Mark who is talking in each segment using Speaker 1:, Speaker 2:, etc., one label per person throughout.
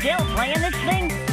Speaker 1: still playing this thing?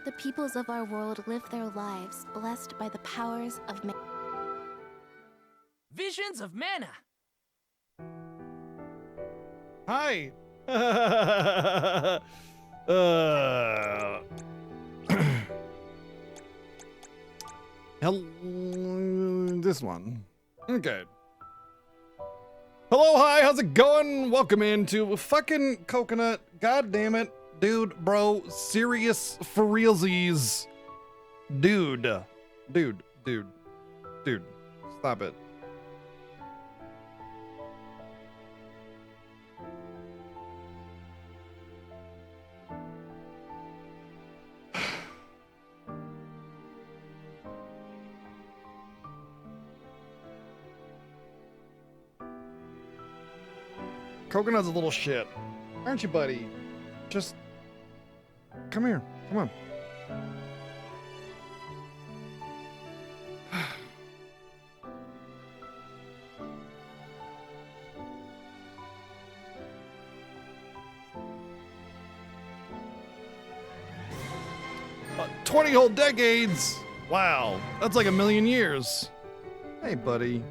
Speaker 1: The peoples of our world live their lives blessed by the powers of man.
Speaker 2: Visions of Mana.
Speaker 3: Hi. This one. Okay. Hello, hi, how's it going? Welcome into fucking Coconut. God damn it. Dude, bro, serious for realsies. Dude. Stop it. Coconut's a little shit. Aren't you, buddy? Just come here. Come on. 20 whole decades. Wow, that's like a million years. Hey, buddy.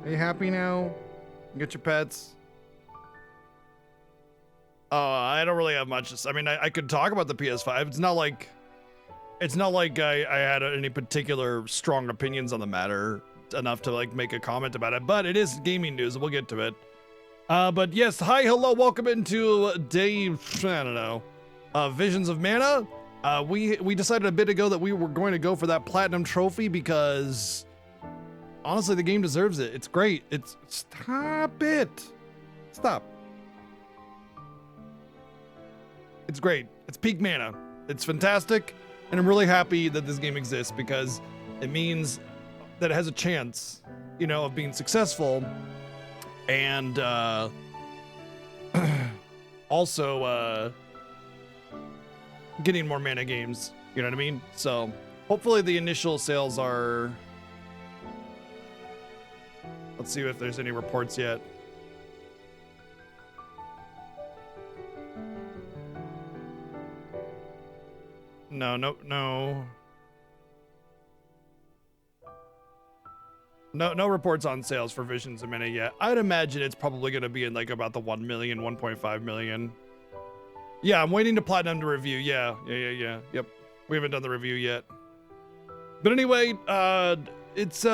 Speaker 3: Are you happy now? You get your pets? I don't really have much. I mean, I could talk about the PS5. It's not like I had any particular strong opinions on the matter enough to like make a comment about it, but it is gaming news. We'll get to it. But yes, hi, hello, welcome into day, I don't know, Visions of Mana. We decided a bit ago that we were going to go for that platinum trophy because honestly, the game deserves it. It's great. Stop it. Stop. It's great. It's peak Mana. It's fantastic. And I'm really happy that this game exists because it means that it has a chance, you know, of being successful and also getting more Mana games. You know what I mean? So hopefully the initial sales are... Let's see if there's any reports yet. No reports on sales for Visions of Mana yet. I'd imagine it's probably going to be in like about the 1 million, 1.5 million. Yeah, I'm waiting to Platinum to review. Yeah. Yep. We haven't done the review yet. But anyway, it's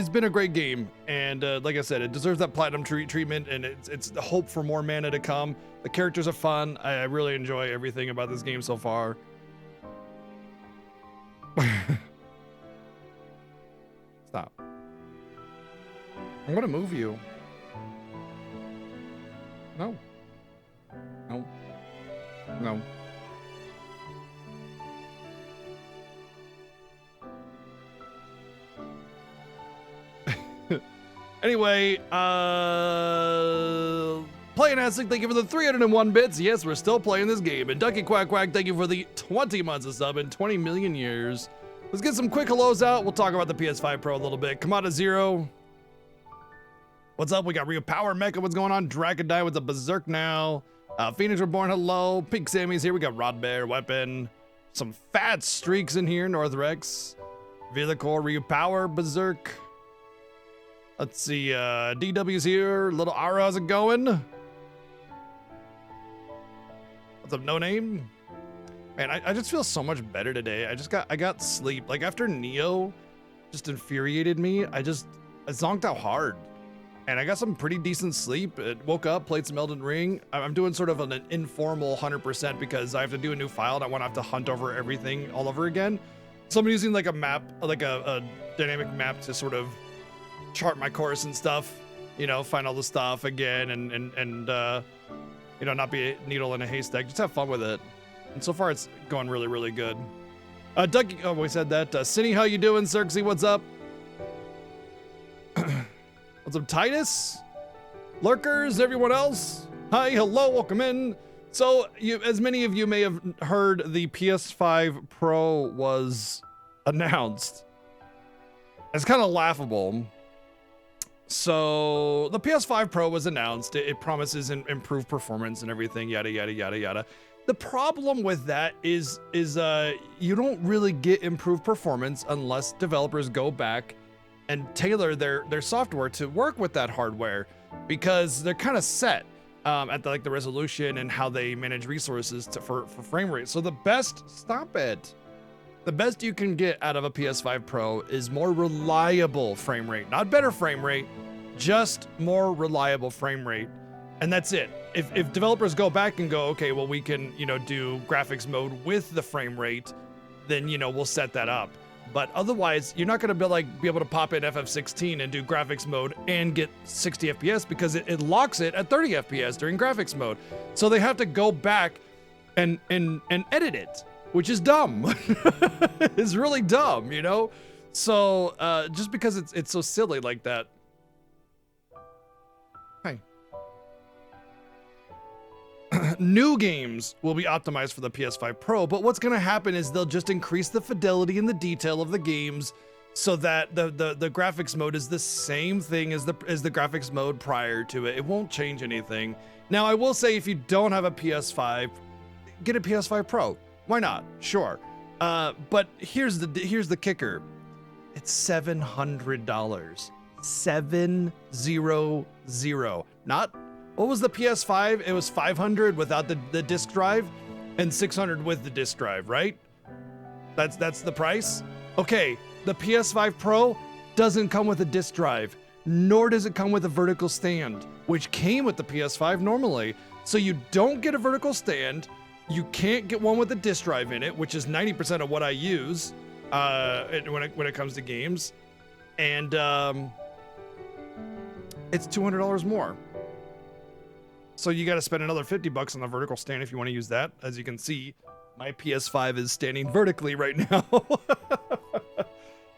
Speaker 3: been a great game, and like I said, it deserves that Platinum treatment, and it's the hope for more Mana to come. The characters are fun. I really enjoy everything about this game so far. Stop. I'm gonna move you. No. Anyway, Playing Astic, thank you for the 301 bits. Yes, we're still playing this game. And Ducky Quack Quack, thank you for the 20 months of sub in 20 million years. Let's get some quick hellos out. We'll talk about the PS5 Pro a little bit. Kamada Zero. What's up? We got Rio Power Mecha. What's going on? Dracodile with the Berserk now. Phoenix Reborn, hello. Pink Sammy's here. We got Rod Bear, Weapon. Some fat streaks in here. North Rex. Vilicore, Rio Power, Berserk. Let's see. DW's here. Little Ara, how's it going? What's up, No Name? Man, I just feel so much better today. I got sleep. Like after Neo just infuriated me, I zonked out hard. And I got some pretty decent sleep. Woke up, played some Elden Ring. I'm doing sort of an informal 100% because I have to do a new file and I won't have to hunt over everything all over again. So I'm using like a map, like a dynamic map to sort of chart my course and stuff, you know, find all the stuff again and you know, not be a needle in a haystack, just have fun with it. And so far it's going really, really good. Ducky, oh, we said that. Cindy, how you doing? Cirksy, what's up? What's up, Titus? Lurkers, everyone else? Hi, hello, welcome in. So, as many of you may have heard, the PS5 Pro was announced. It's kind of laughable. So, the PS5 Pro was announced. It promises improved performance and everything, yada, yada, yada, yada. The problem with that is you don't really get improved performance unless developers go back and tailor their software to work with that hardware, because they're kind of set at the resolution and how they manage resources for frame rate. So the best you can get out of a PS5 Pro is more reliable frame rate, not better frame rate, just more reliable frame rate. And that's it. If developers go back and go, okay, well, we can, do graphics mode with the frame rate, then, we'll set that up. But otherwise, you're not going to be able to pop in FF16 and do graphics mode and get 60 FPS because it locks it at 30 FPS during graphics mode. So they have to go back and edit it, which is dumb. It's really dumb, So just because it's so silly like that. Hi. New games will be optimized for the PS5 Pro, but what's going to happen is they'll just increase the fidelity and the detail of the games so that the graphics mode is the same thing as the graphics mode prior to it. It won't change anything. Now, I will say, if you don't have a PS5, get a PS5 Pro. Why not? Sure. But here's the kicker. It's $700. 700. Not, what was the PS5? It was 500 without the disc drive and 600 with the disc drive, right? That's the price? Okay, the PS5 Pro doesn't come with a disc drive, nor does it come with a vertical stand, which came with the PS5 normally. So you don't get a vertical stand. You can't get one with a disc drive in it, which is 90% of what I use when it comes to games. And it's $200 more. So you got to spend another $50 on the vertical stand if you want to use that. As you can see, my PS5 is standing vertically right now.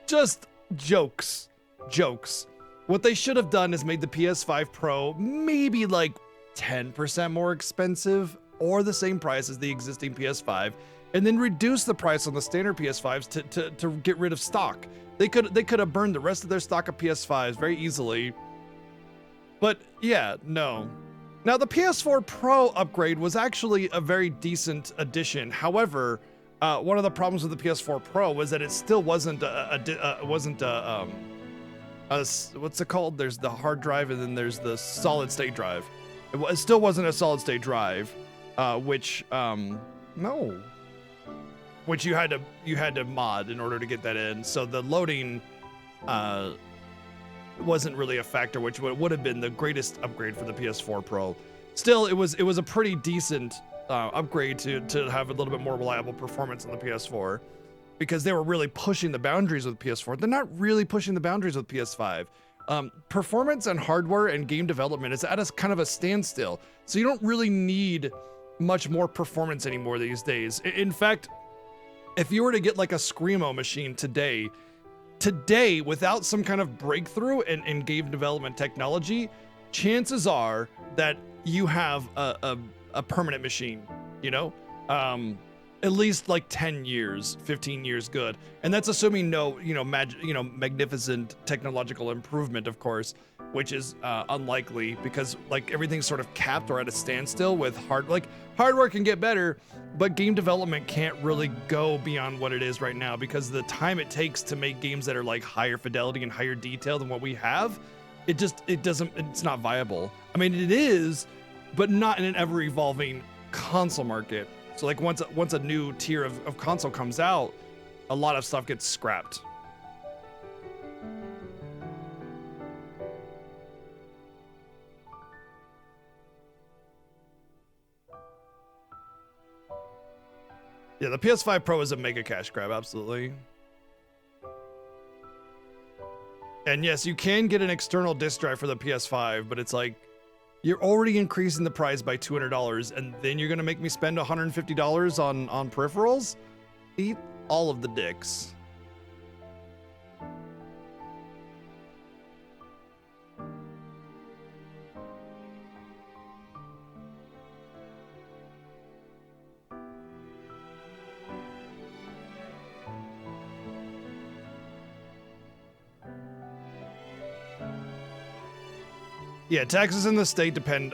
Speaker 3: Just jokes. What they should have done is made the PS5 Pro maybe like 10% more expensive or the same price as the existing PS5, and then reduce the price on the standard PS5s to get rid of stock. They could have burned the rest of their stock of PS5s very easily. But yeah, no. Now, the PS4 Pro upgrade was actually a very decent addition. However, one of the problems with the PS4 Pro was that it still wasn't what's it called? There's the hard drive and then there's the solid state drive. It still wasn't a solid state drive, which you had to mod in order to get that in. So the loading wasn't really a factor, which would have been the greatest upgrade for the PS4 Pro. Still, it was a pretty decent upgrade to have a little bit more reliable performance on the PS4, because they were really pushing the boundaries with PS4. They're not really pushing the boundaries with PS5. Performance and hardware and game development is at a kind of a standstill. So you don't really need much more performance anymore these days. In fact, if you were to get like a Screamo machine today, without some kind of breakthrough in game development technology, chances are that you have a permanent machine, at least like 10 years, 15 years good. And that's assuming no, magnificent technological improvement, of course, which is unlikely, because like everything's sort of capped or at a standstill with hardware can get better, but game development can't really go beyond what it is right now, because the time it takes to make games that are like higher fidelity and higher detail than what we have, it's not viable. I mean, it is, but not in an ever evolving console market. So like once a new tier of console comes out, a lot of stuff gets scrapped. Yeah, the PS5 Pro is a mega cash grab, absolutely. And yes, you can get an external disc drive for the PS5, but it's like, you're already increasing the price by $200, and then you're gonna make me spend $150 on peripherals? Eat all of the dicks. Yeah, taxes in the state depend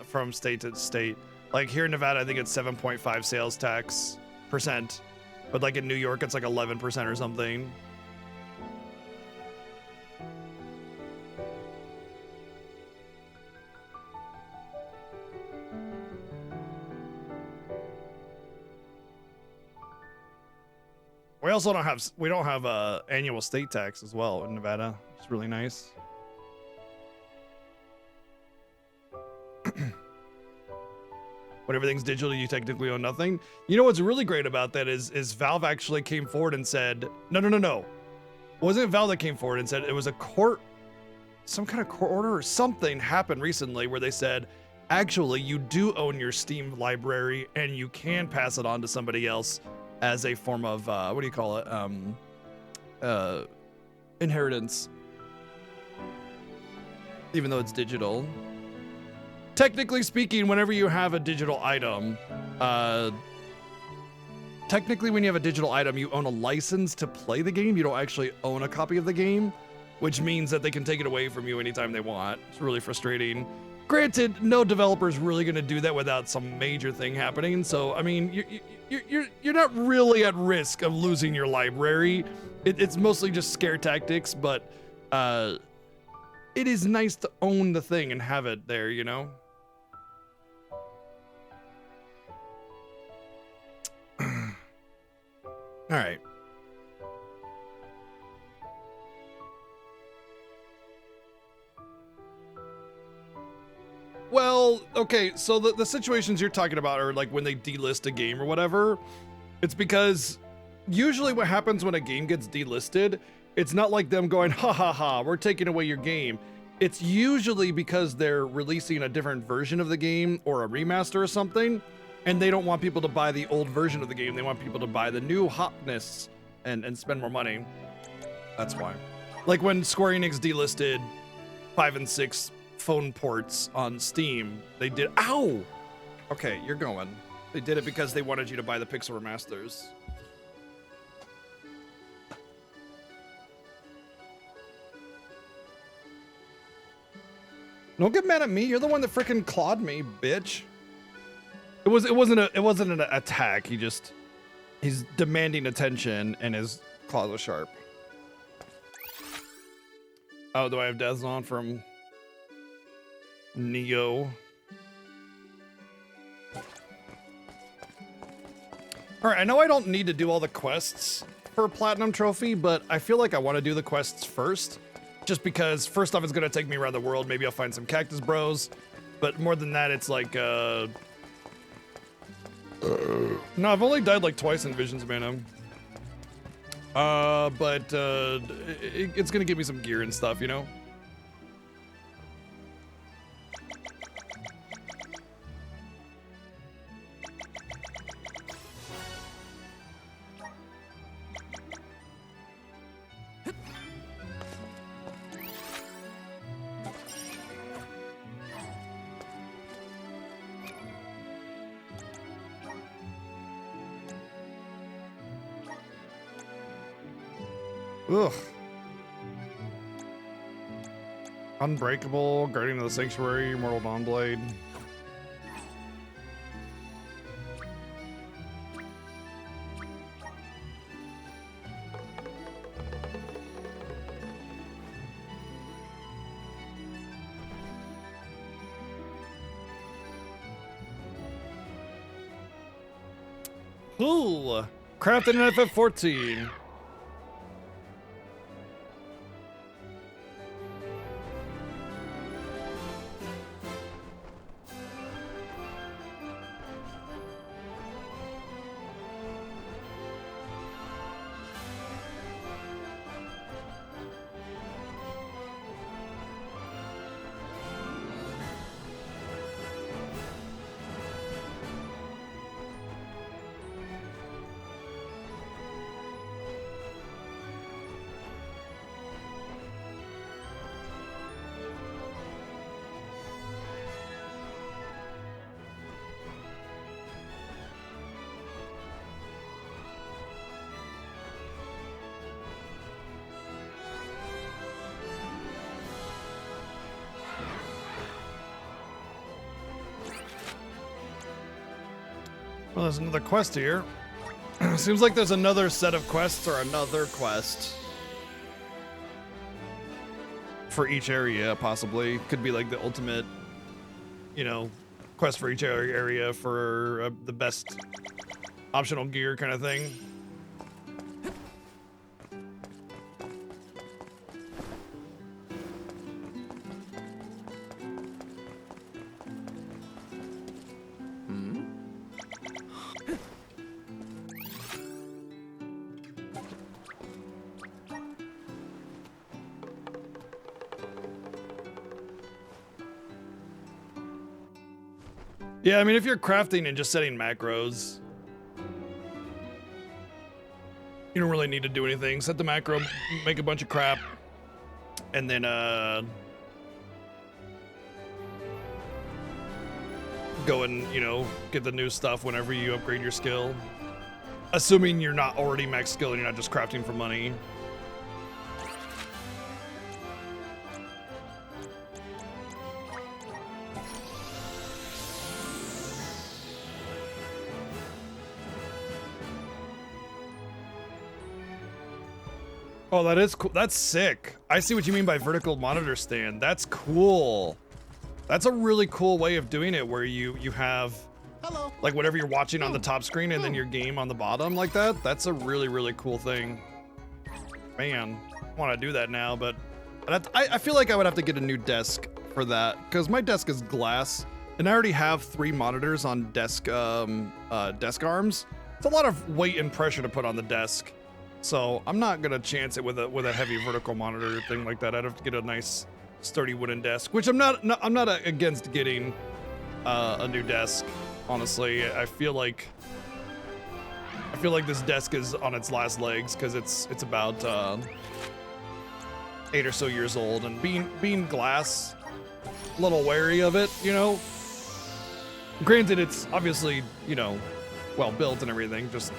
Speaker 3: from state to state. Like here in Nevada, I think it's 7.5 sales tax percent, but like in New York, it's like 11% or something. We don't have annual state tax as well in Nevada. It's really nice. When everything's digital, you technically own nothing. You know what's really great about that is Valve actually came forward and said, no. Wasn't Valve that came forward and said it was a court, some kind of court order or something happened recently where they said, actually, you do own your Steam library and you can pass it on to somebody else as a form of, what do you call it? Inheritance. Even though it's digital. Technically speaking, whenever you have a digital item, technically when you have a digital item, you own a license to play the game. You don't actually own a copy of the game, which means that they can take it away from you anytime they want. It's really frustrating. Granted, no developer's really going to do that without some major thing happening. So, I mean, you're not really at risk of losing your library. It's mostly just scare tactics, but it is nice to own the thing and have it there, you know? All right. Well, okay, so the situations you're talking about are like when they delist a game or whatever. It's because usually what happens when a game gets delisted, it's not like them going, ha ha ha, we're taking away your game. It's usually because they're releasing a different version of the game or a remaster or something, and they don't want people to buy the old version of the game. They want people to buy the new hotness and spend more money. That's why. Like when Square Enix delisted 5 and 6 phone ports on Steam, they did, ow! Okay, you're going. They did it because they wanted you to buy the Pixel remasters. Don't get mad at me. You're the one that freaking clawed me, bitch. It wasn't an attack. He's demanding attention and his claws are sharp. Oh, do I have Death's on from Neo? All right, I know I don't need to do all the quests for Platinum Trophy, but I feel like I want to do the quests first. Just because first off, it's gonna take me around the world. Maybe I'll find some cactus bros, but more than that, it's like, no, I've only died like twice in Visions of Mana. But it's gonna give me some gear and stuff, you know? Ugh. Unbreakable, Guardian of the Sanctuary, Immortal Dawnblade. Ooh, crafted an FF14. Well, there's another quest here. Seems like there's another set of quests or another quest for each area, possibly. Could be like the ultimate, you know, quest for each area for the best optional gear kind of thing. Yeah, I mean, if you're crafting and just setting macros, you don't really need to do anything. Set the macro, make a bunch of crap, and then go and, you know, get the new stuff whenever you upgrade your skill. Assuming you're not already max skill and you're not just crafting for money. Oh, that is cool. That's sick. I see what you mean by vertical monitor stand. That's cool. That's a really cool way of doing it, where you have like whatever you're watching on the top screen and then your game on the bottom like that. That's a really, really cool thing. Man, I want to do that now, but I feel like I would have to get a new desk for that, because my desk is glass and I already have 3 monitors on desk desk arms. It's a lot of weight and pressure to put on the desk. So I'm not gonna chance it with a heavy vertical monitor thing like that. I'd have to get a nice sturdy wooden desk, which I'm not against getting a new desk. Honestly, I feel like this desk is on its last legs, because it's about 8 or so years old, and being glass, a little wary of it, you know. Granted, it's obviously, you know, well built and everything. Just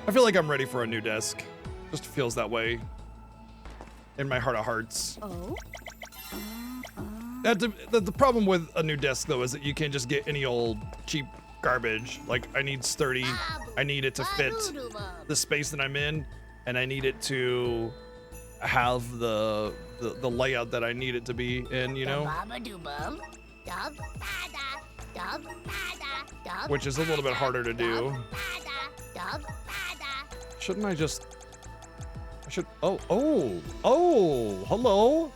Speaker 3: I feel like I'm ready for a new desk. Just feels that way in my heart of hearts.
Speaker 1: Oh?
Speaker 3: The problem with a new desk, though, is that you can't just get any old cheap garbage. Like, I need sturdy, I need it to fit the space that I'm in, and I need it to have the layout that I need it to be in, you know? Which is a little bit harder to do. Shouldn't I just... I should... Oh, hello?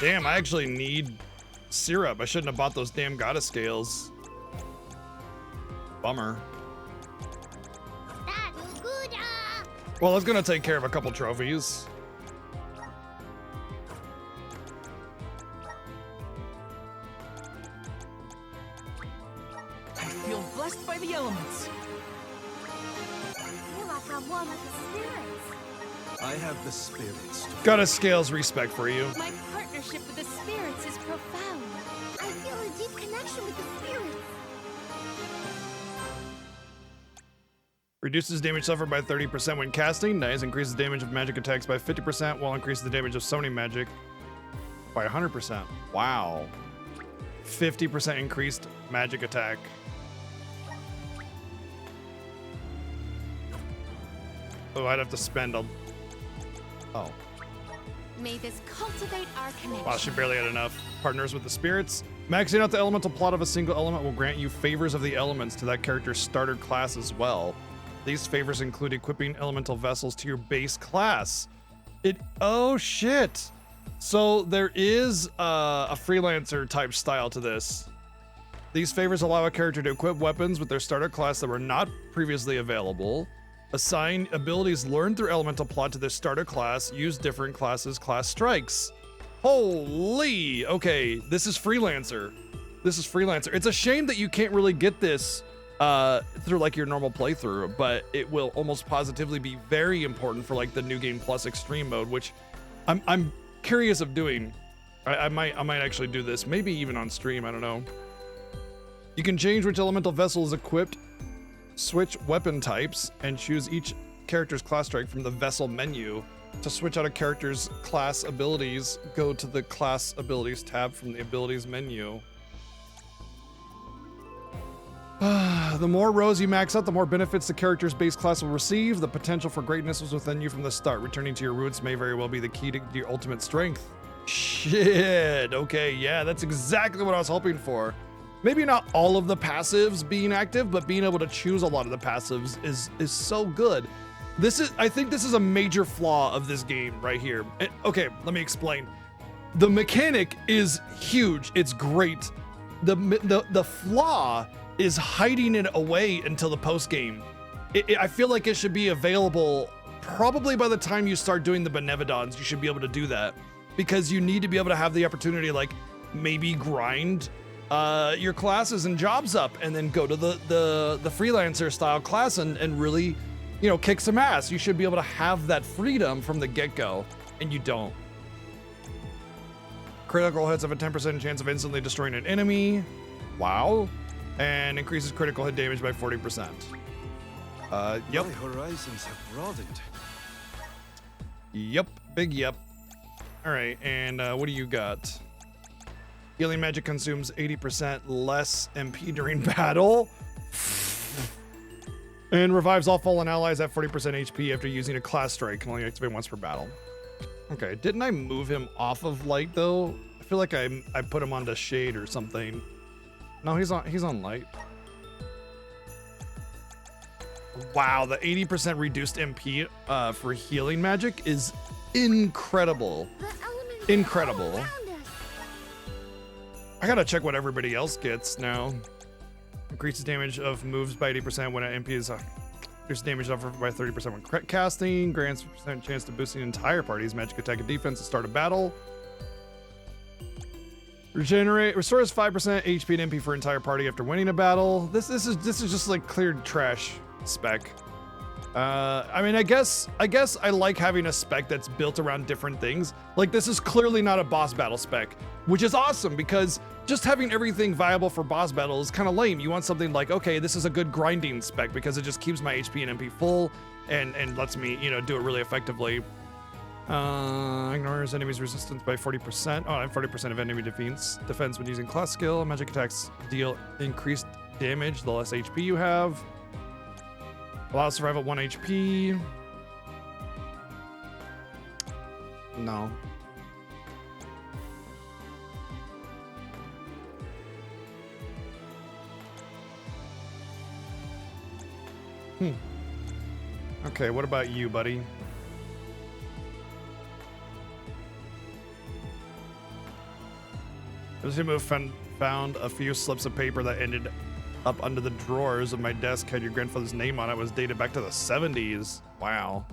Speaker 3: Damn, I actually need syrup. I shouldn't have bought those damn goddess scales. Bummer. Well, I was gonna take care of a couple trophies.
Speaker 2: I feel blessed by the elements.
Speaker 4: I feel like I'm one with the spirits.
Speaker 5: I have the spirits.
Speaker 3: Goddess scales, respect for you.
Speaker 1: My partnership with the spirits is profound.
Speaker 4: I feel a deep connection with the spirits.
Speaker 3: Reduces damage suffered by 30% when casting. Nice. Increases damage of magic attacks by 50%, while increases the damage of summoning magic by 100%. Wow. 50% increased magic attack. Oh, I'd have to spend a... Oh.
Speaker 1: May this cultivate our connection.
Speaker 3: Wow, she barely had enough. Partners with the spirits. Maxing out the elemental plot of a single element will grant you favors of the elements to that character's starter class as well. These favors include equipping elemental vessels to your base class. Oh shit. So there is a freelancer type style to this. These favors allow a character to equip weapons with their starter class that were not previously available. Assign abilities learned through elemental plot to their starter class. Use different classes' class strikes. Holy, okay, this is freelancer. This is freelancer. It's a shame that you can't really get this through like your normal playthrough, but it will almost positively be very important for like the New Game Plus Extreme mode, which I'm curious of doing. I might actually do this, maybe even on stream. I don't know. You can change which elemental vessel is equipped, switch weapon types, and choose each character's class strike from the vessel menu. To switch out a character's class abilities, go to the class abilities tab from the abilities menu. The more rows you max out, the more benefits the character's base class will receive. The potential for greatness was within you from the start. Returning to your roots may very well be the key to your ultimate strength. Shit. Okay, yeah, that's exactly what I was hoping for. Maybe not all of the passives being active, but being able to choose a lot of the passives is so good. I think this is a major flaw of this game right here. Okay, let me explain. The mechanic is huge. It's great. The flaw is hiding it away until the post game. I feel like it should be available probably by the time you start doing the Benevodons. You should be able to do that because you need to be able to have the opportunity, like maybe grind your classes and jobs up, and then go to the freelancer style class and really, you know, kick some ass. You should be able to have that freedom from the get-go, and you don't. Critical hits have a 10% chance of instantly destroying an enemy. Wow. And increases critical hit damage by 40%. Yep.
Speaker 5: My horizons have broadened.
Speaker 3: Yep. Big yep. All right, and what do you got? Healing magic consumes 80% less MP during battle. And revives all fallen allies at 40% HP after using a class strike. Can only activate once per battle. Okay, didn't I move him off of light though? I feel like I put him onto shade or something. No, he's on light. Wow, the 80% reduced MP for healing magic is incredible.
Speaker 4: The elements
Speaker 3: Incredible.
Speaker 4: are all around us.
Speaker 3: I gotta check what everybody else gets now. Increases damage of moves by 80% when an MP is reduces damage offered by 30% when casting. Grants 50% chance to boost the entire party's magic attack and defense to start a battle. Restores 5% HP and MP for entire party after winning a battle. This is just like cleared trash spec. I mean, I guess I like having a spec that's built around different things. Like, this is clearly not a boss battle spec, which is awesome because just having everything viable for boss battle is kind of lame. You want something like, okay, this is a good grinding spec because it just keeps my HP and MP full and lets me, you know, do it really effectively. Ignores enemies' resistance by 40%. Oh, and 40% of enemy defense when using class skill. Magic attacks deal increased damage the less HP you have. Allows survival 1 HP. No. Okay, what about you, buddy? Does him have found a few slips of paper that ended up under the drawers of my desk had your grandfather's name on it. Was dated back to the 70s. Wow.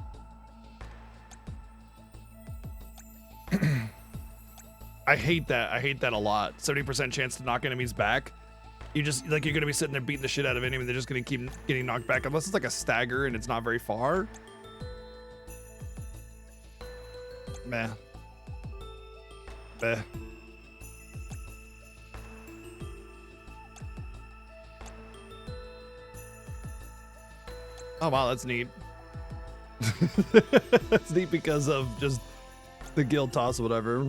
Speaker 3: I hate that. I hate that a lot. 70% chance to knock enemies back. You just, like, you're gonna be sitting there beating the shit out of an enemy. They're just gonna keep getting knocked back unless it's like a stagger and it's not very far. Meh. Meh. Oh wow, that's neat. That's neat because of just the guild toss or whatever.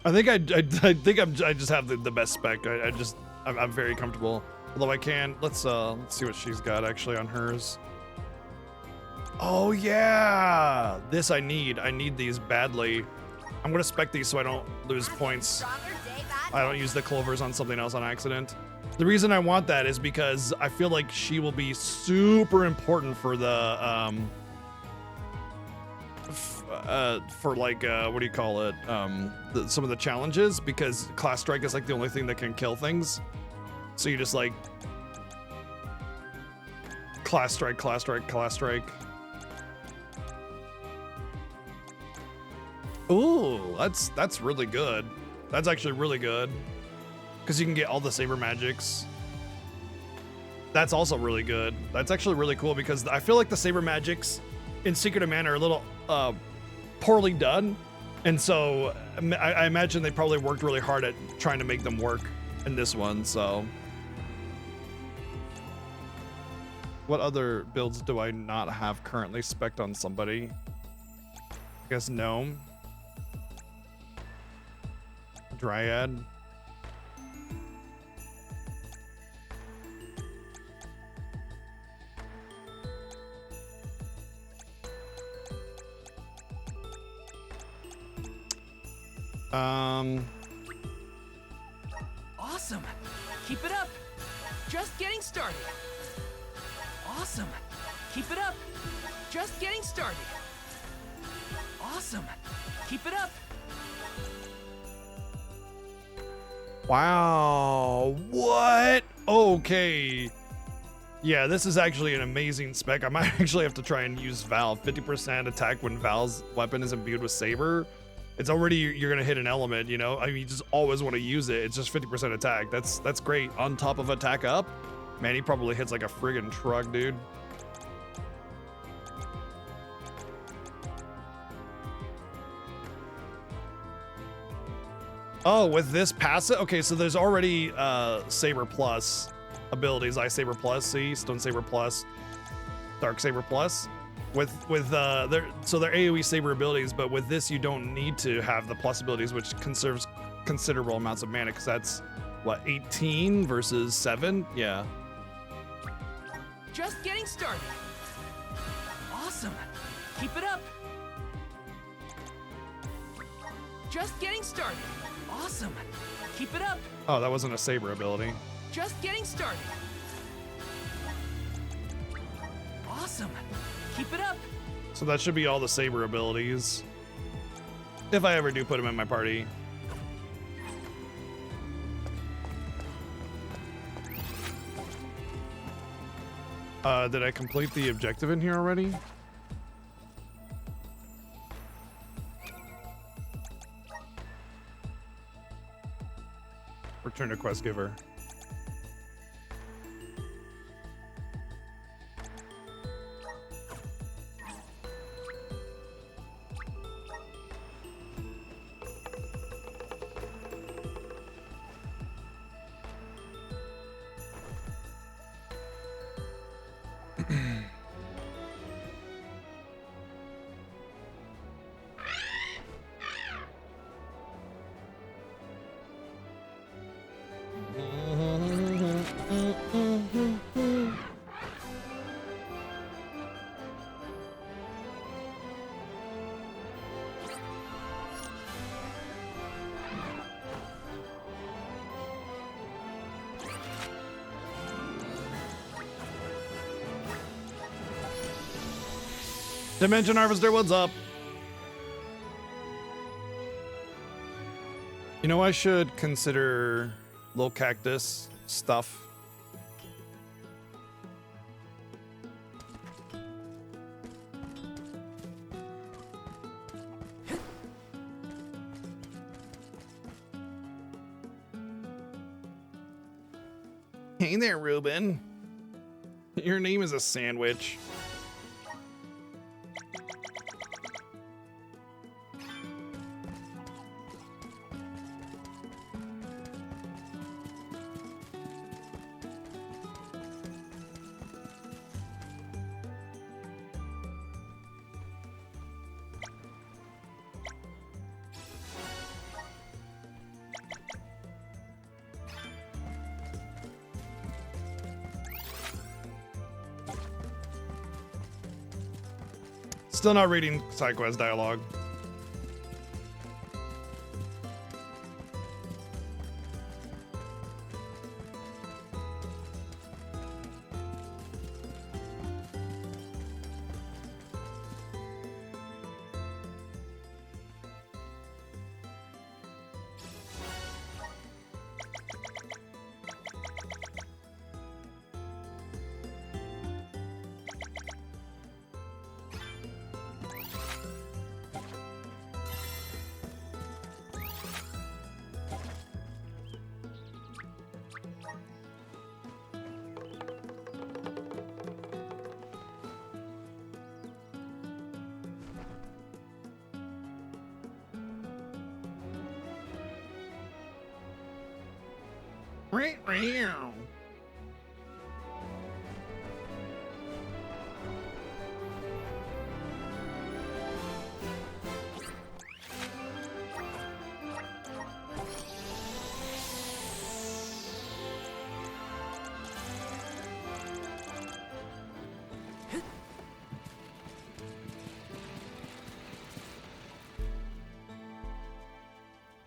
Speaker 3: I think I just have the best spec. I'm very comfortable. Although I can, let's see what she's got actually on hers. Oh yeah, this I need these badly. I'm gonna spec these so I don't lose points. I don't use the clovers on something else on accident. The reason I want that is because I feel like she will be super important for the for like what do you call it, some of the challenges, because class strike is like the only thing that can kill things. So you just like class strike, class strike, class strike. Ooh, that's really good. That's actually really good. because you can get all the saber magics. That's also really good. That's actually really cool because I feel like the saber magics in Secret of Mana are a little poorly done, and so I imagine they probably worked really hard at trying to make them work in this one. So, what other builds do I not have currently spec'd on somebody? I guess Gnome, Dryad.
Speaker 2: Awesome. Keep it up. Just getting started. Awesome. Keep it up. Just getting started. Awesome. Keep it up.
Speaker 3: Wow. What? Okay. Yeah, this is actually an amazing spec. I might actually have to try and use Val. 50% attack when Val's weapon is imbued with Saber. It's already, you're gonna hit an element, you know? I mean, you just always want to use it. It's just 50% attack. That's great. On top of attack up, man, he probably hits like a friggin' truck, dude. Oh, with this passive? Okay, so there's already Saber Plus abilities. Ice Saber Plus, see? Stone Saber Plus, Dark Saber Plus. They're AoE Saber abilities, but with this you don't need to have the plus abilities, which conserves considerable amounts of mana, because that's, what, 18 versus 7? Yeah.
Speaker 2: Just getting started. Awesome. Keep it up. Just getting started. Awesome. Keep it up.
Speaker 3: Oh, that wasn't a Saber ability.
Speaker 2: Just getting started. Awesome. Keep it up.
Speaker 3: So that should be all the Saber abilities. If I ever do put him in my party. Did I complete the objective in here already? Return to quest giver. Dimension Harvester, what's up? You know, I should consider Lil Cactus stuff. Hey there, Ruben. Your name is a sandwich. Still not reading side quest dialogue.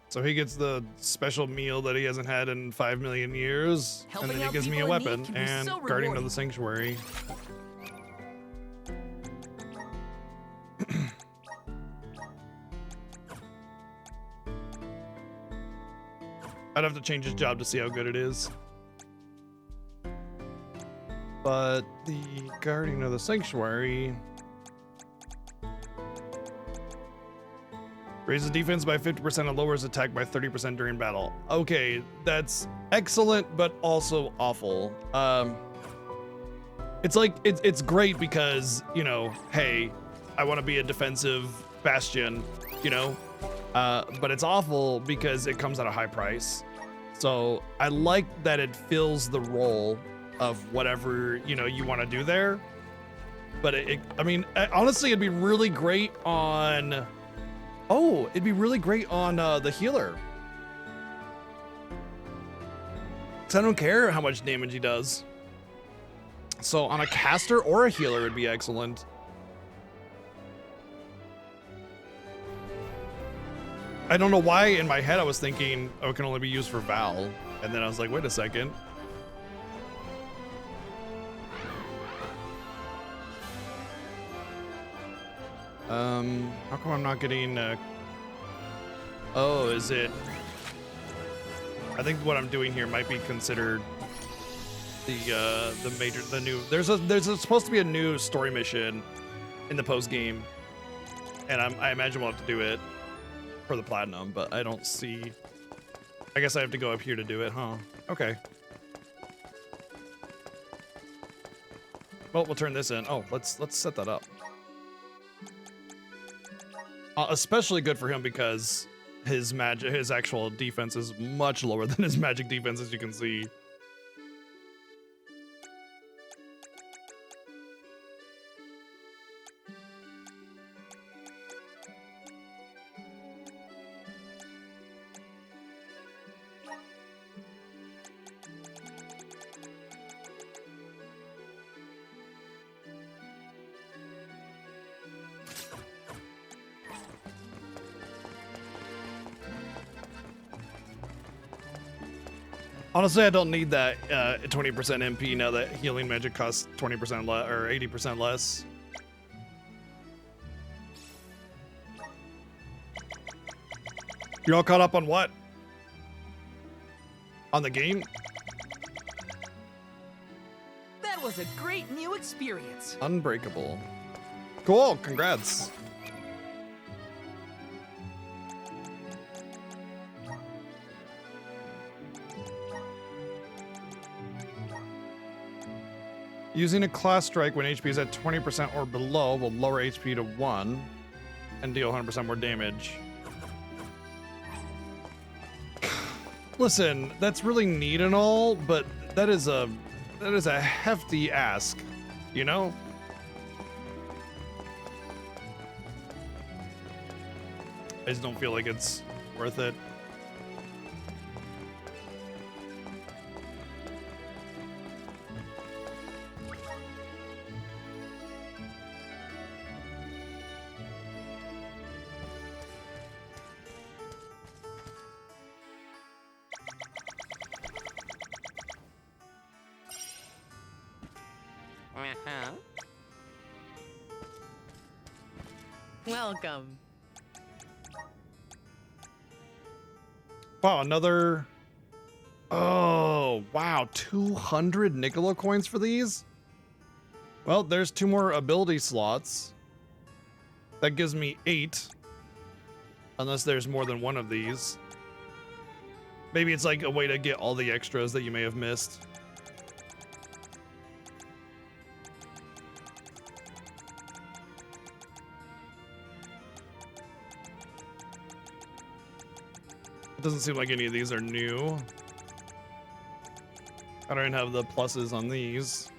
Speaker 3: So he gets the special meal that he hasn't had in 5 million years,
Speaker 2: Helping
Speaker 3: and then he
Speaker 2: out
Speaker 3: gives me a
Speaker 2: people in need
Speaker 3: weapon
Speaker 2: can be
Speaker 3: and
Speaker 2: so
Speaker 3: Guardian of
Speaker 2: rewarding.
Speaker 3: the Sanctuary. I'd have to change his job to see how good it is. But the Guardian of the Sanctuary raises defense by 50% and lowers attack by 30% during battle. Okay, that's excellent, but also awful. It's like it's great because, you know, hey, I want to be a defensive bastion, you know, but it's awful because it comes at a high price. So I like that it fills the role of whatever, you know, you want to do there. But I mean, honestly, it'd be really great on. Oh, it'd be really great on the healer. 'Cause I don't care how much damage he does. So on a caster or a healer would be excellent. I don't know why in my head I was thinking, oh, it can only be used for Val. And then I was like, wait a second. How come I'm not getting, oh, is it? I think what I'm doing here might be considered the new, there's supposed to be a new story mission in the post game. And I imagine we'll have to do it for the platinum, but I don't see, I guess I have to go up here to do it, huh? Okay. Well, we'll turn this in. Oh, let's set that up. Especially good for him because his actual defense is much lower than his magic defense, as you can see. Honestly, I don't need that 20% MP now that healing magic costs 20% less or 80% less. You're all caught up on what? On the game?
Speaker 2: That was a great new experience.
Speaker 3: Unbreakable. Cool, congrats. Using a class strike when HP is at 20% or below will lower HP to 1 and deal 100% more damage. Listen, that's really neat and all, but that is a hefty ask, you know? I just don't feel like it's worth it.
Speaker 6: Welcome.
Speaker 3: Wow, another. Oh, wow, 200 Nicola coins for these? Well, there's 2 more ability slots. That gives me 8. Unless there's more than one of these. Maybe it's like a way to get all the extras that you may have missed. It doesn't seem like any of these are new. I don't have the pluses on these.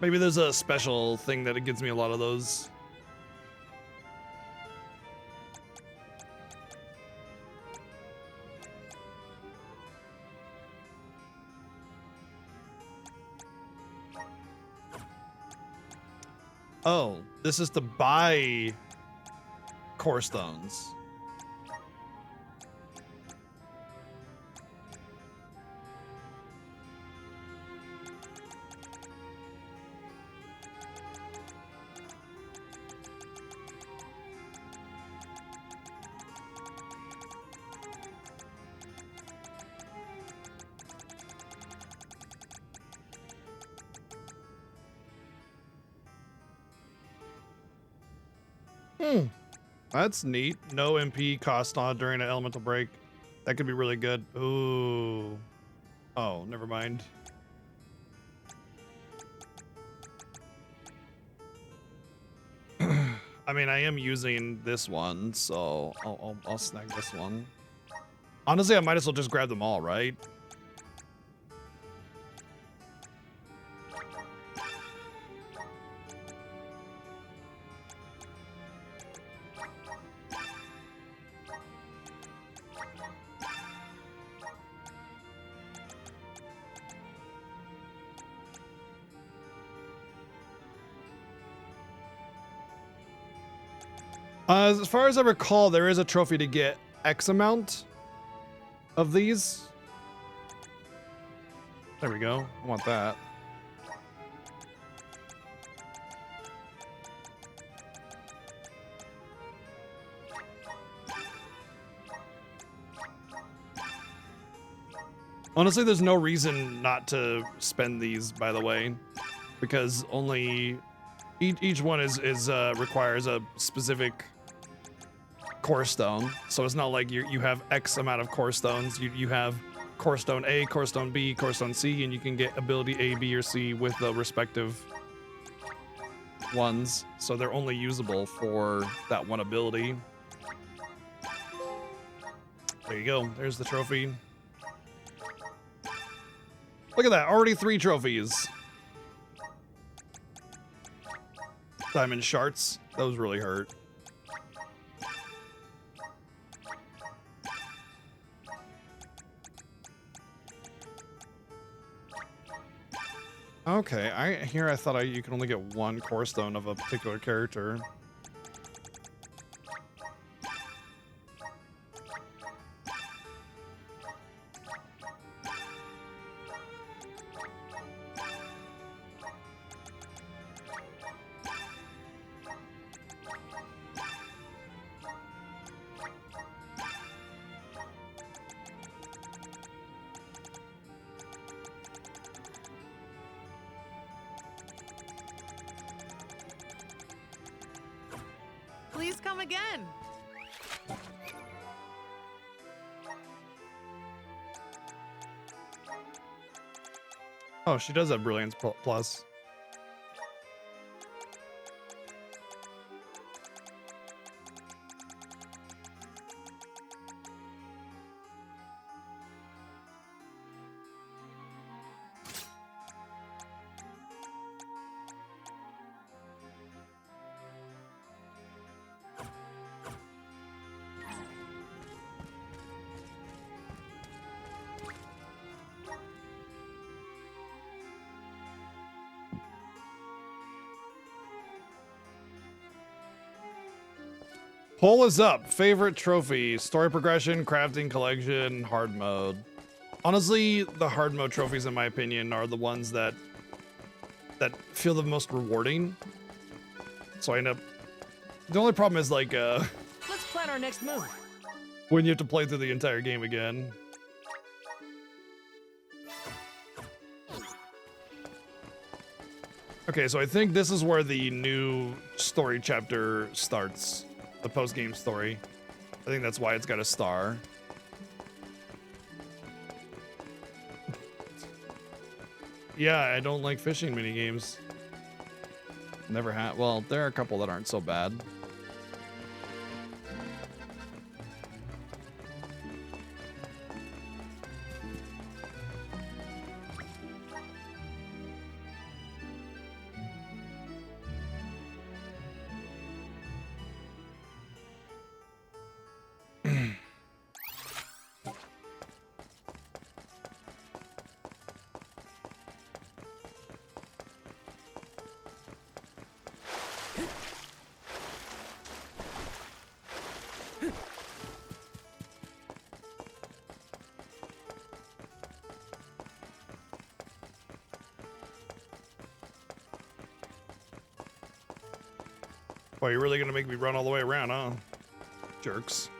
Speaker 3: Maybe there's a special thing that it gives me a lot of those. Oh, this is to buy core stones. That's neat. No MP cost on during an elemental break. That could be really good. Ooh. Oh, never mind. I mean, I am using this one, so I'll snag this one. Honestly, I might as well just grab them all, right? As far as I recall, there is a trophy to get X amount of these. There we go. I want that. Honestly, there's no reason not to spend these, by the way, because only each one is requires a specific core stone. So it's not like you have X amount of core stones. You have core stone A, core stone B, core stone C, and you can get ability A, B, or C with the respective ones. So they're only usable for that one ability. There you go. There's the trophy. Look at that. Already 3 trophies. Diamond shards. Those really hurt. Okay, I thought you can only get 1 core stone of a particular character.
Speaker 6: Please come again.
Speaker 3: Oh, she does have Brilliance Plus. Poll is up. Favorite trophy, story progression, crafting, collection, hard mode. Honestly, the hard mode trophies, in my opinion, are the ones that feel the most rewarding. So I end up. The only problem is like
Speaker 2: Let's plan our next move.
Speaker 3: when you have to play through the entire game again. Okay, so I think this is where the new story chapter starts. The post-game story. I think that's why it's got a star. Yeah, I don't like fishing minigames. Never had. Well, there are a couple that aren't so bad. Well, you're really gonna make me run all the way around, huh? Jerks.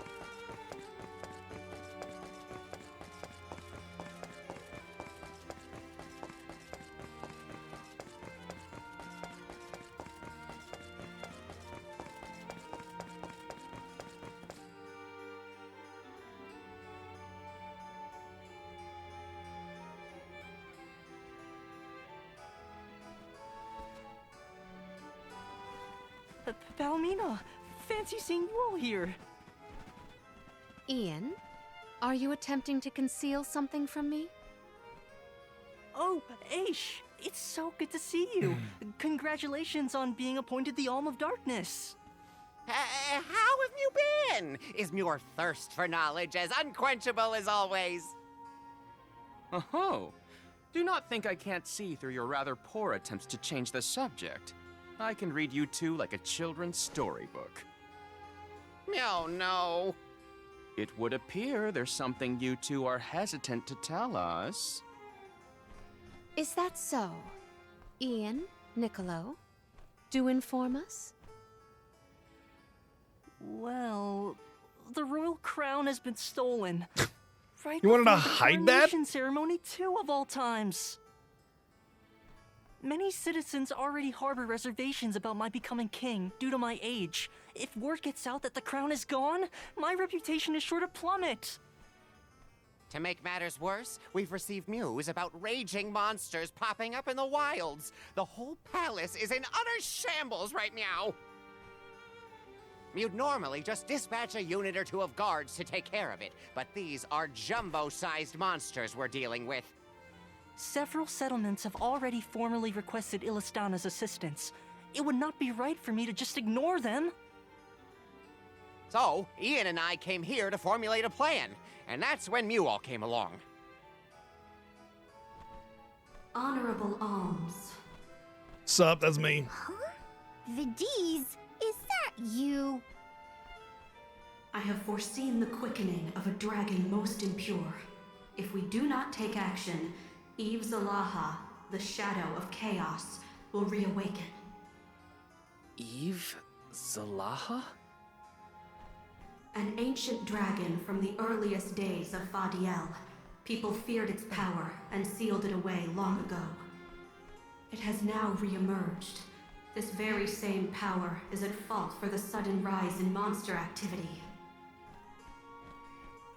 Speaker 7: Palomino, fancy seeing you all here.
Speaker 8: Ian, are you attempting to conceal something from me?
Speaker 7: Oh, Aish, it's so good to see you. Congratulations on being appointed the Alm of Darkness.
Speaker 9: How have you been? Is your thirst for knowledge as unquenchable as always?
Speaker 10: Oh, do not think I can't see through your rather poor attempts to change the subject. I can read you two like a children's storybook.
Speaker 9: Oh, no.
Speaker 10: It would appear there's something you two are hesitant to tell us.
Speaker 8: Is that so? Ian, Niccolo, do inform us.
Speaker 7: Well, the royal crown has been stolen. Right
Speaker 3: You wanted to
Speaker 7: before the
Speaker 3: hide that?
Speaker 7: coronation ceremony too, of all times. Many citizens already harbor reservations about my becoming king due to my age. If word gets out that the crown is gone, my reputation is sure to plummet.
Speaker 9: To make matters worse, we've received news about raging monsters popping up in the wilds. The whole palace is in utter shambles right now. You'd normally just dispatch a unit or two of guards to take care of it, but these are jumbo-sized monsters we're dealing with.
Speaker 7: Several settlements have already formally requested Illistana's assistance. It would not be right for me to just ignore them.
Speaker 9: So, Ian and I came here to formulate a plan, and that's when Mule came along.
Speaker 11: Honorable Alms.
Speaker 3: Sup, that's me.
Speaker 4: Vidiz, is that you?
Speaker 11: I have foreseen the quickening of a dragon most impure. If we do not take action, Eve Zalaha, the shadow of chaos, will reawaken.
Speaker 2: Eve Zalaha?
Speaker 11: An ancient dragon from the earliest days of Fadiel. People feared its power and sealed it away long ago. It has now reemerged. This very same power is at fault for the sudden rise in monster activity.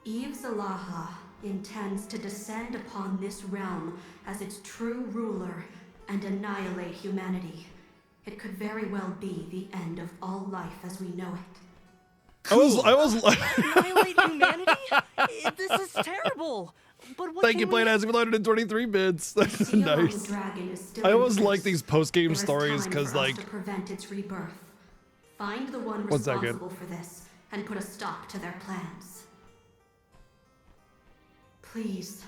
Speaker 11: Eve Zalaha intends to descend upon this realm as its true ruler and annihilate humanity. It could very well be the end of all life as we know it.
Speaker 3: I was
Speaker 7: Annihilate humanity? This is terrible. But what
Speaker 3: Thank you, Plain as we loaded in 23 bits. That's nice. I always like these post-game stories because, like,
Speaker 11: to prevent its rebirth. Find the one
Speaker 3: One second.
Speaker 11: responsible for this and put a stop to their plans. Please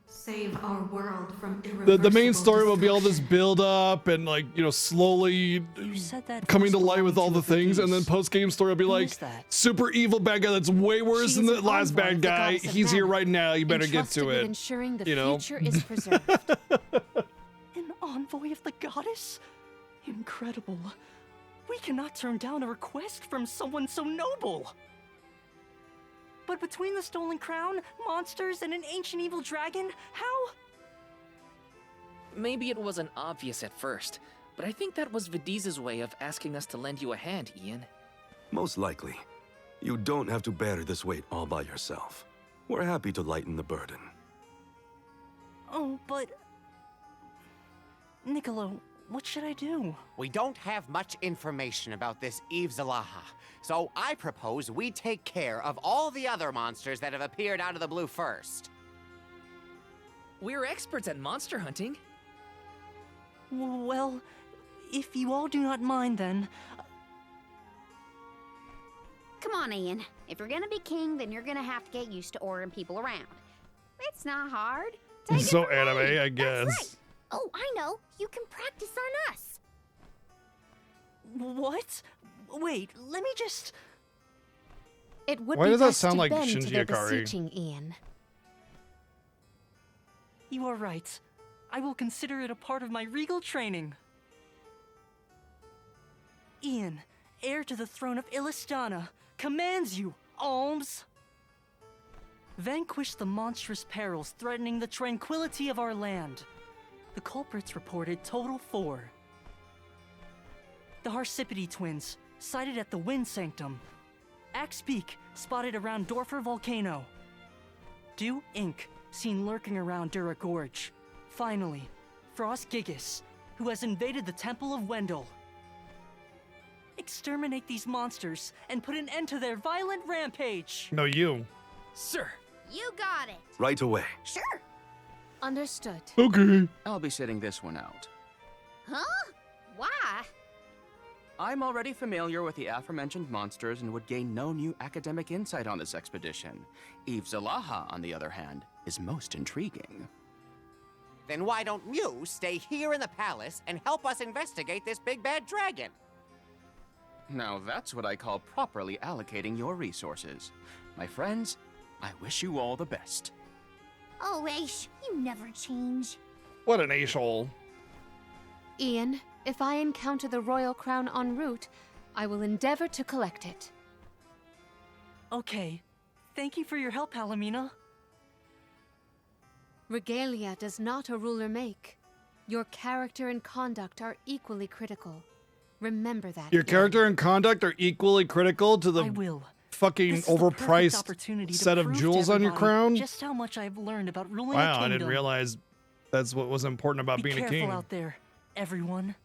Speaker 11: save our world from irreversible
Speaker 3: the main story will be all this
Speaker 11: destruction.
Speaker 3: build up and, like, you know, slowly
Speaker 7: You said that
Speaker 3: coming to
Speaker 7: voice
Speaker 3: light with all the
Speaker 7: belonged to
Speaker 3: things, and then
Speaker 7: Vidiz.
Speaker 3: post-game story will be
Speaker 7: Who
Speaker 3: like,
Speaker 7: is that?
Speaker 3: super evil bad guy that's way worse
Speaker 8: She
Speaker 3: than
Speaker 8: is
Speaker 3: the
Speaker 8: an
Speaker 3: last
Speaker 8: envoy
Speaker 3: bad
Speaker 8: of the
Speaker 3: guy.
Speaker 8: goddess of
Speaker 3: He's here
Speaker 8: Mana,
Speaker 3: right now. You better get
Speaker 8: entrusted
Speaker 3: to
Speaker 8: with
Speaker 3: it.
Speaker 8: ensuring the
Speaker 3: you know?
Speaker 8: future is preserved.
Speaker 7: An envoy of the goddess? Incredible. We cannot turn down a request from someone so noble. But between the stolen crown, monsters, and an ancient evil dragon, how?
Speaker 2: Maybe it wasn't obvious at first, but I think that was Vidiz's way of asking us to lend you a hand, Ian.
Speaker 5: Most likely. You don't have to bear this weight all by yourself. We're happy to lighten the burden.
Speaker 7: Oh, but... Niccolo, what should I do?
Speaker 9: We don't have much information about this Eve Zalaha, so I propose we take care of all the other monsters that have appeared out of the blue first.
Speaker 2: We're experts at monster hunting.
Speaker 7: Well, if you all do not mind then...
Speaker 4: Come on, Ian. If you're gonna be king, then you're gonna have to get used to ordering people around. It's not hard. Take it
Speaker 3: So
Speaker 4: from
Speaker 3: anime,
Speaker 4: me.
Speaker 3: I
Speaker 4: That's
Speaker 3: guess.
Speaker 4: right. Oh, I know. You can practice on us.
Speaker 7: What? Wait, let me just...
Speaker 8: It would
Speaker 3: Why
Speaker 8: be
Speaker 3: does that
Speaker 8: best
Speaker 3: sound
Speaker 8: to
Speaker 3: like
Speaker 8: bend to
Speaker 3: Shinji
Speaker 8: their
Speaker 3: Ikari?
Speaker 8: beseeching, Ian.
Speaker 7: You are right. I will consider it a part of my regal training. Ian, heir to the throne of Illistana, commands you, Alms. Vanquish the monstrous perils threatening the tranquility of our land. The culprits reported total 4. The Harsipity twins, sighted at the Wind Sanctum. Axe Peak, spotted around Dorfer Volcano. Dew Inc., seen lurking around Dura Gorge. Finally, Frost Gigas, who has invaded the Temple of Wendell. Exterminate these monsters and put an end to their violent rampage!
Speaker 3: No, you.
Speaker 2: Sir.
Speaker 4: You got it.
Speaker 5: Right away.
Speaker 4: Sure.
Speaker 8: Understood.
Speaker 3: Okay.
Speaker 10: I'll be sitting this one out.
Speaker 4: Huh? Why?
Speaker 10: I'm already familiar with the aforementioned monsters and would gain no new academic insight on this expedition. Eve Zalaha, on the other hand, is most intriguing.
Speaker 9: Then why don't you stay here in the palace and help us investigate this big bad dragon?
Speaker 10: Now that's what I call properly allocating your resources. My friends, I wish you all the best.
Speaker 4: Oh, Ace, you never change.
Speaker 3: What an a-hole.
Speaker 8: Ian, if I encounter the royal crown en route, I will endeavor to collect it.
Speaker 7: Okay. Thank you for your help, Alamina.
Speaker 8: Regalia does not a ruler make. Your character and conduct are equally critical. Remember that.
Speaker 3: Your
Speaker 8: Ian.
Speaker 3: character and conduct are equally critical to the
Speaker 7: I will.
Speaker 3: fucking
Speaker 7: This is the perfect
Speaker 3: overpriced
Speaker 7: opportunity to
Speaker 3: set of
Speaker 7: prove to
Speaker 3: jewels on your
Speaker 7: everybody
Speaker 3: crown.
Speaker 7: Just how much I've learned about ruling a
Speaker 3: Wow,
Speaker 7: kingdom.
Speaker 3: I didn't realize that's what was important about
Speaker 7: Be
Speaker 3: being a
Speaker 7: careful
Speaker 3: king.
Speaker 7: out there, everyone.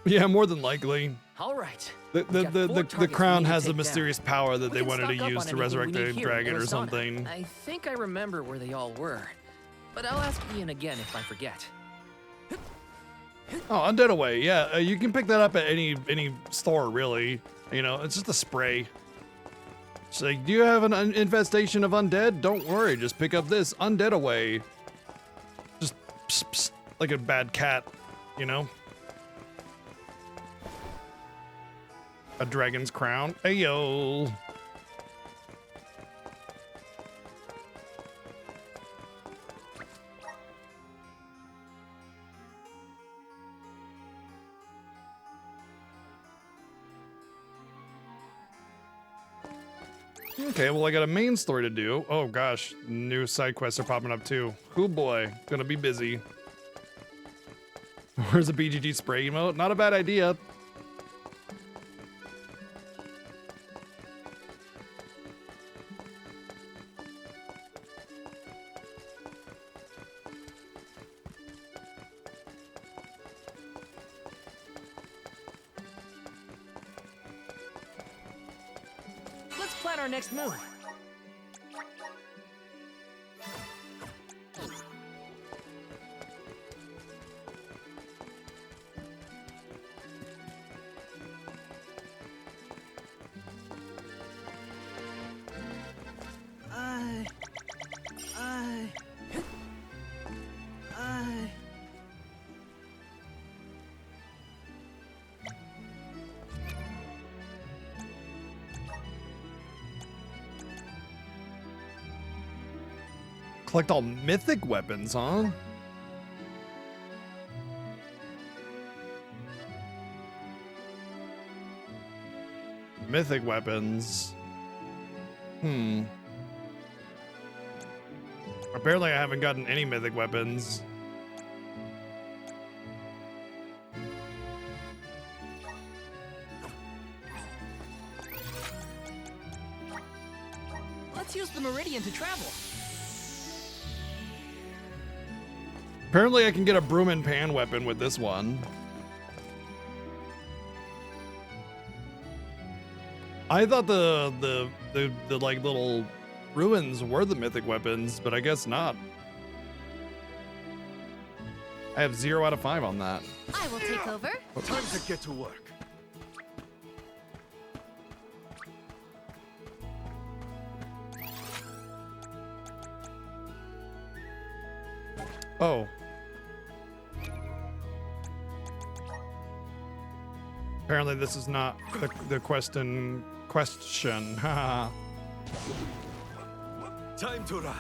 Speaker 3: Yeah, more than likely.
Speaker 2: All right.
Speaker 3: The
Speaker 2: We got 4
Speaker 3: the
Speaker 2: targets
Speaker 3: crown
Speaker 2: we need to
Speaker 3: has a
Speaker 2: take
Speaker 3: mysterious
Speaker 2: down.
Speaker 3: power that
Speaker 2: We
Speaker 3: they
Speaker 2: can
Speaker 3: wanted
Speaker 2: stock
Speaker 3: to
Speaker 2: up
Speaker 3: use
Speaker 2: on
Speaker 3: to
Speaker 2: anything we
Speaker 3: resurrect
Speaker 2: need
Speaker 3: a
Speaker 2: here in
Speaker 3: dragon or
Speaker 2: Illistana.
Speaker 3: something.
Speaker 2: I think I remember where they all were. But I'll ask Ian again if I forget.
Speaker 3: Oh, Undead Away. Yeah, you can pick that up at any store, really. You know, it's just a spray. It's like, do you have an infestation of undead? Don't worry, just pick up this Undead Away. Just psst, psst, like a bad cat, you know? A dragon's crown. Ayo. Okay, well, I got a main story to do. Oh gosh, new side quests are popping up too. Oh boy, gonna be busy. Where's a BGG spray emote? Not a bad idea.
Speaker 2: Let's plan our next move.
Speaker 3: Collect all mythic weapons, huh? Mythic weapons. Apparently I haven't gotten any mythic weapons.
Speaker 2: Let's use the Meridian to travel.
Speaker 3: Apparently I can get a broom and pan weapon with this one. I thought the like little ruins were the mythic weapons, but I guess not. I have 0 out of 5 on that.
Speaker 1: I will take over.
Speaker 5: Time to get to work.
Speaker 3: Oh. Apparently this is not the question. Haha.
Speaker 5: Time to ride.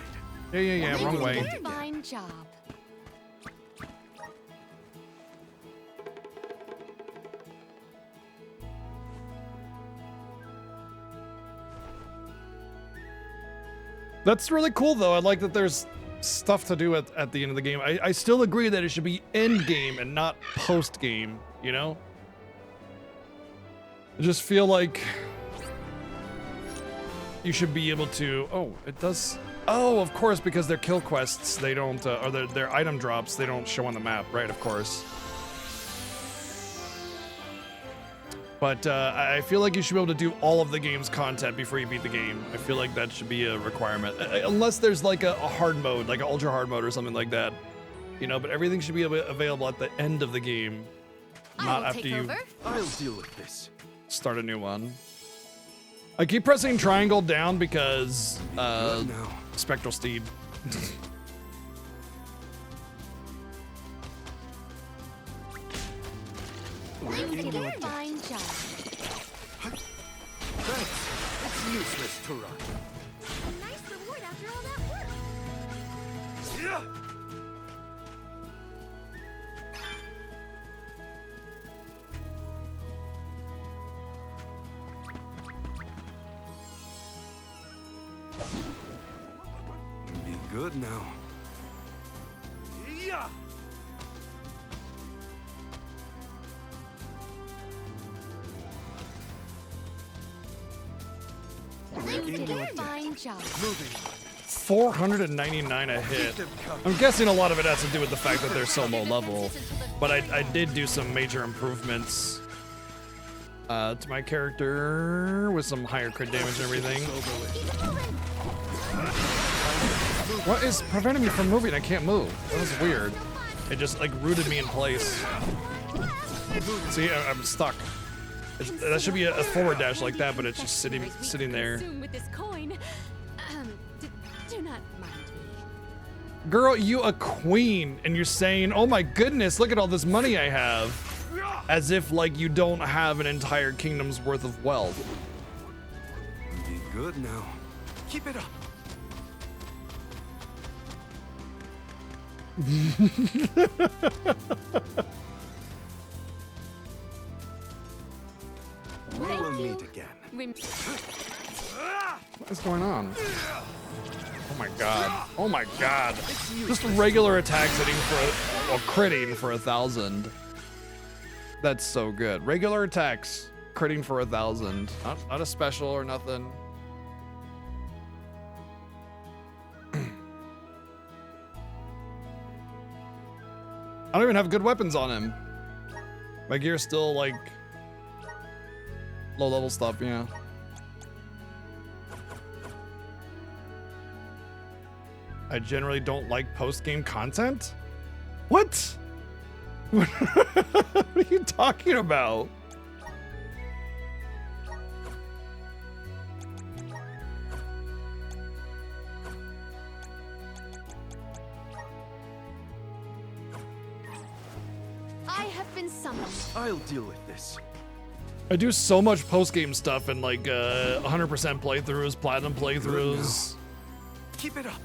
Speaker 3: Yeah, wrong way.
Speaker 8: Fine job.
Speaker 3: That's really cool, though. I like that there's stuff to do at the end of the game. I still agree that it should be end game and not post game, you know? I just feel like you should be able to... Oh, it does... Oh, of course, because they're kill quests, they don't... or their item drops, they don't show on the map, right? Of course. But I feel like you should be able to do all of the game's content before you beat the game. I feel like that should be a requirement. Unless there's like a hard mode, like an ultra hard mode or something like that. You know, but everything should be available at the end of the game. Not after you
Speaker 5: I'll deal with this.
Speaker 3: start a new one. I keep pressing triangle down because Spectral Steed.
Speaker 8: Fine job.
Speaker 5: Thanks. It's useless to run.
Speaker 4: A nice reward after all that work.
Speaker 5: Yeah. Be good now. Yeah.
Speaker 8: Fine job.
Speaker 3: 499 a hit. I'm guessing a lot of it has to do with the fact that they're so low level, but I did do some major improvements to my character with some higher crit damage and everything. What is preventing me from moving? I can't move. That was weird. It just like rooted me in place. See, I'm stuck. That should be a forward dash like that, but it's just sitting there.
Speaker 8: With this coin. Do not mind me.
Speaker 3: Girl, you a queen, and you're saying, oh my goodness, look at all this money I have. As if, like, you don't have an entire kingdom's worth of wealth.
Speaker 5: Be good now. Keep it up. We will meet again.
Speaker 3: What is going on? Oh my god. Oh my god. Just regular attacks hitting for, well, critting for 1,000. That's so good. Regular attacks, critting for 1,000. Not a special or nothing. I don't even have good weapons on him. My gear's still like low level stuff, yeah. I generally don't like post-game content? What? What are you talking about?
Speaker 8: I have been summoned.
Speaker 5: I'll deal with this.
Speaker 3: I do so much post-game stuff and like 100% playthroughs, platinum playthroughs.
Speaker 5: Keep it up.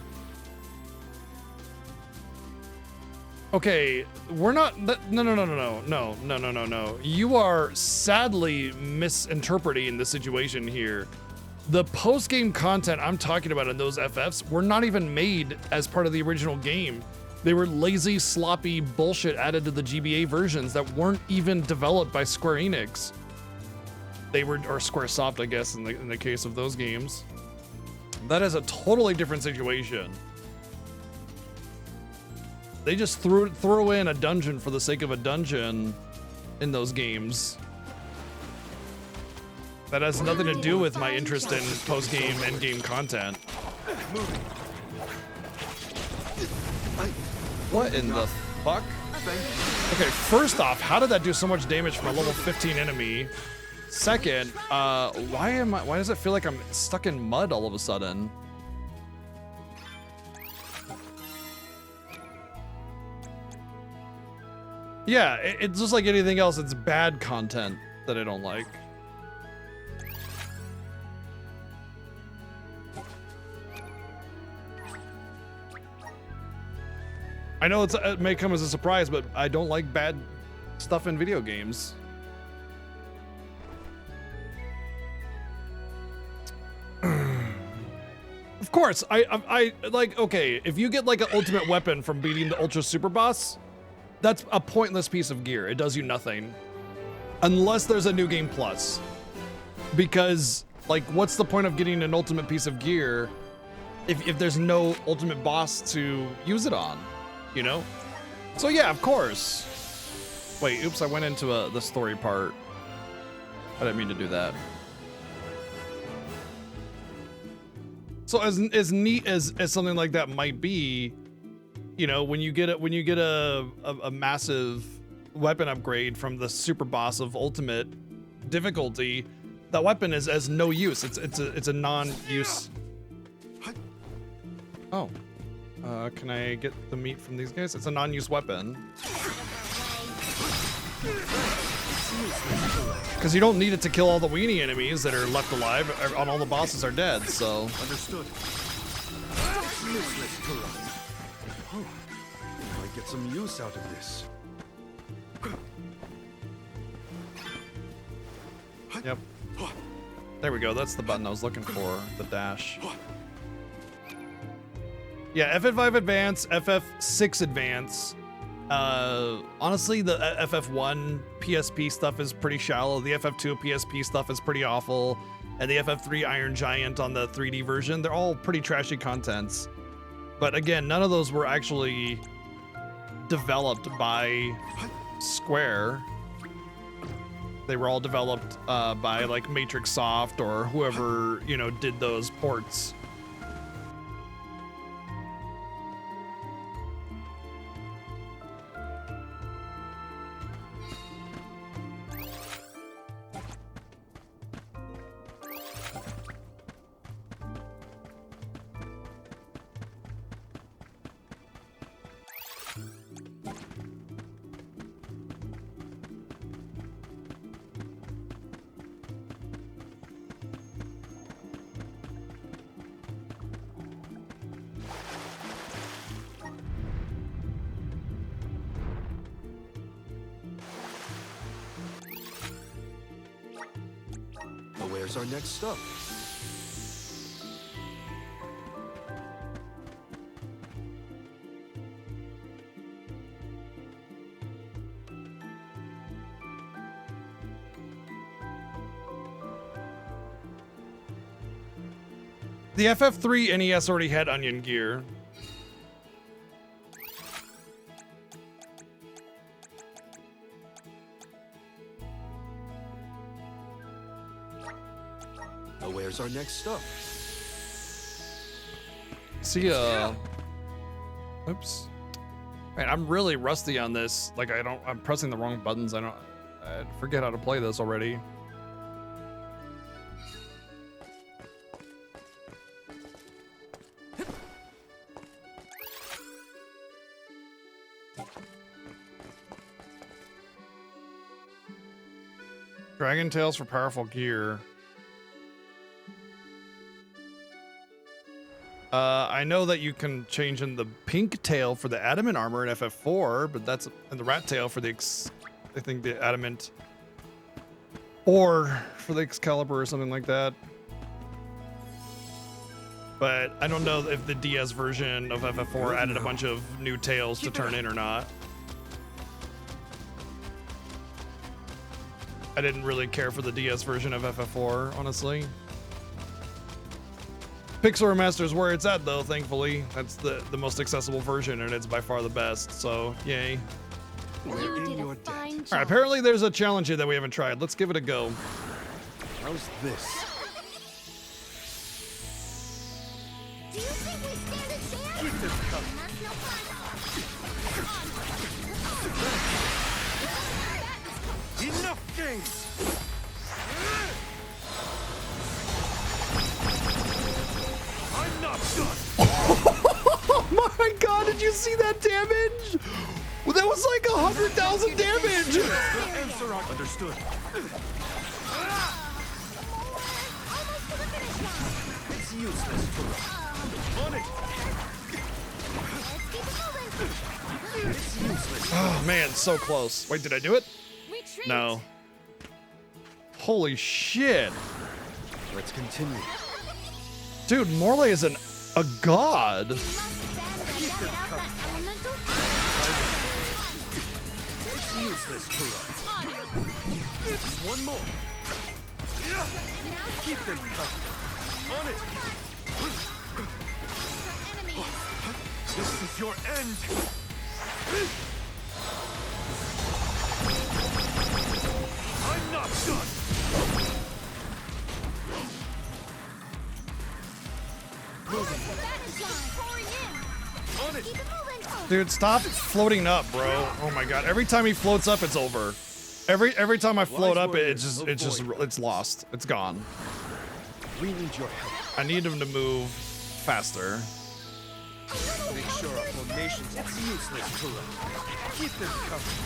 Speaker 3: Okay, we're not. No. You are sadly misinterpreting the situation here. The post-game content I'm talking about in those FFs were not even made as part of the original game. They were lazy, sloppy bullshit added to the GBA versions that weren't even developed by Square Enix. They were, or Squaresoft, I guess, in the case of those games. That is a totally different situation. They just throw in a dungeon for the sake of a dungeon in those games. That has nothing to do with my interest in post-game, end-game content. What in the fuck? Okay, first off, how did that do so much damage from a level 15 enemy? Second, why does it feel like I'm stuck in mud all of a sudden? Yeah, it's just like anything else, it's bad content. that I don't like. I know it may come as a surprise, but I don't like bad stuff in video games. Of course, I like, okay, if you get like an ultimate weapon from beating the Ultra Super Boss, that's a pointless piece of gear. It does you nothing. Unless there's a New Game Plus. Because, like, what's the point of getting an ultimate piece of gear if there's no ultimate boss to use it on, you know? So yeah, of course. Wait, oops, I went into the story part. I didn't mean to do that. So as neat as something like that might be, you know, when you get a massive weapon upgrade from the super boss of ultimate difficulty, that weapon is as no use. It's a non-use. Oh, can I get the meat from these guys? It's a non-use weapon. Because you don't need it to kill all the weenie enemies that are left alive, and all the bosses are dead, so.
Speaker 5: Understood. Useless to run. Oh, I might get some use out of this.
Speaker 3: Yep. There we go, that's the button I was looking for, the dash. Yeah, FF5 Advance, FF6 Advance. Honestly, the FF1 PSP stuff is pretty shallow. The FF2 PSP stuff is pretty awful. And the FF3 Iron Giant on the 3D version, they're all pretty trashy contents. But again, none of those were actually developed by Square. They were all developed by like Matrix Soft or whoever, you know, did those ports.
Speaker 5: Where's our next stop?
Speaker 3: The FF3 NES already had Onion Gear.
Speaker 5: Where's our next stop?
Speaker 3: See, oops. Man, I'm really rusty on this. Like, I'm pressing the wrong buttons. I forget how to play this already. Dragon Tails for powerful gear. I know that you can change in the pink tail for the adamant armor in FF4, but that's in the rat tail for the I think the adamant, or for the Excalibur or something like that. But I don't know if the DS version of FF4 added a bunch of new tails to turn in or not. I didn't really care for the DS version of FF4, honestly. Pixel Remaster is where it's at, though, thankfully. That's the most accessible version, and it's by far the best, so yay.
Speaker 1: You did a fine job.
Speaker 3: Alright, apparently there's a challenge here that we haven't tried. Let's give it a go.
Speaker 5: How's this?
Speaker 4: Do you think we stand a chance?
Speaker 5: Keep this coming.
Speaker 4: That's no fun.
Speaker 5: Enough games! I'm not done!
Speaker 3: Oh my god, did you see that damage? Well, that was like 100,000 damage.
Speaker 5: Understood. It's useless to run. On it. It's useless.
Speaker 3: Oh man, so close. Wait, did I do it?
Speaker 1: Retreat.
Speaker 3: No. Holy shit.
Speaker 5: Let's continue.
Speaker 3: Dude, Morley is a god.
Speaker 5: It's useless to run. One more. Keep them covered. On it. This is your end. I'm not done. On it.
Speaker 3: Dude, stop floating up, bro. Oh my god. Every time he floats up, it's over. Every time I float up, it's lost. It's gone.
Speaker 5: We need your help.
Speaker 3: I need him to move faster.
Speaker 5: Make sure our formations. It's useless to run. Keep them covered.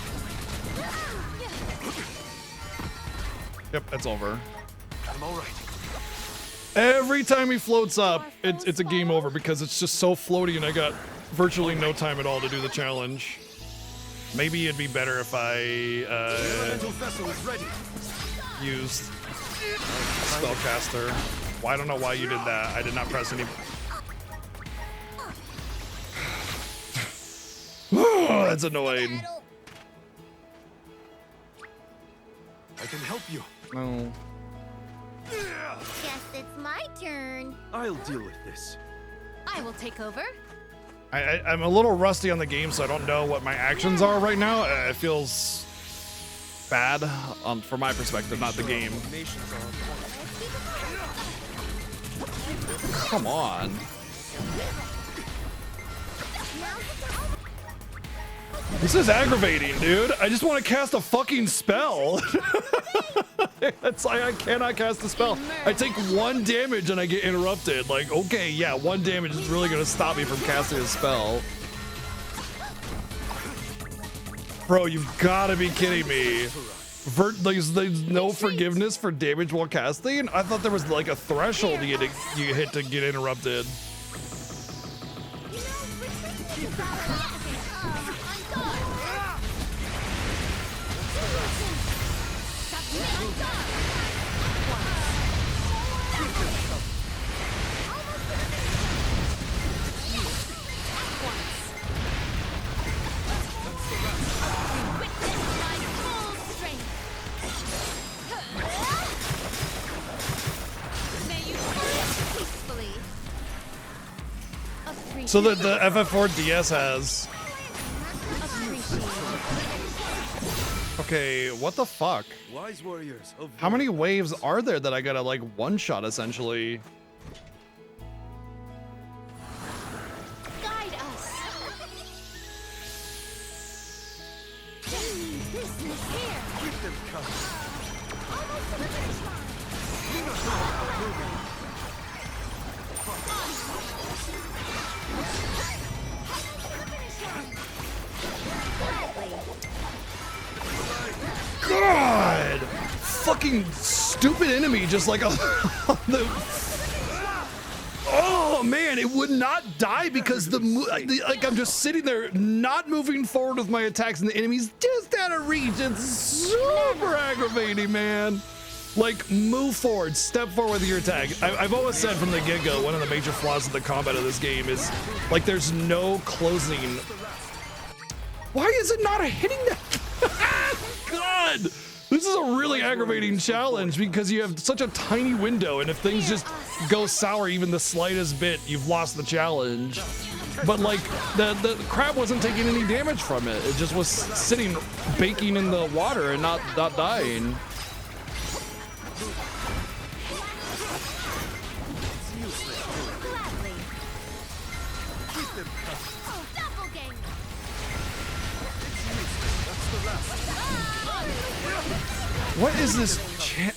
Speaker 3: Yep, it's over.
Speaker 5: I'm all right.
Speaker 3: Every time he floats up, it's a game over because it's just so floaty and I got virtually no time at all to do the challenge. Maybe it'd be better if I
Speaker 5: Vessel is ready.
Speaker 3: used Spellcaster. Well, I don't know why you did that. I did not press any. Oh, that's annoying.
Speaker 5: I can help you.
Speaker 3: No.
Speaker 1: Guess it's my turn.
Speaker 5: I'll deal with this.
Speaker 1: I will take over.
Speaker 3: I'm a little rusty on the game, so I don't know what my actions are right now. It feels bad from my perspective, not the game.
Speaker 5: Formations are on point.
Speaker 3: Come on. This is aggravating, dude. I just want to cast a fucking spell. It's like I cannot cast a spell. I take 1 damage and I get interrupted. Like, okay, yeah, 1 damage is really gonna stop me from casting a spell. Bro, you've gotta be kidding me. There's no forgiveness for damage while casting? I thought there was like a threshold you hit to get interrupted. So the FF4 DS has. Okay, what the fuck?
Speaker 5: Wise warriors of
Speaker 3: How many waves are there that I gotta like one-shot essentially?
Speaker 1: Guide us. Business here.
Speaker 5: keep them covered.
Speaker 1: Almost to the finish line.
Speaker 3: God! Fucking stupid enemy just like on the... Oh man, it would not die because like I'm just sitting there not moving forward with my attacks and the enemy's just out of reach. It's super aggravating, man. Like, move forward, step forward with your attack. I've always said from the get-go, one of the major flaws of the combat of this game is, like, there's no closing. Why is it not hitting that? God! This is a really aggravating challenge because you have such a tiny window, and if things just go sour even the slightest bit, you've lost the challenge. But, like, the crab wasn't taking any damage from it. It just was sitting, baking in the water and not dying. What is this?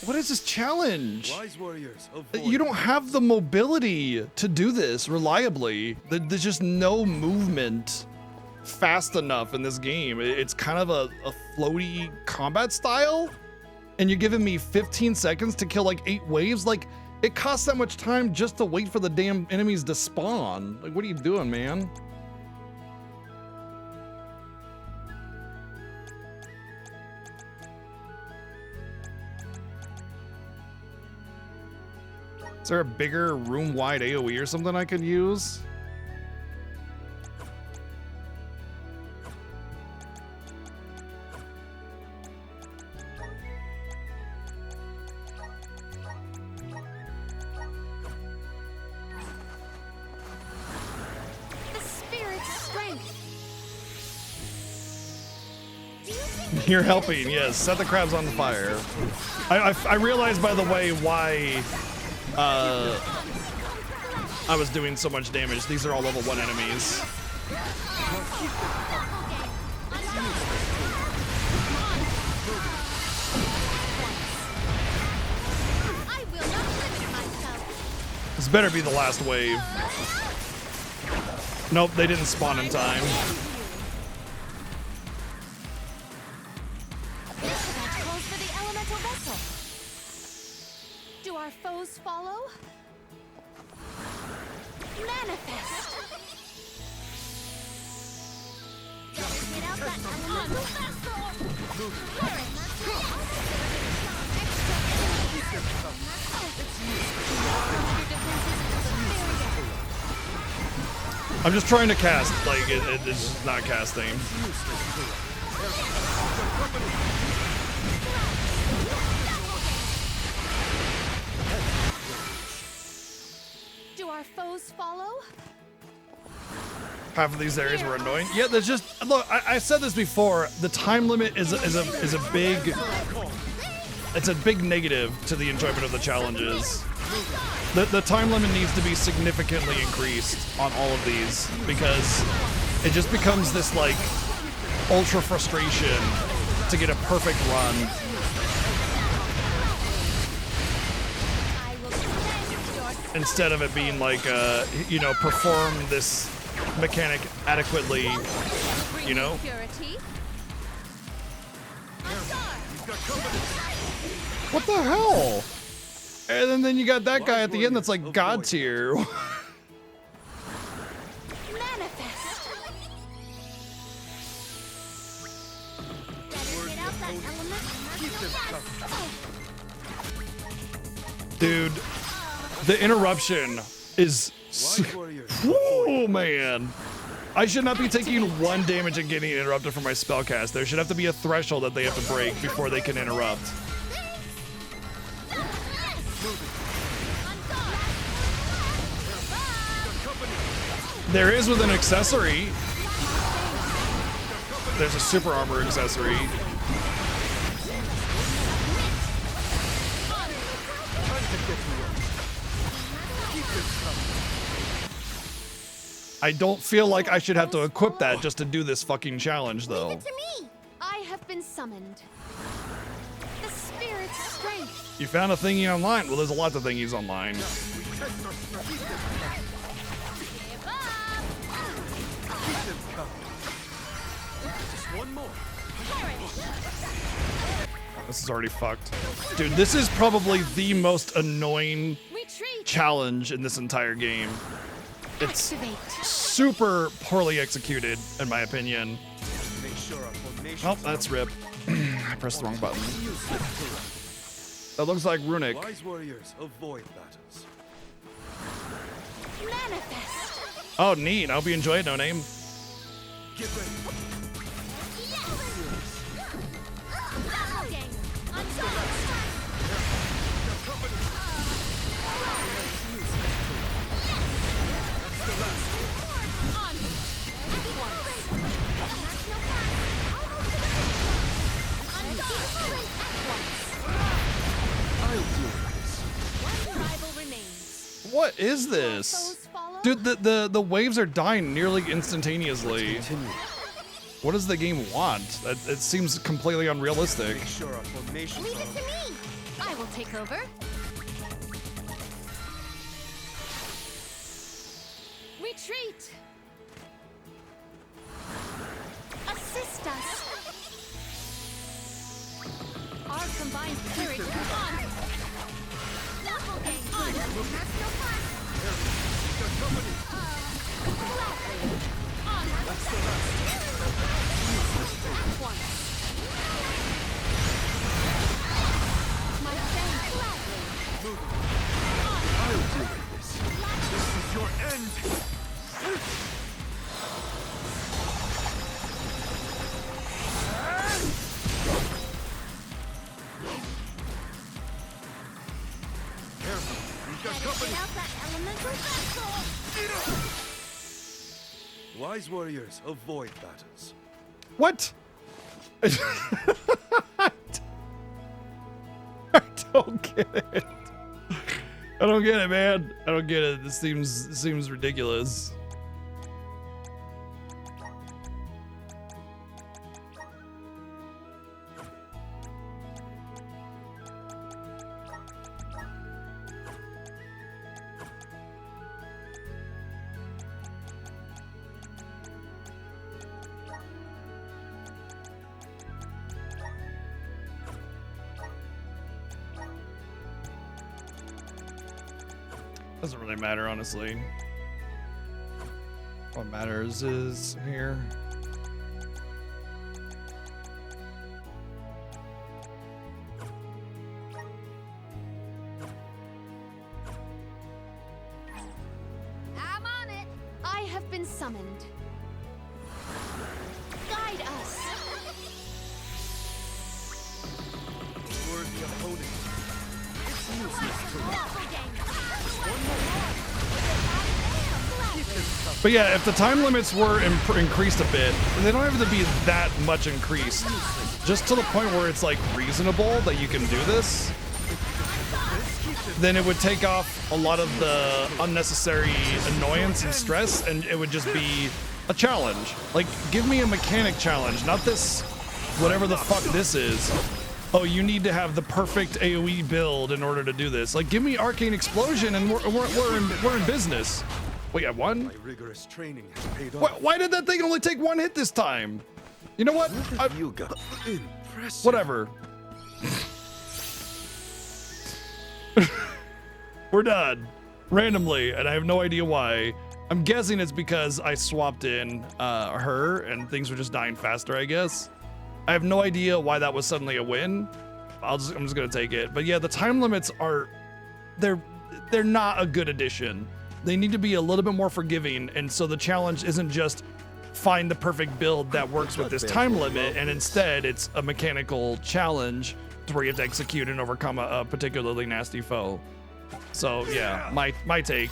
Speaker 3: What is this challenge?
Speaker 5: Wise warriors of
Speaker 3: You don't have the mobility to do this reliably. There's just no movement. fast enough in this game. It's kind of a floaty combat style, and you're giving me 15 seconds to kill like 8 waves. Like, it costs that much time just to wait for the damn enemies to spawn. Like, what are you doing, man? Is there a bigger room-wide AoE or something I could use?
Speaker 8: The spirit's strength.
Speaker 3: You're helping, yes. Set the crabs on fire. I realized, by the way, why I was doing so much damage. These are all level 1 enemies.
Speaker 8: I will not limit myself.
Speaker 3: This better be the last wave. Nope, they didn't spawn in time.
Speaker 8: This event calls for the elemental vessel. Do our foes follow? Manifest. Get out that elemental vessel.
Speaker 3: I'm just trying to cast. Like, it's just not casting.
Speaker 8: Do our foes follow?
Speaker 3: Half of these areas were annoying. Yeah, there's just look. I said this before. The time limit is a big. It's a big negative to the enjoyment of the challenges. The time limit needs to be significantly increased on all of these, because it just becomes this like ultra frustration to get a perfect run. Instead of it being like, you know, perform this mechanic adequately, you know? What the hell? And then you got that guy at the end that's like God tier. Dude, the interruption is... Oh, man. I should not be taking 1 damage and getting interrupted from my spellcast. There should have to be a threshold that they have to break before they can interrupt. There is with an accessory. There's a super armor accessory. I don't feel like I should have to equip that just to do this fucking challenge, though.
Speaker 8: Leave it to me. I have been summoned. The spirit's strength.
Speaker 3: You found a thingy online? Well, there's a lot of thingies online. This is already fucked. Dude, this is probably the most annoying challenge in this entire game. It's super poorly executed, in my opinion. Oh, that's RIP. I pressed the wrong button. That looks like Runic.
Speaker 5: Wise warriors avoid battles.
Speaker 8: Manifest.
Speaker 3: Oh, neat. I hope you enjoy it, No Name.
Speaker 5: Get ready.
Speaker 3: What is this? Dude, the waves are dying nearly instantaneously. What does the game want? It seems completely unrealistic.
Speaker 8: Leave it to me. I will take over. Retreat. assist us. Our combined courage on. Double game on. That's no fun. Gladly. On. At once. My friend, gladly.
Speaker 5: I'll deal with this. This is your end. Careful, you've got company.
Speaker 8: Get out that elemental vessel.
Speaker 5: Wise warriors avoid battles.
Speaker 3: What? I don't get it. I don't get it, man. I don't get it. This seems ridiculous. Doesn't really matter, honestly. What matters is here.
Speaker 8: I'm on it. I have been summoned. Guide us.
Speaker 5: Worthy opponent. It's useless to
Speaker 3: But yeah, if the time limits were increased a bit, they don't have to be that much increased. Just to the point where it's like reasonable that you can do this, then it would take off a lot of the unnecessary annoyance and stress, and it would just be a challenge. Like, give me a mechanic challenge, not this, whatever the fuck this is. Oh, you need to have the perfect AoE build in order to do this. Like, give me Arcane Explosion and we're in business. Wait, I won?
Speaker 5: My rigorous training has paid off.
Speaker 3: Why did that thing only take one hit this time? You know what?
Speaker 5: You got impressive.
Speaker 3: Whatever. We're done. Randomly, and I have no idea why. I'm guessing it's because I swapped in her and things were just dying faster, I guess. I have no idea why that was suddenly a win. I'm just gonna take it. But yeah, the time limits are, they're not a good addition. They need to be a little bit more forgiving, and so the challenge isn't just find the perfect build that works with this time limit, and instead it's a mechanical challenge to where you have to execute and overcome a particularly nasty foe. So yeah, my take,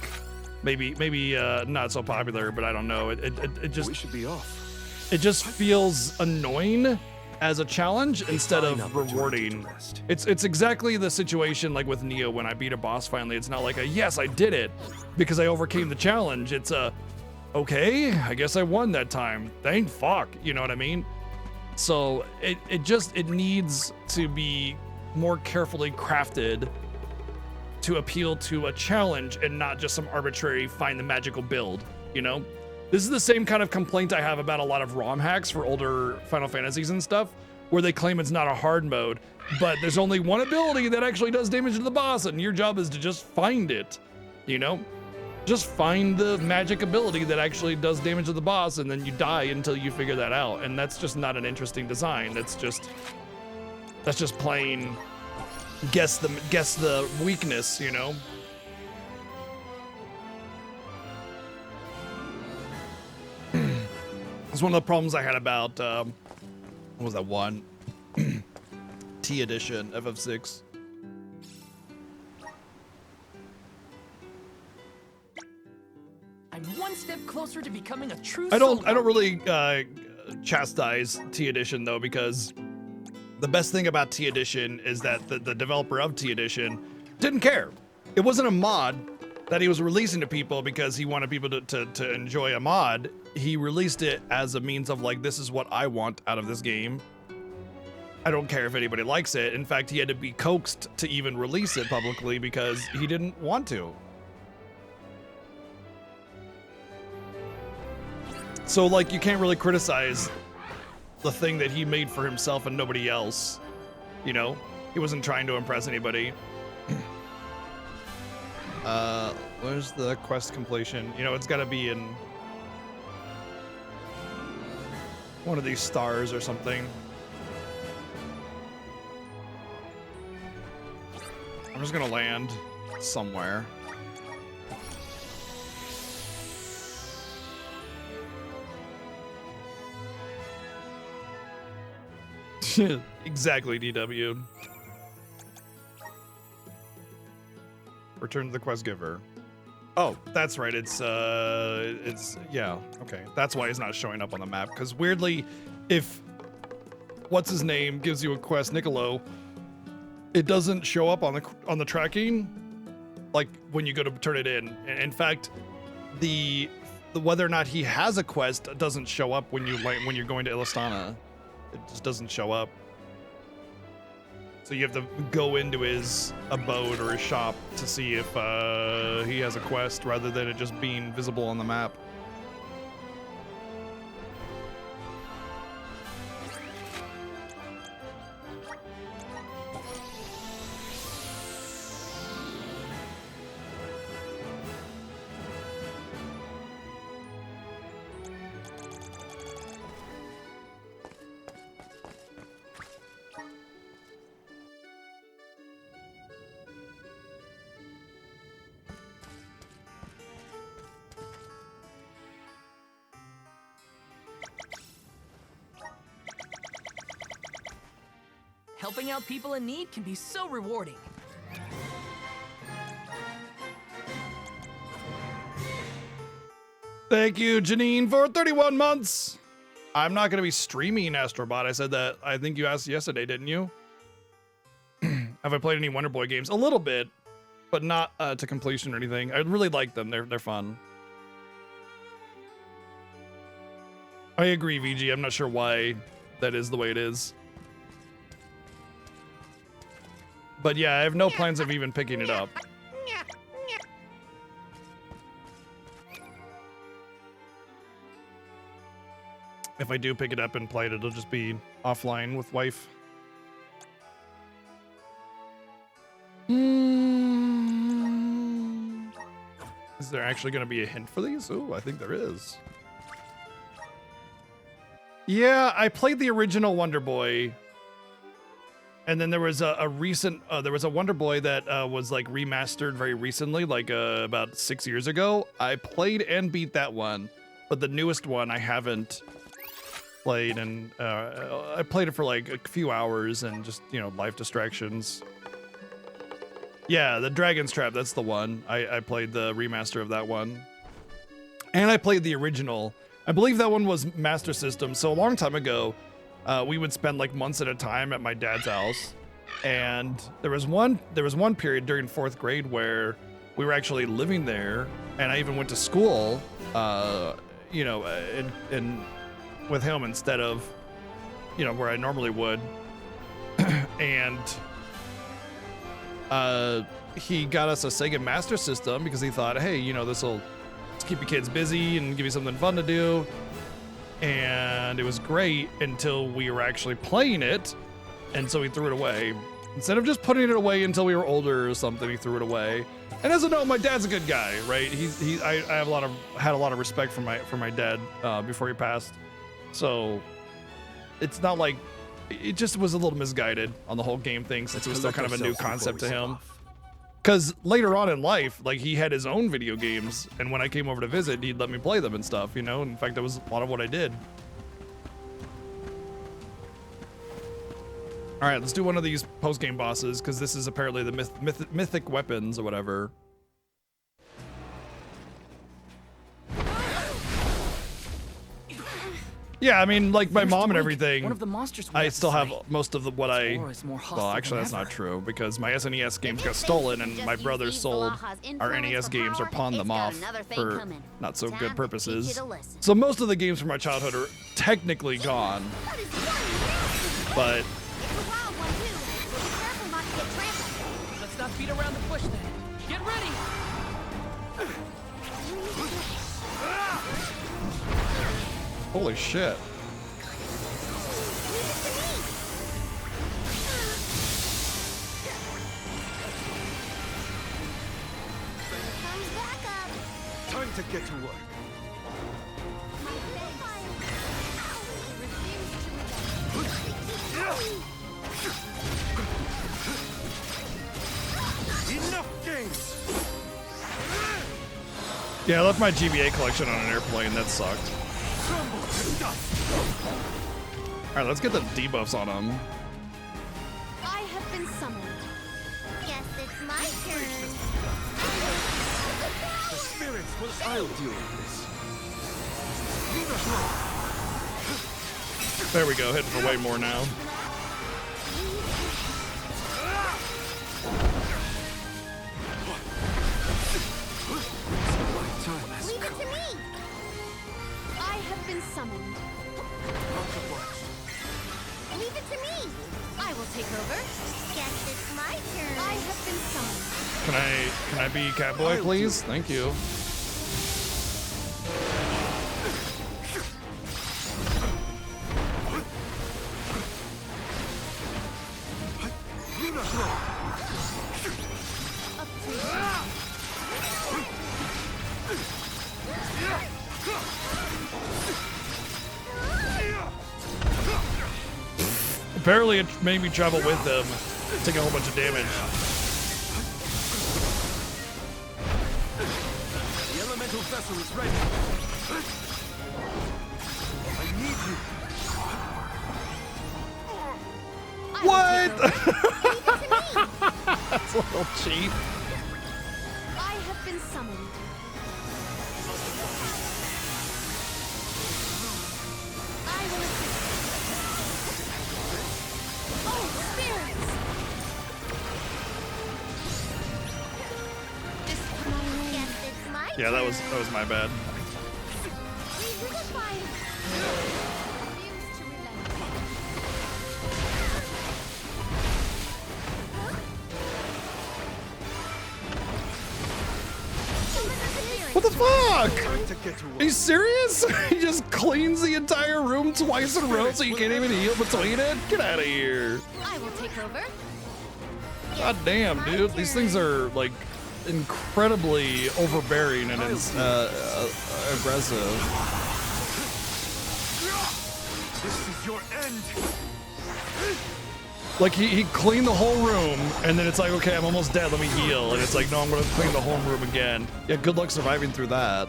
Speaker 3: maybe not so popular, but I don't know. It just,
Speaker 5: We should be off.
Speaker 3: it just feels annoying as a challenge instead of rewarding. It's exactly the situation like with Neo when I beat a boss finally. It's not like a yes, I did it because I overcame the challenge. It's a okay, I guess I won that time. Thank fuck, you know what I mean? So it needs to be more carefully crafted to appeal to a challenge and not just some arbitrary find the magical build, you know? This is the same kind of complaint I have about a lot of ROM hacks for older Final Fantasies and stuff, where they claim it's not a hard mode, but there's only one ability that actually does damage to the boss, and your job is to just find it, you know? Just find the magic ability that actually does damage to the boss, and then you die until you figure that out, and that's just not an interesting design. That's just plain guess the weakness, you know? It's one of the problems I had about, what was that one? T edition, FF6.
Speaker 2: I'm one step closer to becoming a true
Speaker 3: I don't
Speaker 2: soul
Speaker 3: really chastise T edition though, because the best thing about T edition is that the developer of T edition didn't care. It wasn't a mod that he was releasing to people because he wanted people to enjoy a mod. He released it as a means of like, this is what I want out of this game. I don't care if anybody likes it. In fact, he had to be coaxed to even release it publicly because he didn't want to. So like, you can't really criticize the thing that he made for himself and nobody else. You know, he wasn't trying to impress anybody. Where's the quest completion? You know, it's got to be in one of these stars or something. I'm just gonna land somewhere. Exactly, DW. Return to the quest giver. Oh, that's right. It's yeah, okay. That's why he's not showing up on the map. Because weirdly, if what's his name gives you a quest, Niccolo, it doesn't show up on the tracking, like when you go to turn it in. In fact, the whether or not he has a quest doesn't show up when you're going to Illistana. It just doesn't show up. So you have to go into his abode or his shop to see if he has a quest rather than it just being visible on the map.
Speaker 2: Helping out people in need can be so rewarding.
Speaker 3: Thank you, Janine, for 31 months. I'm not going to be streaming Astrobot. I said that. I think you asked yesterday, didn't you? Have I played any Wonder Boy games? A little bit, but not to completion or anything. I really like them. They're fun. I agree, VG. I'm not sure why that is the way it is. But yeah, I have no plans of even picking it up. If I do pick it up and play it, it'll just be offline with wife. Is there actually going to be a hint for these? Ooh, I think there is. Yeah, I played the original Wonder Boy. And then there was a recent, there was a Wonder Boy that was like remastered very recently, like about 6 years ago. I played and beat that one, but the newest one I haven't played, and I played it for like a few hours and just, you know, life distractions. Yeah, the Dragon's Trap, that's the one. I played the remaster of that one. And I played the original. I believe that one was Master System, so a long time ago, we would spend like months at a time at my dad's house, and there was one period during 4th grade where we were actually living there, and I even went to school, you know, and with him instead of, you know, where I normally would, and he got us a Sega Master System because he thought, hey, you know, let's keep the kids busy and give you something fun to do. And it was great until we were actually playing it, and so he threw it away. Instead of just putting it away until we were older or something, he threw it away. And as a note, my dad's a good guy, right? I had a lot of respect for my dad before he passed. So it's not like, it just was a little misguided on the whole game thing, since it was still kind of a new concept to him. Because later on in life, like, he had his own video games, and when I came over to visit, he'd let me play them and stuff, you know? In fact, that was a lot of what I did. All right, let's do one of these post-game bosses, because this is apparently the mythic weapons or whatever. Yeah, I mean, like my mom and everything,
Speaker 2: One of the monsters
Speaker 3: I still have most of what I, well, actually that's not true, because my SNES games got stolen and my brother sold our NES games or pawned them off for not so good purposes. So most of the games from my childhood are technically gone, but
Speaker 2: Let's not beat around the bush then. Get ready!
Speaker 3: holy shit.
Speaker 5: Time to get to work. Enough games.
Speaker 3: Yeah, I left my GBA collection on an airplane. That sucked. All right, let's get the debuffs on him.
Speaker 8: I have been summoned.
Speaker 1: Guess it's my turn.
Speaker 5: The spirits will. I'll deal with this.
Speaker 3: There we go, hitting for way more now.
Speaker 1: Leave it to me.
Speaker 8: I have been summoned.
Speaker 1: Leave it to me.
Speaker 8: I will take over.
Speaker 1: Guess it's my turn.
Speaker 8: I have been summoned.
Speaker 3: Can I be Catboy, please? Thank you. Apparently it made me travel with them, take a whole bunch of damage.
Speaker 5: The elemental vessel is ready. I need you.
Speaker 3: What? That's a little cheap.
Speaker 8: I have been summoned. I will assist. Oh, spirits! This is my name.
Speaker 1: Guess it's my
Speaker 3: Yeah,
Speaker 1: turn.
Speaker 3: that was my bad.
Speaker 8: Revivify. Refuse to relent.
Speaker 3: What the fuck?
Speaker 5: Time to get to work.
Speaker 3: Are you serious? He just cleans the entire room twice in a row so you can't even heal between it? Get out of here.
Speaker 8: I will take over.
Speaker 3: God damn, dude. These things are like incredibly overbearing and aggressive.
Speaker 5: This is your end.
Speaker 3: Like he cleaned the whole room and then it's like, okay, I'm almost dead, let me heal. And it's like, no, I'm gonna clean the whole room again. Yeah, good luck surviving through that.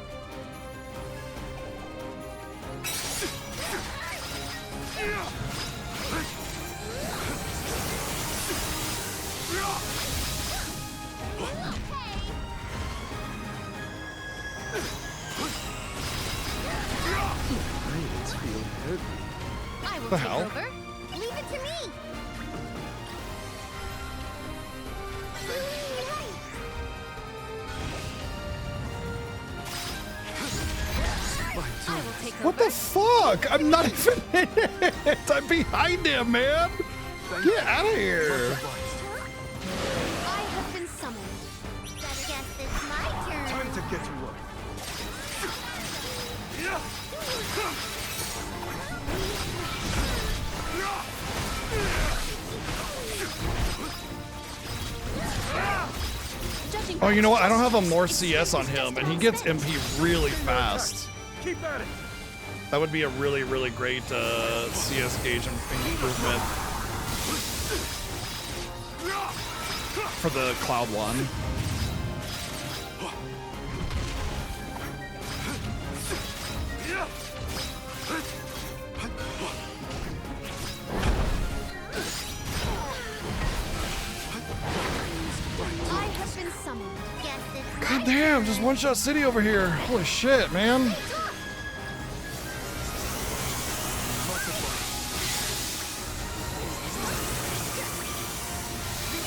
Speaker 8: I will
Speaker 3: The
Speaker 8: take
Speaker 3: hell?
Speaker 8: over.
Speaker 1: Leave it to me.
Speaker 8: I will take over.
Speaker 3: What the fuck? I'm not even in it. I'm behind him, man. Get out of here.
Speaker 8: I have been summoned.
Speaker 1: Guess it's my turn.
Speaker 5: Time to get to work.
Speaker 8: Judging
Speaker 3: Oh,
Speaker 8: by
Speaker 3: you know what? I don't have a more CS on him, and he gets MP really fast.
Speaker 5: Keep at it.
Speaker 3: That would be a really, really great CS gauge improvement for the Cloud one.
Speaker 8: I have been summoned.
Speaker 1: Guess it's my
Speaker 3: God damn, just one shot city over here. Holy shit, man.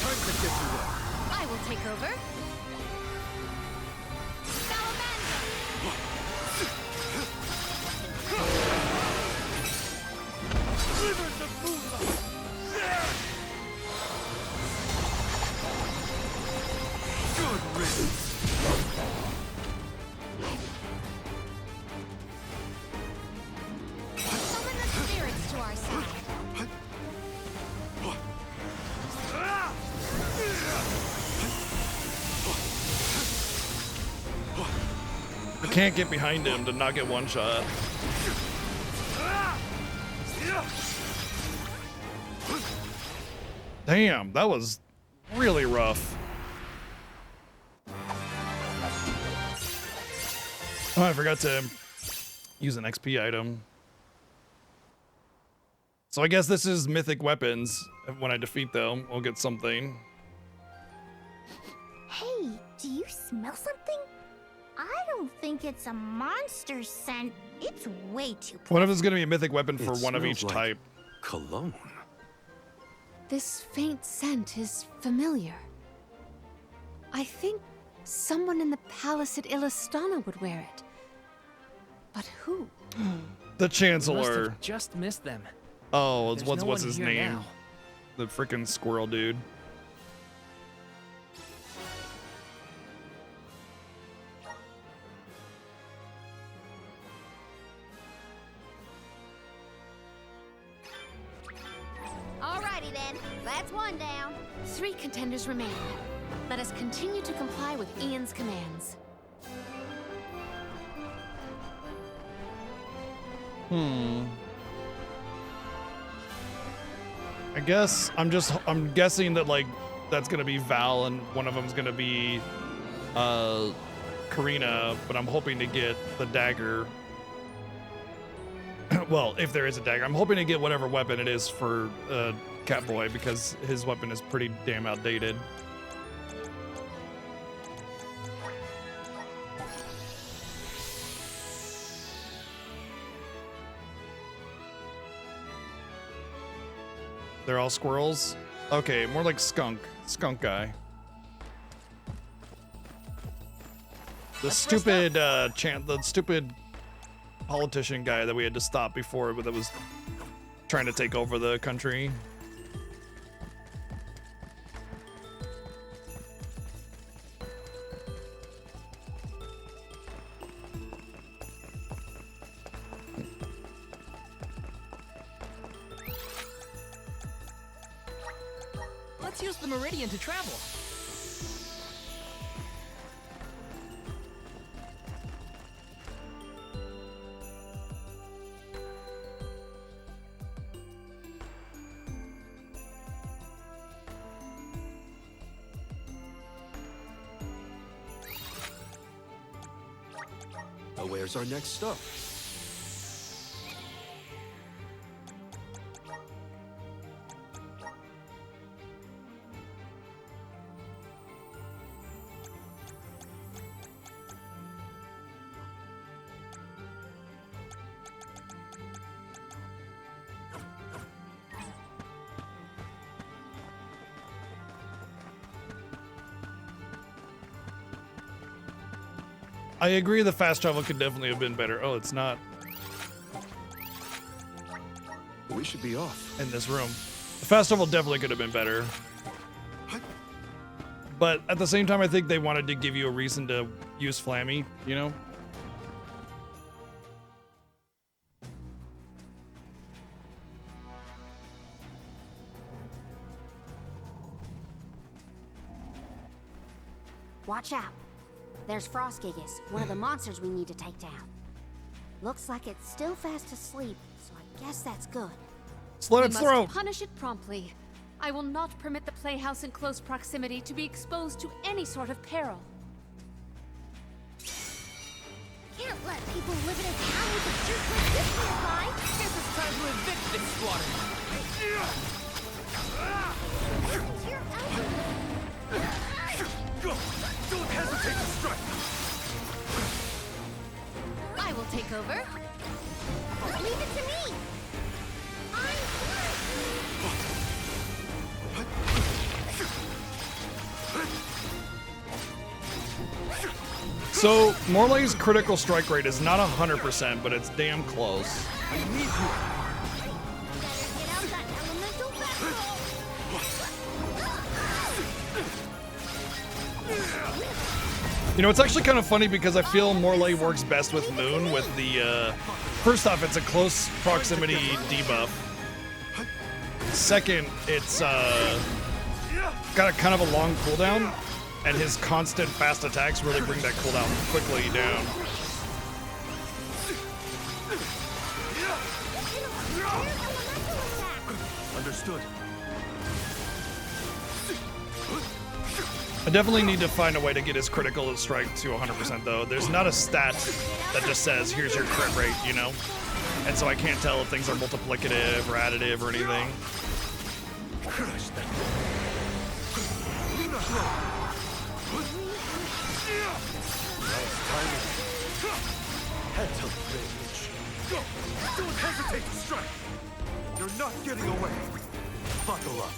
Speaker 5: Time to get to work.
Speaker 8: I will take over.
Speaker 5: Rivers of moonlight. Good riddance.
Speaker 8: Summon the spirits to our side.
Speaker 3: can't get behind him to not get one shot. Damn, that was really rough. Oh, I forgot to use an XP item. So I guess this is mythic weapons. When I defeat them, we'll get something.
Speaker 1: Hey, do you smell something? I don't think it's a monster scent. It's way too.
Speaker 3: What if it's gonna be a mythic weapon for
Speaker 5: It
Speaker 3: one of
Speaker 5: smells
Speaker 3: each
Speaker 5: like
Speaker 3: type?
Speaker 5: Cologne.
Speaker 8: This faint scent is familiar. I think someone in the palace at Illistana would wear it. But who?
Speaker 3: The
Speaker 2: Must
Speaker 3: Chancellor.
Speaker 2: have just missed them.
Speaker 3: Oh, it's
Speaker 2: There's no
Speaker 3: what's
Speaker 2: one
Speaker 3: his
Speaker 2: here
Speaker 3: name?
Speaker 2: now.
Speaker 3: The freaking squirrel dude.
Speaker 4: Alrighty then, that's one down.
Speaker 8: 3 contenders remain. Let us continue to comply with Ian's commands.
Speaker 3: I guess I'm guessing that like that's gonna be Val and one of them's gonna be Karina, but I'm hoping to get the dagger. Well, if there is a dagger, I'm hoping to get whatever weapon it is for Catboy because his weapon is pretty damn outdated. They're all squirrels? Okay, more like skunk. Skunk guy. The stupid the stupid politician guy that we had to stop before that was trying to take over the country.
Speaker 2: Let's use the Meridian to travel.
Speaker 5: Where's our next stop?
Speaker 3: I agree the fast travel could definitely have been better. Oh, it's not
Speaker 5: We should be off.
Speaker 3: in this room. The fast travel definitely could have been better. But at the same time, I think they wanted to give you a reason to use Flammy, you know?
Speaker 4: Watch out. There's Frostgigas, one of the monsters we need to take down. Looks like it's still fast asleep, so I guess that's good.
Speaker 3: Slit
Speaker 8: We
Speaker 3: its
Speaker 8: must
Speaker 3: throat!
Speaker 8: punish it promptly. I will not permit the playhouse in close proximity to be exposed to any sort of peril.
Speaker 1: Can't let people live in a town with a jerk like this nearby.
Speaker 2: Guess it's time to evict this squatter.
Speaker 1: You're out.
Speaker 5: Go! Don't hesitate to strike!
Speaker 8: I will take over.
Speaker 1: Leave it to me.
Speaker 3: So, Morley's critical strike rate is not 100%, but it's damn close.
Speaker 5: I need you!
Speaker 1: Get out that elemental battle.
Speaker 3: You know, it's actually kind of funny because I feel Morley works best with Moon with the, first off, it's a close proximity debuff. Second, it's, got a kind of a long cooldown, and his constant fast attacks really bring that cooldown quickly down.
Speaker 5: Understood.
Speaker 3: I definitely need to find a way to get his critical strike to 100% though. There's not a stat that just says, here's your crit rate, you know? And so I can't tell if things are multiplicative or additive or anything.
Speaker 5: Crush them. Nice timing. Head rage. Go! Don't hesitate to strike! You're not getting away. Buckle up.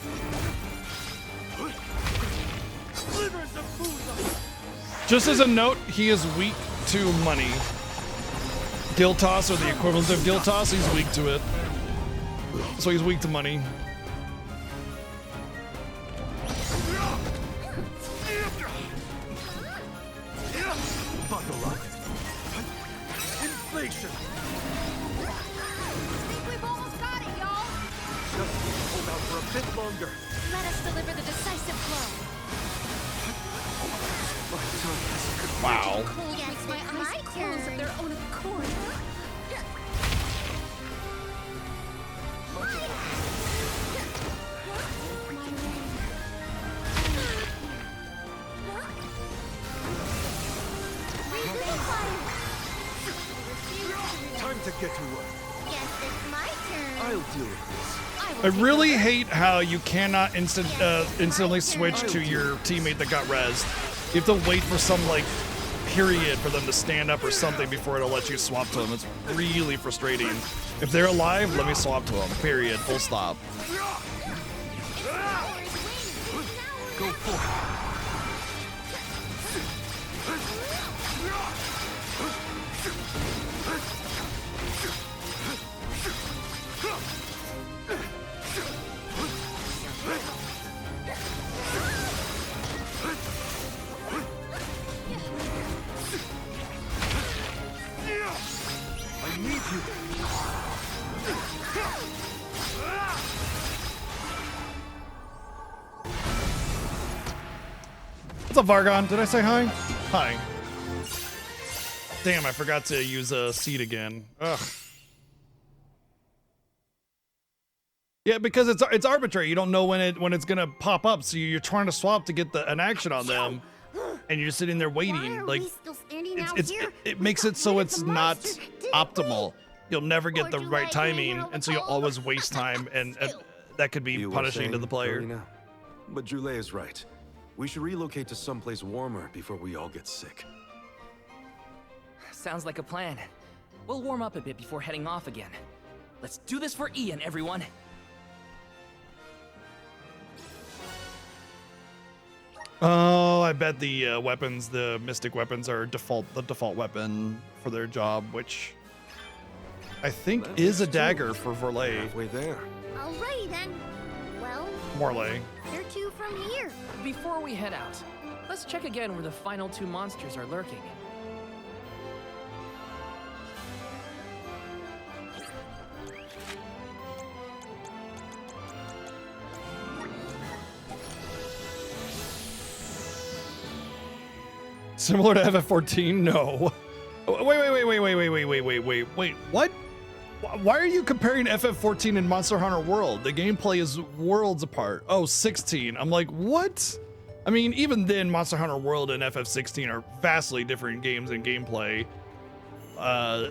Speaker 5: Slivers of Buza!
Speaker 3: Just as a note, he is weak to money. Gil toss or the equivalent of Gil toss, he's weak to it. So he's weak to money.
Speaker 5: Buckle up. Inflation.
Speaker 1: Think we've almost got it, y'all.
Speaker 5: Just hold out for a bit longer.
Speaker 1: Let us deliver the decisive blow.
Speaker 3: Wow.
Speaker 1: Yes, my eyes close of their own accord.
Speaker 5: Time to get to work.
Speaker 1: Guess it's my turn.
Speaker 5: I'll deal with this.
Speaker 3: I really hate how you cannot instantly switch to your teammate that got rezzed. You have to wait for some, like, period for them to stand up or something before it'll let you swap to them. It's really frustrating. If they're alive, let me swap to them. Period. Full stop.
Speaker 5: Go for it. I need you.
Speaker 3: What's up, Vargon? Did I say hi? Hi. Damn, I forgot to use a seed again. Ugh. Yeah, because it's arbitrary. You don't know when it's gonna pop up, so you're trying to swap to get an action on them, and you're sitting there waiting. Like, it makes it so it's not optimal. You'll never get the right timing, and so you'll always waste time, and that could be
Speaker 5: You were
Speaker 3: punishing to
Speaker 5: saying,
Speaker 3: the player.
Speaker 5: Karina? But Jule is right. We should relocate to someplace warmer before we all get sick.
Speaker 2: Sounds like a plan. We'll warm up a bit before heading off again. Let's do this for Ian, everyone.
Speaker 3: Oh, I bet the weapons, the mystic weapons, are the default weapon for their job, which I think is a dagger for Vorlay.
Speaker 5: Halfway there.
Speaker 1: Alrighty then. Well,
Speaker 3: Morley.
Speaker 1: they're two from here.
Speaker 2: Before we head out, let's check again where the final two monsters are lurking.
Speaker 3: Similar to FF14? No. Wait, what? Why are you comparing FF14 and Monster Hunter World? The gameplay is worlds apart. Oh, 16. I'm like, what? I mean, even then, Monster Hunter World and FF16 are vastly different games and gameplay. I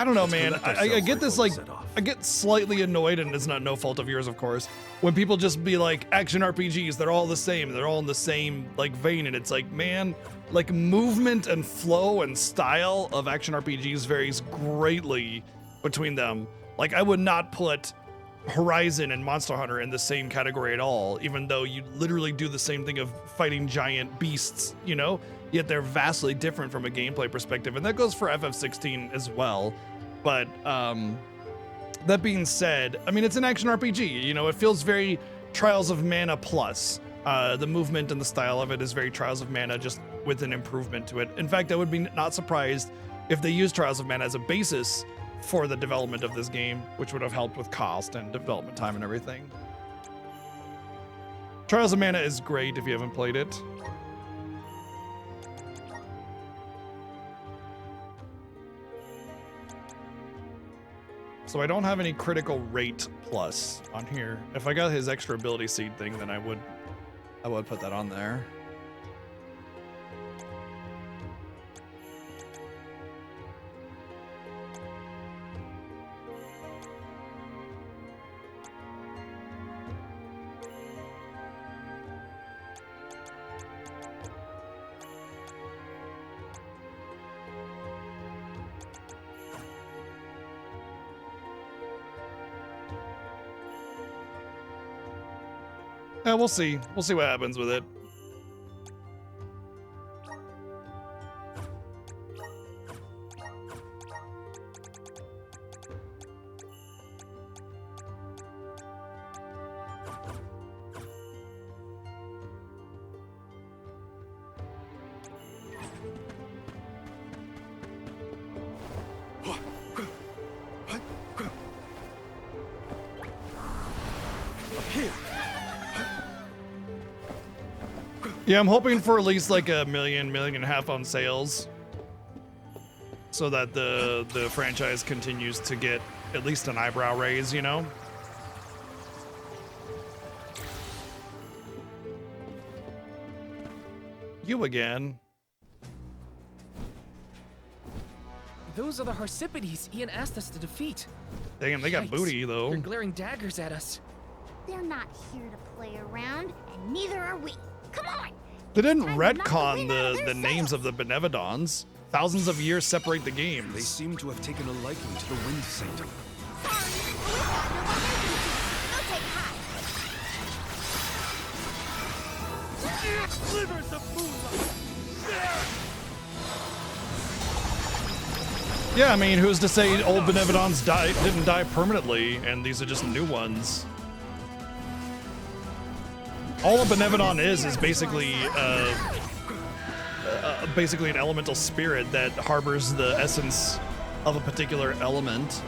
Speaker 3: don't know, man. I get this, like, I get slightly annoyed, and it's not no fault of yours, of course, when people just be like, action RPGs, they're all the same. They're all in the same, like, vein, and it's like, man, like, movement and flow and style of action RPGs varies greatly between them. Like, I would not put Horizon and Monster Hunter in the same category at all, even though you literally do the same thing of fighting giant beasts, you know? Yet they're vastly different from a gameplay perspective, and that goes for FF16 as well. But that being said, I mean, it's an action RPG, you know? It feels very Trials of Mana plus. The movement and the style of it is very Trials of Mana, just with an improvement to it. In fact, I would be not surprised if they used Trials of Mana as a basis for the development of this game, which would have helped with cost and development time and everything. Trials of Mana is great if you haven't played it. So I don't have any critical rate plus on here. If I got his extra ability seed thing, then I would put that on there. Yeah, we'll see. We'll see what happens with it. Yeah, I'm hoping for at least like a million and a half on sales, so that the franchise continues to get at least an eyebrow raise, you know? You again.
Speaker 2: Those are the Harsipides Ian asked us to defeat.
Speaker 3: Damn, they got
Speaker 2: Yikes.
Speaker 3: booty though.
Speaker 2: They're glaring daggers at us.
Speaker 1: They're not here to play around, and neither are we. Come on!
Speaker 3: They didn't
Speaker 1: Time to knock the
Speaker 3: retcon
Speaker 1: wind out of
Speaker 3: the
Speaker 1: their
Speaker 3: names of the Benevodons. Thousands of years separate the
Speaker 5: They
Speaker 3: games.
Speaker 5: seem to have taken a liking to the Wind Saint.
Speaker 1: Sorry, but we've got no more vacancies. Go take high.
Speaker 3: Yeah, I mean, who's to say old Benevodons didn't die permanently, and these are just new ones? All a Benevodon is basically basically an elemental spirit that harbors the essence of a particular element.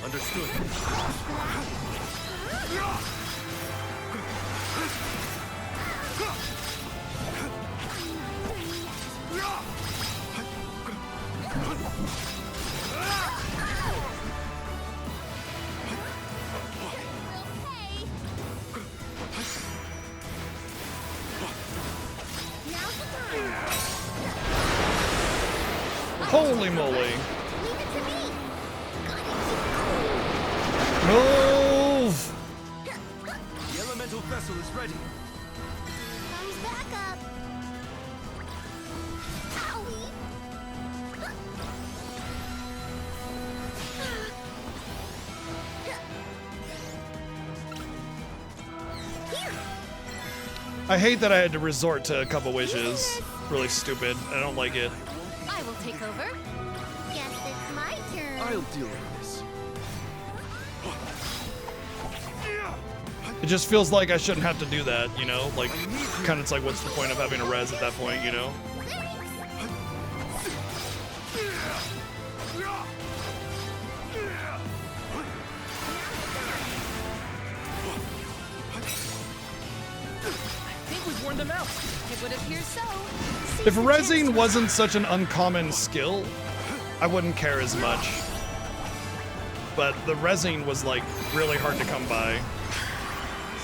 Speaker 5: Understood.
Speaker 3: Holy moly.
Speaker 1: Leave it to me.
Speaker 3: Move!
Speaker 5: The elemental vessel is ready.
Speaker 1: Comes back up. Owie. Here.
Speaker 3: I hate that I had to resort to a couple wishes. Really stupid. I don't like it.
Speaker 8: I will take over.
Speaker 1: Guess it's my turn.
Speaker 5: I'll deal with this.
Speaker 3: It just feels like I shouldn't have to do that, you know? Like, kind of it's like, what's the point of having a res at that point, you know?
Speaker 2: I think we've worn them out.
Speaker 8: It would appear so.
Speaker 3: If rezzing wasn't such an uncommon skill, I wouldn't care as much. But the rezzing was like really hard to come by.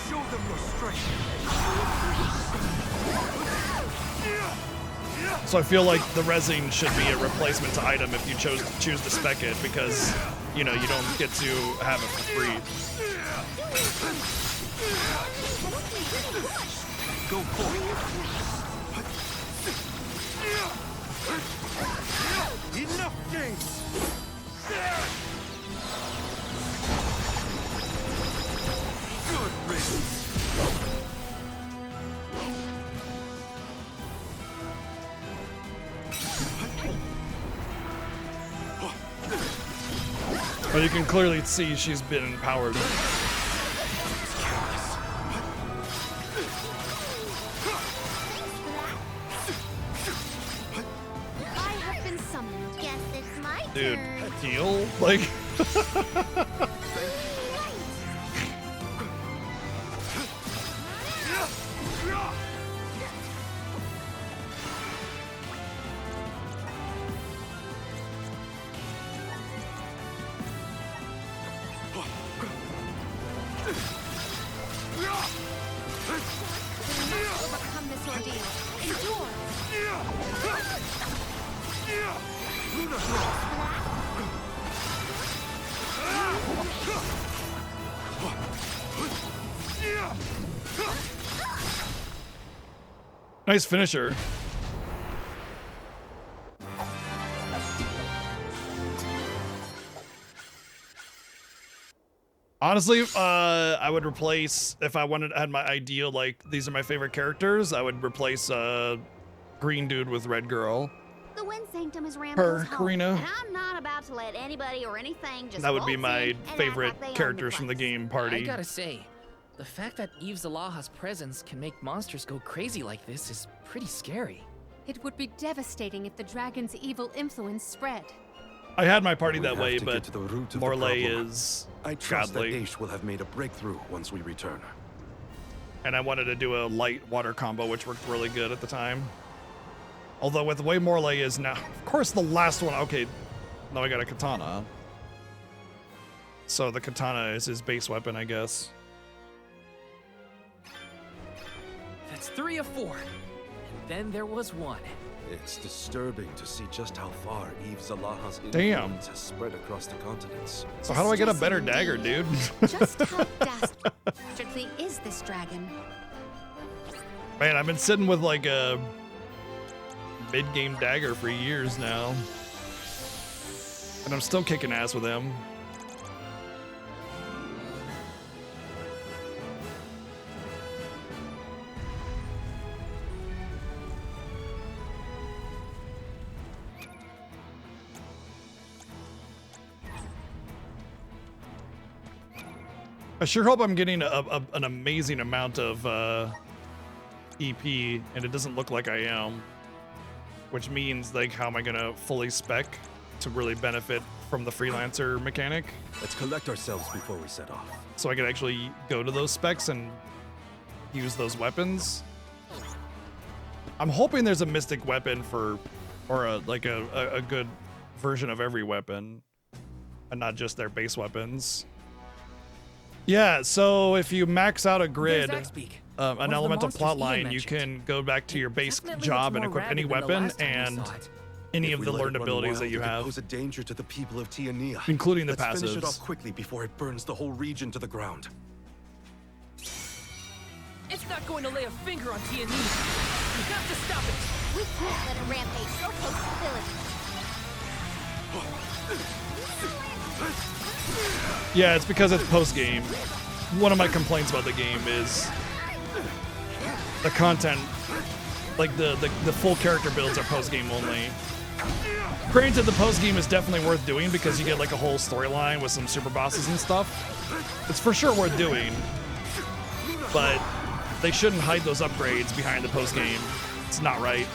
Speaker 5: Show them your strength.
Speaker 3: So I feel like the rezzing should be a replacement to item if you choose to spec it, because, you know, you don't get to have it for free.
Speaker 5: Go forward. Enough games. Good riddance.
Speaker 3: But you can clearly see she's been empowered.
Speaker 4: I have been summoned.
Speaker 1: Guess it's my
Speaker 3: Dude,
Speaker 1: turn.
Speaker 3: deal? Like.
Speaker 8: Overcome this ordeal. Endure.
Speaker 3: Nice finisher. Honestly, I would replace, if I had my ideal, like, these are my favorite characters, I would replace green dude with red girl.
Speaker 4: The Wind Sanctum is
Speaker 3: Her,
Speaker 4: Rambo's home,
Speaker 3: Karina.
Speaker 4: and I'm not about to let anybody or anything just
Speaker 3: That would be
Speaker 4: waltz
Speaker 3: my
Speaker 4: in and act
Speaker 3: favorite
Speaker 4: like they own the
Speaker 3: characters from the
Speaker 4: place.
Speaker 3: game party.
Speaker 2: I gotta say, the fact that Eve Zalaha's presence can make monsters go crazy like this is pretty scary.
Speaker 8: It would be devastating if the dragon's evil influence spread.
Speaker 3: I had my party
Speaker 5: We
Speaker 3: that
Speaker 5: have
Speaker 3: way,
Speaker 5: to
Speaker 3: but
Speaker 5: get to the root of the
Speaker 3: Morley
Speaker 5: problem.
Speaker 3: is
Speaker 5: I trust that
Speaker 3: godly.
Speaker 5: Aish will have made a breakthrough once we return.
Speaker 3: And I wanted to do a light water combo, which worked really good at the time. Although with the way Morley is now, of course the last one, okay, now I got a katana. So the katana is his base weapon, I guess.
Speaker 2: That's 3 of 4. And then there was 1.
Speaker 5: It's disturbing to see just how far Eve Zalaha's
Speaker 3: Damn.
Speaker 5: influence has spread across the continents.
Speaker 3: So how do I get a better dagger, dude?
Speaker 8: Just how dastardly is this dragon?
Speaker 3: Man, I've been sitting with like a mid-game dagger for years now. And I'm still kicking ass with him. I sure hope I'm getting an amazing amount of EP, and it doesn't look like I am. Which means, like, how am I gonna fully spec to really benefit from the freelancer mechanic?
Speaker 5: Let's collect ourselves before we set off.
Speaker 3: So I could actually go to those specs and use those weapons. I'm hoping there's a mystic weapon for, or a good version of every weapon, and not just their base weapons. Yeah, so if you max out a grid,
Speaker 2: There's Axbeak,
Speaker 3: an
Speaker 2: one of the
Speaker 3: elemental
Speaker 2: monsters
Speaker 3: plot
Speaker 2: Ian
Speaker 3: line, you
Speaker 2: mentioned.
Speaker 3: can go back to your base
Speaker 2: Definitely
Speaker 3: job
Speaker 2: looks
Speaker 3: and
Speaker 2: more
Speaker 3: equip any
Speaker 2: rabid than the
Speaker 3: weapon
Speaker 2: last time we
Speaker 3: and
Speaker 2: saw it.
Speaker 3: any
Speaker 5: If
Speaker 3: of
Speaker 5: we
Speaker 3: the
Speaker 5: let
Speaker 3: learned
Speaker 5: it run
Speaker 3: abilities
Speaker 5: wild,
Speaker 3: that you
Speaker 5: it could
Speaker 3: have,
Speaker 5: pose a danger to the people of Tiania.
Speaker 3: including the
Speaker 5: Let's finish it off
Speaker 3: passives.
Speaker 5: quickly before it burns the whole region to the ground.
Speaker 2: It's not going to lay a finger on Tiania. You have to stop it.
Speaker 4: We can't let it rampage so close to the village.
Speaker 3: Yeah, it's because it's post-game. One of my complaints about the game is the content, like the full character builds are post-game only. Granted, the post-game is definitely worth doing because you get like a whole storyline with some super bosses and stuff. It's for sure worth doing, but they shouldn't hide those upgrades behind the post-game. It's not right.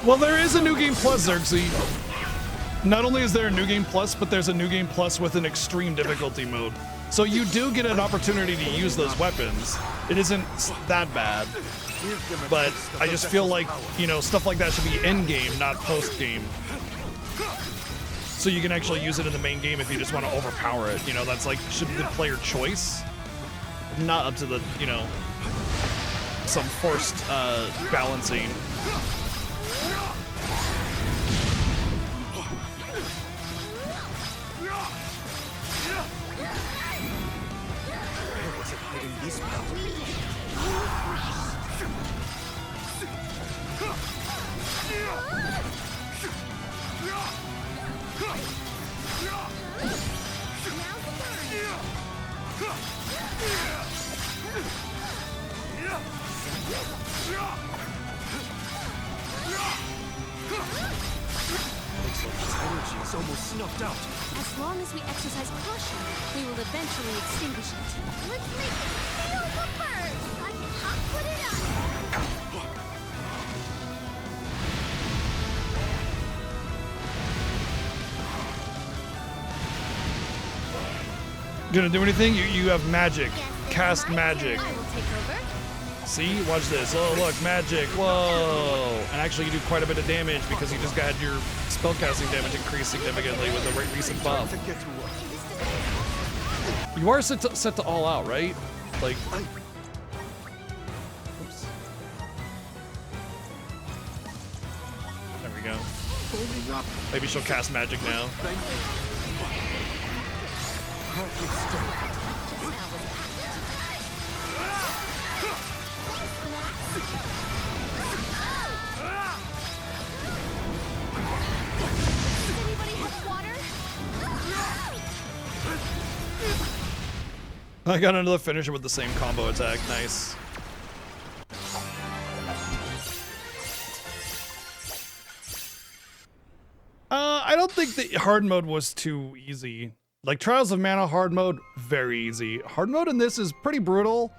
Speaker 3: Well, there is a New Game Plus, Xerxes. Not only is there a New Game Plus, but there's a New Game Plus with an extreme difficulty mode. So you do get an opportunity to use those weapons. It isn't that bad. But I just feel like, you know, stuff like that should be in-game, not post-game. So you can actually use it in the main game if you just want to overpower it. You know, that's like, should be the player choice. not up to the, you know, some forced balancing.
Speaker 2: Where was it hiding this power? Looks like its energy is almost snuffed out.
Speaker 8: As long as we exercise caution, we will eventually extinguish it.
Speaker 1: Let's make it feel the first. I'll put it up.
Speaker 3: Gonna do anything? You have magic. Cast magic.
Speaker 8: I will take over.
Speaker 3: See? Watch this. Oh, look, magic. Whoa. And actually, you do quite a bit of damage because you just got your spellcasting damage increased significantly with the recent buff. You are set to all out, right? Like. Oops. There we go. Maybe she'll cast magic now. I got another finisher with the same combo attack. Nice. I don't think the hard mode was too easy. Like Trials of Mana hard mode, very easy. Hard mode in this is pretty brutal.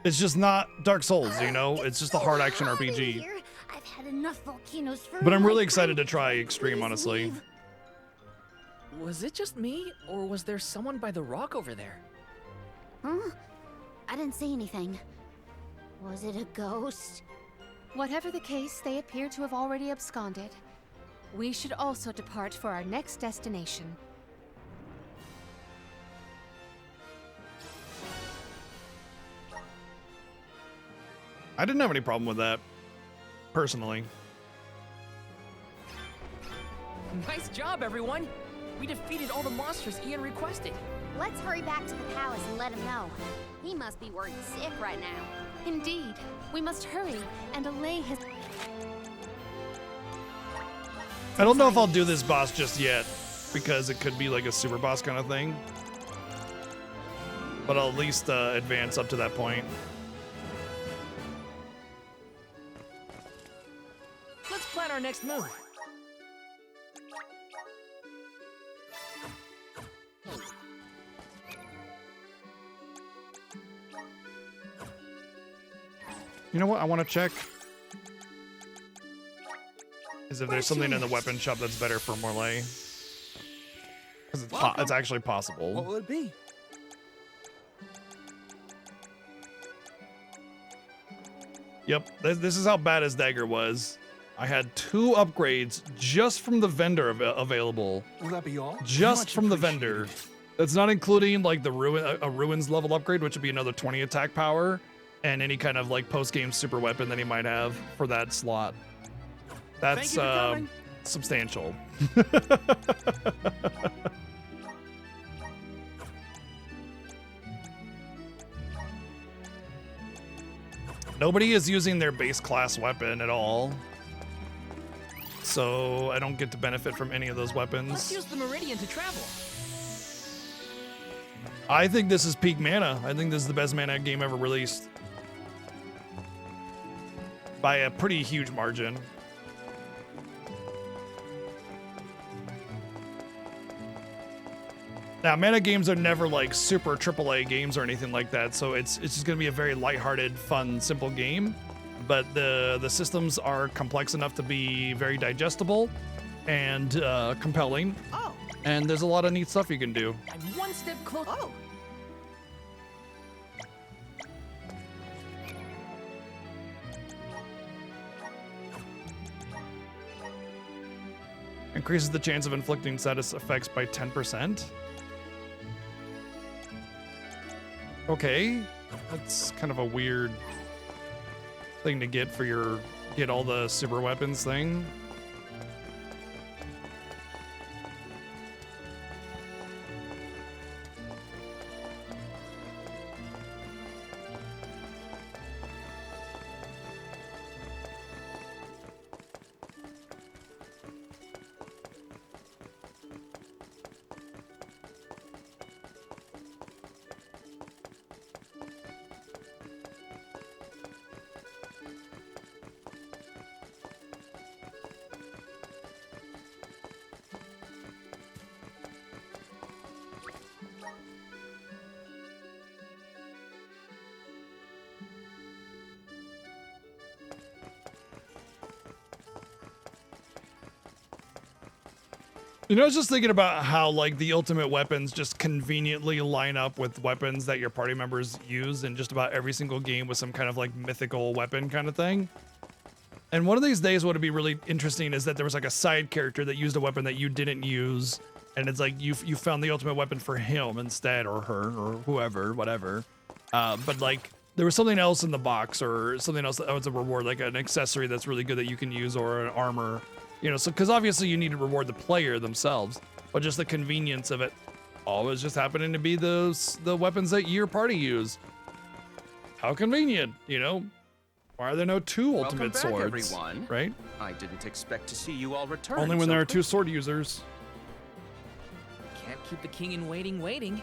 Speaker 3: It's just not Dark Souls, you know? It's just a hard action RPG.
Speaker 1: I've had enough volcanoes for
Speaker 3: But I'm
Speaker 1: a
Speaker 3: really
Speaker 1: lifetime.
Speaker 3: excited to try Extreme,
Speaker 1: Please
Speaker 3: honestly.
Speaker 1: leave.
Speaker 2: Was it just me, or was there someone by the rock over there?
Speaker 4: Huh? I didn't see anything. Was it a ghost?
Speaker 8: Whatever the case, they appear to have already absconded. We should also depart for our next destination.
Speaker 3: I didn't have any problem with that, personally.
Speaker 2: Nice job, everyone! We defeated all the monsters Ian requested.
Speaker 4: Let's hurry back to the palace and let him know. He must be worried sick right now.
Speaker 8: Indeed, we must hurry and allay his...
Speaker 3: I don't know if I'll do this boss just yet, because it could be like a super boss kind of thing. But I'll at least advance up to that point.
Speaker 2: Let's plan our next move.
Speaker 3: You know what I want to check? Is if there's something in the weapon shop that's better for Morlaix. Because it's actually possible.
Speaker 2: What will it be?
Speaker 3: Yep, this is how bad his dagger was. I had 2 upgrades just from the vendor available.
Speaker 2: Will that be all?
Speaker 3: Just from the vendor. That's not including like the ruins level upgrade, which would be another 20 attack power, and any kind of like post-game super weapon that he might have for that slot. That's substantial. Nobody is using their base class weapon at all, so I don't get to benefit from any of those weapons.
Speaker 2: Let's use the Meridian to travel.
Speaker 3: I think this is peak mana. I think this is the best mana game ever released. By a pretty huge margin. Now, mana games are never like super AAA games or anything like that, so it's just gonna be a very lighthearted, fun, simple game. But the systems are complex enough to be very digestible and compelling.
Speaker 2: Oh.
Speaker 3: And there's a lot of neat stuff you can do.
Speaker 2: I'm one step closer. Oh.
Speaker 3: Increases the chance of inflicting status effects by 10%. Okay. That's kind of a weird thing to get for your get all the super weapons thing. You know, I was just thinking about how, like, the ultimate weapons just conveniently line up with weapons that your party members use in just about every single game with some kind of, like, mythical weapon kind of thing. And one of these days, what would be really interesting is that there was, like, a side character that used a weapon that you didn't use, and it's like you found the ultimate weapon for him instead, or her, or whoever, whatever. But, like, there was something else in the box, or something else that was a reward, like an accessory that's really good that you can use, or an armor. You know, so because obviously you need to reward the player themselves, but just the convenience of it always just happening to be the weapons that your party use. How convenient, you know? Why are there no two ultimate
Speaker 10: Welcome back,
Speaker 3: swords?
Speaker 10: everyone.
Speaker 3: Right?
Speaker 10: I didn't expect to see you all return.
Speaker 3: Only when
Speaker 10: so
Speaker 3: there are
Speaker 10: quick.
Speaker 3: two sword users.
Speaker 2: Can't keep the king in waiting,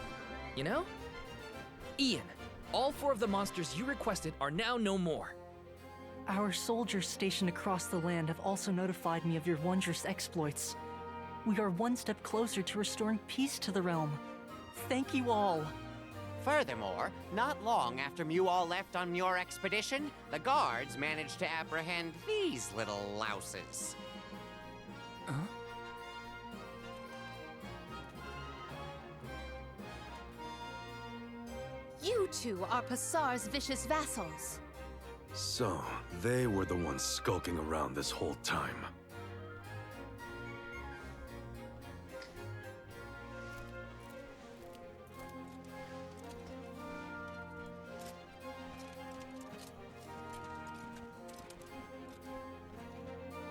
Speaker 2: you know? Ian, all 4 of the monsters you requested are now no more.
Speaker 7: Our soldiers stationed across the land have also notified me of your wondrous exploits. We are one step closer to restoring peace to the realm. Thank you all.
Speaker 9: Furthermore, not long after Mew all left on your expedition, the guards managed to apprehend these little louses.
Speaker 8: You two are Passar's vicious vassals.
Speaker 5: So, they were the ones skulking around this whole time.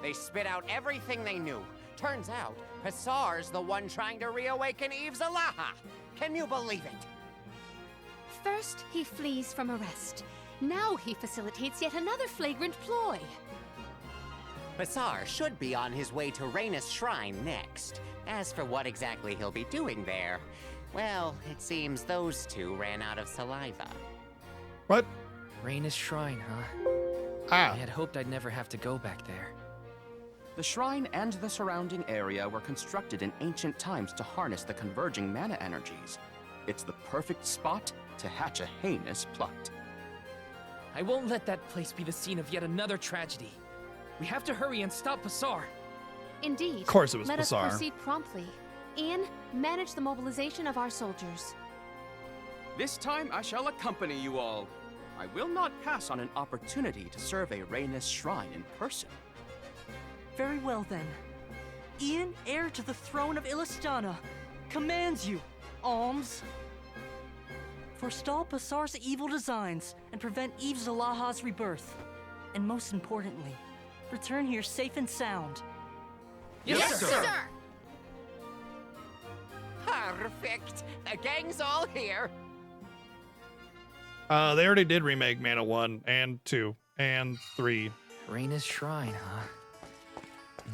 Speaker 9: They spit out everything they knew. Turns out, Passar's the one trying to reawaken Eve Zalaha. Can you believe it?
Speaker 8: First, he flees from arrest. Now he facilitates yet another flagrant ploy.
Speaker 9: Passar should be on his way to Rhaenys Shrine next. As for what exactly he'll be doing there, well, it seems those two ran out of saliva.
Speaker 3: What?
Speaker 2: Rhaenys Shrine, huh?
Speaker 3: Ah.
Speaker 2: I had hoped I'd never have to go back there.
Speaker 10: The shrine and the surrounding area were constructed in ancient times to harness the converging mana energies. It's the perfect spot to hatch a heinous plot.
Speaker 2: I won't let that place be the scene of yet another tragedy. We have to hurry and stop Passar.
Speaker 8: Indeed.
Speaker 3: Of course it was
Speaker 8: Let us
Speaker 3: Passar.
Speaker 8: proceed promptly. Ian, manage the mobilization of our soldiers.
Speaker 10: This time I shall accompany you all. I will not pass on an opportunity to serve a Rhaenys Shrine in person.
Speaker 7: Very well then. Ian, heir to the throne of Illistana, commands you, Alms. Forestall Passar's evil designs and prevent Eve Zalaha's rebirth. And most importantly, return here safe and sound.
Speaker 2: Yes, sir.
Speaker 9: Perfect. The gang's all here.
Speaker 3: They already did remake Mana 1 and 2 and 3.
Speaker 2: Rhaenys Shrine, huh?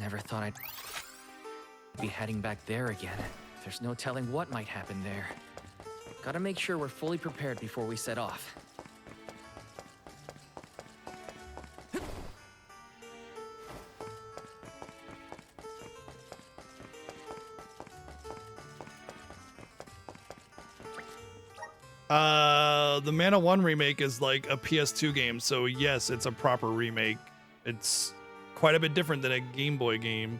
Speaker 2: Never thought I'd be heading back there again. There's no telling what might happen there. Gotta make sure we're fully prepared before we set off.
Speaker 3: The Mana 1 remake is like a PS2 game, so yes, it's a proper remake. It's quite a bit different than a Game Boy game.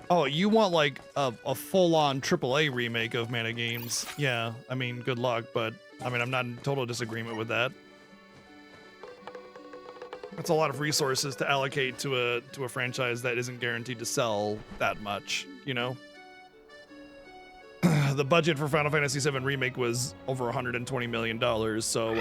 Speaker 3: Oh, you want like a full-on AAA remake of Mana games? Yeah, I mean, good luck, but I mean, I'm not in total disagreement with that. That's a lot of resources to allocate to a franchise that isn't guaranteed to sell that much, you know? the budget for Final Fantasy VII Remake was over $120 million, so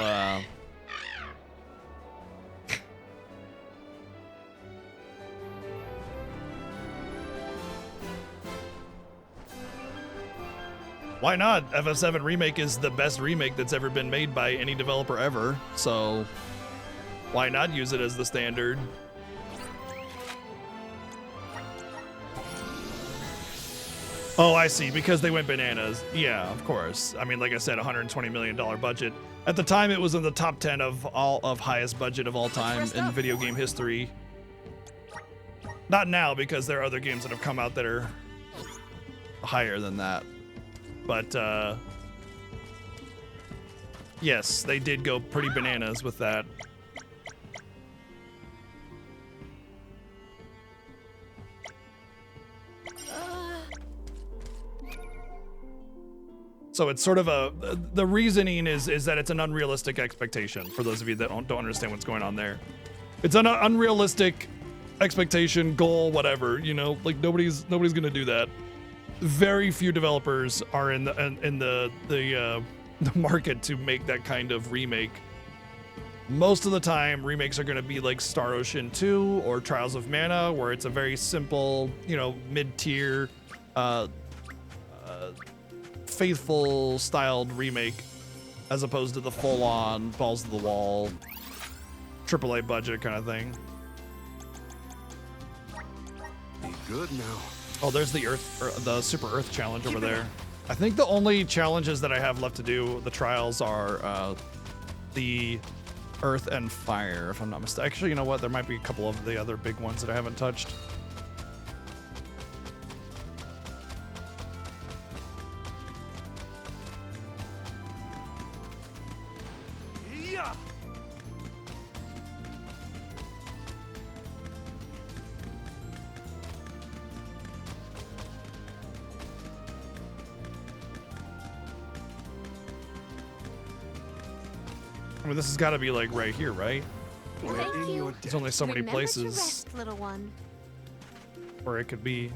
Speaker 3: why not? FF7 Remake is the best remake that's ever been made by any developer ever, so why not use it as the standard? Oh, I see, because they went bananas. Yeah, of course. I mean, like I said, $120 million budget. At the time, it was in the top 10 of highest budget of all time in video game history. Not now, because there are other games that have come out that are higher than that. But, yes, they did go pretty bananas with that. So it's sort of the reasoning is that it's an unrealistic expectation for those of you that don't understand what's going on there. It's an unrealistic expectation, goal, whatever, you know, like nobody's gonna do that. Very few developers are in the market to make that kind of remake. Most of the time, remakes are going to be like Star Ocean 2 or Trials of Mana, where it's a very simple, you know, mid-tier, faithful styled remake, as opposed to the full-on balls to the wall AAA budget kind of thing.
Speaker 5: Be good now.
Speaker 3: Oh, there's the Super Earth challenge over there. I think the only challenges that I have left to do, the trials, are the Earth and Fire, if I'm not mistaken. Actually, you know what? There might be a couple of the other big ones that I haven't touched. I mean, this has got to be like right here, right?
Speaker 4: Thank you.
Speaker 3: There's only so many
Speaker 4: Remember to
Speaker 3: places
Speaker 4: rest, little one.
Speaker 3: where it could be.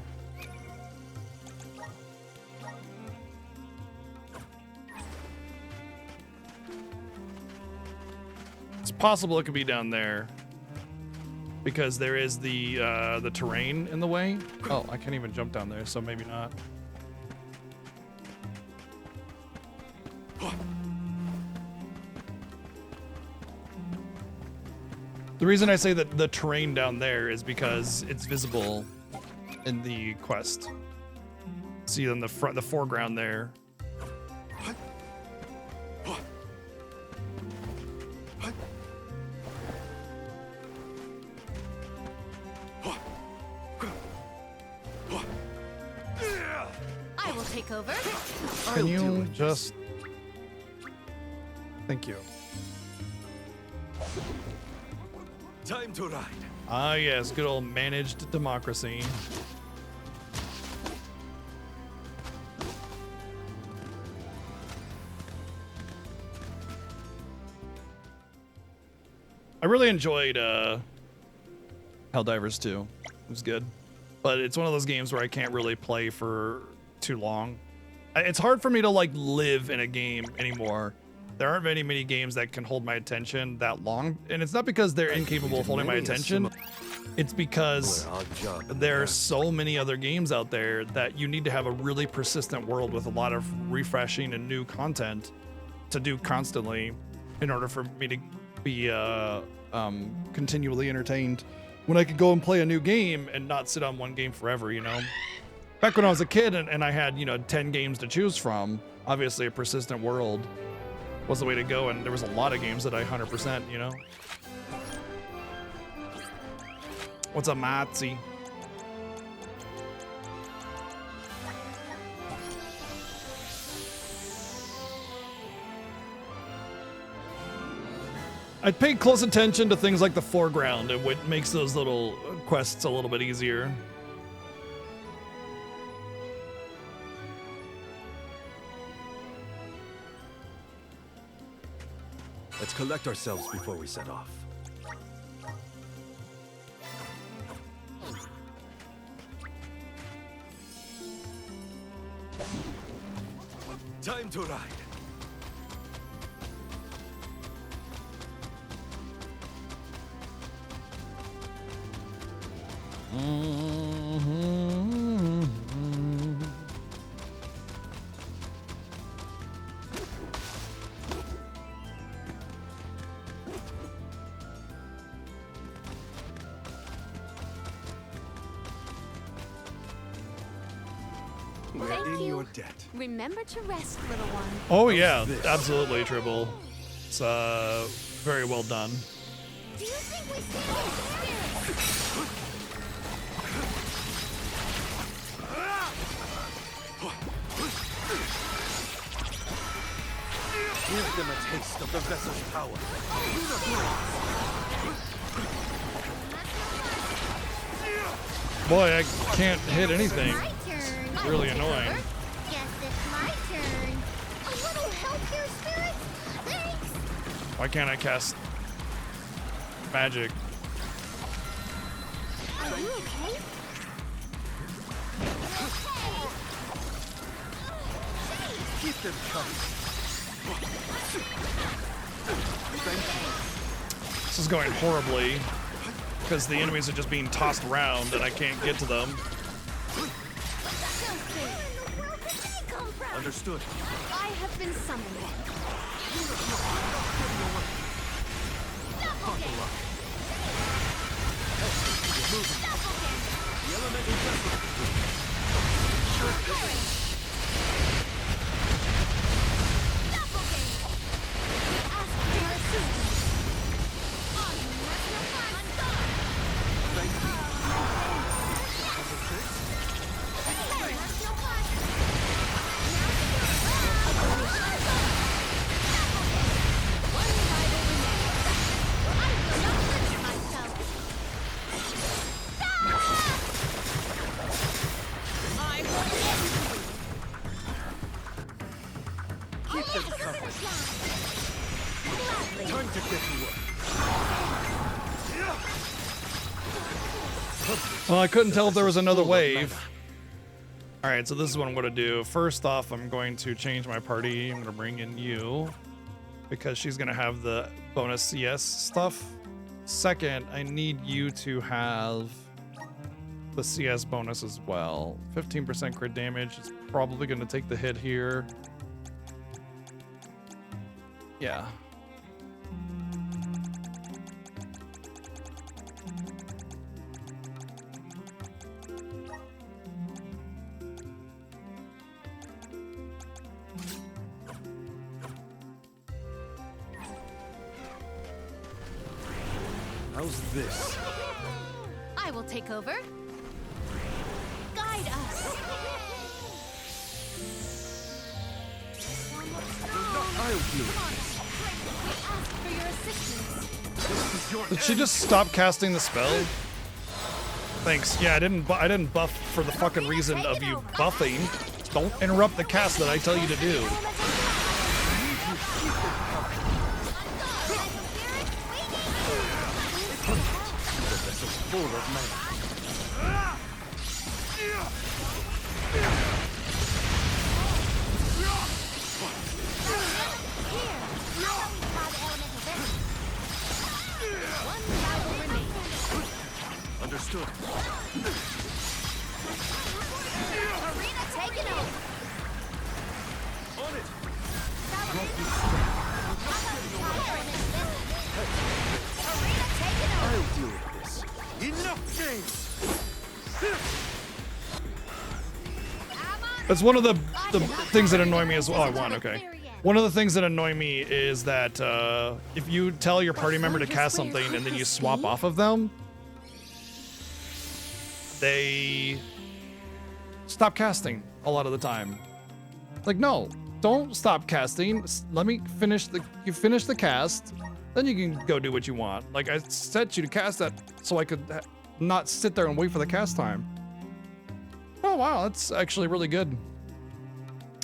Speaker 3: It's possible it could be down there because there is the terrain in the way. Oh, I can't even jump down there, so maybe not. The reason I say that the terrain down there is because it's visible in the quest. See in the foreground there.
Speaker 6: I will take over.
Speaker 3: Can you just... Thank you.
Speaker 5: Time to ride.
Speaker 3: Ah, yes, good old managed democracy. I really enjoyed Helldivers 2. It was good. But it's one of those games where I can't really play for too long. It's hard for me to like live in a game anymore. There aren't many games that can hold my attention that long, and it's not because they're incapable of holding my attention. It's because there are so many other games out there that you need to have a really persistent world with a lot of refreshing and new content to do constantly in order for me to be continually entertained when I could go and play a new game and not sit on one game forever, you know? Back when I was a kid and I had, you know, 10 games to choose from, obviously a persistent world was the way to go, and there was a lot of games that I 100%, you know? What's up, Matzi? I paid close attention to things like the foreground and what makes those little quests a little bit easier.
Speaker 5: Let's collect ourselves before we set off. Time to ride. We're in your debt.
Speaker 8: Remember to rest, little one.
Speaker 3: Oh yeah, absolutely, Tribble. It's very well done.
Speaker 1: Do you think we stand
Speaker 5: Give them a taste of the vessel's power.
Speaker 3: Boy, I can't hit anything.
Speaker 1: My turn.
Speaker 3: It's really annoying.
Speaker 1: Guess it's my turn. A little help here, spirit? Thanks.
Speaker 3: Why can't I cast magic?
Speaker 1: Are you okay?
Speaker 5: Keep them coming.
Speaker 3: This is going horribly because the enemies are just being tossed around and I can't get to them.
Speaker 5: Understood.
Speaker 8: I have been summoned.
Speaker 5: The elemental vessel. Keep them coming. Time to get to work.
Speaker 3: Well, I couldn't tell if there was another wave. All right, so this is what I'm going to do. First off, I'm going to change my party. I'm going to bring in you because she's going to have the bonus CS stuff. Second, I need you to have the CS bonus as well. 15% crit damage. It's probably going to take the hit here. Yeah.
Speaker 5: How's this?
Speaker 6: I will take over. Guide us.
Speaker 5: I'll do it.
Speaker 6: Ask for your assistance.
Speaker 5: This is your
Speaker 3: Did she just stop casting the spell? Thanks. Yeah, I didn't buff for the fucking reason of you buffing. Don't interrupt the cast that I tell you to do.
Speaker 5: full of mana. Understood.
Speaker 1: Arena taken over.
Speaker 5: On it.
Speaker 1: Arena taken over.
Speaker 5: I'll deal with this. Enough games.
Speaker 3: That's one of the things that annoy me as well. Oh, I won, okay. One of the things that annoy me is that if you tell your party member to cast something and then you swap off of them, they stop casting a lot of the time. Like, no, don't stop casting. Let me finish you finish the cast, then you can go do what you want. Like, I set you to cast that so I could not sit there and wait for the cast time. Oh, wow, that's actually really good.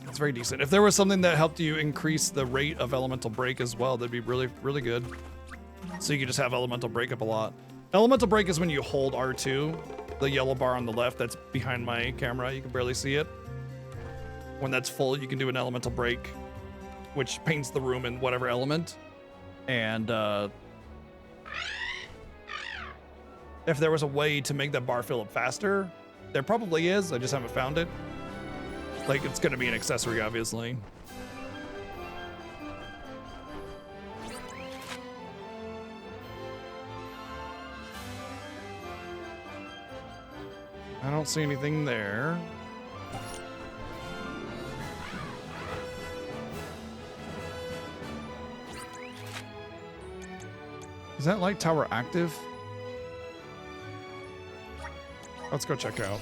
Speaker 3: It's very decent. If there was something that helped you increase the rate of elemental break as well, that'd be really, really good. So you could just have elemental break up a lot. Elemental break is when you hold R2, the yellow bar on the left that's behind my camera. You can barely see it. When that's full, you can do an elemental break, which paints the room in whatever element. And if there was a way to make that bar fill up faster, there probably is. I just haven't found it. Like, it's going to be an accessory, obviously. I don't see anything there. Is that light tower active? Let's go check out.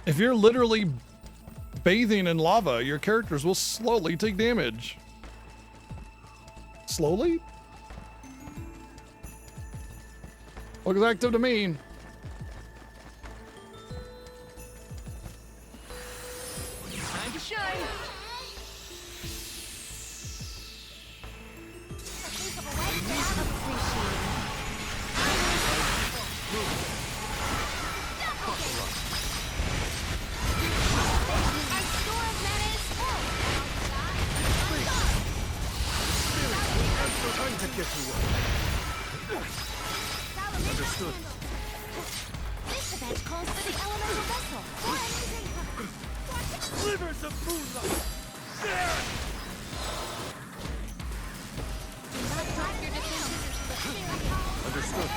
Speaker 3: If you're literally bathing in lava, your characters will slowly take damage. Slowly? Looks active to me.
Speaker 7: Time to shine.
Speaker 5: Understood.
Speaker 1: This event calls for the elemental vessel.
Speaker 5: Slivers of moonlight. Understood.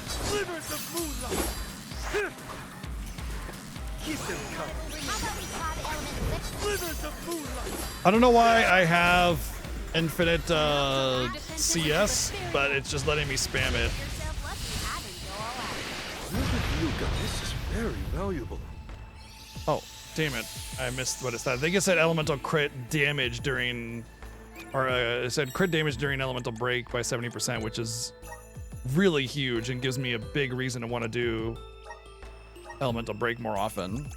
Speaker 5: Slivers of moonlight. Keep them coming. Slivers of moonlight.
Speaker 3: I don't know why I have infinite CS, but it's just letting me spam it.
Speaker 5: Look at you guys. This is very valuable.
Speaker 3: Oh, damn it. I missed what it said. I think it said elemental crit damage during, or it said crit damage during elemental break by 70%, which is really huge and gives me a big reason to want to do elemental break more often.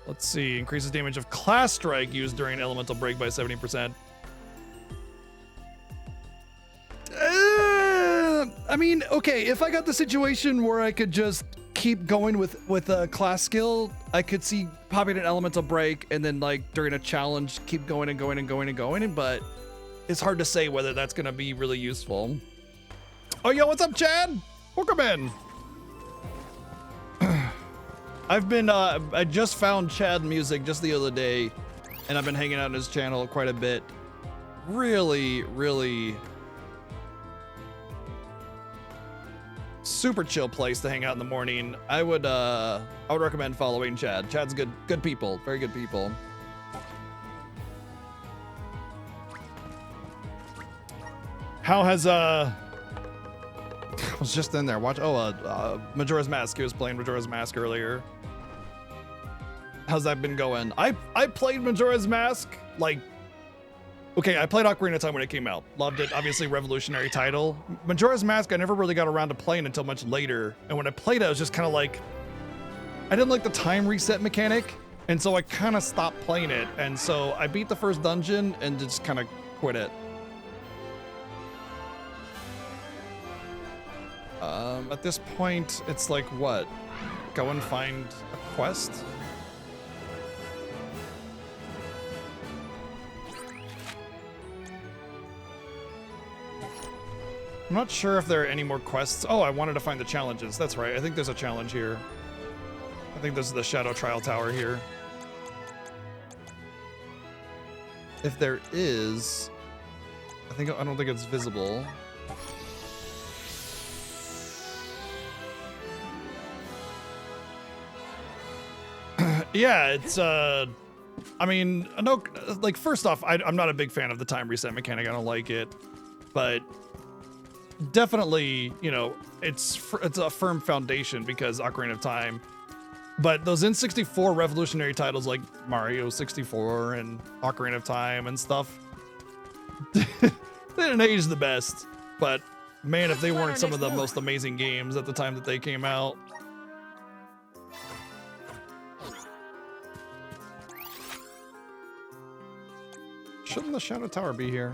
Speaker 3: Let's see, increases damage of class strike used during elemental break by 70%. I mean, okay, if I got the situation where I could just keep going with a class skill, I could see popping an elemental break and then like during a challenge keep going and going and going and going, but it's hard to say whether that's gonna be really useful. Oh, yo, what's up, Chad? Welcome in. I've been, I just found Chad Music just the other day, and I've been hanging out on his channel quite a bit. Really, really super chill place to hang out in the morning. I would recommend following Chad. Chad's good people, very good people. How has, I was just in there. Watch, Majora's Mask. He was playing Majora's Mask earlier. How's that been going? I played Majora's Mask, like, okay, I played Ocarina of Time when it came out. Loved it, obviously revolutionary title. Majora's Mask, I never really got around to playing until much later. And when I played it, I was just kind of like, I didn't like the time reset mechanic. And so I kind of stopped playing it. And so I beat the first dungeon and just kind of quit it. At this point, it's like, what? Go and find a quest? I'm not sure if there are any more quests. Oh, I wanted to find the challenges. That's right. I think there's a challenge here. I think this is the Shadow Trial Tower here. If there is, I don't think it's visible. Yeah, it's I mean, no, like first off, I'm not a big fan of the time reset mechanic. I don't like it, but definitely, you know, it's a firm foundation because Ocarina of Time. But those N64 revolutionary titles like Mario 64 and Ocarina of Time and stuff, They didn't age the best, but man, if they weren't some of the
Speaker 6: More.
Speaker 3: most amazing games at the time that they came out. Shouldn't the Shadow Tower be here?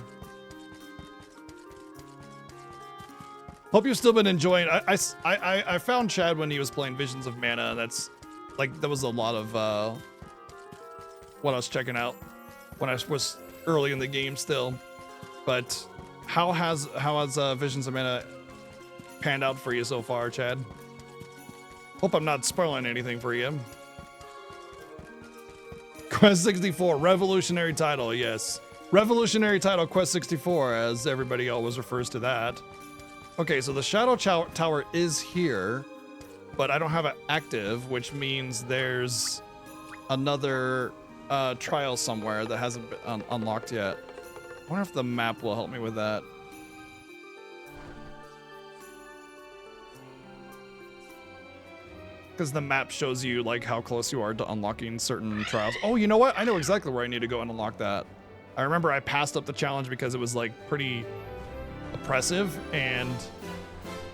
Speaker 3: Hope you've still been enjoying. I found Chad when he was playing Visions of Mana, and that's like that was a lot of what I was checking out when I was early in the game still. But how has Visions of Mana panned out for you so far, Chad? Hope I'm not spoiling anything for you. Quest 64, revolutionary title, yes. Revolutionary title Quest 64, as everybody always refers to that. Okay, so the Shadow Tower is here, but I don't have it active, which means there's another trial somewhere that hasn't been unlocked yet. I wonder if the map will help me with that. Because the map shows you like how close you are to unlocking certain trials. Oh, you know what? I know exactly where I need to go and unlock that. I remember I passed up the challenge because it was like pretty oppressive, and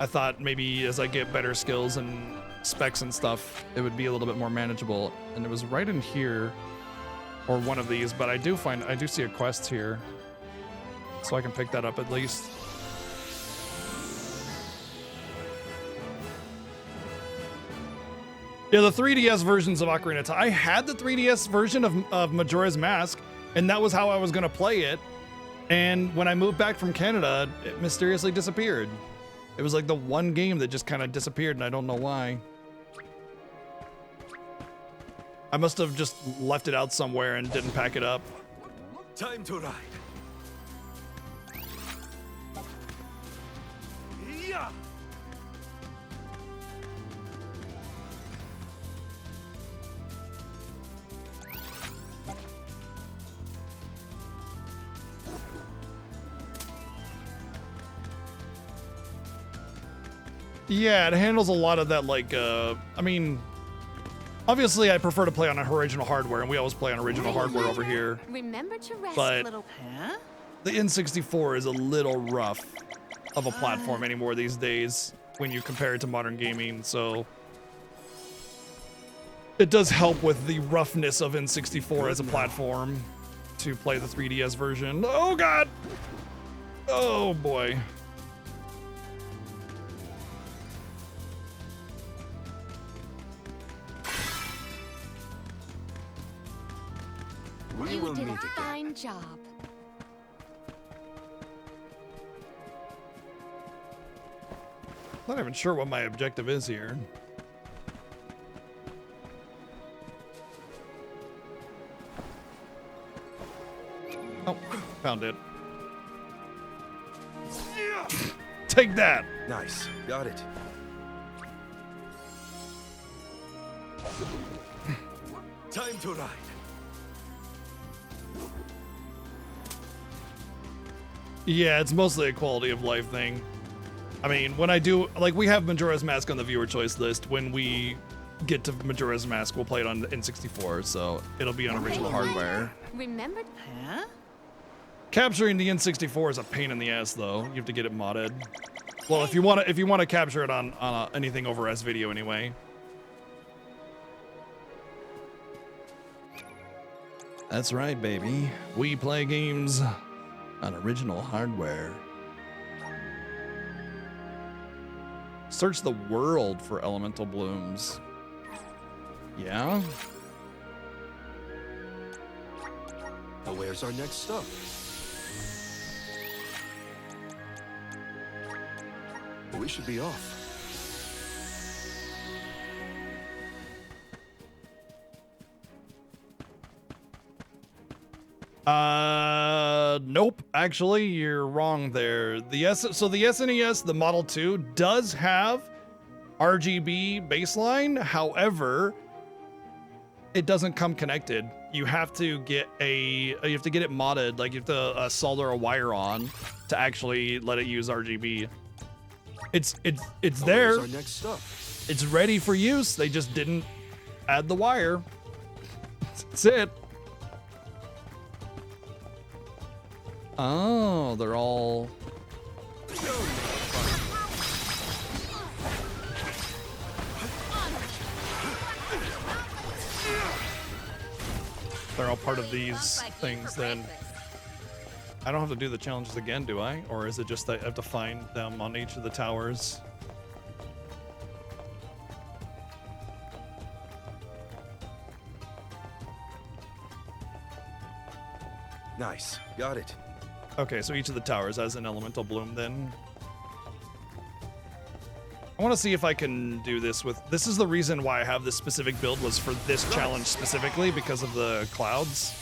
Speaker 3: I thought maybe as I get better skills and specs and stuff, it would be a little bit more manageable. And it was right in here, or one of these, but I do see a quest here, so I can pick that up at least. Yeah, the 3DS versions of Ocarina of Time. I had the 3DS version of Majora's Mask, and that was how I was gonna play it. And when I moved back from Canada, it mysteriously disappeared. It was like the one game that just kind of disappeared, and I don't know why. I must have just left it out somewhere and didn't pack it up.
Speaker 5: Time to ride. Yeah.
Speaker 3: Yeah, it handles a lot of that, like, I mean, obviously I prefer to play on original hardware, and we always play on original hardware over here.
Speaker 6: Remember to rest,
Speaker 3: But
Speaker 6: little.
Speaker 3: the N64 is a little rough of a platform anymore these days when you compare it to modern gaming, so it does help with the roughness of N64 as a platform to play the 3DS version. Oh god! Oh boy.
Speaker 5: We
Speaker 8: You
Speaker 5: will
Speaker 8: did
Speaker 5: meet
Speaker 8: a
Speaker 5: again.
Speaker 8: fine job.
Speaker 3: Not even sure what my objective is here. Oh, found it. Take that.
Speaker 5: Nice. Got it. Time to ride.
Speaker 3: Yeah, it's mostly a quality of life thing. I mean, when I do, like, we have Majora's Mask on the viewer choice list. When we get to Majora's Mask, we'll play it on N64, so it'll be on original hardware.
Speaker 6: Remember.
Speaker 3: Capturing the N64 is a pain in the ass, though. You have to get it modded. Well, if you want to capture it on anything over S video, anyway. That's right, baby. We play games on original hardware. Search the world for elemental blooms. Yeah?
Speaker 5: Now where's our next stop? We should be off.
Speaker 3: Nope. Actually, you're wrong there. The SNES, the Model 2, does have RGB baseline. However, it doesn't come connected. You have to get it modded. Like you have to solder a wire on to actually let it use RGB. It's there.
Speaker 5: Where's our next stop?
Speaker 3: It's ready for use. They just didn't add the wire. That's it. Oh, they're all... They're all part of these things then. I don't have to do the challenges again, do I? Or is it just that I have to find them on each of the towers?
Speaker 5: Nice. Got it.
Speaker 3: Okay, so each of the towers has an elemental bloom then. I want to see if I can do this with... This is the reason why I have this specific build, was for this challenge specifically, because of the clouds.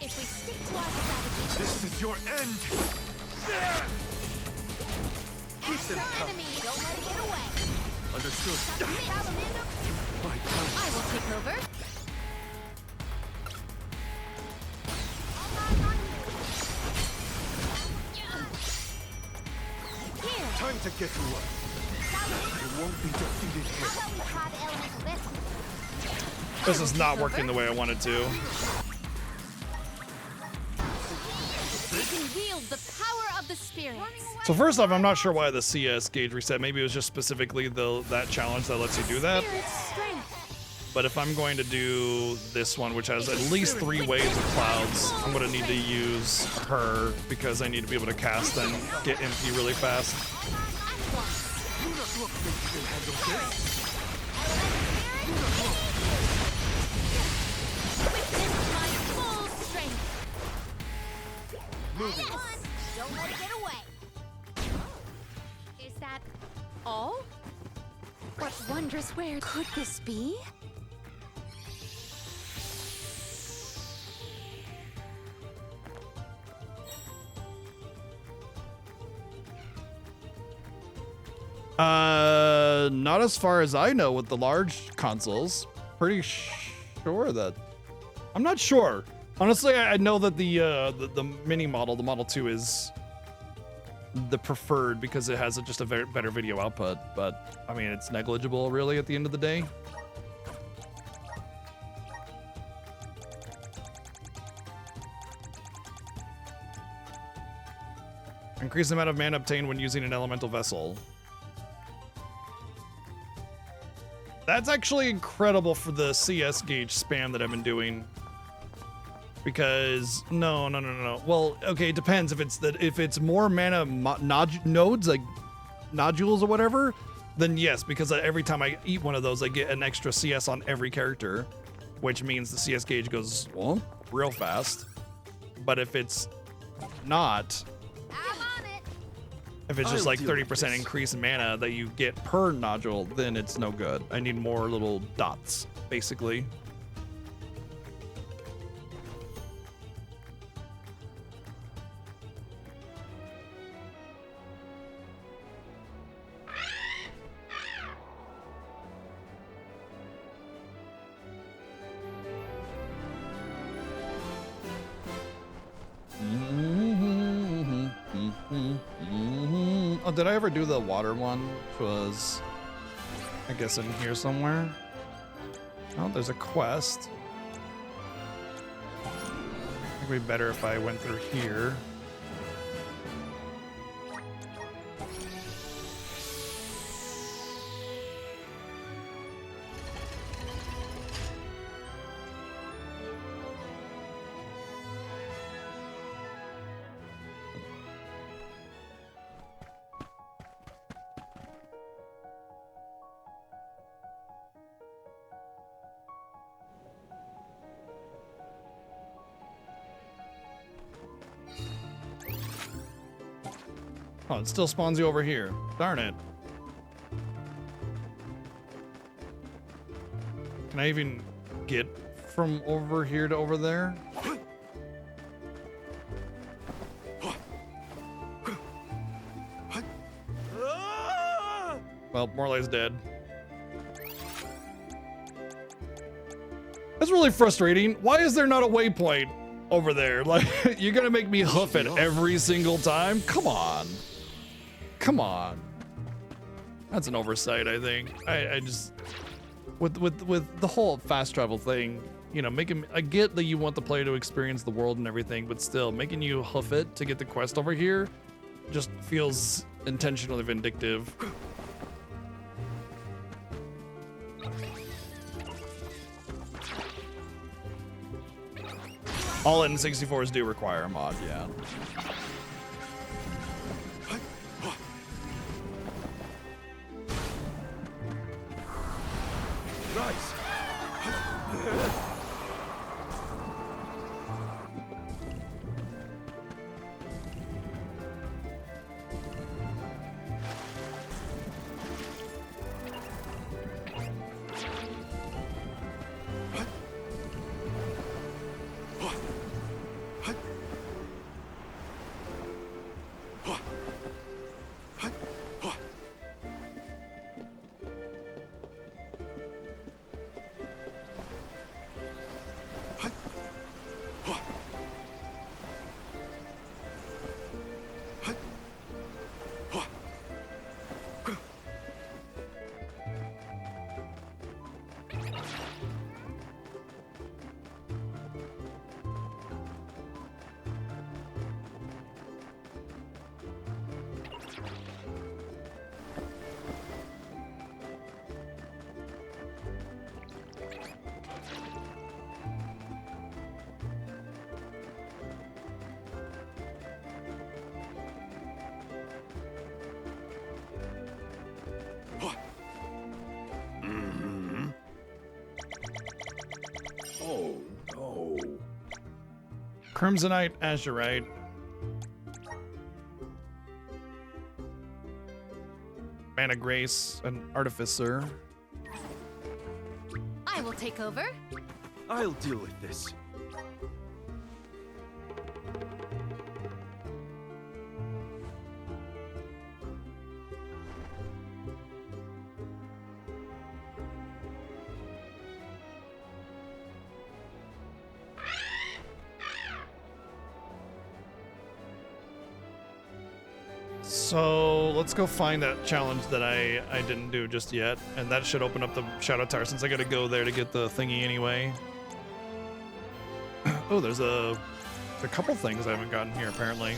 Speaker 6: If we stick to our strategy,
Speaker 5: This is your end. Keep them coming.
Speaker 6: enemy, don't let it get away.
Speaker 5: Understood. My God.
Speaker 6: I will take over. Here,
Speaker 5: Time to get to work. You won't be defeated here.
Speaker 1: How about we try the elemental vessel?
Speaker 3: This is not working the way I wanted to.
Speaker 6: we can wield the power of the spirits.
Speaker 3: So first off, I'm not sure why the CS gauge reset. Maybe it was just specifically that challenge that lets you do that.
Speaker 6: Spirit's strength.
Speaker 3: But if I'm going to do this one, which has at least 3 waves of clouds, I'm going to need to use her because I need to be able to cast and get MP really fast.
Speaker 5: You not look think you can handle this.
Speaker 6: Witness my full strength.
Speaker 5: Moving.
Speaker 1: Don't let it get away.
Speaker 6: Is that all? What wondrous wares could this be?
Speaker 3: Not as far as I know with the large consoles. Pretty sure that... I'm not sure. Honestly, I know that the mini model, the Model 2, is the preferred because it has just a very better video output. But, I mean, it's negligible, really, at the end of the day. Increase the amount of mana obtained when using an elemental vessel. That's actually incredible for the CS gauge spam that I've been doing. Because no. Well, okay, it depends. If it's more mana nodes, like nodules or whatever, then yes, because every time I eat one of those, I get an extra CS on every character, which means the CS gauge goes, well, real fast. But if it's not, if it's just
Speaker 5: I'll
Speaker 3: like
Speaker 5: deal with
Speaker 3: 30%
Speaker 5: this.
Speaker 3: increase in mana that you get per nodule, then it's no good. I need more little dots, basically. Oh, did I ever do the water one? Which was, I guess, in here somewhere. Oh, there's a quest. I think it'd be better if I went through here. Oh, it still spawns you over here. Darn it. Can I even get from over here to over there? Well, Morlay's dead. That's really frustrating. Why is there not a waypoint over there? Like, you're gonna make me hoof it every single time? Come on. Come on. That's an oversight, I think. I just... With the whole fast travel thing, you know, making, I get that you want the player to experience the world and everything, but still making you hoof it to get the quest over here just feels intentionally vindictive. All N64s do require a mod, yeah.
Speaker 5: Nice.
Speaker 3: Crimsonite, Azurite. Mana Grace, an Artificer.
Speaker 6: I will take over.
Speaker 5: I'll deal with this.
Speaker 3: So let's go find that challenge that I didn't do just yet, and that should open up the Shadow Tower since I gotta go there to get the thingy anyway. Oh, there's a couple things I haven't gotten here apparently.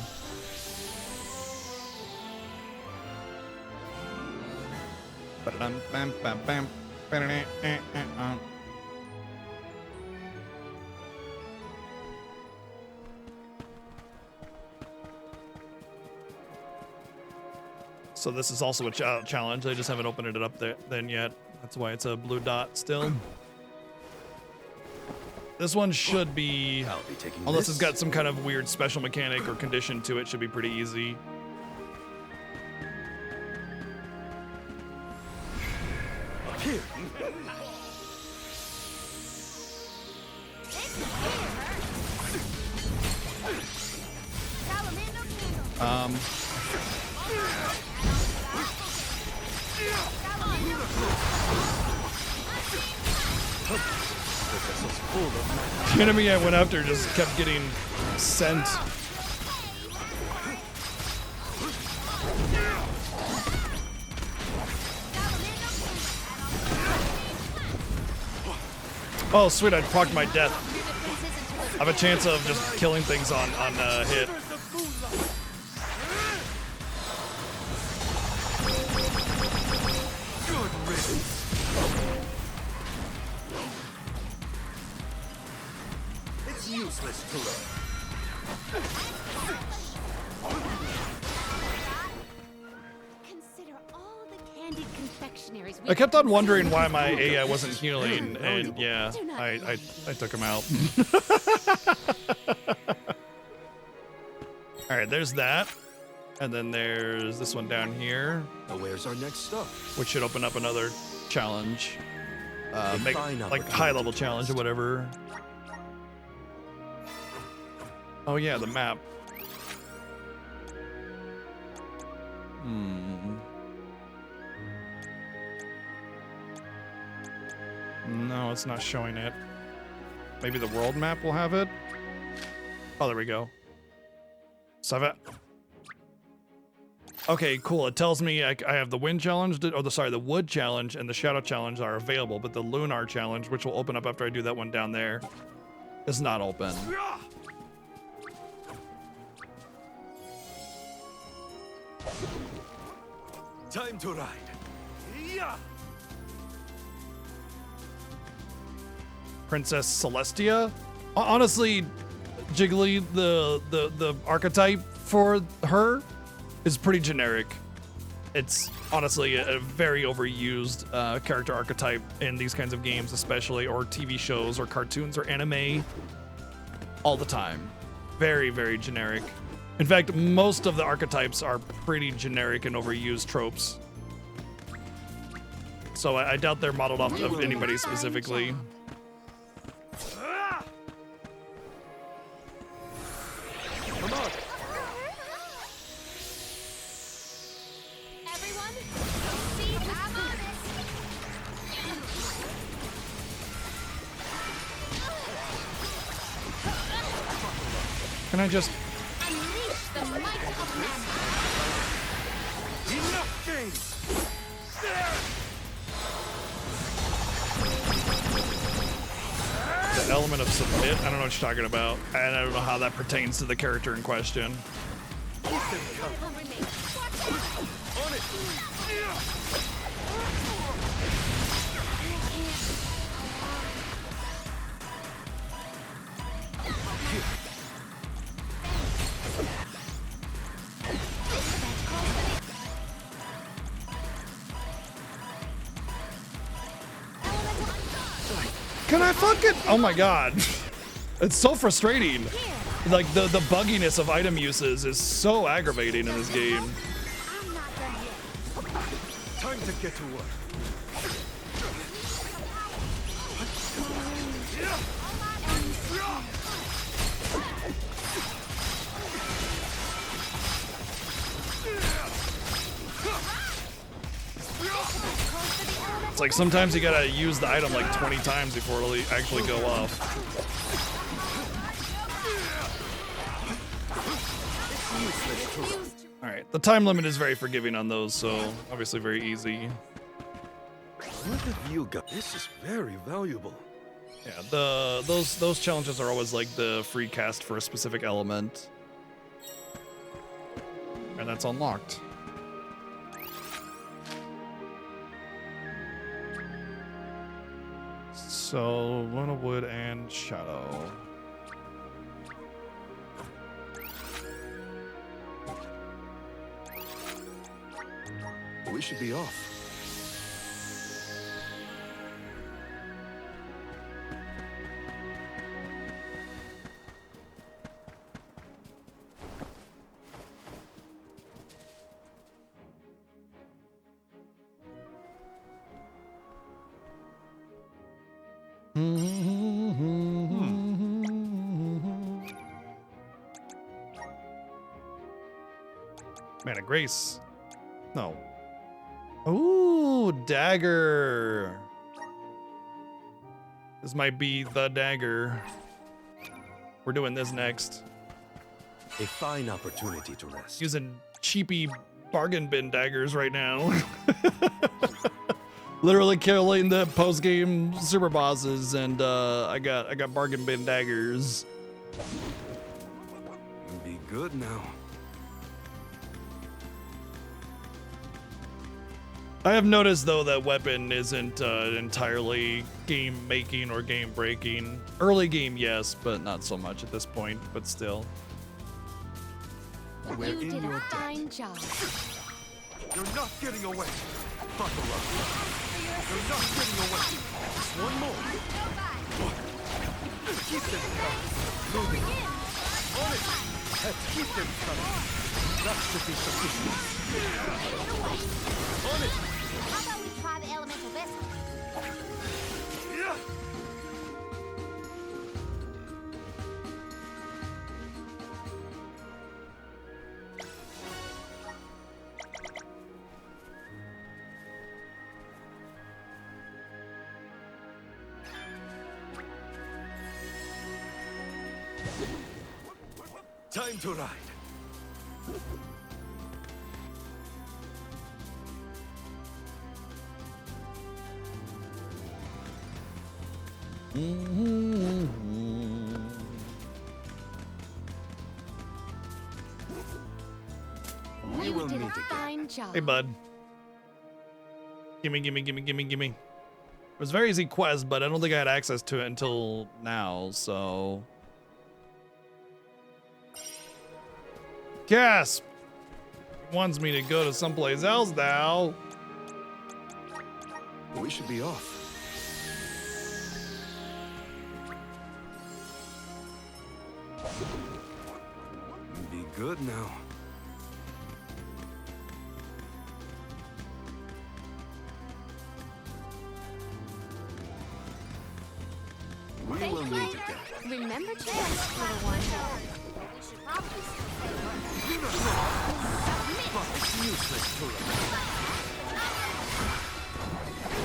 Speaker 3: So this is also a challenge. I just haven't opened it up there then yet. That's why it's a blue dot still. This one should be,
Speaker 5: I'll be taking
Speaker 3: unless
Speaker 5: this.
Speaker 3: it's got some kind of weird special mechanic or condition to it, should be pretty easy.
Speaker 5: Up here.
Speaker 3: The enemy I went after just kept getting sent. Oh, sweet, I procced my death. I have a chance of just killing things on hit.
Speaker 5: Good riddance. It's useless to learn.
Speaker 6: Consider all the candied confectionaries.
Speaker 3: I kept on wondering why my AI wasn't healing, and yeah, I took him out. All right, there's that, and then there's this one down here.
Speaker 5: Now where's our next stop?
Speaker 3: Which should open up another challenge, make
Speaker 5: fine
Speaker 3: like
Speaker 5: opportunity
Speaker 3: high level
Speaker 5: to
Speaker 3: challenge or
Speaker 5: test.
Speaker 3: whatever. Oh yeah, the map. No, it's not showing it. Maybe the world map will have it. Oh, there we go. So Okay, cool. It tells me I have the wind challenge, or the wood challenge and the shadow challenge are available, but the lunar challenge, which will open up after I do that one down there, is not open.
Speaker 5: Time to ride. Yeah.
Speaker 3: Princess Celestia? Honestly, Jiggly, the archetype for her is pretty generic. It's honestly a very overused character archetype in these kinds of games, especially, or TV shows, or cartoons, or anime, all the time. Very, very generic. In fact, most of the archetypes are pretty generic and overused tropes. So I doubt they're modeled off of anybody specifically.
Speaker 5: Come on.
Speaker 6: Everyone, see, I'm on
Speaker 3: Can I just...
Speaker 6: Unleash the might of man.
Speaker 5: Enough games.
Speaker 3: The element of submit? I don't know what you're talking about. And I don't know how that pertains to the character in question. Can I fucking... Oh my god. It's so frustrating. Like, the bugginess of item uses is so aggravating in this game.
Speaker 5: Time to get to work.
Speaker 3: It's like sometimes you gotta use the item like 20 times before it'll actually go off. Alright, the time limit is very forgiving on those, so obviously very easy.
Speaker 5: Look at you guys. This is very valuable.
Speaker 3: Yeah, those challenges are always like the free cast for a specific element. And that's unlocked. So, Luna Wood and Shadow.
Speaker 5: We should be off.
Speaker 3: Man of Grace. No. Ooh, dagger. This might be the dagger. We're doing this next.
Speaker 5: A fine opportunity to rest.
Speaker 3: Using cheapy bargain bin daggers right now. Literally killing the post-game super bosses, and I got bargain bin daggers.
Speaker 5: Be good now.
Speaker 3: I have noticed though that weapon isn't entirely game making or game breaking. Early game, yes, but not so much at this point. But still.
Speaker 5: We're
Speaker 8: You
Speaker 5: in
Speaker 8: did
Speaker 5: your
Speaker 8: a
Speaker 5: debt.
Speaker 8: fine job.
Speaker 5: You're not getting away. Buckle up. You're not getting away. Just one more. Keep them coming. Moving. On it. Let's keep them coming. That should be sufficient. On it.
Speaker 1: How about we try the elemental vessel?
Speaker 5: Yeah. Time to ride. We will
Speaker 8: did
Speaker 5: meet
Speaker 8: a
Speaker 5: again.
Speaker 8: fine job.
Speaker 3: Hey, bud. Gimme, gimme, gimme, gimme, gimme. It was a very easy quest, but I don't think I had access to it until now, so... Gasp! Wants me to go to someplace else now.
Speaker 5: We should be off. Be good now. We will meet again.
Speaker 8: Remember to rest, little one.
Speaker 4: We should probably stay.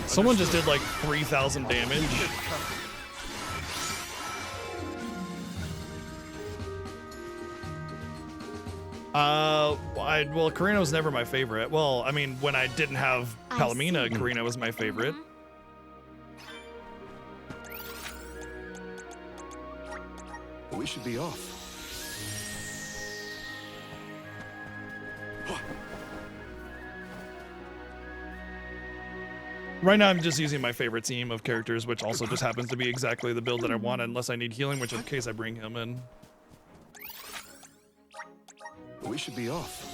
Speaker 3: Someone just did like 3,000 damage. Well, Karina was never my favorite. Well, I mean, when I didn't have
Speaker 8: I
Speaker 3: Palomina,
Speaker 8: see.
Speaker 3: Karina was my favorite.
Speaker 5: We should be off.
Speaker 3: Right now, I'm just using my favorite team of characters, which also just happens to be exactly the build that I want, unless I need healing, which in case I bring him in.
Speaker 5: We should be off.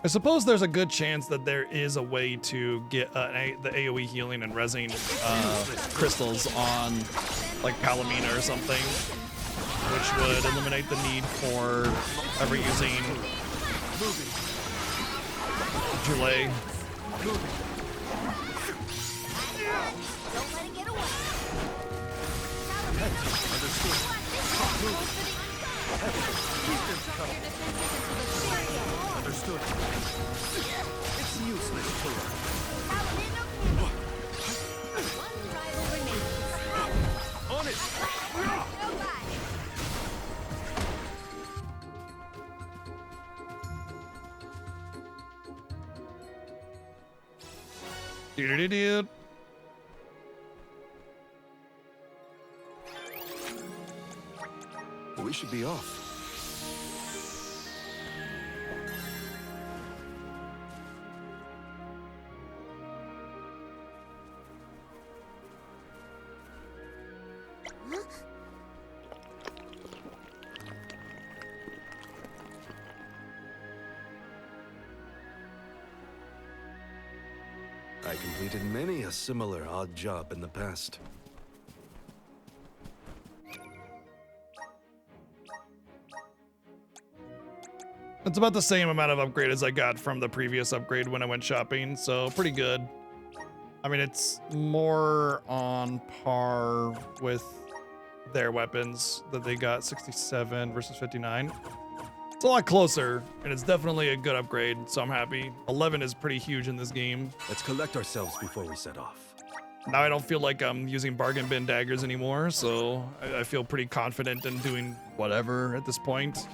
Speaker 3: I suppose there's a good chance that there is a way to get the AoE healing and resing crystals on like Palomina or something, which would eliminate the need for ever using Joulet.
Speaker 1: Don't let it get away.
Speaker 5: Understood. It's useless to run.
Speaker 1: One rival remains.
Speaker 5: On it!
Speaker 3: Do-do-do-do.
Speaker 5: We should be off. I completed many a similar odd job in the past.
Speaker 3: It's about the same amount of upgrade as I got from the previous upgrade when I went shopping, so pretty good. I mean, it's more on par with their weapons that they got, 67 versus 59. It's a lot closer, and it's definitely a good upgrade, so I'm happy. 11 is pretty huge in this game.
Speaker 5: Let's collect ourselves before we set off.
Speaker 3: Now I don't feel like I'm using bargain bin daggers anymore, so I feel pretty confident in doing whatever at this point.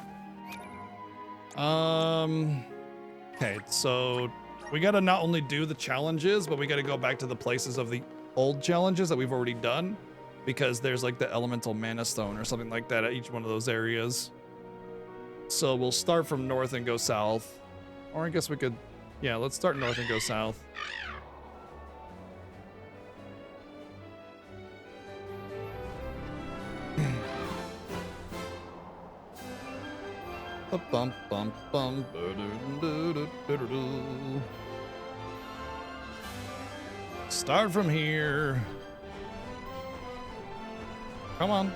Speaker 3: Okay, so we gotta not only do the challenges, but we gotta go back to the places of the old challenges that we've already done, because there's like the elemental mana stone or something like that at each one of those areas. So we'll start from north and go south. Or I guess we could, yeah, let's start north and go south. Bum bum bum. Start from here. Come on.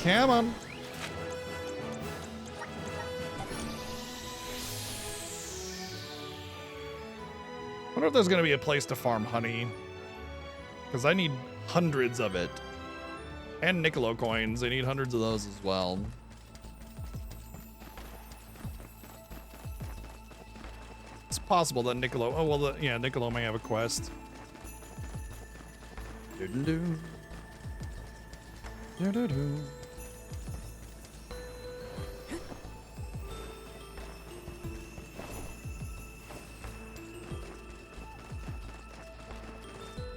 Speaker 3: Come on. I wonder if there's gonna be a place to farm honey, because I need hundreds of it. And Niccolo coins, I need hundreds of those as well. It's possible that Niccolo, oh well, yeah, Niccolo may have a quest. Do-do-do. Do-do-do.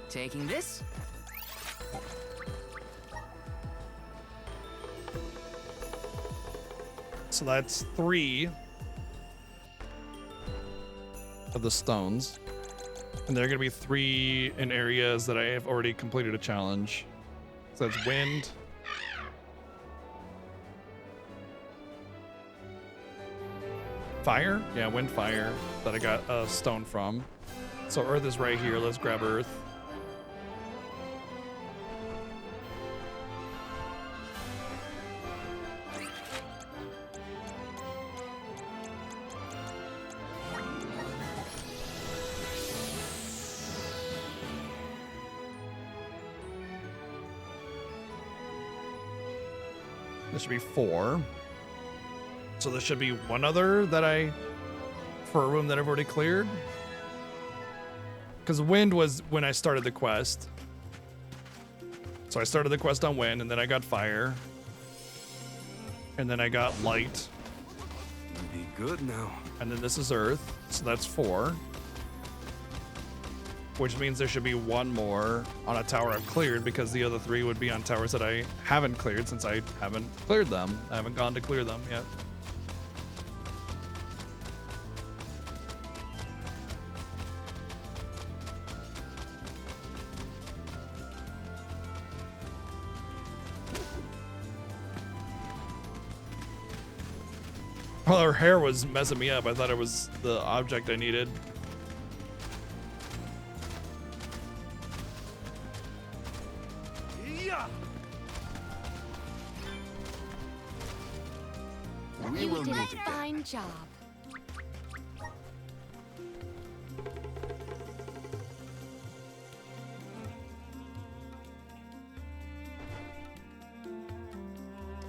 Speaker 2: Taking this.
Speaker 3: So that's 3 of the stones. And there are going to be 3 in areas that I have already completed a challenge. So that's wind. Fire? Yeah, wind, fire that I got a stone from. So earth is right here. Let's grab earth. This should be 4. So there should be one other that for a room that I've already cleared. Because wind was when I started the quest. So I started the quest on wind, and then I got fire. And then I got light.
Speaker 5: Be good now.
Speaker 3: And then this is earth, so that's 4. Which means there should be 1 more on a tower I've cleared, because the other 3 would be on towers that I haven't cleared since I haven't cleared them. I haven't gone to clear them yet. Well, her hair was messing me up. I thought it was the object I needed.
Speaker 8: You did a fine job.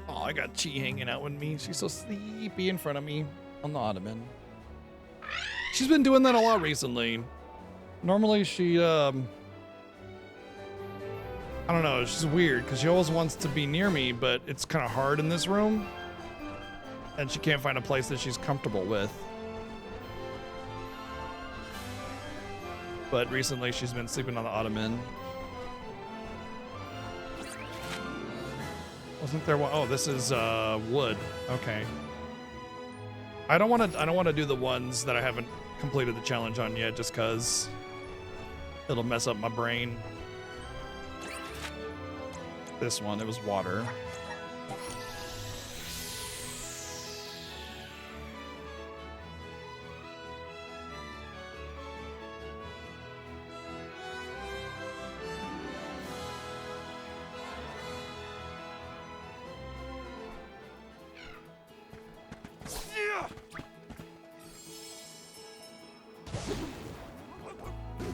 Speaker 3: Oh, I got Chi hanging out with me. She's so sleepy in front of me on the ottoman. She's been doing that a lot recently. Normally she, I don't know, she's weird because she always wants to be near me, but it's kind of hard in this room. And she can't find a place that she's comfortable with. But recently she's been sleeping on the ottoman. Wasn't there one? Oh, this is wood. Okay. I don't want to do the ones that I haven't completed the challenge on yet, just cause it'll mess up my brain. This one, it was water.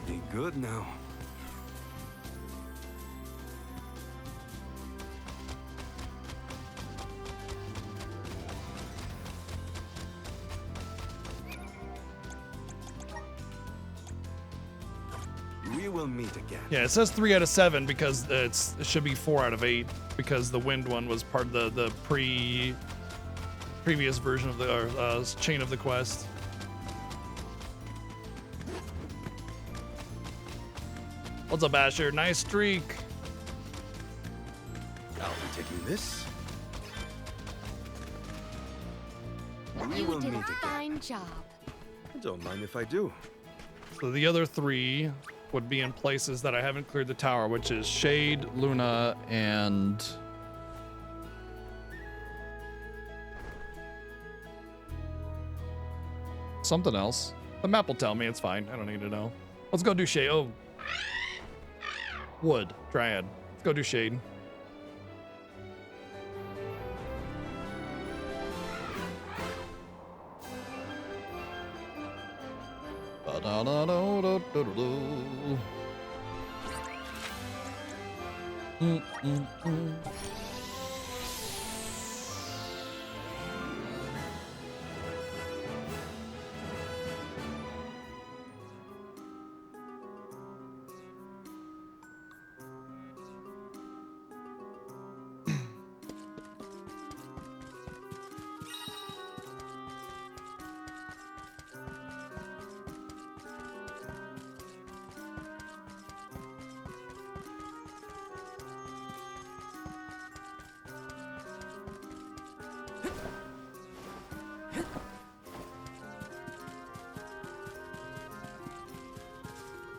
Speaker 5: Be good now. We will meet again.
Speaker 3: Yeah, it says 3 out of 7 because it should be 4 out of 8 because the wind one was part of the previous version of the chain of the quest. What's up, Asher? Nice streak.
Speaker 5: I'll be taking this. We
Speaker 8: You
Speaker 5: will
Speaker 8: did
Speaker 5: meet
Speaker 8: a
Speaker 5: again.
Speaker 8: fine job.
Speaker 5: Don't mind if I do.
Speaker 3: So the other 3 would be in places that I haven't cleared the tower, which is Shade, Luna, and something else. The map will tell me. It's fine. I don't need to know. Let's go do Shade. Oh, wood, Dryad. Let's go do Shade. Ba-da-da-do-do-do-do.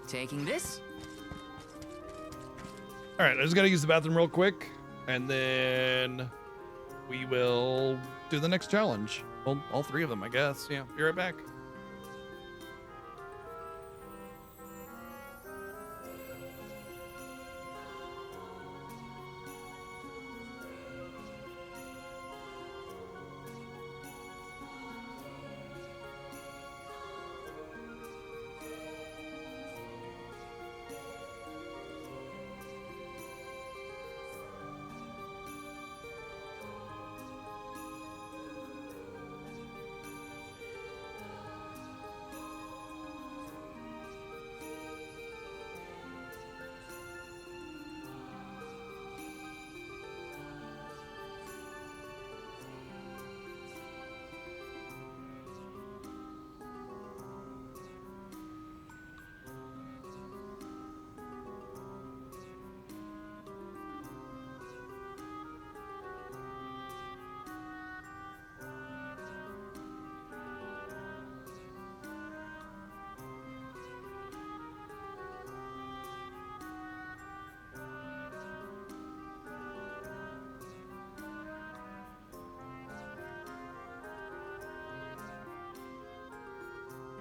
Speaker 2: Taking this?
Speaker 3: All right, I just gotta use the bathroom real quick, and then we will do the next challenge. Well, all three of them, I guess. Yeah, be right back.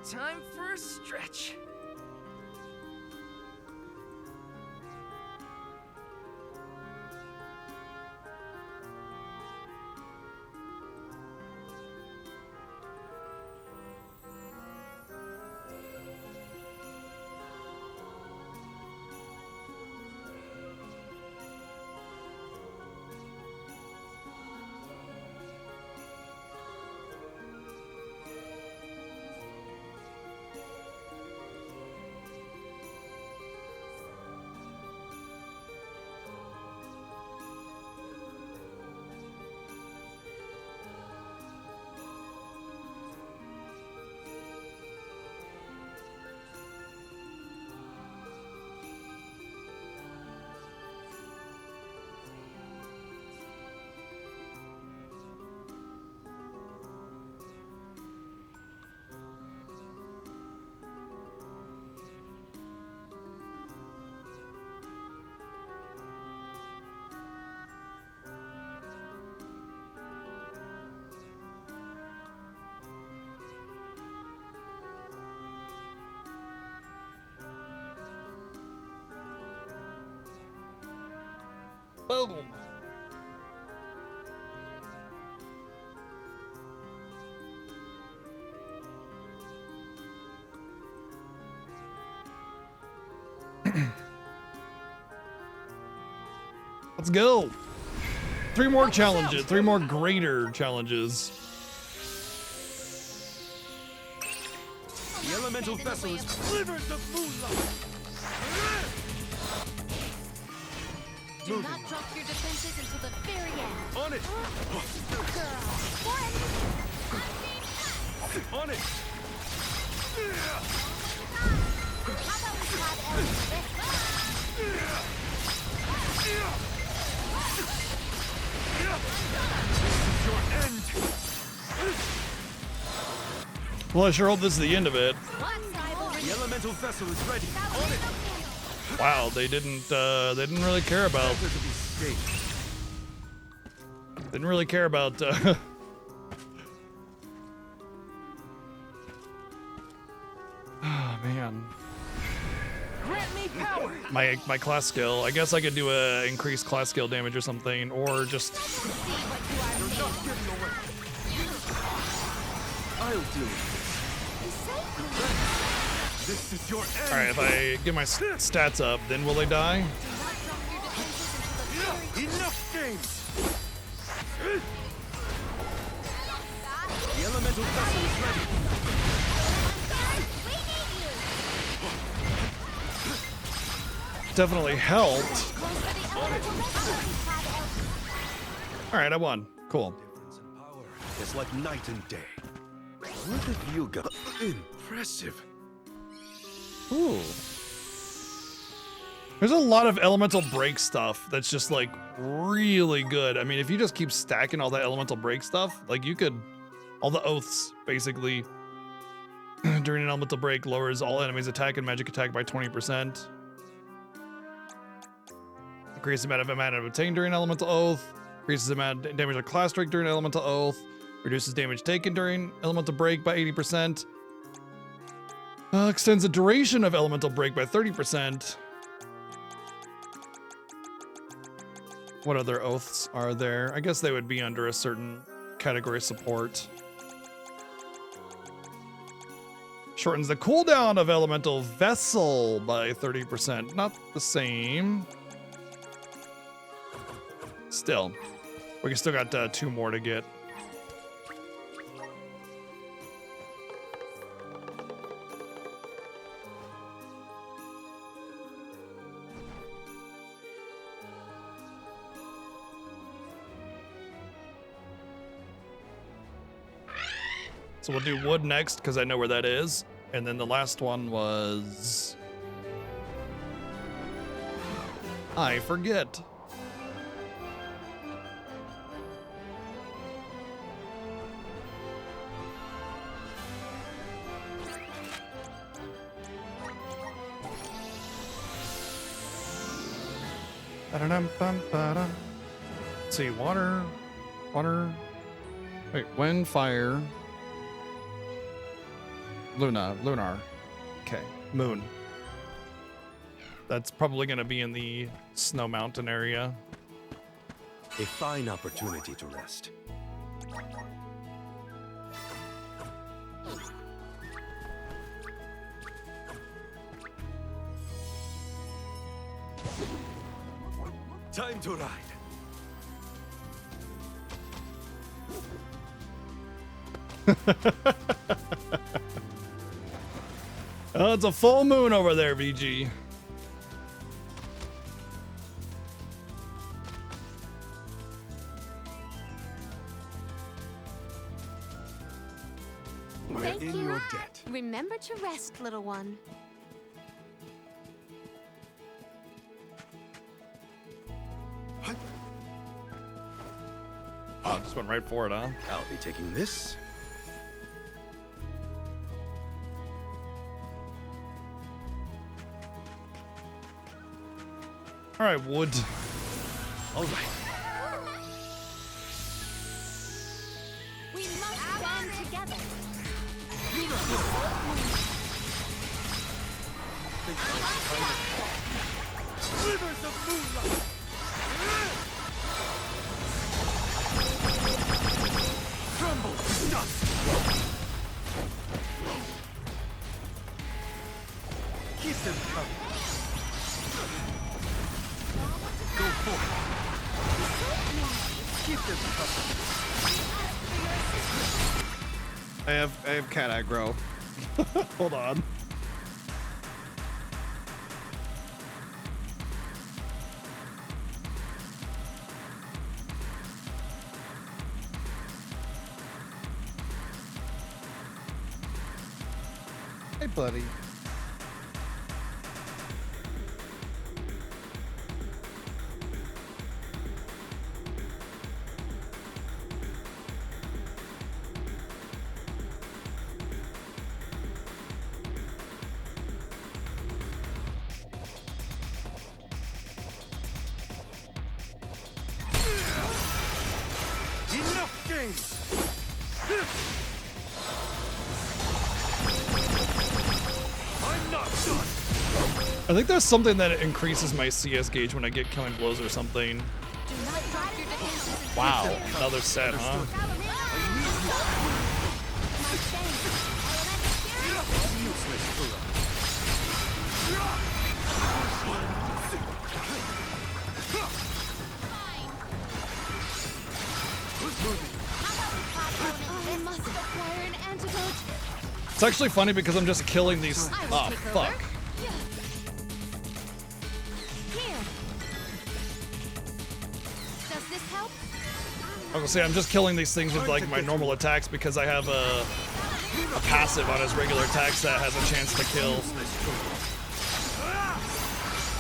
Speaker 2: Time for a stretch.
Speaker 3: Boom. Let's go. 3 more challenges, 3 more greater challenges.
Speaker 5: The elemental vessel is slivers of moonlight.
Speaker 6: Do not drop your defenses until the very end.
Speaker 5: On it. On it. Your end.
Speaker 3: Well, I sure hope this is the end of it.
Speaker 5: The elemental vessel is ready. On it.
Speaker 3: Wow, they didn't really care about. Didn't really care about. Oh man.
Speaker 2: Grant me power.
Speaker 3: My class skill. I guess I could do a increased class skill damage or something, or just.
Speaker 5: I'll do it. This is your end.
Speaker 3: All right, if I get my stats up, then will they die?
Speaker 5: Enough games. The elemental vessel is ready.
Speaker 3: Definitely helped. All right, I won. Cool.
Speaker 5: It's like night and day. What have you got? Impressive.
Speaker 3: Ooh. There's a lot of elemental break stuff that's just like really good. I mean, if you just keep stacking all that elemental break stuff, like you could, all the oaths basically during an elemental break lowers all enemies attack and magic attack by 20%. Increases the amount of mana obtained during elemental oath. Increases the amount of damage of class strike during elemental oath. Reduces damage taken during elemental break by 80%. Extends the duration of elemental break by 30%. What other oaths are there? I guess they would be under a certain category support. Shortens the cooldown of elemental vessel by 30%. Not the same. Still, we still got 2 more to get. So we'll do wood next because I know where that is. And then the last one was... I forget. Ba-da-dum-bum-ba-dum. Let's see, water. Wait, wind, fire. Lunar. Okay, moon. That's probably gonna be in the Snow Mountain area.
Speaker 5: A fine opportunity to rest. Time to ride.
Speaker 3: Oh, it's a full moon over there, VG.
Speaker 5: We're
Speaker 8: Thank
Speaker 5: in
Speaker 8: you.
Speaker 5: your debt.
Speaker 8: Remember to rest, little one.
Speaker 3: Oh, just went right for it, huh?
Speaker 5: I'll be taking this.
Speaker 3: All right, wood.
Speaker 5: All right.
Speaker 1: We must band together.
Speaker 5: Rivers of moonlight. Crumble to dust. Keep them coming. Go forth. Keep them coming.
Speaker 3: I have cat aggro. Hold on. Hey, buddy.
Speaker 5: Enough games. I'm not done.
Speaker 3: I think there's something that increases my CS gauge when I get killing blows or something. Wow, another set, huh?
Speaker 8: I must acquire an antidote.
Speaker 3: It's actually funny because I'm just killing these. Oh, fuck.
Speaker 8: Here. Does this help?
Speaker 3: I was gonna say I'm just killing these things with like my normal attacks because I have a passive on his regular attacks that has a chance to kill.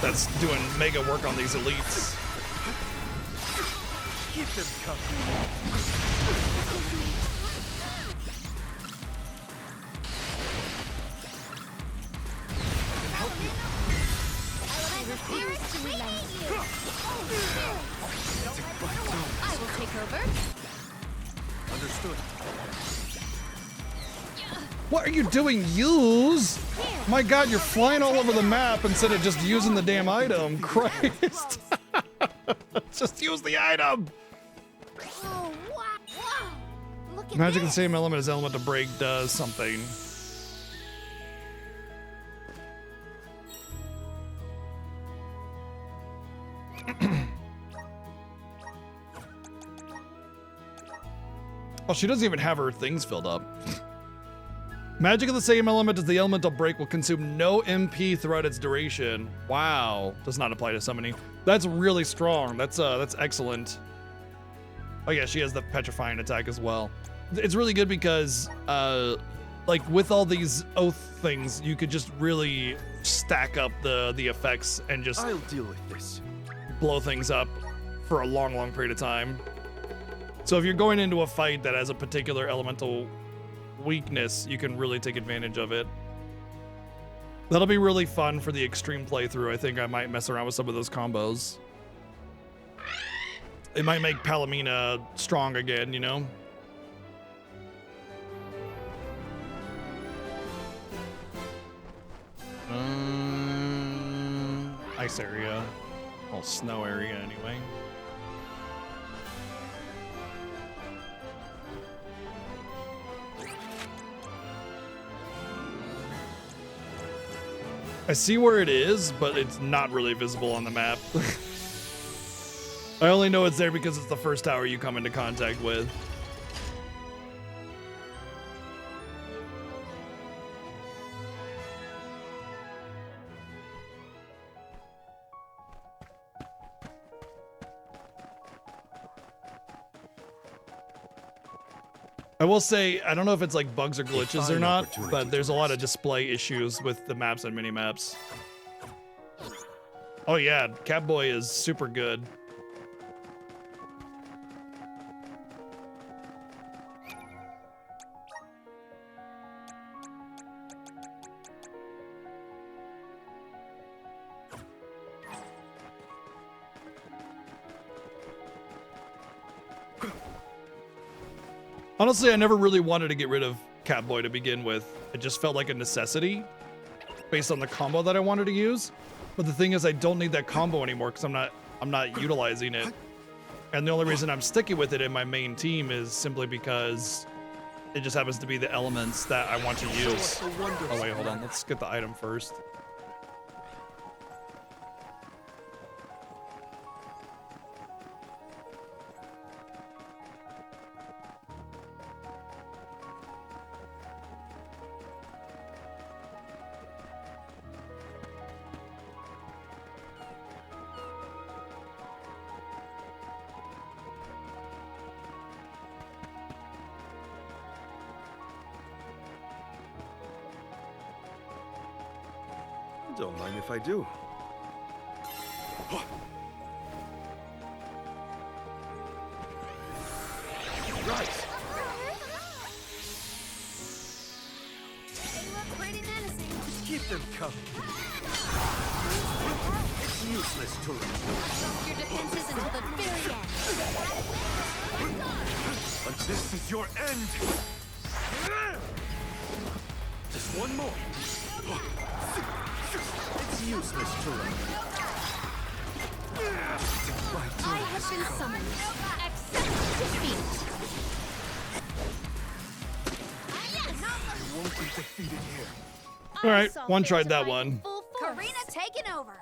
Speaker 3: that's doing mega work on these elites.
Speaker 12: Keep them coming.
Speaker 6: I will take over.
Speaker 12: Understood.
Speaker 3: What are you doing? Use? My God, you're flying all over the map instead of just using the damn item. Christ. Just use the item.
Speaker 1: Oh, wow. Look at
Speaker 3: Magic the
Speaker 1: this.
Speaker 3: same element as element to break does something. Oh, she doesn't even have her things filled up. Magic of the same element as the elemental break will consume no MP throughout its duration. Wow. Does not apply to summoning. That's really strong. That's excellent. Oh yeah, she has the petrifying attack as well. It's really good because like with all these oath things, you could just really stack up the effects and just
Speaker 12: I'll deal with this.
Speaker 3: blow things up for a long, long period of time. So if you're going into a fight that has a particular elemental weakness, you can really take advantage of it. That'll be really fun for the extreme playthrough. I think I might mess around with some of those combos. It might make Palomina strong again, you know? Ice area. Well, snow area anyway. I see where it is, but it's not really visible on the map. I only know it's there because it's the first tower you come into contact with. I will say, I don't know if it's like bugs or glitches or not, but there's a lot of display issues with the maps and mini-maps. Oh yeah, Catboy is super good. Honestly, I never really wanted to get rid of Catboy to begin with. It just felt like a necessity based on the combo that I wanted to use. But the thing is, I don't need that combo anymore because I'm not utilizing it. And the only reason I'm sticking with it in my main team is simply because it just happens to be the elements that I want to use. Oh wait, hold on. Let's get the item first.
Speaker 5: Don't mind if I do.
Speaker 12: Right.
Speaker 1: They look pretty menacing.
Speaker 12: Keep them coming. It's useless to run.
Speaker 6: Your defenses until the very end.
Speaker 12: But this is your end. Just one more. It's useless to run.
Speaker 6: I have been summoned. Accept defeat.
Speaker 12: You won't be defeated here.
Speaker 3: All right, one tried that one.
Speaker 1: Karina taking over.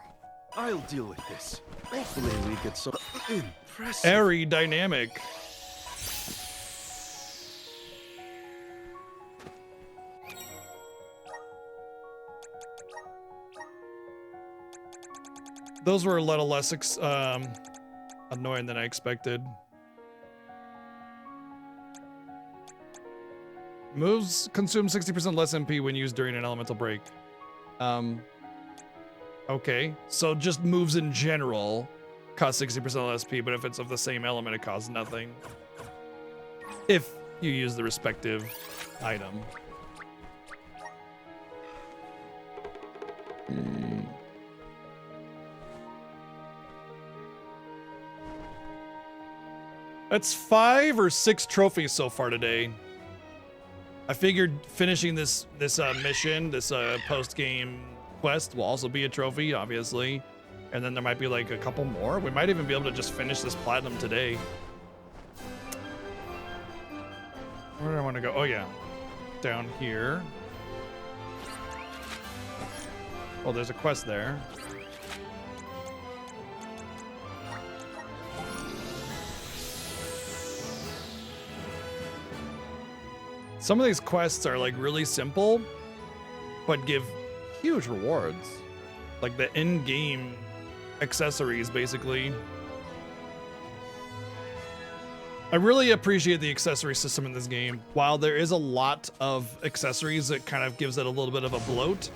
Speaker 12: I'll deal with this. Hopefully we get some impressive.
Speaker 3: Airy dynamic. Those were a little less annoying than I expected. Moves consume 60% less MP when used during an elemental break. Okay, so just moves in general cost 60% less SP, but if it's of the same element, it costs nothing. If you use the respective item. That's 5 or 6 trophies so far today. I figured finishing this mission, this post-game quest will also be a trophy, obviously. And then there might be like a couple more. We might even be able to just finish this platinum today. Where do I want to go? Oh yeah, down here. Oh, there's a quest there. Some of these quests are like really simple, but give huge rewards. Like the in-game accessories, basically. I really appreciate the accessory system in this game. While there is a lot of accessories, it kind of gives it a little bit of a bloat.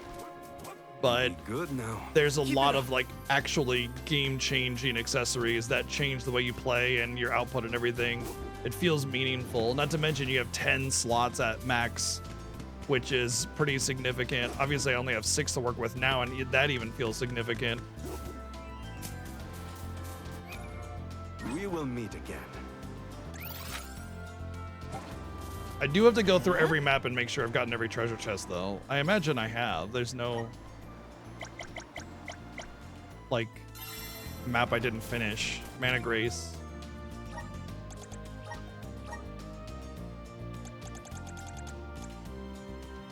Speaker 3: But
Speaker 5: good now.
Speaker 3: There's a lot of like actually game-changing accessories that change the way you play and your output and everything. It feels meaningful. Not to mention you have 10 slots at max, which is pretty significant. Obviously, I only have 6 to work with now, and that even feels significant.
Speaker 5: We will meet again.
Speaker 3: I do have to go through every map and make sure I've gotten every treasure chest, though. I imagine I have. There's no like map I didn't finish. Mana Grace.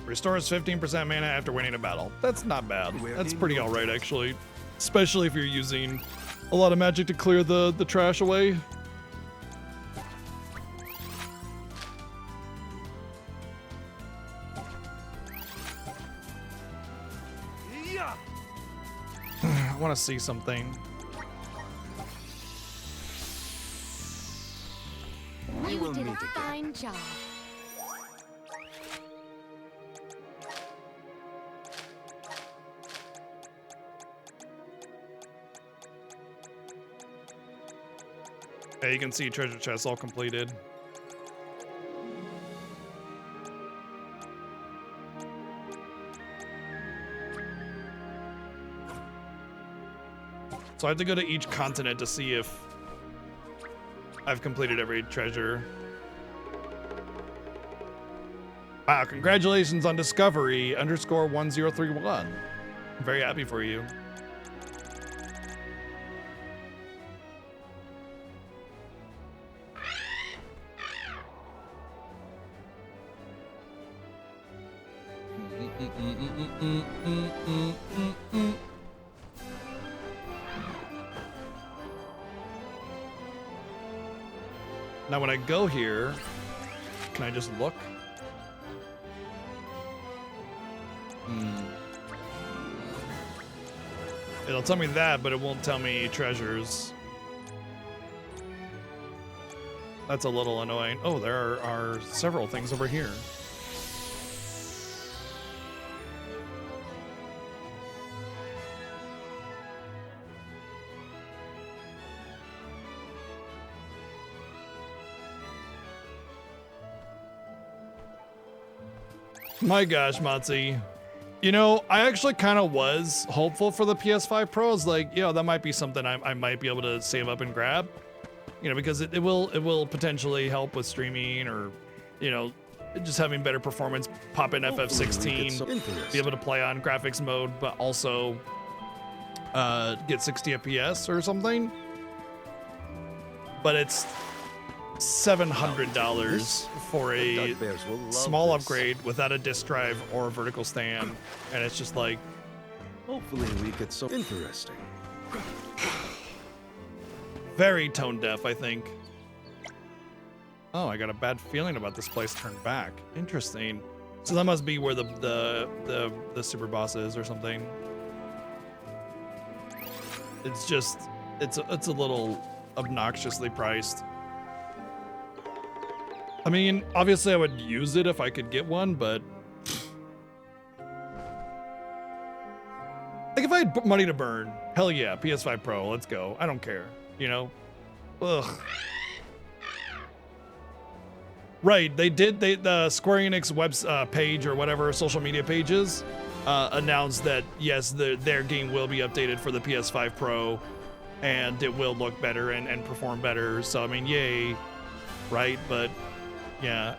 Speaker 3: Restores 15% mana after winning a battle. That's not bad. That's pretty alright, actually. Especially if you're using a lot of magic to clear the trash away. I want to see something.
Speaker 8: You did a fine job.
Speaker 3: Yeah, you can see treasure chests all completed. So I have to go to each continent to see if I've completed every treasure. Wow, congratulations on Discovery _1031. I'm very happy for you. Now when I go here, can I just look? It'll tell me that, but it won't tell me treasures. That's a little annoying. Oh, there are several things over here. My gosh, Matzi. You know, I actually kind of was hopeful for the PS5 Pro. I was like, that might be something I might be able to save up and grab. You know, because it will potentially help with streaming or, just having better performance, pop in FF16, be able to play on graphics mode, but also get 60 FPS or something. But it's $700 for a small upgrade without a disk drive or a vertical stand, and it's just like,
Speaker 12: hopefully we get so interesting.
Speaker 3: Very tone deaf, I think. Oh, I got a bad feeling about this place turned back. Interesting. So that must be where the super boss is or something. It's just it's a little obnoxiously priced. I mean, obviously I would use it if I could get one, but I if I had money to burn, hell yeah, PS5 Pro, let's go. I don't care, you know? Ugh. Right, the Square Enix web page or whatever social media pages announced that yes, their game will be updated for the PS5 Pro, and it will look better and perform better. So I mean, yay, right? But yeah.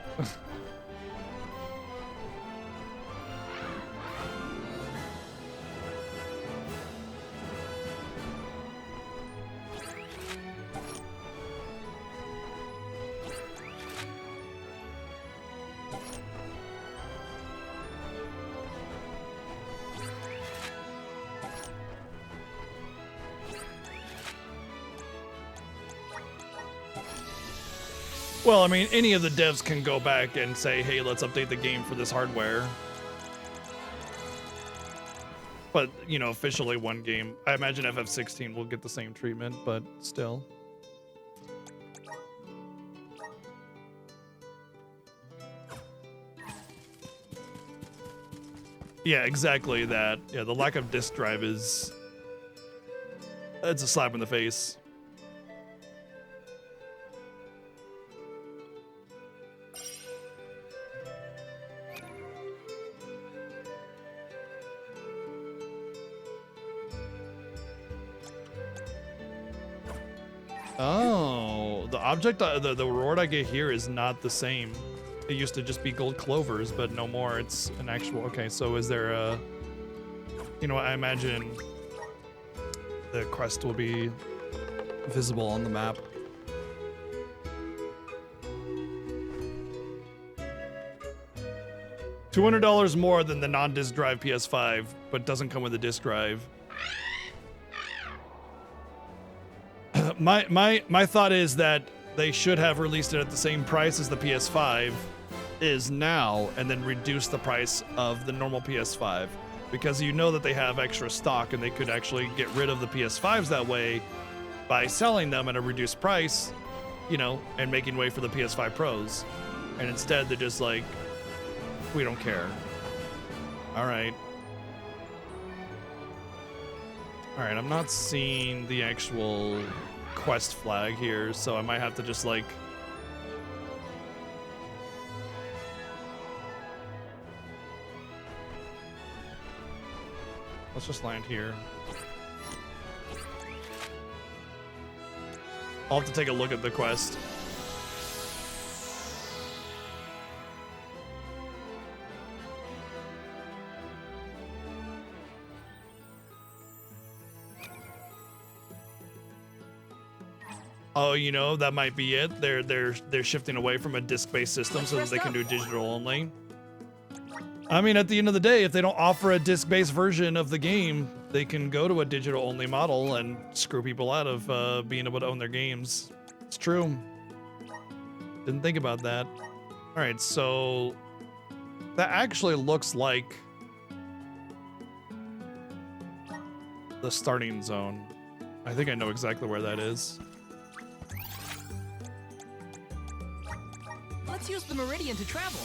Speaker 3: Well, I mean, any of the devs can go back and say, hey, let's update the game for this hardware. But, you know, officially one game. I imagine FF16 will get the same treatment, but still. Yeah, exactly that. Yeah, the lack of disk drive is... it's a slap in the face. Oh, the object, the reward I get here is not the same. It used to just be gold clovers, but no more. It's an actual. Okay, so is there a? You know, I imagine the quest will be visible on the map. $200 more than the non-disc drive PS5, but doesn't come with a disc drive. My thought is that they should have released it at the same price as the PS5 is now, and then reduce the price of the normal PS5, because you know that they have extra stock and they could actually get rid of the PS5s that way by selling them at a reduced price, you know, and making way for the PS5 Pros. And instead they're just like, we don't care. All right, I'm not seeing the actual quest flag here, so I might have to just like let's just land here. I'll have to take a look at the quest. Oh, you know, that might be it. They're shifting away from a disc-based system so that they can do digital only. I mean, at the end of the day, if they don't offer a disc-based version of the game, they can go to a digital-only model and screw people out of being able to own their games. It's true. Didn't think about that. All right, so that actually looks like the starting zone. I think I know exactly where that is.
Speaker 13: Let's use the Meridian to travel.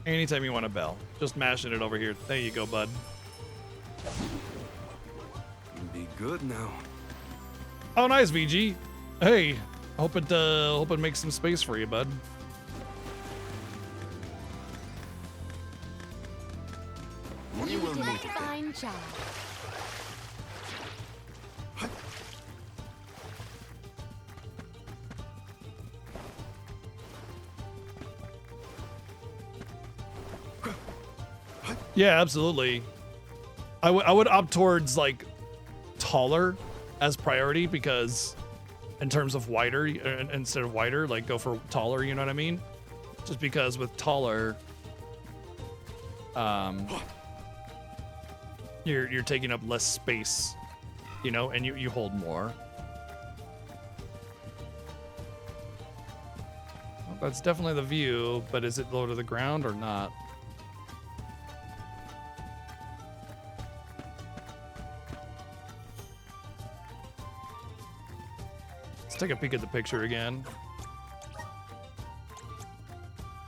Speaker 3: Anytime you want a bell, just mashing it over here. There you go, bud.
Speaker 5: Be good now.
Speaker 3: Oh, nice, VG. Hey, hope it makes some space for you, bud.
Speaker 8: You did a fine job.
Speaker 3: Yeah, absolutely. I would opt towards like taller as priority, because in terms of wider instead of wider, like go for taller, you know what I mean? Just because with taller you're taking up less space, you know, and you hold more. That's definitely the view, but is it low to the ground or not? Let's take a peek at the picture again.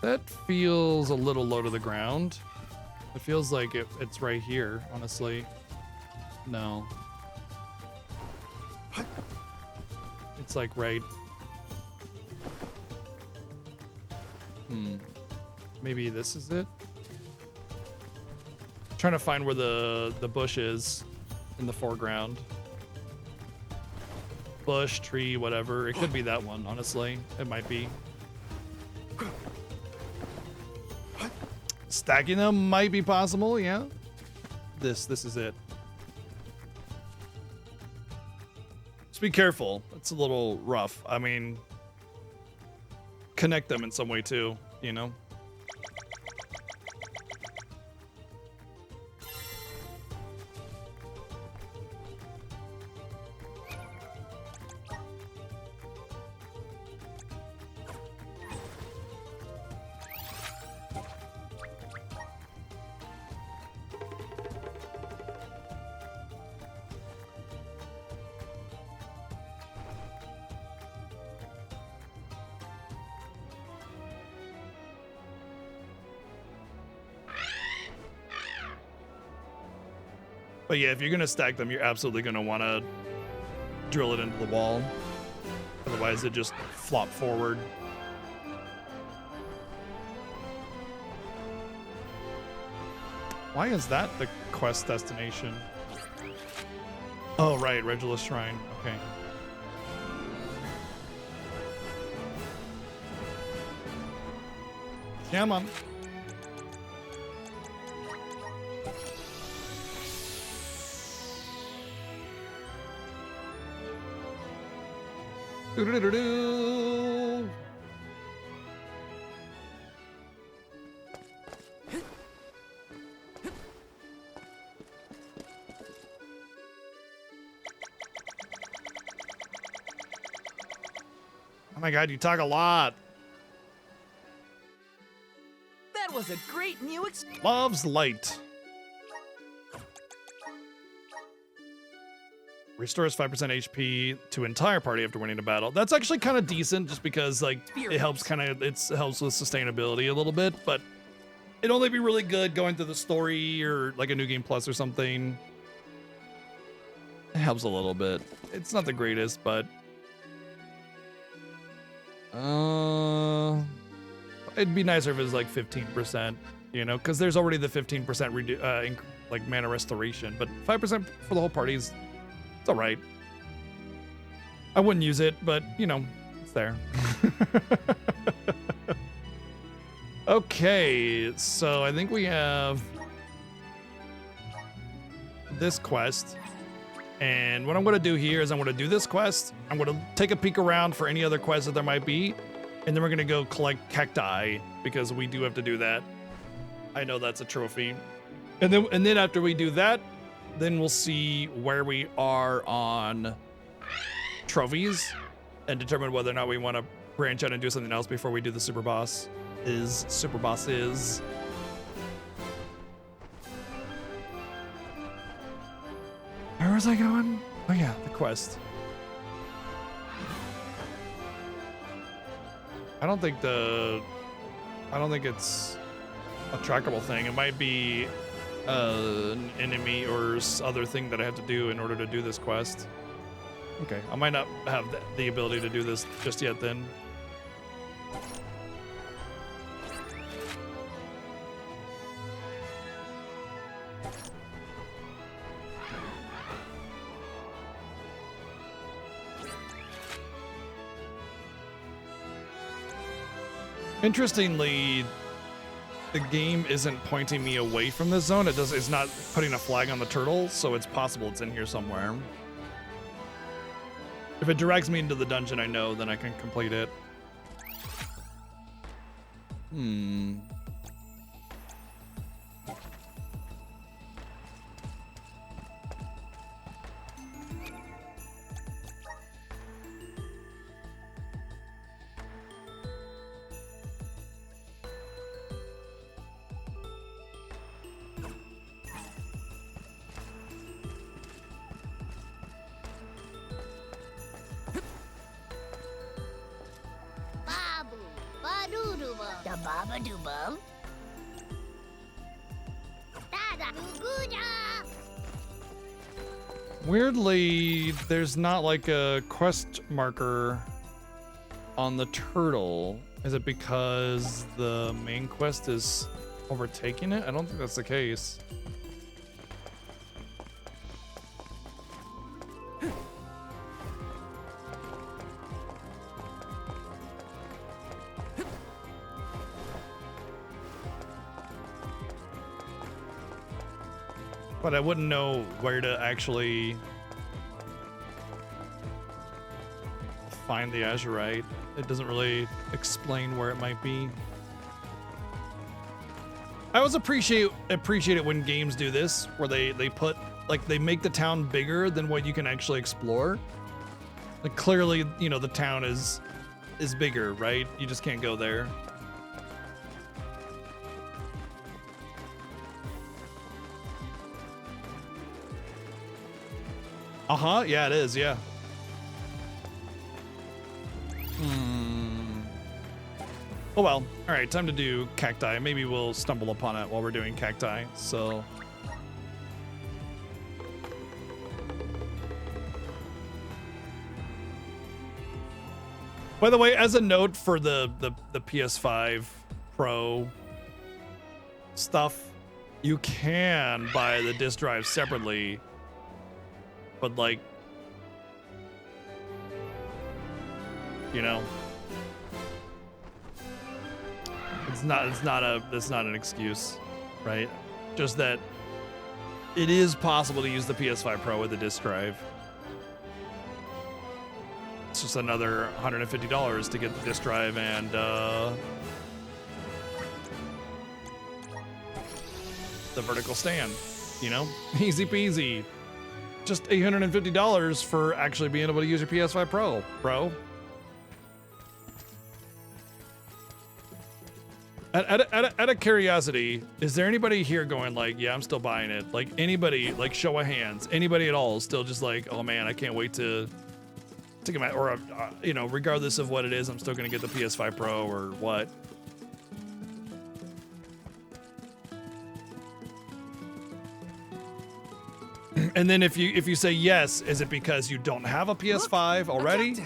Speaker 3: That feels a little low to the ground. It feels like it's right here, honestly. No. It's like right. Maybe this is it? Trying to find where the bush is in the foreground. Bush, tree, whatever. It could be that one, honestly. It might be. Stacking them might be possible, yeah. This is it. Just be careful. It's a little rough. I mean, connect them in some way too, you know? But yeah, if you're gonna stack them, you're absolutely gonna want to drill it into the wall. Otherwise, it just flop forward. Why is that the quest destination? Oh, right, Regulus Shrine. Okay. Yeah, man. Do-do-do-do-do. Oh my god, you talk a lot.
Speaker 13: That was a great new
Speaker 3: Love's Light. Restores 5% HP to entire party after winning a battle. That's actually kind of decent, just because like it helps it helps with sustainability a little bit, but it'd only be really good going through the story or like a new game plus or something. It helps a little bit. It's not the greatest, but it'd be nicer if it was like 15%, you know, because there's already the 15% like mana restoration, but 5% for the whole party is. It's all right. I wouldn't use it, but, you know, it's there. Okay, so I think we have this quest. And what I'm going to do here is I'm going to do this quest. I'm going to take a peek around for any other quests that there might be. And then we're going to go collect cacti, because we do have to do that. I know that's a trophy. And then after we do that, then we'll see where we are on trophies and determine whether or not we want to branch out and do something else before we do the super boss. Where was I going? Oh yeah, the quest. I don't think it's a trackable thing. It might be an enemy or other thing that I have to do in order to do this quest. Okay, I might not have the ability to do this just yet then. Interestingly, the game isn't pointing me away from this zone. It's not putting a flag on the turtle, so it's possible it's in here somewhere. If it drags me into the dungeon I know, then I can complete it.
Speaker 1: Kababa-dooba. Dada-doo-goo-da.
Speaker 3: Weirdly, there's not like a quest marker on the turtle. Is it because the main quest is overtaking it? I don't think that's the case. But I wouldn't know where to actually find the Azurite. It doesn't really explain where it might be. I always appreciate it when games do this, where they put, like, they make the town bigger than what you can actually explore. Like, clearly, you know, the town is bigger, right? You just can't go there. Uh-huh, yeah, it is, yeah. Oh well, alright, time to do cacti. Maybe we'll stumble upon it while we're doing cacti, so... By the way, as a note for the PS5 Pro stuff, you can buy the disc drive separately, but like, you know, it's not an excuse, right? Just that it is possible to use the PS5 Pro with a disc drive. It's just another $150 to get the disc drive and the vertical stand, you know? Easy peasy. Just $850 for actually being able to use your PS5 Pro, bro. Out of curiosity, is there anybody here going like, yeah, I'm still buying it? Like anybody, like show of hands, anybody at all still just like, oh man, I can't wait to get my, or you know, regardless of what it is, I'm still gonna get the PS5 Pro or what? And then if you say yes, is it because you don't have a PS5 already?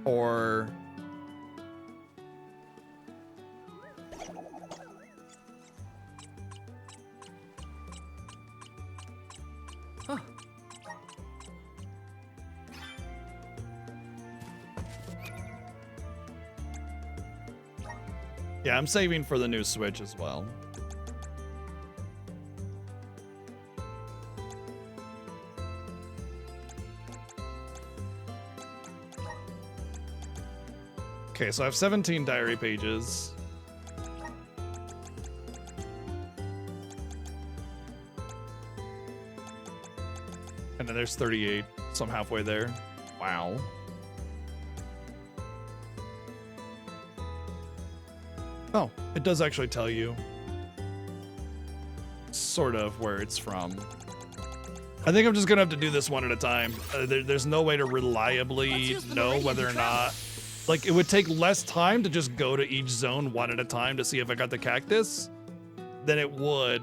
Speaker 3: Or yeah, I'm saving for the new Switch as well. Okay, so I have 17 diary pages. And then there's 38, so I'm halfway there. Wow. Oh, it does actually tell you sort of where it's from. I think I'm just gonna have to do this one at a time. There's no way to reliably know whether or not, like, it would take less time to just go to each zone one at a time to see if I got the cactus than it would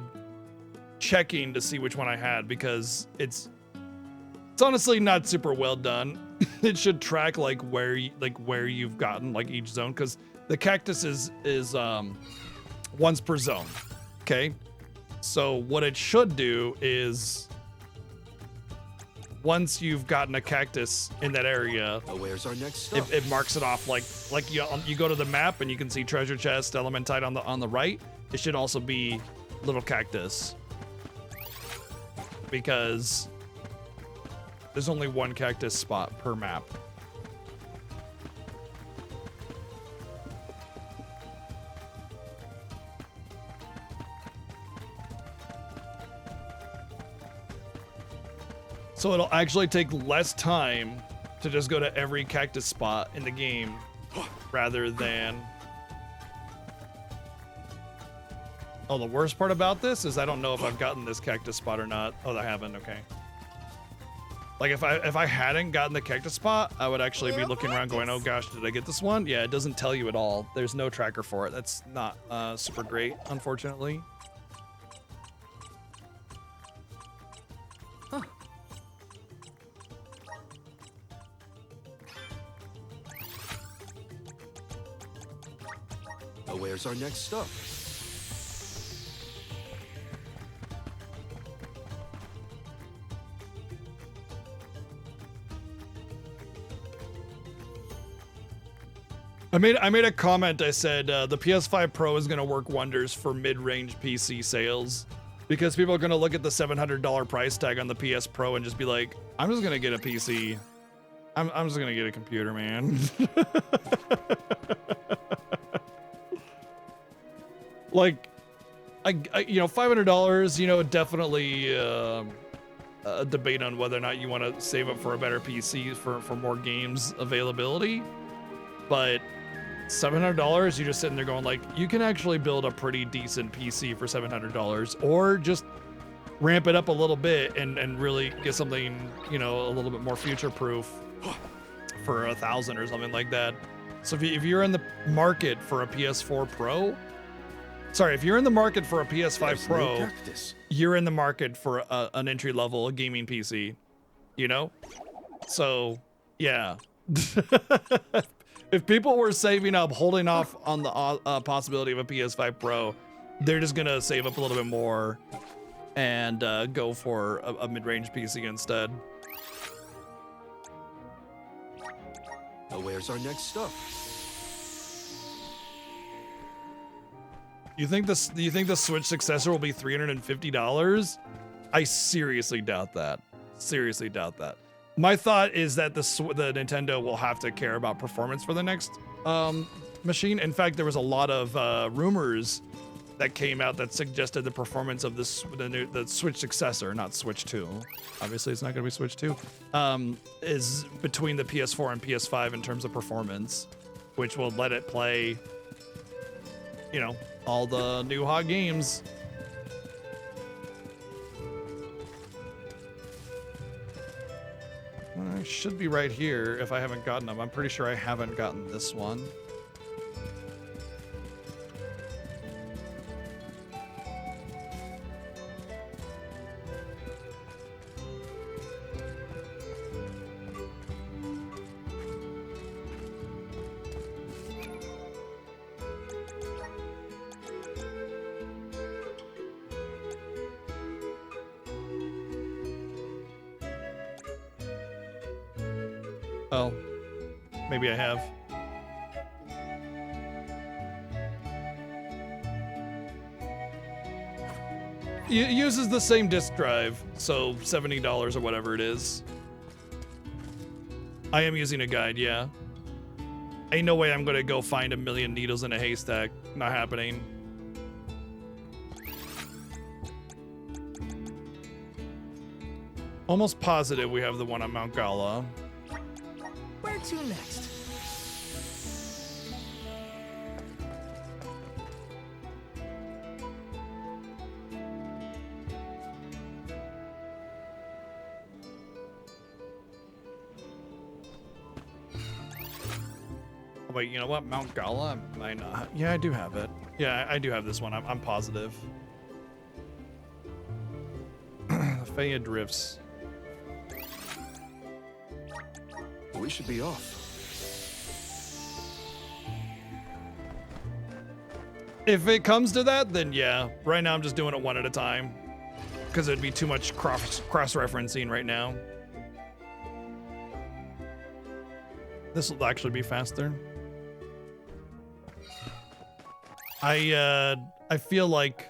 Speaker 3: checking to see which one I had, because it's honestly not super well done. It should track like where you've gotten like each zone, because the cactus is once per zone. Okay, so what it should do is once you've gotten a cactus in that area,
Speaker 12: where's our next stop?
Speaker 3: It marks it off like you go to the map and you can see treasure chest, elementite on the right. It should also be little cactus, because there's only one cactus spot per map. So it'll actually take less time to just go to every cactus spot in the game rather than... Oh, the worst part about this is I don't know if I've gotten this cactus spot or not. Oh, I haven't, okay. Like if I hadn't gotten the cactus spot, I would actually be looking around going, oh gosh, did I get this one? Yeah, it doesn't tell you at all. There's no tracker for it. That's not super great, unfortunately.
Speaker 12: Where's our next stop?
Speaker 3: I made a comment. I said the PS5 Pro is gonna work wonders for mid-range PC sales because people are gonna look at the $700 price tag on the PS Pro and just be like, I'm just gonna get a PC. I'm just gonna get a computer, man. Like, I you know, $500, you know, definitely a debate on whether or not you want to save up for a better PC for more games availability. But $700, you're just sitting there going like, you can actually build a pretty decent PC for $700, or just ramp it up a little bit and really get something, you know, a little bit more future-proof for $1,000 or something like that. So if you're in the market for a PS4 Pro, sorry, if you're in the market for a PS5 Pro, you're in the market for an entry-level gaming PC, you know? So, yeah. If people were saving up, holding off on the possibility of a PS5 Pro, they're just gonna save up a little bit more and go for a mid-range PC instead.
Speaker 12: Where's our next stop?
Speaker 3: You think the Switch successor will be $350? I seriously doubt that. Seriously doubt that. My thought is that the Nintendo will have to care about performance for the next machine. In fact, there was a lot of rumors that came out that suggested the performance of the Switch successor, not Switch 2. Obviously, it's not going to be Switch 2. Is between the PS4 and PS5 in terms of performance, which will let it play, you know, all the new hot games. I should be right here if I haven't gotten them. I'm pretty sure I haven't gotten this one. Oh, maybe I have. It uses the same disk drive, so $70 or whatever it is. I am using a guide, yeah. Ain't no way I'm gonna go find a million needles in a haystack. Not happening. Almost positive we have the one on Mount Gala.
Speaker 13: Where to next?
Speaker 3: Wait, you know what? Mount Gala? I know. Yeah, I do have it. Yeah, I do have this one. I'm positive. Faya Drifts.
Speaker 12: We should be off.
Speaker 3: If it comes to that, then yeah. Right now, I'm just doing it one at a time. Because it'd be too much cross-referencing right now. This will actually be faster. I feel like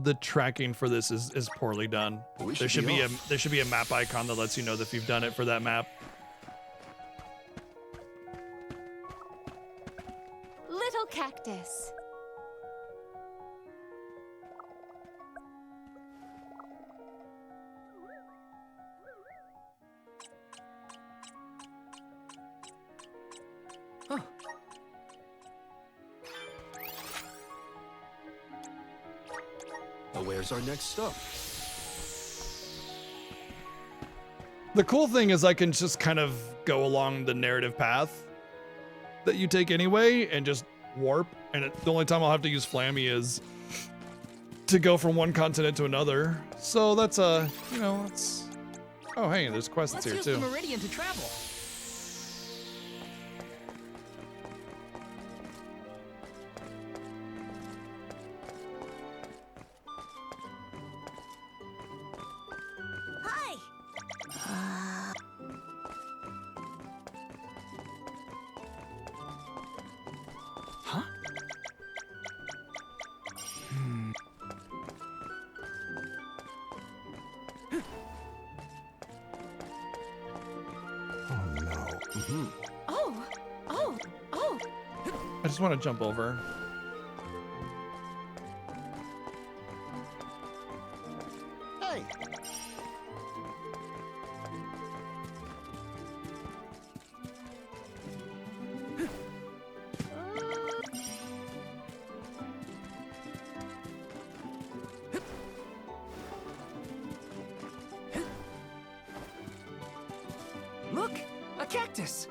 Speaker 3: the tracking for this is poorly done. There should be a map icon that lets you know that if you've done it for that map.
Speaker 8: Little cactus.
Speaker 12: Where's our next stop?
Speaker 3: The cool thing is I can just kind of go along the narrative path that you take anyway and just warp. And the only time I'll have to use Flammy is to go from one continent to another. So that's you know, it's... Oh, hey, there's quests
Speaker 13: Let's
Speaker 3: here
Speaker 13: use
Speaker 3: too.
Speaker 13: the Meridian to travel.
Speaker 1: Hi.
Speaker 13: Huh?
Speaker 6: Oh.
Speaker 3: I just want to jump over.
Speaker 9: Hey.
Speaker 13: Look, a cactus.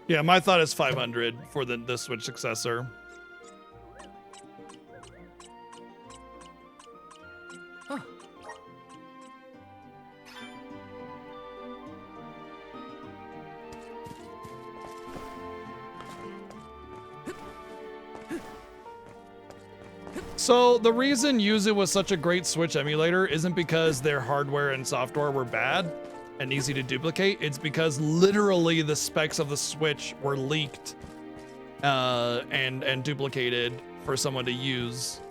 Speaker 3: Yeah, my thought is 500 for the Switch successor.
Speaker 13: Huh.
Speaker 3: So the reason Yuzu was such a great Switch emulator isn't because their hardware and software were bad and easy to duplicate. It's because literally the specs of the Switch were leaked and duplicated for someone to use.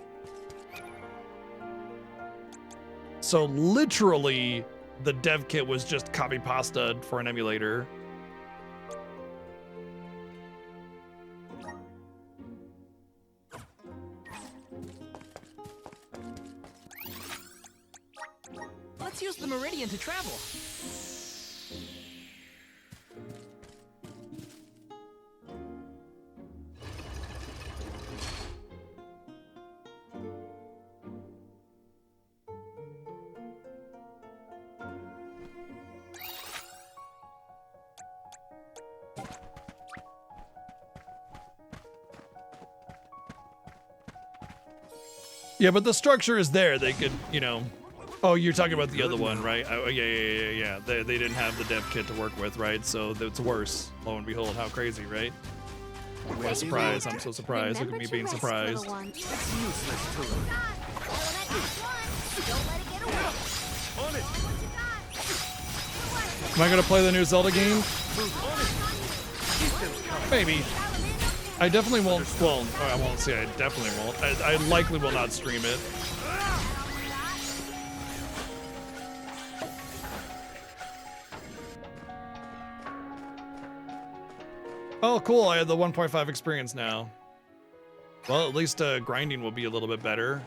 Speaker 3: So literally the dev kit was just copy pasta for an emulator.
Speaker 13: Let's use the Meridian to travel.
Speaker 3: Yeah, but the structure is there. They could, you know... Oh, you're talking about the other one, right? Oh, yeah. They didn't have the dev kit to work with, right? So it's worse. Lo and behold, how crazy, right? What a surprise. I'm so surprised. Look at me being surprised.
Speaker 13: It's useless to them.
Speaker 3: Am I going to play the new Zelda game? Maybe. I definitely won't. Well, I won't say I definitely won't. I likely will not stream it. Oh, cool. I have the 1.5 experience now. Well, at least grinding will be a little bit better.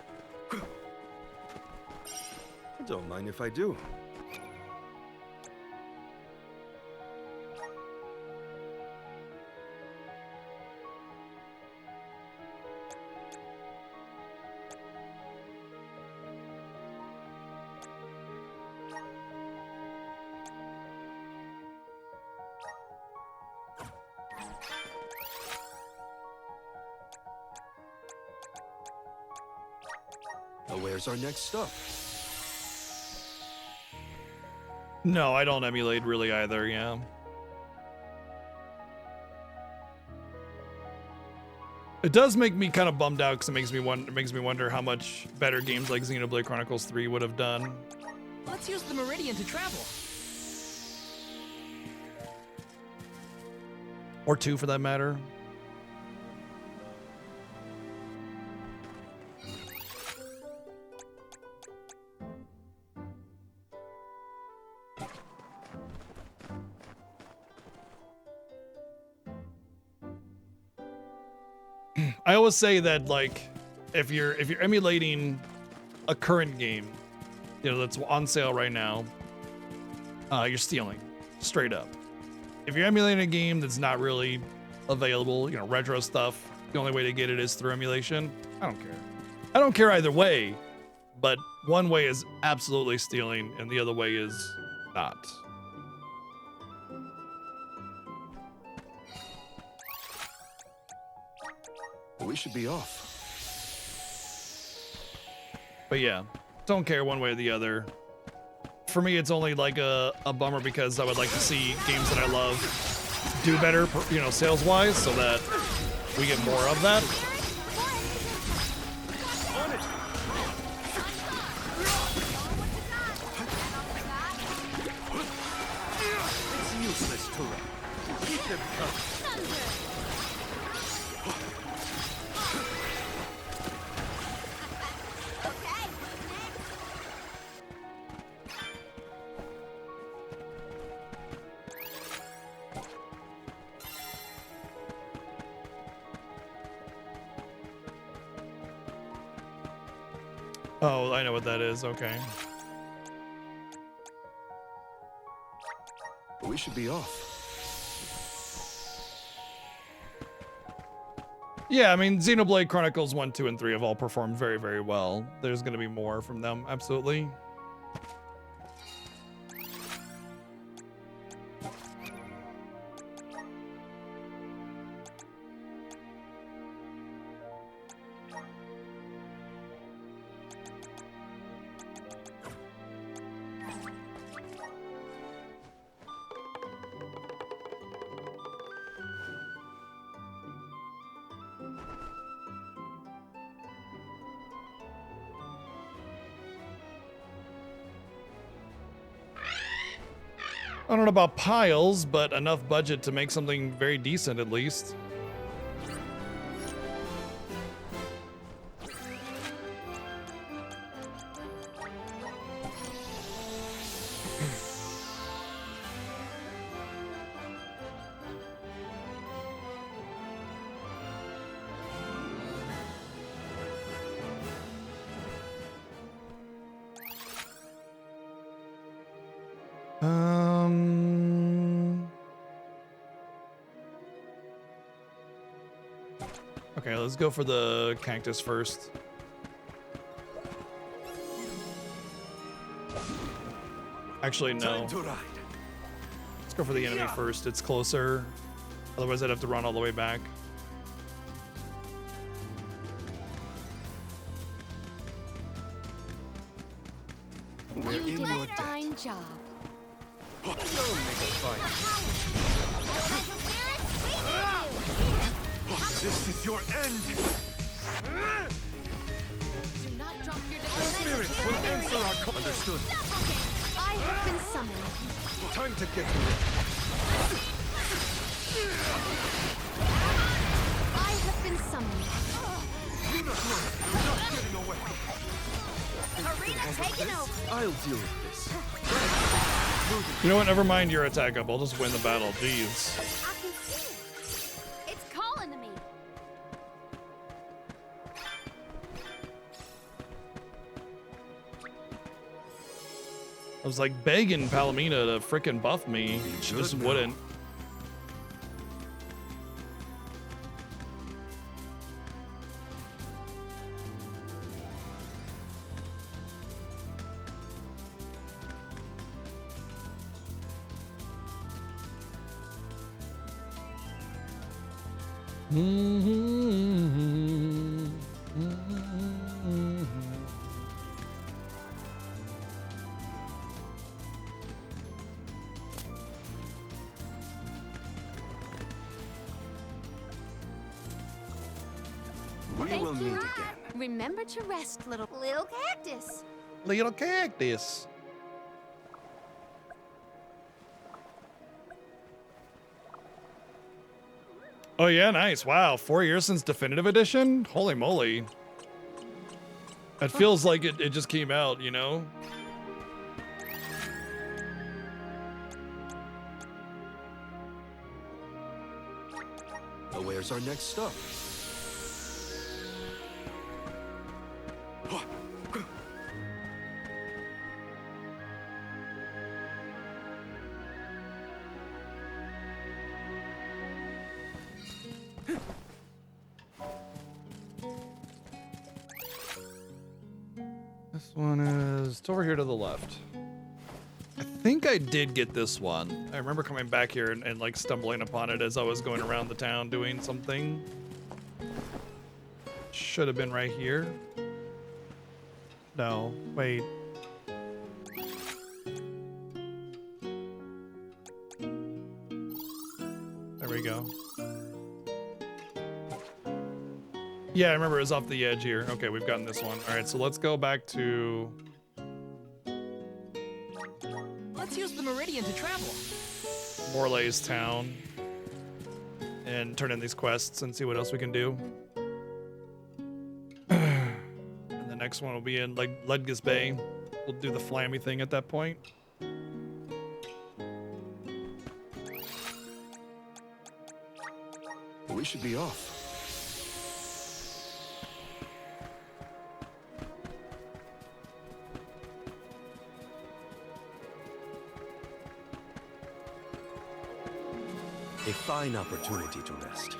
Speaker 12: Don't mind if I do. Now, where's our next stop?
Speaker 3: No, I don't emulate really either, yeah. It does make me kind of bummed out because it makes me wonder how much better games like Xenoblade Chronicles 3 would have done.
Speaker 13: Let's use the Meridian to travel.
Speaker 3: Or 2 for that matter. I always say that, like, if you're emulating a current game, you know, that's on sale right now, you're stealing, straight up. If you're emulating a game that's not really available, you know, retro stuff, the only way to get it is through emulation. I don't care. I don't care either way, but one way is absolutely stealing and the other way is not.
Speaker 12: We should be off.
Speaker 3: But yeah, don't care one way or the other. For me, it's only like a bummer because I would like to see games that I love do better, you know, sales-wise, so that we get more of that.
Speaker 12: It's useless to run. Keep them coming.
Speaker 3: Oh, I know what that is. Okay.
Speaker 12: We should be off.
Speaker 3: Yeah, I mean, Xenoblade Chronicles 1, 2, and 3 have all performed very, very well. There's going to be more from them, absolutely. I don't know about piles, but enough budget to make something very decent at least. Okay, let's go for the cactus first. Actually, no.
Speaker 12: Time to ride.
Speaker 3: Let's go for the enemy first. It's closer. Otherwise, I'd have to run all the way back.
Speaker 12: We're
Speaker 8: You
Speaker 12: in
Speaker 8: did
Speaker 12: your
Speaker 8: a
Speaker 12: debt.
Speaker 8: fine job.
Speaker 12: Don't make a fight. This is your end.
Speaker 8: Do not drop your
Speaker 12: Spirit will answer our call. Understood.
Speaker 8: I have been summoned.
Speaker 12: Time to get to it.
Speaker 8: I have been summoned.
Speaker 12: Do not run. You're not getting away.
Speaker 4: Karina taking over.
Speaker 12: I'll deal with this.
Speaker 3: You know what? Never mind your attack up. I'll just win the battle. Jeez.
Speaker 4: I can see it. It's calling to me.
Speaker 3: I was like begging Palomina to frickin' buff me. She just wouldn't.
Speaker 12: We will meet again.
Speaker 8: Remember to rest, little
Speaker 4: cactus.
Speaker 3: Little cactus. Oh yeah, nice. Wow, 4 years since Definitive Edition? Holy moly. It feels like it just came out, you know?
Speaker 12: Now where's our next stop?
Speaker 3: This one is, it's over here to the left. I think I did get this one. I remember coming back here and like stumbling upon it as I was going around the town doing something. Should have been right here. No, wait. There we go. Yeah, I remember it was off the edge here. Okay, we've gotten this one. All right, so let's go back to...
Speaker 13: Let's use the Meridian to travel.
Speaker 3: Morlay's town and turn in these quests and see what else we can do. And the next one will be in like Ledges Bay. We'll do the Flammy thing at that point.
Speaker 12: We should be off.
Speaker 5: A fine opportunity to rest.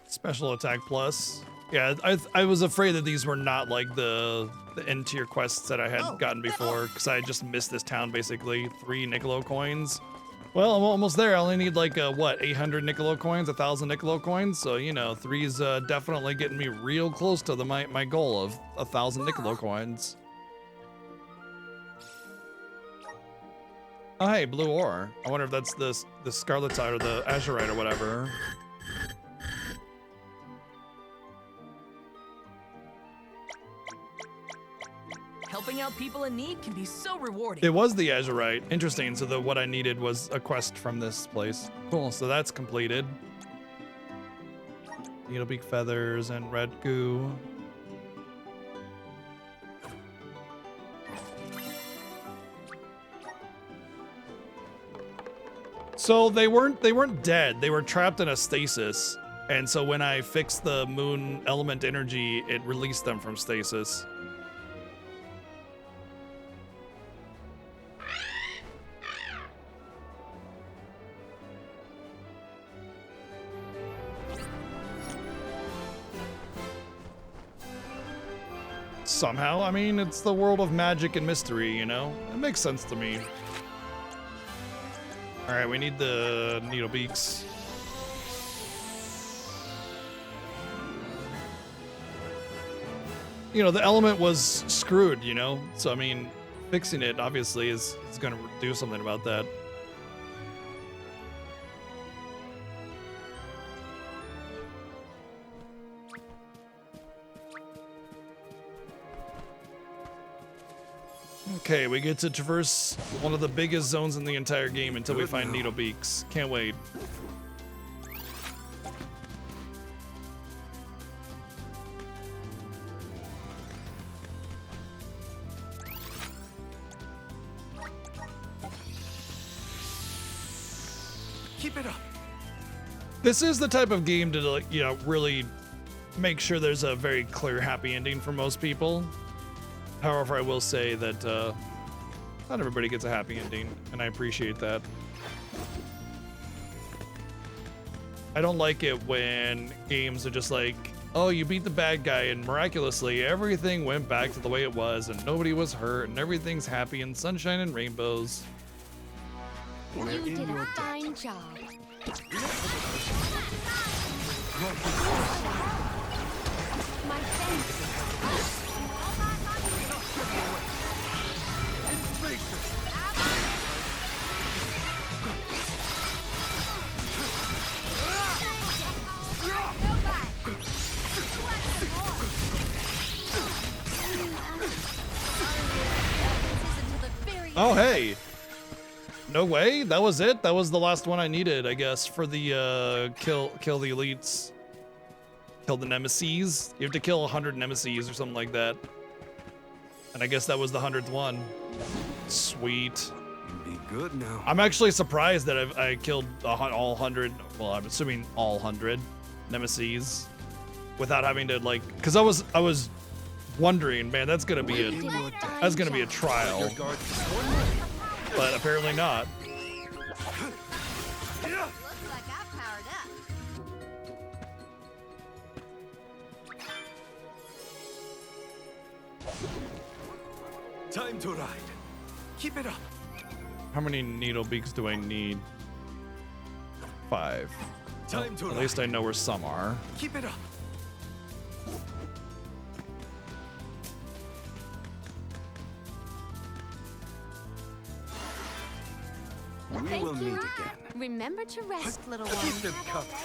Speaker 3: Special attack plus. Yeah, I was afraid that these were not like the end tier quests that I had gotten before, because I just missed this town basically. 3 Niccolo coins. Well, I'm almost there. I only need like what, 800 Niccolo coins, 1,000 Niccolo coins. So you know, 3's definitely getting me real close to my goal of 1,000 Niccolo coins. Oh hey, blue ore. I wonder if that's the Scarletite or the Azurite or whatever.
Speaker 13: Helping out people in need can be so rewarding.
Speaker 3: It was the Azurite. Interesting. So what I needed was a quest from this place. Cool. So that's completed. Needlebeak feathers and red goo. So they weren't dead. They were trapped in a stasis. And so when I fixed the moon element energy, it released them from stasis. Somehow, I mean, it's the world of magic and mystery, you know? It makes sense to me. Alright, we need the Needlebeaks. You know, the element was screwed, you know? So, I mean, fixing it, obviously, is gonna do something about that. Okay, we get to traverse one of the biggest zones in the entire game until we find Needlebeaks. Can't wait.
Speaker 12: Keep it up.
Speaker 3: This is the type of game to, like, you know, really make sure there's a very clear happy ending for most people. However, I will say that not everybody gets a happy ending, and I appreciate that. I don't like it when games are just like, oh, you beat the bad guy, and miraculously everything went back to the way it was, and nobody was hurt, and everything's happy and sunshine and rainbows.
Speaker 8: You did a fine job. My thanks.
Speaker 3: Oh, hey. No way. That was it. That was the last one I needed, I guess, for the kill the elites. kill the nemesis. You have to kill 100 nemesis or something like that. And I guess that was the 100th one. Sweet.
Speaker 5: Be good now.
Speaker 3: I'm actually surprised that I killed all 100. Well, I'm assuming all 100 nemesis without having to like, because I was wondering, man, that's gonna be a trial. But apparently not.
Speaker 4: Looks like I powered up.
Speaker 5: Time to ride. Keep it up.
Speaker 3: How many needle beaks do I need? 5.
Speaker 5: Time to
Speaker 3: At
Speaker 5: ride.
Speaker 3: least I know where some are.
Speaker 5: Keep it up. We will meet again.
Speaker 8: Remember to rest, little
Speaker 5: Keep
Speaker 8: one.
Speaker 5: them covered.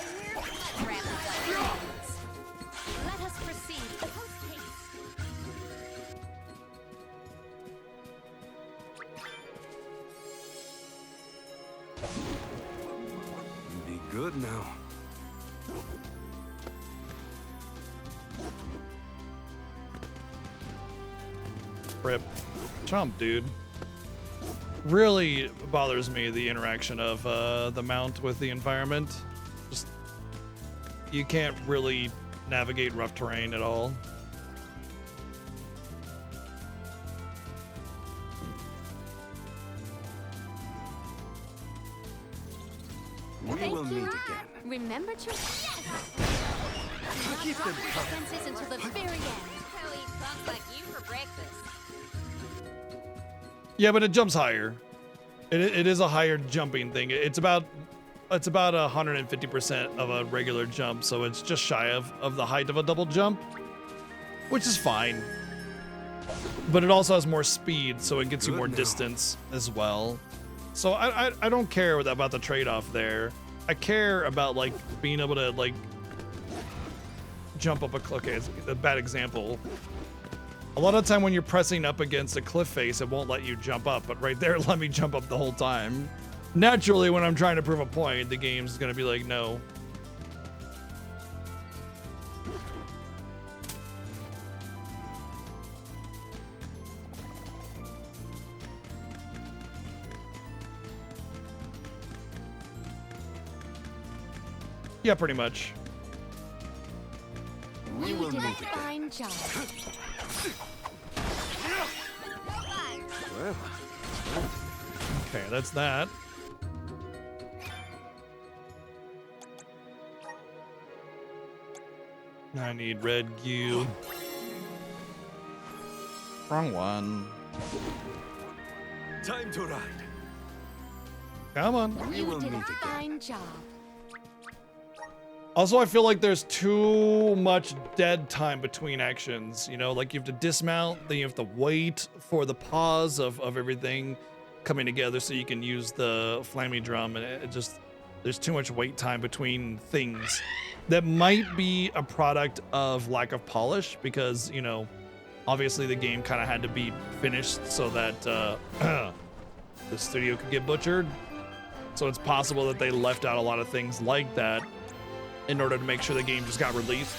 Speaker 8: Let us proceed. Post haste.
Speaker 5: Be good now.
Speaker 3: Rip. Chomp, dude. Really bothers me the interaction of the mount with the environment. Just you can't really navigate rough terrain at all.
Speaker 5: We will meet again.
Speaker 8: Remember to
Speaker 5: Keep them covered.
Speaker 8: senses until the very end.
Speaker 4: Who eats punks like you for breakfast?
Speaker 3: Yeah, but it jumps higher. It is a higher jumping thing. It's about 150% of a regular jump, so it's just shy of the height of a double jump, which is fine. But it also has more speed, so it gets you more distance as well. So I don't care about the trade-off there. I care about like being able to like jump up a cliff. Okay, it's a bad example. A lot of the time when you're pressing up against a cliff face, it won't let you jump up, but right there, it let me jump up the whole time. Naturally, when I'm trying to prove a point, the game's gonna be like, no. Yeah, pretty much.
Speaker 5: We will
Speaker 8: did a
Speaker 5: meet again.
Speaker 8: fine job.
Speaker 5: Well,
Speaker 3: Okay, that's that. I need red goo. Wrong one.
Speaker 5: time to ride.
Speaker 3: Come on.
Speaker 5: We will
Speaker 8: did
Speaker 5: meet
Speaker 8: a
Speaker 5: again.
Speaker 8: fine job.
Speaker 3: Also, I feel like there's too much dead time between actions. You know, like you have to dismount, then you have to wait for the pause of everything coming together so you can use the flammy drum, and it just, there's too much wait time between things. That might be a product of lack of polish because, you know, obviously the game kind of had to be finished so that the studio could get butchered. So it's possible that they left out a lot of things like that in order to make sure the game just got released.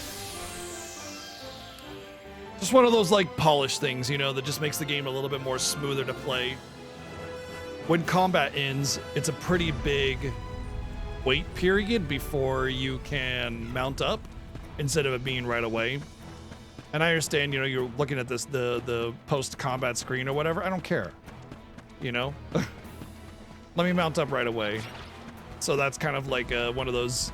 Speaker 3: Just one of those like polished things, you know, that just makes the game a little bit more smoother to play. When combat ends, it's a pretty big wait period before you can mount up instead of it being right away. And I understand, you know, you're looking at this, the post-combat screen or whatever. I don't care, you know? Let me mount up right away. So that's kind of like one of those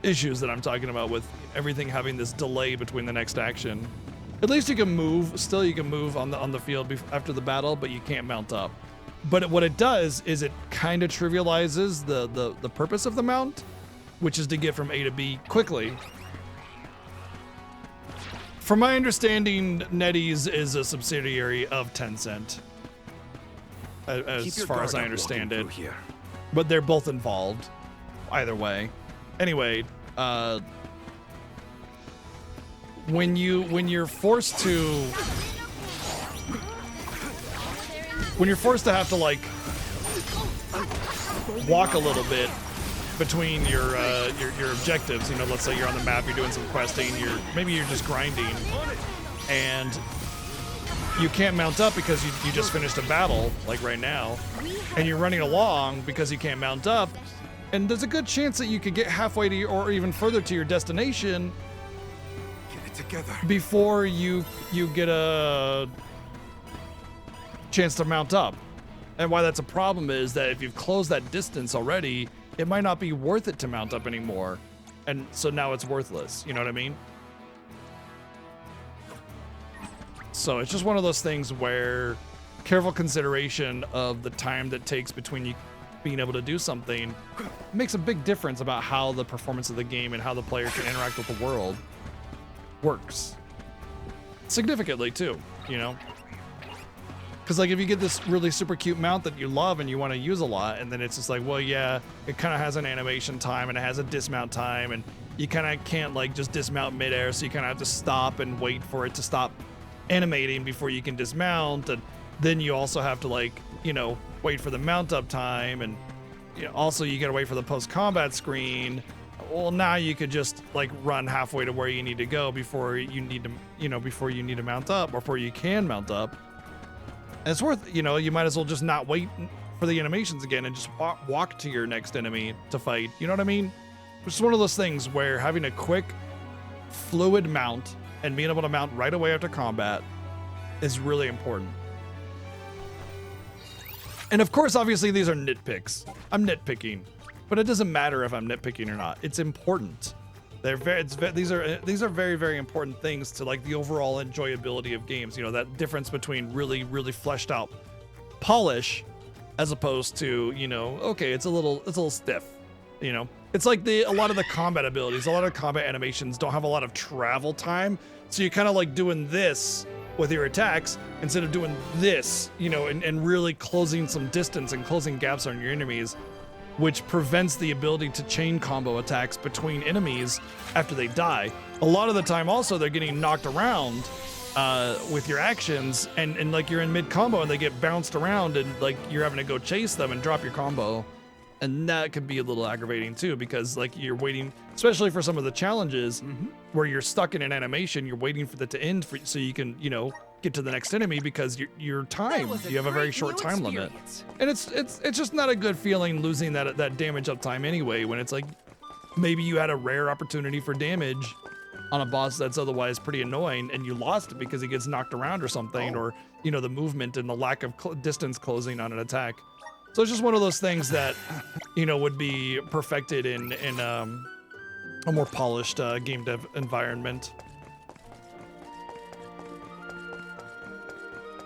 Speaker 3: issues that I'm talking about with everything having this delay between the next action. At least you can move. Still, you can move on the field after the battle, but you can't mount up. But what it does is it kind of trivializes the purpose of the mount, which is to get from A to B quickly. From my understanding, NetEase is a subsidiary of Tencent, as far as I understand it.
Speaker 5: Here.
Speaker 3: But they're both involved, either way. Anyway, when you're forced to have to like walk a little bit between your objectives. You know, let's say you're on the map, you're doing some questing, maybe you're just grinding, and you can't mount up because you just finished a battle, like right now, and you're running along because you can't mount up, and there's a good chance that you could get halfway to or even further to your destination
Speaker 5: Together.
Speaker 3: before you get a chance to mount up. And why that's a problem is that if you've closed that distance already, it might not be worth it to mount up anymore, and so now it's worthless. You know what I mean? So it's just one of those things where careful consideration of the time that takes between you being able to do something makes a big difference about how the performance of the game and how the player can interact with the world works. Significantly too, you know? Because like if you get this really super cute mount that you love and you want to use a lot, and then it's just like, well, yeah, it kind of has an animation time and it has a dismount time, and you kind of can't like just dismount midair, so you kind of have to stop and wait for it to stop animating before you can dismount, and then you also have to like, you know, wait for the mount up time, and you know, also you gotta wait for the post-combat screen. Well, now you could just like run halfway to where you need to go before you need to, you know, before you need to mount up, or before you can mount up. And it's worth, you know, you might as well just not wait for the animations again and just walk to your next enemy to fight. You know what I mean? It's one of those things where having a quick, fluid mount and being able to mount right away after combat is really important. And of course, obviously, these are nitpicks. I'm nitpicking, but it doesn't matter if I'm nitpicking or not. It's important. These are very, very important things to like the overall enjoyability of games. You know, that difference between really, really fleshed out polish as opposed to, you know, okay, it's a little stiff. You know, it's like a lot of the combat abilities, a lot of combat animations don't have a lot of travel time, so you're kind of like doing this with your attacks instead of doing this, you know, and really closing some distance and closing gaps on your enemies, which prevents the ability to chain combo attacks between enemies after they die. A lot of the time also they're getting knocked around with your actions, and like you're in mid combo and they get bounced around, and like you're having to go chase them and drop your combo. And that could be a little aggravating too, because like you're waiting, especially for some of the challenges where you're stuck in an animation, you're waiting for that to end so you can, you know, get to the next enemy, because your time, you have a very short time limit. And it's just not a good feeling losing that damage up time anyway, when it's like maybe you had a rare opportunity for damage on a boss that's otherwise pretty annoying, and you lost it because he gets knocked around or something, or, you know, the movement and the lack of distance closing on an attack. So it's just one of those things that, you know, would be perfected in a more polished game dev environment.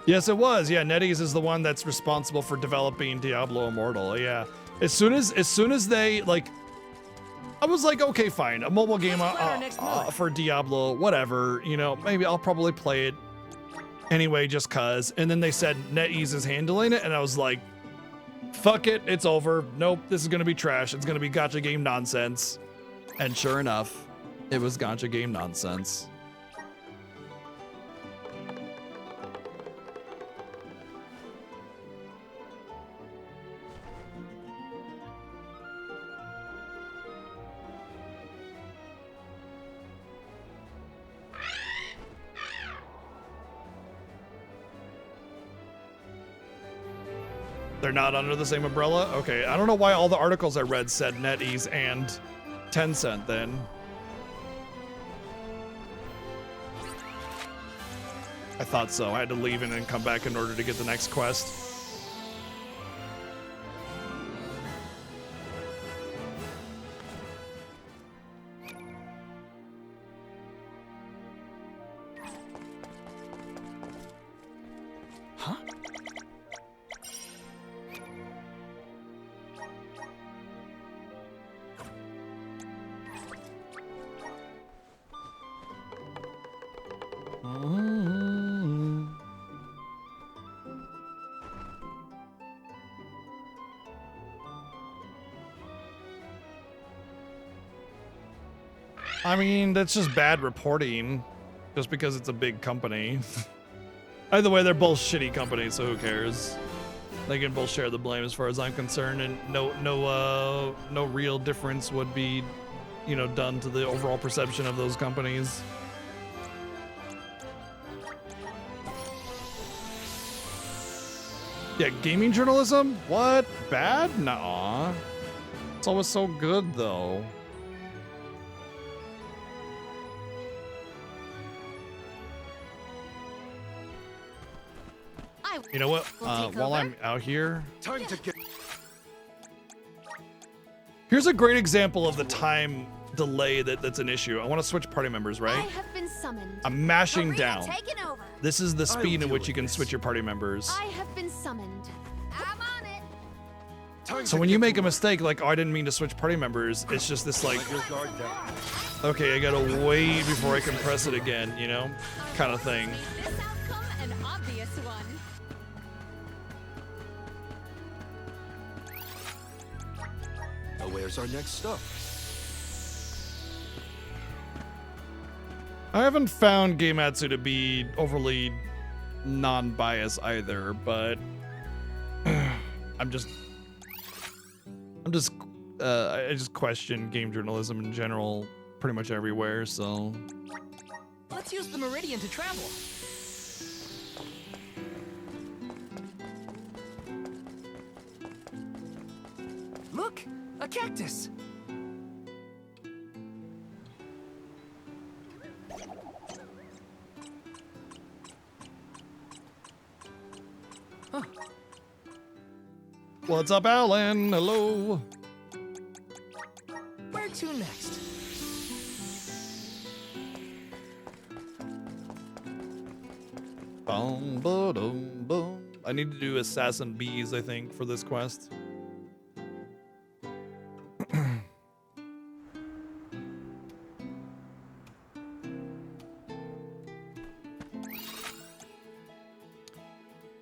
Speaker 3: Yes, it was. Yeah, NetEase is the one that's responsible for developing Diablo Immortal. Yeah, as soon as they like, I was like, okay, fine, a mobile game for Diablo, whatever. You know, maybe I'll probably play it anyway, just cause. And then they said NetEase is handling it, and I was like, fuck it, it's over. Nope, this is gonna be trash. It's gonna be gacha game nonsense. And sure enough, it was gacha game nonsense. They're not under the same umbrella? Okay, I don't know why all the articles I read said NetEase and Tencent then. I thought so. I had to leave and then come back in order to get the next quest. I mean, that's just bad reporting, just because it's a big company. Either way, they're both shitty companies, so who cares? They can both share the blame as far as I'm concerned, and no real difference would be, you know, done to the overall perception of those companies. Yeah, gaming journalism? What? Bad? Nuh-uh. It's always so good, though. You know what? While I'm out here,
Speaker 12: Time to get.
Speaker 3: here's a great example of the time delay that's an issue. I want to switch party members,
Speaker 8: I
Speaker 3: right?
Speaker 8: have been summoned.
Speaker 3: I'm mashing
Speaker 4: Maria,
Speaker 3: down.
Speaker 4: taking over.
Speaker 3: This is the speed in
Speaker 12: deal
Speaker 3: which
Speaker 12: with
Speaker 3: you can
Speaker 12: this.
Speaker 3: switch your party members.
Speaker 8: I have been summoned.
Speaker 4: I'm on it.
Speaker 12: Time
Speaker 3: So
Speaker 12: to
Speaker 3: when
Speaker 12: get
Speaker 3: you make
Speaker 12: to
Speaker 3: a
Speaker 12: work.
Speaker 3: mistake, like, oh, I didn't mean to switch party members, it's just this like,
Speaker 12: Let your guard down.
Speaker 3: okay, I gotta wait before I can press it again, you know? Kind of thing.
Speaker 6: This outcome an obvious one.
Speaker 12: Now, where's our next stop?
Speaker 3: I haven't found Gamatsu to be overly non-biased either, but I just question game journalism in general pretty much everywhere, so
Speaker 13: Let's use the Meridian to travel. Look, a cactus.
Speaker 3: what's up, Alan? Hello.
Speaker 13: Where to next?
Speaker 3: Boom, boom, boom. I need to do assassin bees, I think, for this quest.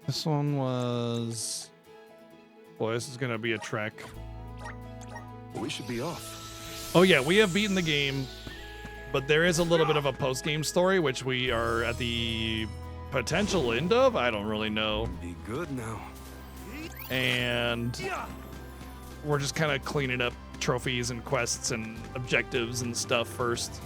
Speaker 3: This one was... Boy, this is gonna be a trek.
Speaker 12: We should be off.
Speaker 3: Oh yeah, we have beaten the game, but there is a little bit of a post-game story, which we are at the potential end of. I don't really know.
Speaker 12: Be good now.
Speaker 3: And we're just kind of cleaning up trophies and quests and objectives and stuff first.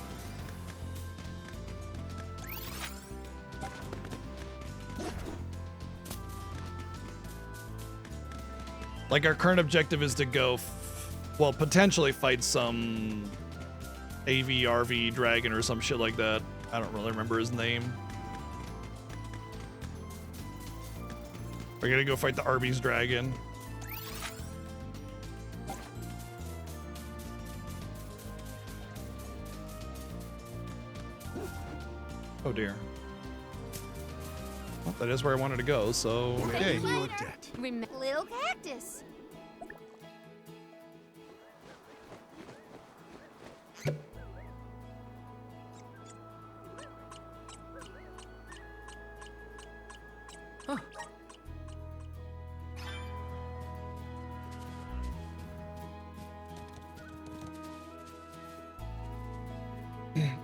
Speaker 3: Like, our current objective is to go, well, potentially fight some AVRV dragon or some shit like that. I don't really remember his name. We're gonna go fight the Arby's dragon. Oh dear. Well, that is where I wanted to go, so okay.
Speaker 12: Your debt.
Speaker 4: Little cactus.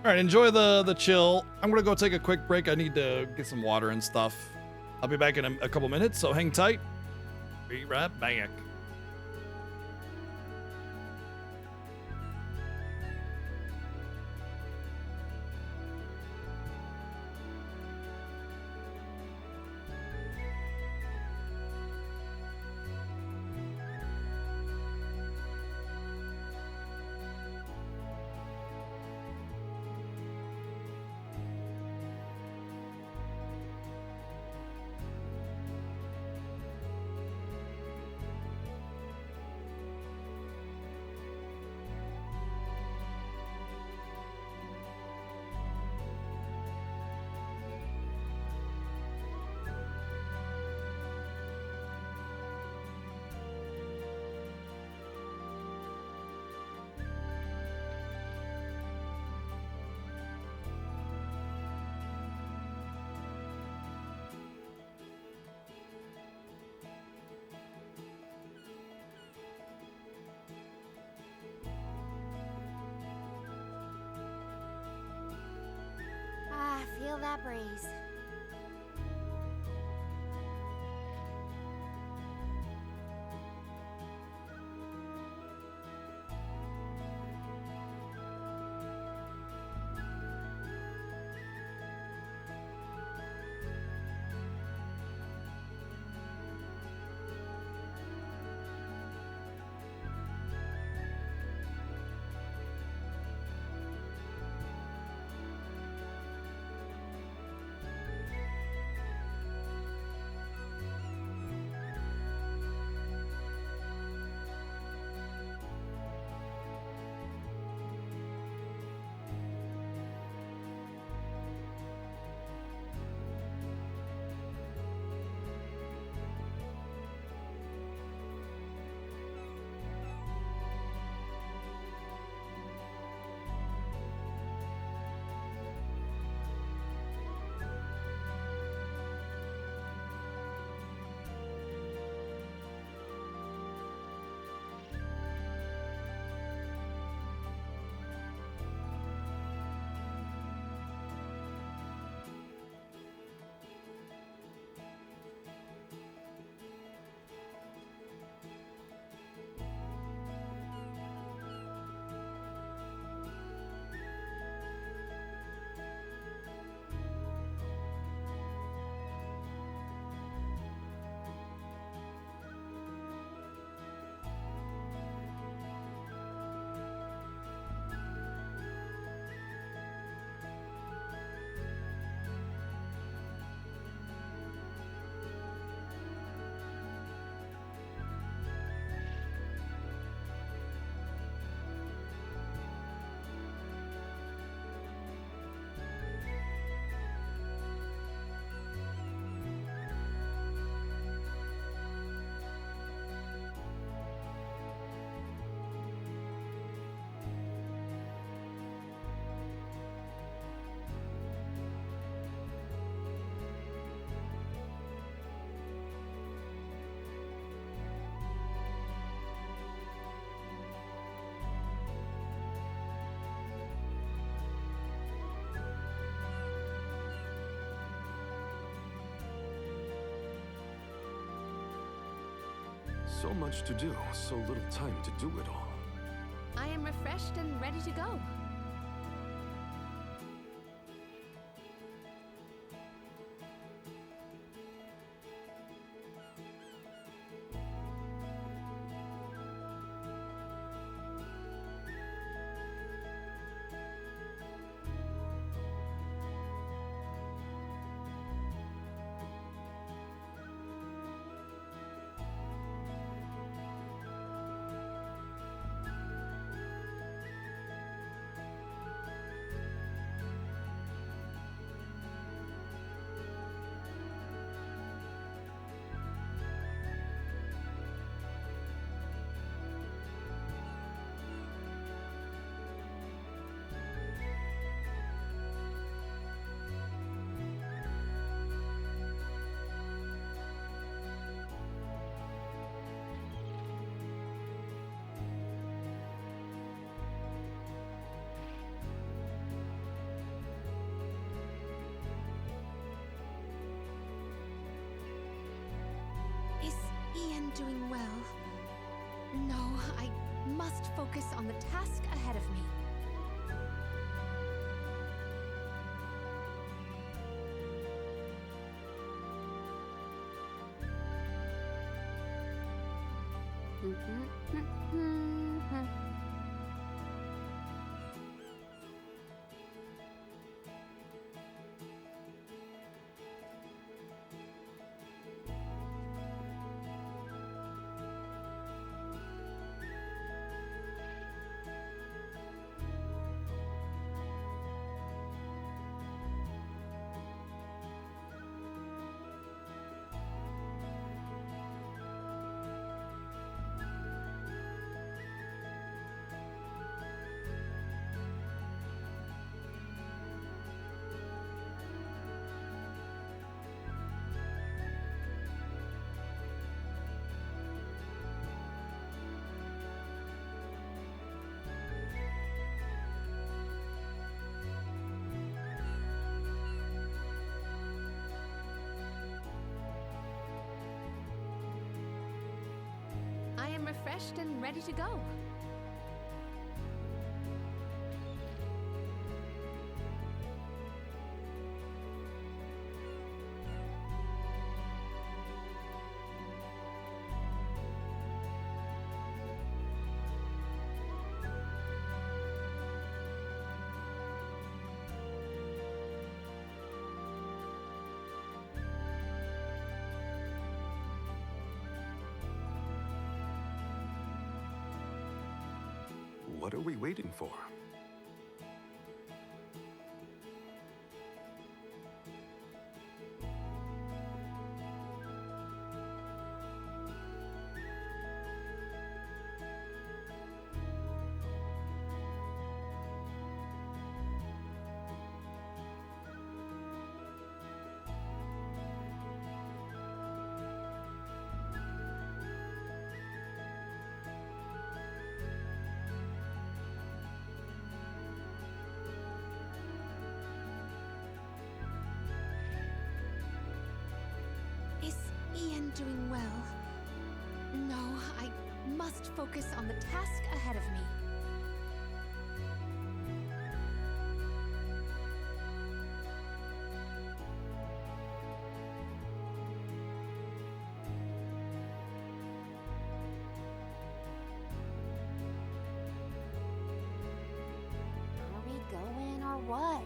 Speaker 3: All right, enjoy the chill. I'm gonna go take a quick break. I need to get some water and stuff. I'll be back in a couple minutes, so hang tight. Be right back.
Speaker 4: Ah, feel that breeze.
Speaker 5: So much to do, so little time to do it all.
Speaker 8: I am refreshed and ready to go. Is Ian doing well? No, I must focus on the task ahead of me. I am refreshed and ready to go.
Speaker 5: What are we waiting for?
Speaker 8: Is Ian doing well? No, I must focus on the task ahead of me.
Speaker 4: Are we going or what?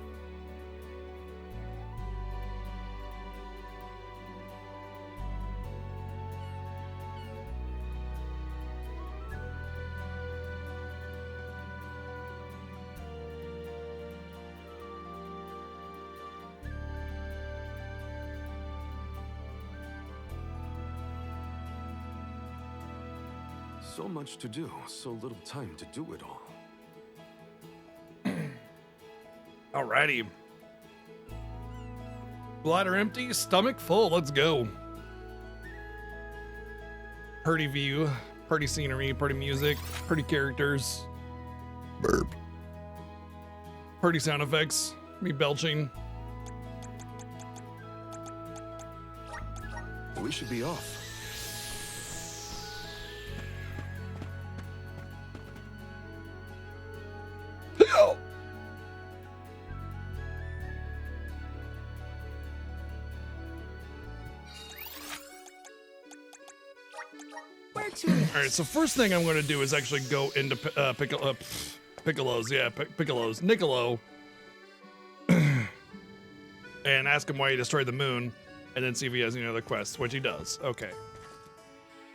Speaker 5: So much to do, so little time to do it all.
Speaker 3: Alrighty. Bladder empty, stomach full. Let's go. Pretty view, pretty scenery, pretty music, pretty characters. Burp. Pretty sound effects. Me belching.
Speaker 5: We should be off.
Speaker 13: Where to next?
Speaker 3: All right, so first thing I'm going to do is actually go into Piccolo's, Piccolo's, Niccolo, and ask him why he destroyed the moon, and then see if he has any other quests, which he does. Okay.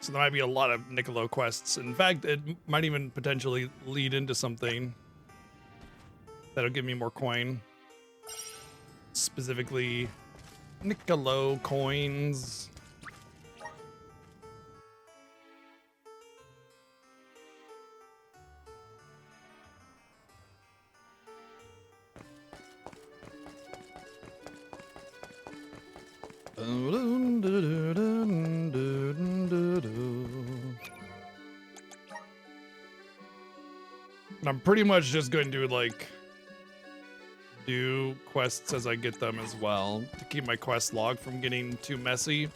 Speaker 3: So there might be a lot of Niccolo quests. In fact, it might even potentially lead into something that'll give me more coin. Specifically, Niccolo coins. I'm pretty much just going to like do quests as I get them as well to keep my quest log from getting too messy,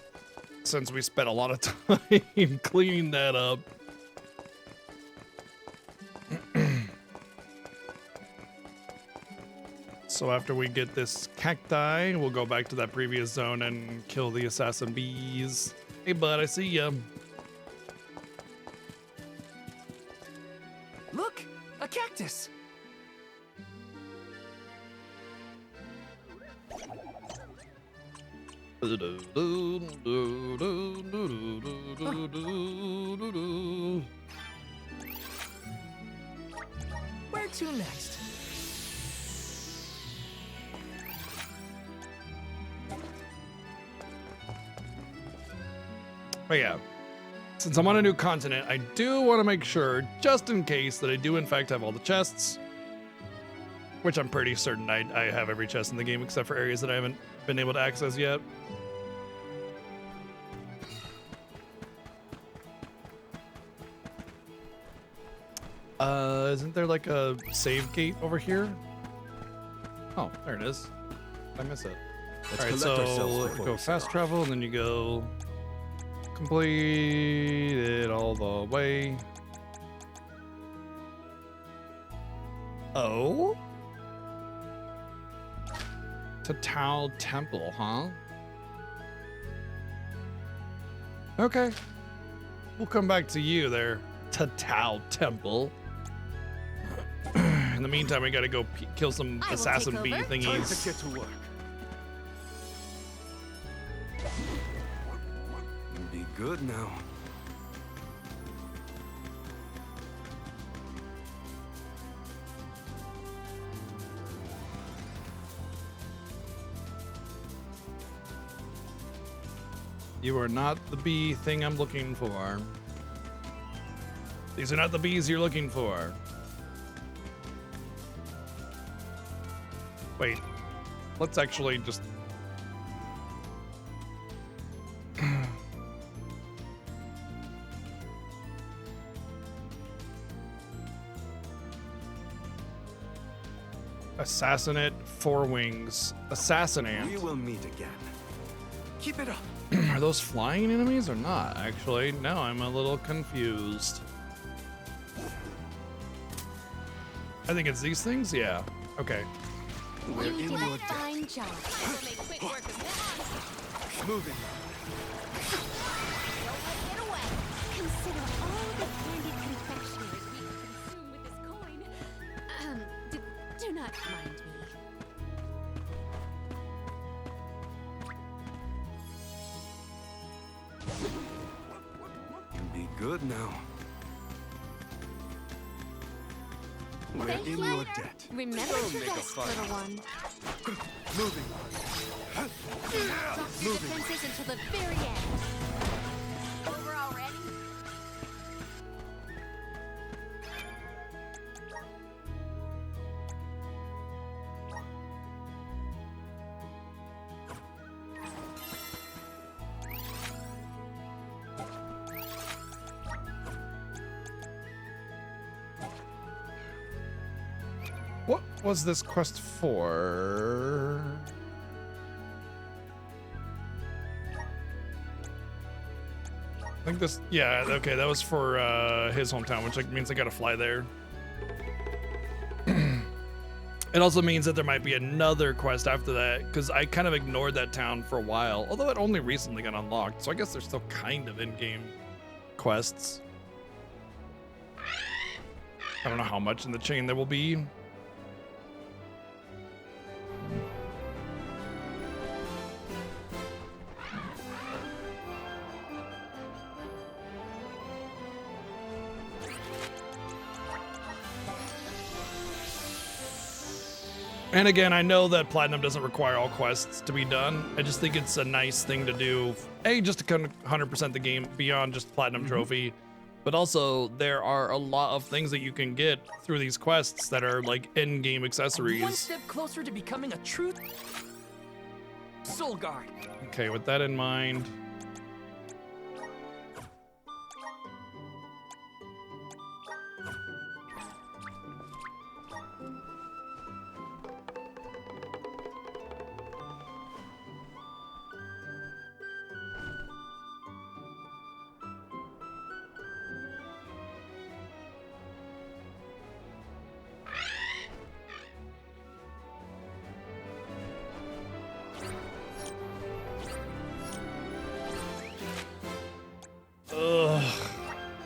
Speaker 3: since we spent a lot of time cleaning that up. So after we get this cacti, we'll go back to that previous zone and kill the assassin bees. Hey bud, I see ya.
Speaker 13: Look, a cactus. Where to next?
Speaker 3: But yeah, since I'm on a new continent, I do want to make sure, just in case, that I do in fact have all the chests. Which I'm pretty certain I have every chest in the game except for areas that I haven't been able to access yet. Isn't there like a save gate over here? Oh, there it is. I miss it.
Speaker 12: Let's
Speaker 3: Alright,
Speaker 12: collect ourselves
Speaker 3: so
Speaker 12: before
Speaker 3: go
Speaker 12: we set
Speaker 3: fast
Speaker 12: off.
Speaker 3: travel, and then you go complete it all the way. Oh? To Tao Temple, huh? Okay. We'll come back to you there, to Tao Temple. In the meantime, we gotta go kill some
Speaker 4: I will
Speaker 3: assassin
Speaker 4: take
Speaker 3: bee
Speaker 4: over.
Speaker 12: Time to
Speaker 3: thingies.
Speaker 12: get to work. Be good now.
Speaker 3: You are not the bee thing I'm looking for. These are not the bees you're looking for. Wait, let's actually just... Assassinate, four wings. Assassinate.
Speaker 12: We will meet again. Keep it up.
Speaker 3: Are those flying enemies or not? Actually, no, I'm a little confused. I think it's these things? Yeah. Okay.
Speaker 12: We're in
Speaker 4: You did
Speaker 12: your
Speaker 4: a
Speaker 12: debt.
Speaker 4: fine job.
Speaker 6: We'll make quick work of that.
Speaker 12: Moving.
Speaker 4: Get away.
Speaker 6: Consider all the candied confectionaries we could consume with this coin. Do not mind me.
Speaker 12: Be good now. We're
Speaker 4: Thank
Speaker 12: in
Speaker 4: you.
Speaker 12: your debt.
Speaker 4: Remember
Speaker 12: Don't
Speaker 4: to
Speaker 12: make a
Speaker 4: rest,
Speaker 12: fuss.
Speaker 4: little one.
Speaker 12: Moving.
Speaker 4: Don't do defenses until the very end. Over already?
Speaker 3: What was this quest for? I think this, yeah, okay, that was for his hometown, which like, means I gotta fly there. It also means that there might be another quest after that, because I kind of ignored that town for a while, although it only recently got unlocked, so I guess they're still kind of in-game. quests. I don't know how much in the chain there will be. And again, I know that Platinum doesn't require all quests to be done. I just think it's a nice thing to do. A, just to 100% the game beyond just Platinum Trophy. But also, there are a lot of things that you can get through these quests that are like in-game accessories.
Speaker 13: One step closer to becoming a true Soul Guard.
Speaker 3: Okay, with that in mind...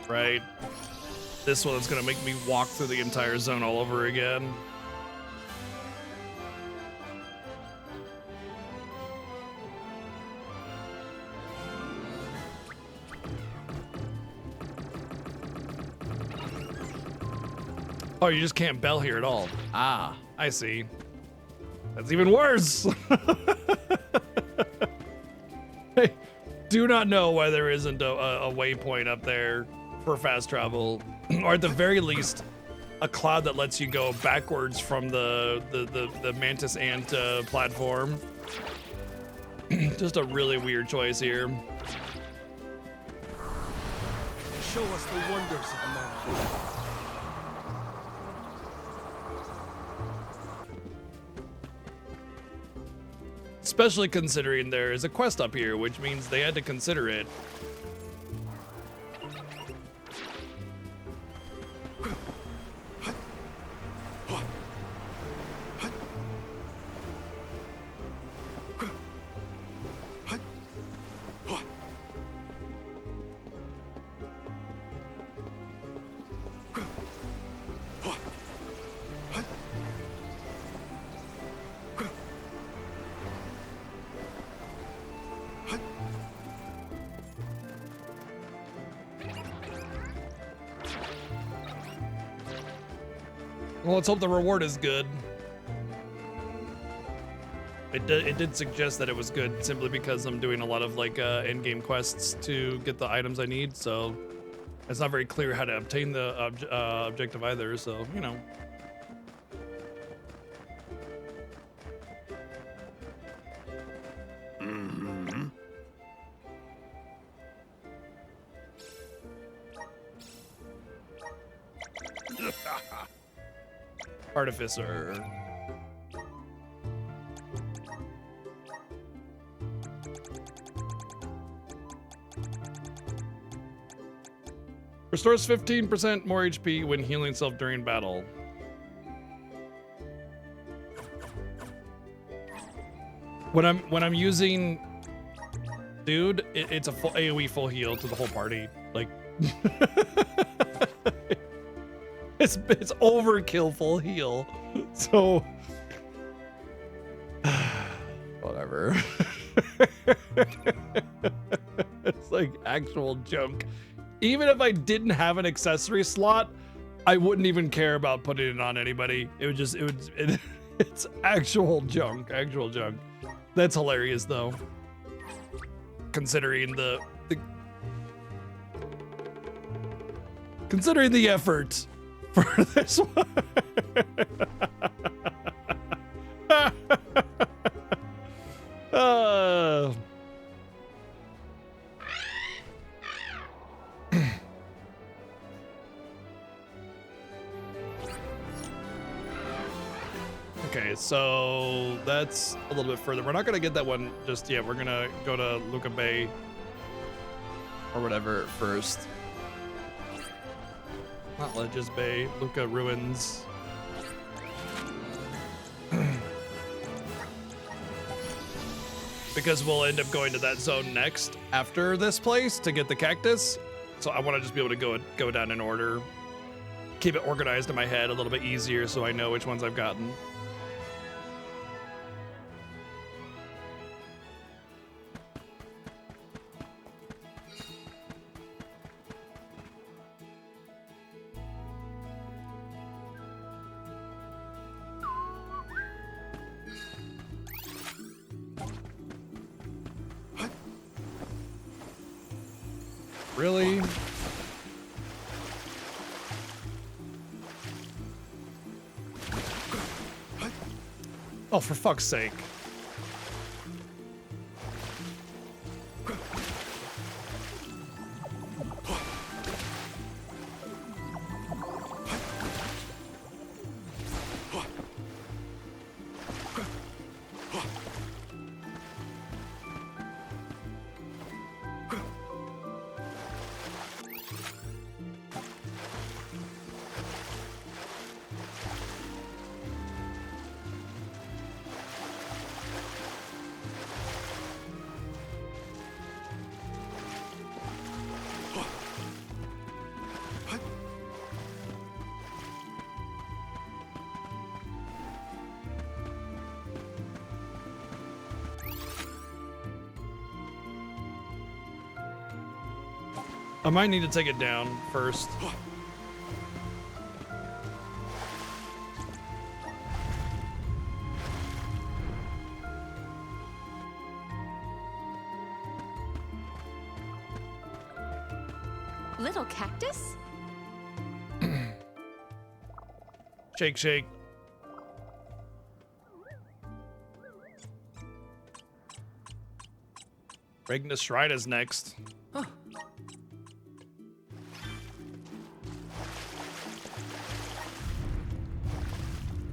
Speaker 3: Right. This one is gonna make me walk through the entire zone all over again. Oh, you just can't bell here at all. Ah, I see. That's even worse. I do not know why there isn't a waypoint up there for fast travel, or at the very least, a cloud that lets you go backwards from the Mantis Ant platform. Just a really weird choice here.
Speaker 12: Show us the wonders of man.
Speaker 3: Especially considering there is a quest up here, which means they had to consider it. Well, let's hope the reward is good. It did suggest that it was good simply because I'm doing a lot of like in-game quests to get the items I need, so it's not very clear how to obtain the objective either, so, you know. Artificer. Restores 15% more HP when healing self during battle. When I'm using dude, it's a full AoE full heal to the whole party. Like it's overkill full heal. So whatever. It's like actual junk. Even if I didn't have an accessory slot, I wouldn't even care about putting it on anybody. It's actual junk, actual junk. That's hilarious though. Considering the effort for this one. Okay, so that's a little bit further. We're not gonna get that one just yet. We're gonna go to Luca Bay or whatever first. Not Ledges Bay, Luca Ruins. Because we'll end up going to that zone next after this place to get the cactus. So I want to just be able to go down in order, keep it organized in my head a little bit easier, so I know which ones I've gotten. Really? Oh, for fuck's sake. I might need to take it down first.
Speaker 6: Little cactus?
Speaker 3: Shake, shake. Regna Shrine is next.
Speaker 2: Huh.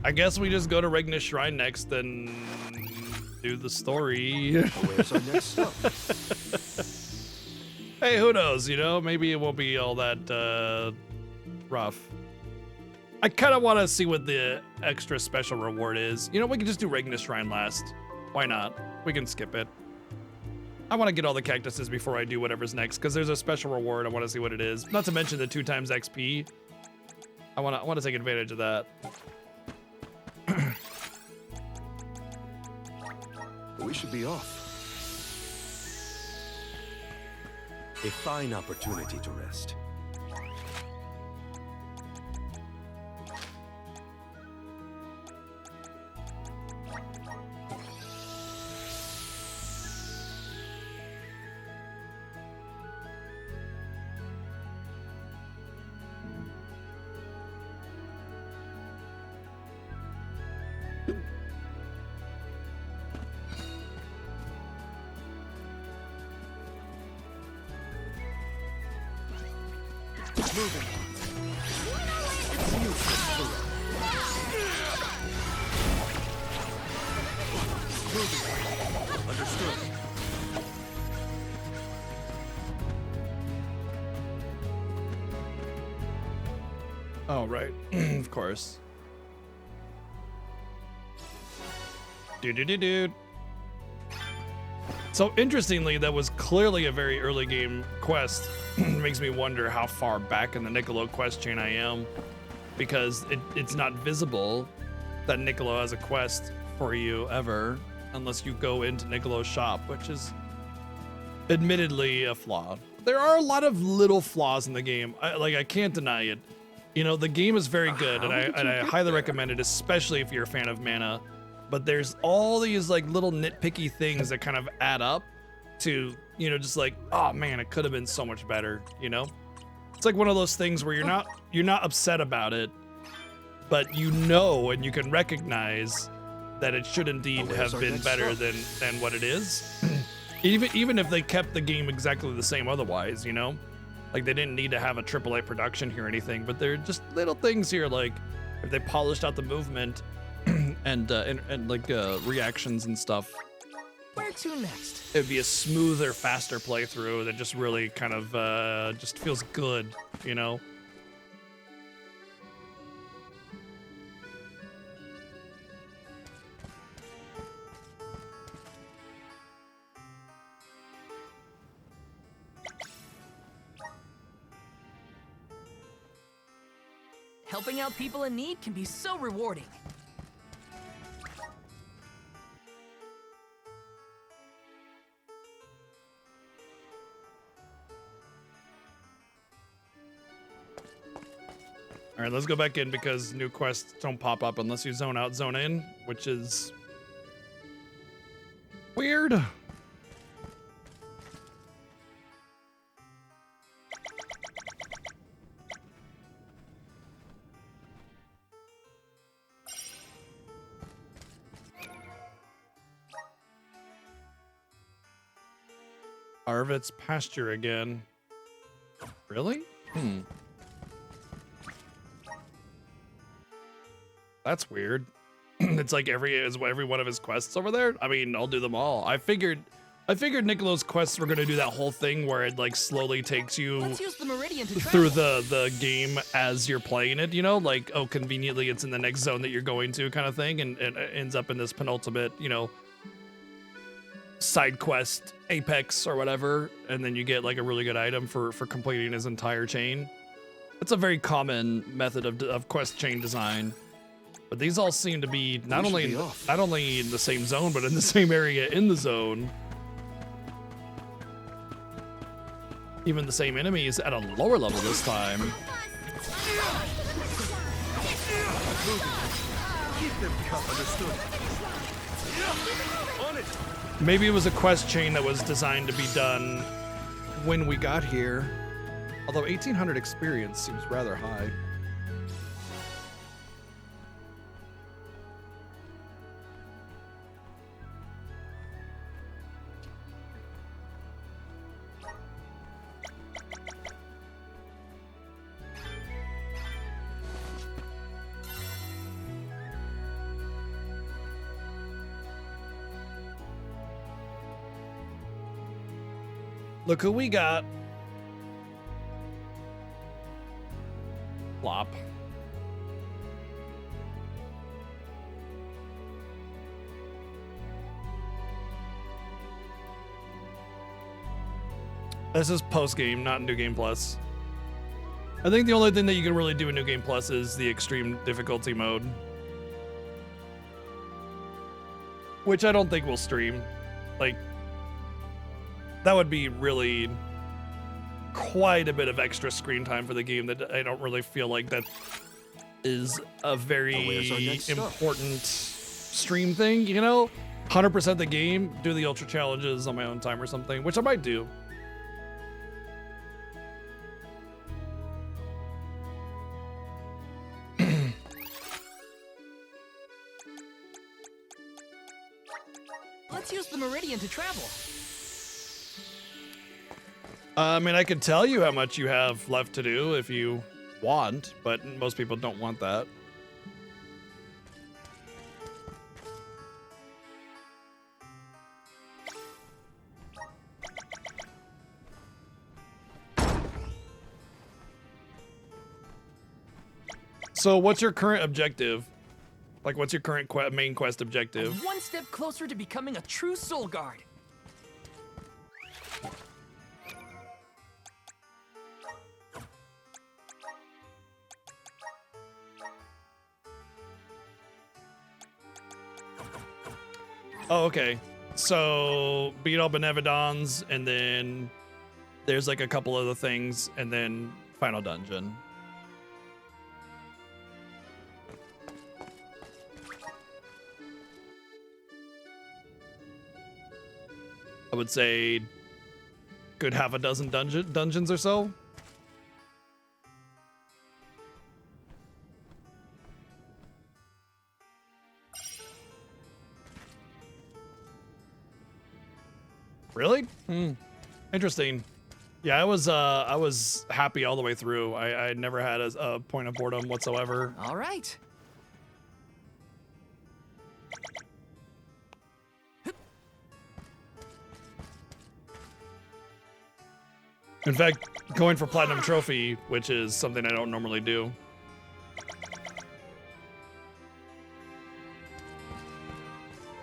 Speaker 3: I guess we just go to Regna Shrine next and do the story.
Speaker 12: Where's our next stop?
Speaker 3: Hey, who knows, you know? Maybe it won't be all that rough. I kind of want to see what the extra special reward is. You know, we can just do Regna Shrine last. Why not? We can skip it. I want to get all the cactuses before I do whatever's next, because there's a special reward. I want to see what it is. Not to mention the 2 times XP. I want to take advantage of that.
Speaker 12: We should be off. A fine opportunity to rest.
Speaker 3: Oh, right. Of course. Dude. So interestingly, that was clearly a very early game quest. Makes me wonder how far back in the Niccolo quest chain I am, because it's not visible that Niccolo has a quest for you ever, unless you go into Niccolo's shop, which is admittedly a flaw. There are a lot of little flaws in the game. I can't deny it. You know, the game is very good, and I highly recommend it, especially if you're a fan of Mana. But there's all these like little nitpicky things that kind of add up to, you know, just like, oh man, it could have been so much better, you know? It's like one of those things where you're not upset about it, but you know and you can recognize that it should indeed have been better than what it is. Even if they kept the game exactly the same otherwise, you know? Like, they didn't need to have a AAA production here or anything, but they're just little things here, like if they polished out the movement and like reactions and stuff.
Speaker 13: Where to next?
Speaker 3: It'd be a smoother, faster playthrough that just really kind of just feels good, you know?
Speaker 13: Helping out people in need can be so rewarding.
Speaker 3: All right, let's go back in because new quests don't pop up unless you zone out, zone in, which is weird. Arvit's pasture again. Really? That's weird. It's like every one of his quests over there. I mean, I'll do them all. I figured Niccolo's quests were gonna do that whole thing where it like slowly takes you
Speaker 13: Let's use the Meridian to
Speaker 3: through
Speaker 13: travel.
Speaker 3: the game as you're playing it, you know, like, oh, conveniently it's in the next zone that you're going to kind of thing, and it ends up in this penultimate, you know, side quest apex or whatever, and then you get like a really good item for completing his entire chain. It's a very common method of quest chain design, but these all seem to be not only in the same zone, but in the same area in the zone. Even the same enemies at a lower level this time.
Speaker 12: Keep them cut, understood. On it.
Speaker 3: Maybe it was a quest chain that was designed to be done when we got here. Although 1800 experience seems rather high. Look who we got. Plop. This is post game, not New Game Plus. I think the only thing that you can really do in New Game Plus is the extreme difficulty mode, which I don't think will stream. Like, that would be really quite a bit of extra screen time for the game that I don't really feel like that is a very important stream thing, you know? 100% the game, do the ultra challenges on my own time or something, which I might do.
Speaker 13: Let's use the Meridian to travel.
Speaker 3: I mean, I could tell you how much you have left to do if you want, but most people don't want that. So what's your current objective? Like, what's your current main quest objective?
Speaker 13: I'm one step closer to becoming a true Soul Guard.
Speaker 3: Oh, okay. So beat all Benevodons, and then there's like a couple other things, and then final dungeon. I would say good half a dozen dungeons or so. Really? Interesting. Yeah, I was happy all the way through. I never had a point of boredom whatsoever.
Speaker 13: All right.
Speaker 3: In fact, going for Platinum Trophy, which is something I don't normally do.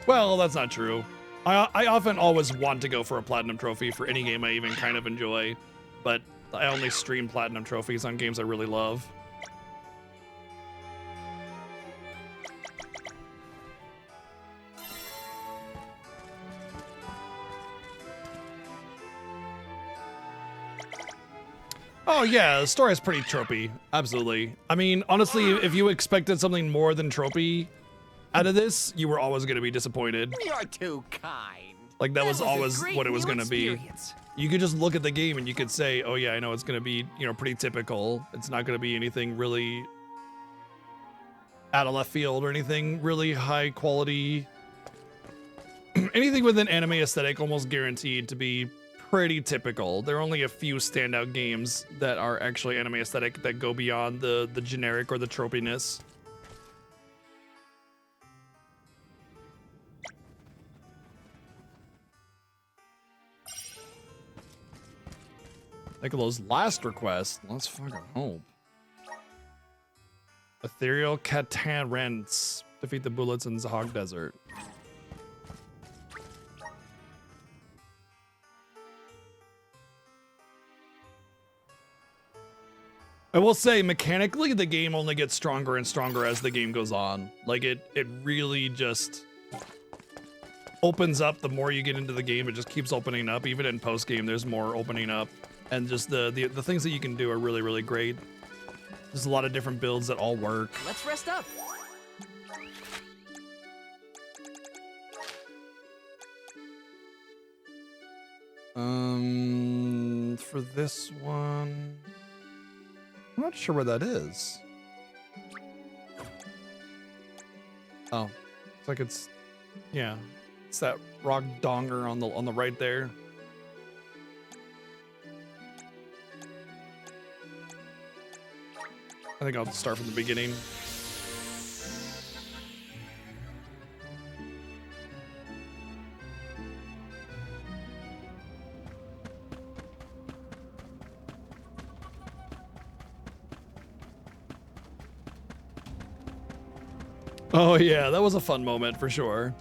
Speaker 3: Well, that's not true. I often always want to go for a Platinum Trophy for any game I even kind of enjoy, but I only stream Platinum Trophies on games I really love. Oh yeah, the story is pretty tropey. Absolutely. I mean, honestly, if you expected something more than tropey out of this, you were always going to be disappointed.
Speaker 9: You're too kind.
Speaker 3: Like that was
Speaker 13: a
Speaker 3: always
Speaker 13: great
Speaker 3: what it was
Speaker 13: new
Speaker 3: going to be.
Speaker 13: experience.
Speaker 3: You could just look at the game and you could say, oh yeah, I know it's going to be, pretty typical. It's not going to be anything really out of left field or anything really high quality. Anything with an anime aesthetic almost guaranteed to be pretty typical. There are only a few standout games that are actually anime aesthetic that go beyond the generic or the tropiness. Like those last requests. Let's fucking hope. Ethereal Catarants. Defeat the bullets in Zahog Desert. I will say, mechanically, the game only gets stronger and stronger as the game goes on. Like, it really just opens up the more you get into the game. It just keeps opening up. Even in post-game, there's more opening up. And just the things that you can do are really, really great. There's a lot of different builds that all work.
Speaker 13: Let's rest up.
Speaker 3: For this one, I'm not sure where that is. Oh, it's like yeah, it's that rock donger on the right there. I think I'll start from the beginning. Oh yeah, that was a fun moment for sure.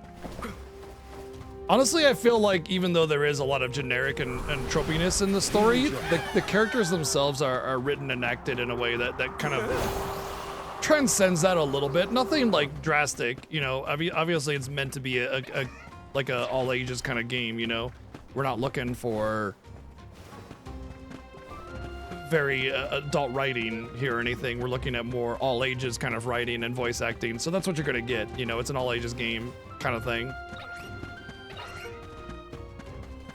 Speaker 3: Honestly, I feel like even though there is a lot of generic and tropiness in the story, the characters themselves are written and acted in a way that kind of transcends that a little bit. Nothing like drastic, obviously it's meant to be a all ages kind of game, We're not looking for very adult writing here or anything. We're looking at more all ages kind of writing and voice acting. So that's what you're gonna get, it's an all ages game kind of thing.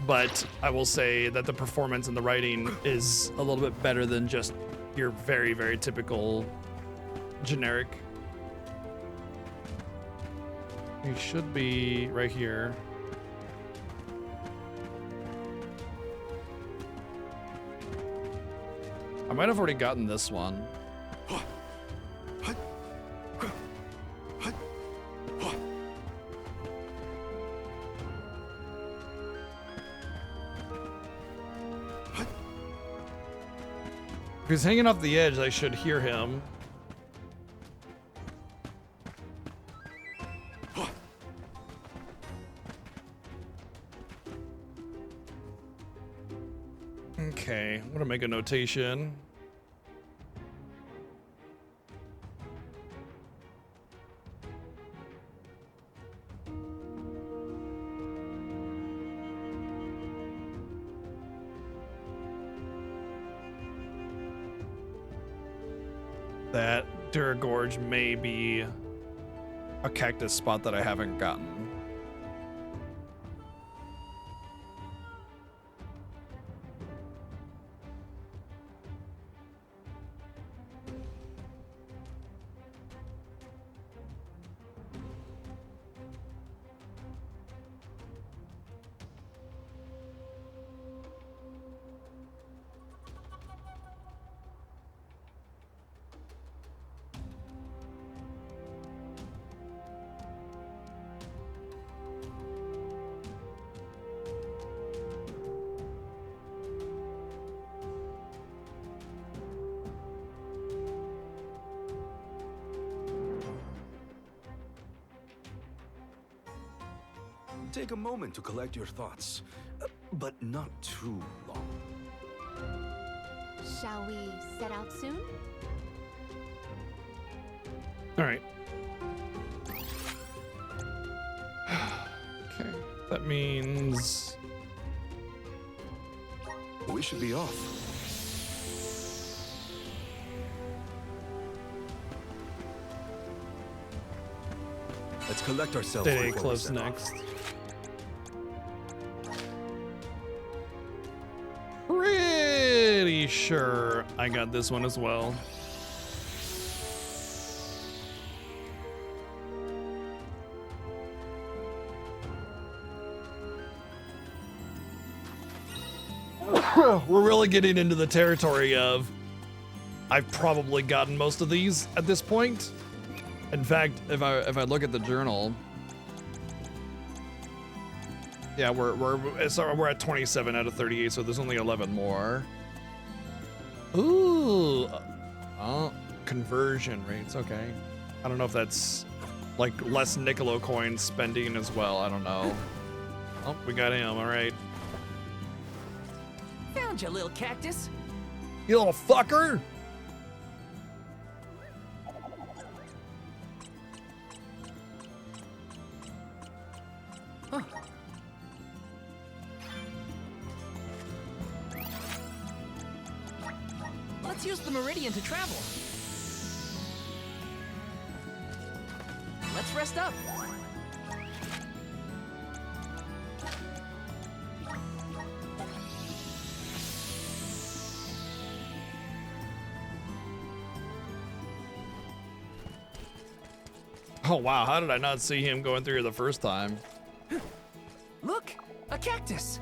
Speaker 3: But I will say that the performance and the writing is a little bit better than just your very, very typical generic. We should be right here. I might have already gotten this one. If he's hanging off the edge, I should hear him. Okay, I'm gonna make a notation. That Duragorge may be a cactus spot that I haven't gotten.
Speaker 5: Take a moment to collect your thoughts, but not too long.
Speaker 6: Shall we set out soon?
Speaker 3: All right. Okay, that means
Speaker 5: we should be off. Let's collect ourselves.
Speaker 3: Stay
Speaker 5: before we
Speaker 3: close
Speaker 5: set off.
Speaker 3: next. Pretty sure I got this one as well. We're really getting into the territory of I've probably gotten most of these at this point. In fact, if I look at the journal, yeah, we're at 27 out of 38, so there's only 11 more. Ooh, conversion rates. Okay, I don't know if that's like less Niccolo coin spending as well. I don't know. Oh, we got him. All right,
Speaker 13: Found you, little cactus.
Speaker 3: you little fucker.
Speaker 13: Huh. Let's use the meridian to travel. Let's rest up.
Speaker 3: Oh wow, how did I not see him going through here the first time?
Speaker 13: Look, a cactus.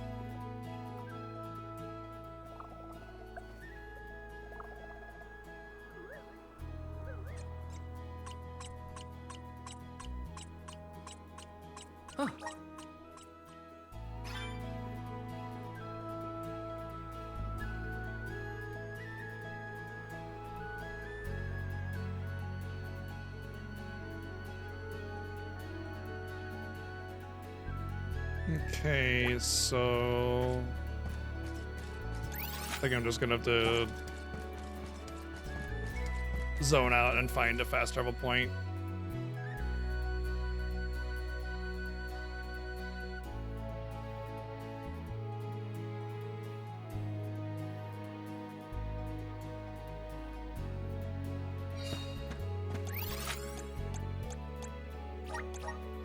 Speaker 13: Huh.
Speaker 3: Okay, so I think I'm just gonna have to zone out and find a fast travel point.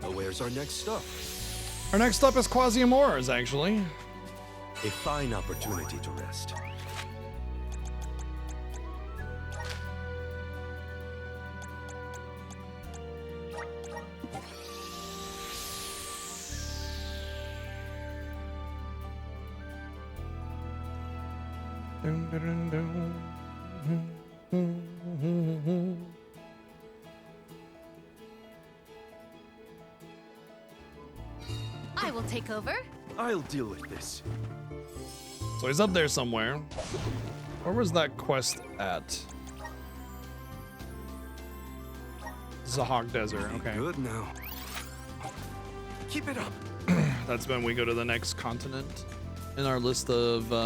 Speaker 5: Now, where's our next stop?
Speaker 3: Our next stop is Quasi-Amores, actually.
Speaker 5: A fine opportunity to rest.
Speaker 3: Dun, dun, dun, dun.
Speaker 6: I will take over.
Speaker 12: I'll deal with this.
Speaker 3: So he's up there somewhere. Where was that quest at? Zahog Desert. Okay.
Speaker 5: Good now. Keep it up.
Speaker 3: That's when we go to the next continent in our list of
Speaker 5: We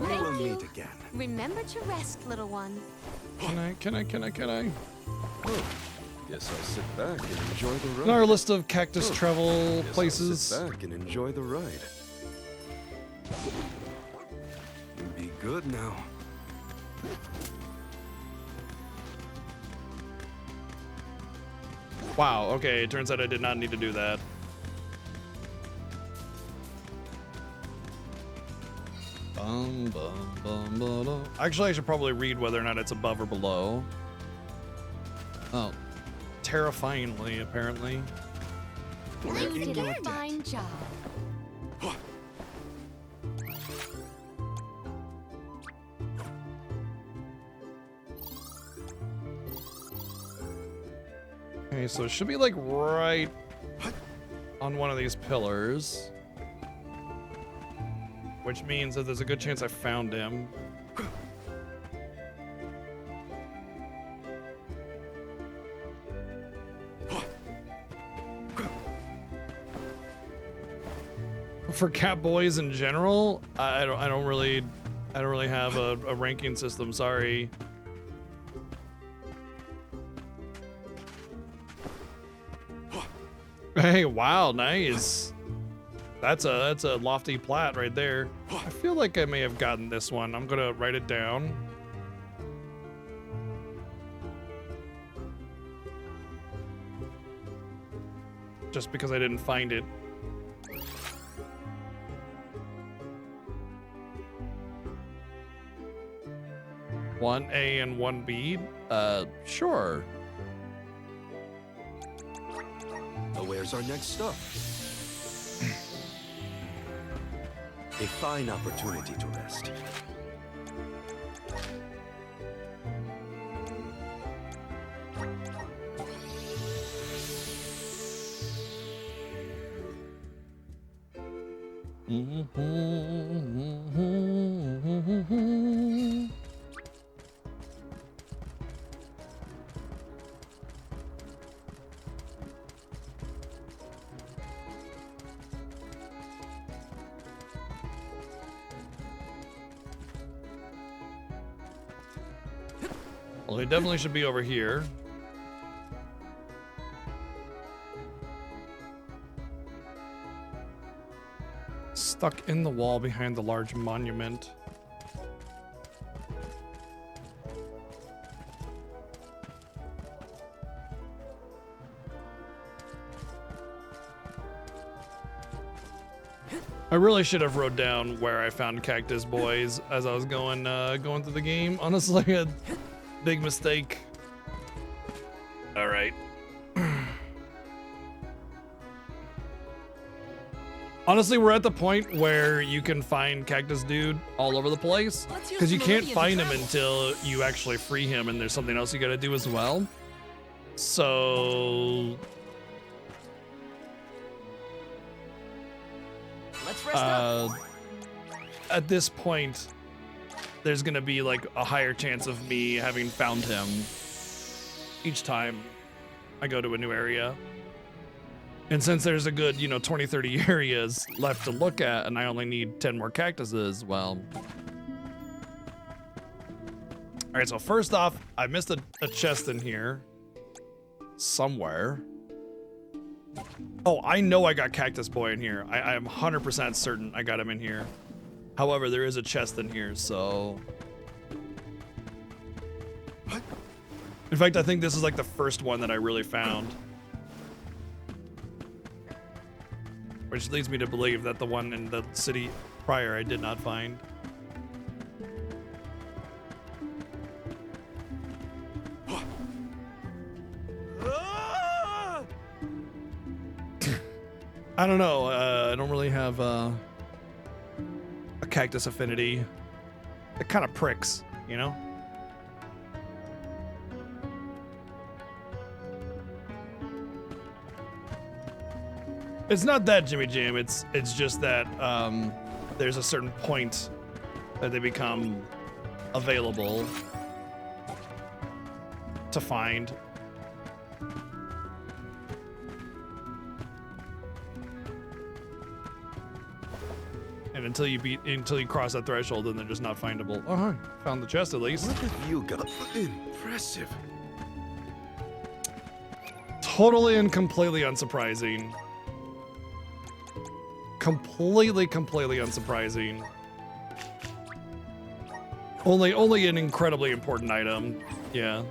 Speaker 6: Thank
Speaker 5: will
Speaker 6: you.
Speaker 5: meet again.
Speaker 6: Remember to rest, little one.
Speaker 3: Can I?
Speaker 12: Oh, guess I'll sit back and enjoy the ride.
Speaker 3: In our list of cactus
Speaker 12: Oh,
Speaker 3: travel
Speaker 12: guess
Speaker 3: places.
Speaker 12: I'll sit back and enjoy the ride.
Speaker 5: Be good now.
Speaker 3: Wow, okay, it turns out I did not need to do that. Actually, I should probably read whether or not it's above or below. Oh, terrifyingly, apparently.
Speaker 6: You did a fine job.
Speaker 3: Okay, so it should be like right on one of these pillars. Which means that there's a good chance I found him. For cat boys in general, I don't really have a ranking system. Sorry. Hey, wow, nice. That's a lofty plat right there. I feel like I may have gotten this one. I'm gonna write it down. Just because I didn't find it. One A and one B? Sure.
Speaker 12: Now where's our next stop? A fine opportunity to rest.
Speaker 3: Well, they definitely should be over here. Stuck in the wall behind the large monument. I really should have wrote down where I found Cactus Boys as I was going through the game. Honestly, a big mistake. All right. Honestly, we're at the point where you can find Cactus Dude all over the place because you can't find him until you actually free him, and there's something else you got to do as well. So
Speaker 13: Let's rest up.
Speaker 3: at this point, there's gonna be like a higher chance of me having found him each time I go to a new area. And since there's a good, 20, 30 areas left to look at, and I only need 10 more cactuses, well. All right, so first off, I missed a chest in here somewhere. Oh, I know I got Cactus Boy in here. I am 100% certain I got him in here. However, there is a chest in here, so. In fact, I think this is like the first one that I really found. Which leads me to believe that the one in the city prior I did not find. I don't know. I don't really have a cactus affinity. It kind of pricks, you know? It's not that, Jimmy Jam. It's just that there's a certain point that they become available to find. And until you cross that threshold, then they're just not findable. Oh, hi. Found the chest at least.
Speaker 12: What have you got? Impressive.
Speaker 3: Totally and completely unsurprising. Completely unsurprising. Only an incredibly important item. Yeah.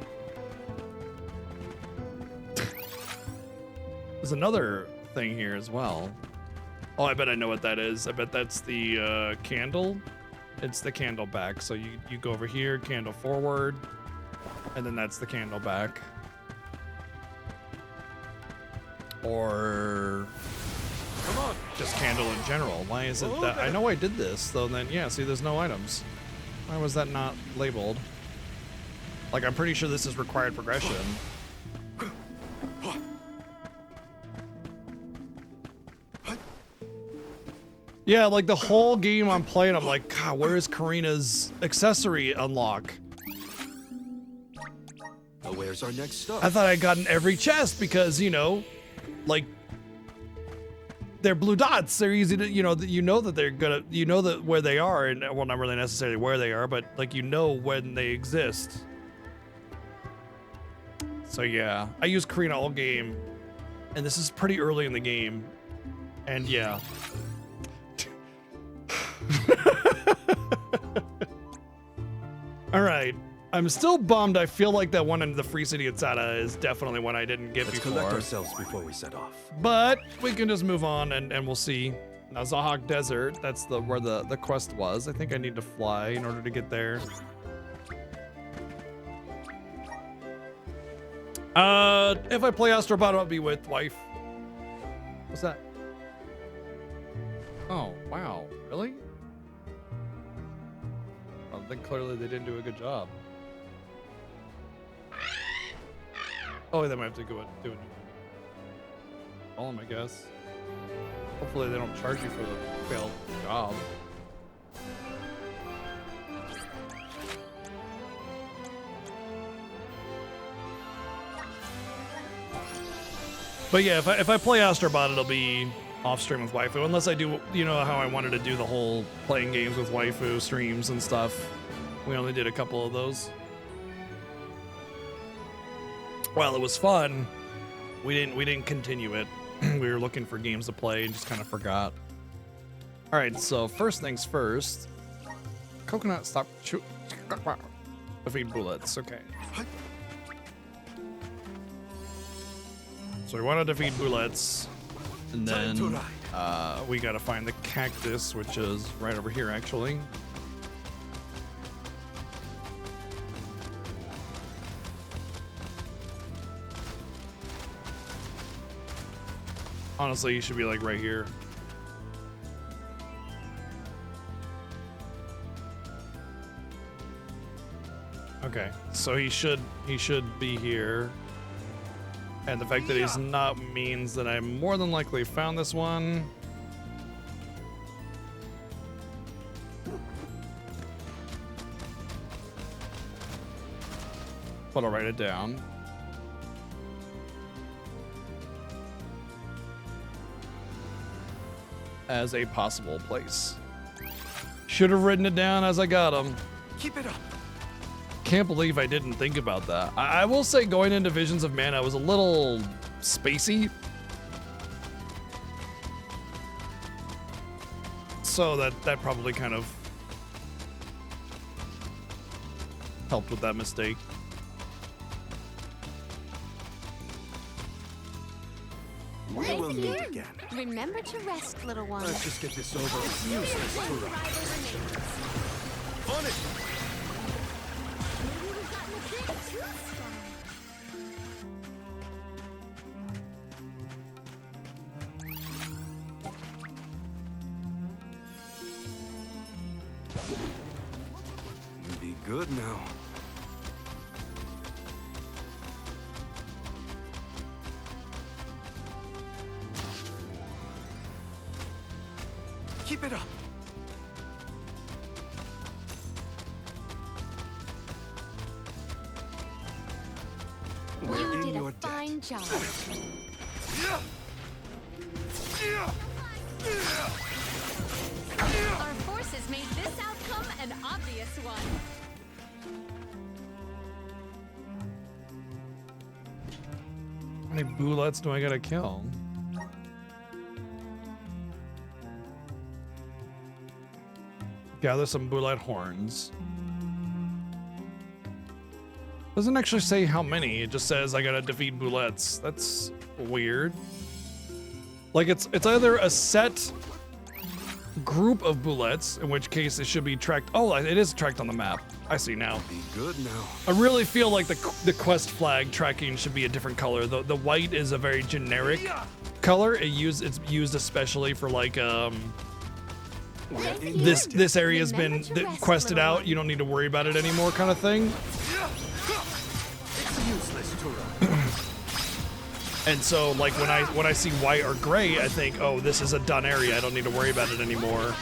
Speaker 3: There's another thing here as well. Oh, I bet I know what that is. I bet that's the candle. It's the candle back. So you go over here, candle forward, and then that's the candle back. Or come on, just candle in general. Why is it that? I know I did this, so then yeah. See, there's no items. Why was that not labeled? Like, I'm pretty sure this is required progression. Yeah, like the whole game I'm playing, I'm like, God, where is Karina's accessory unlock?
Speaker 12: Now where's our next stop?
Speaker 3: I thought I'd gotten every chest because, like, they're blue dots. They're easy to, that they're gonna, that where they are, and well, not really necessarily where they are, but like, when they exist. So yeah, I use Karina all game, and this is pretty early in the game, and yeah. All right. I'm still bummed. I feel like that one in the Free City Itzada is definitely one I didn't get
Speaker 12: Let's
Speaker 3: before.
Speaker 12: collect ourselves before we set off.
Speaker 3: But we can just move on and we'll see. Now, Zahak Desert, that's where the quest was. I think I need to fly in order to get there. If I play Astrobot, I'll be with wife. What's that? Oh, wow. Really? Well, then clearly they didn't do a good job. Oh, they might have to go and do it. Call them, I guess. Hopefully they don't charge you for the failed job. But yeah, if I play Astrobot, it'll be off stream with waifu, unless I do, you know how I wanted to do the whole playing games with waifu streams and stuff. We only did a couple of those. While it was fun, we didn't continue it. We were looking for games to play and just kind of forgot. All right, so first things first. Coconut, stop. Defeat bullets. Okay. So we want to defeat bullets, and then we gotta find the cactus, which is right over here, actually. Honestly, you should be like right here. Okay, so he should be here. And the fact that he's not means that I more than likely found this one. But I'll write it down. As a possible place. Should have written it down as I got him.
Speaker 12: Keep it up.
Speaker 3: Can't believe I didn't think about that. I will say going into Visions of Mana was a little spacey. So that probably kind of helped with that mistake.
Speaker 12: We will meet again.
Speaker 4: Remember to rest, little one.
Speaker 12: Let's just get this over. Useless Tura. On it. You'll be good now. Keep it up.
Speaker 4: You did a fine job.
Speaker 6: Our forces made this outcome an obvious one.
Speaker 3: How many bullets do I gotta kill? Gather some bullet horns. Doesn't actually say how many, it just says I gotta defeat bullets. That's weird. Like it's either a set group of bullets, in which case it should be tracked. Oh, it is tracked on the map. I see now.
Speaker 12: Be good now.
Speaker 3: I really feel like the quest flag tracking should be a different color. The white is a very generic color. It's used especially for like this area has been quested out. You don't need to worry about it anymore, kind of thing.
Speaker 12: It's useless Tura.
Speaker 3: And so like when I see white or gray, I think, oh, this is a done area. I don't need to worry about it anymore.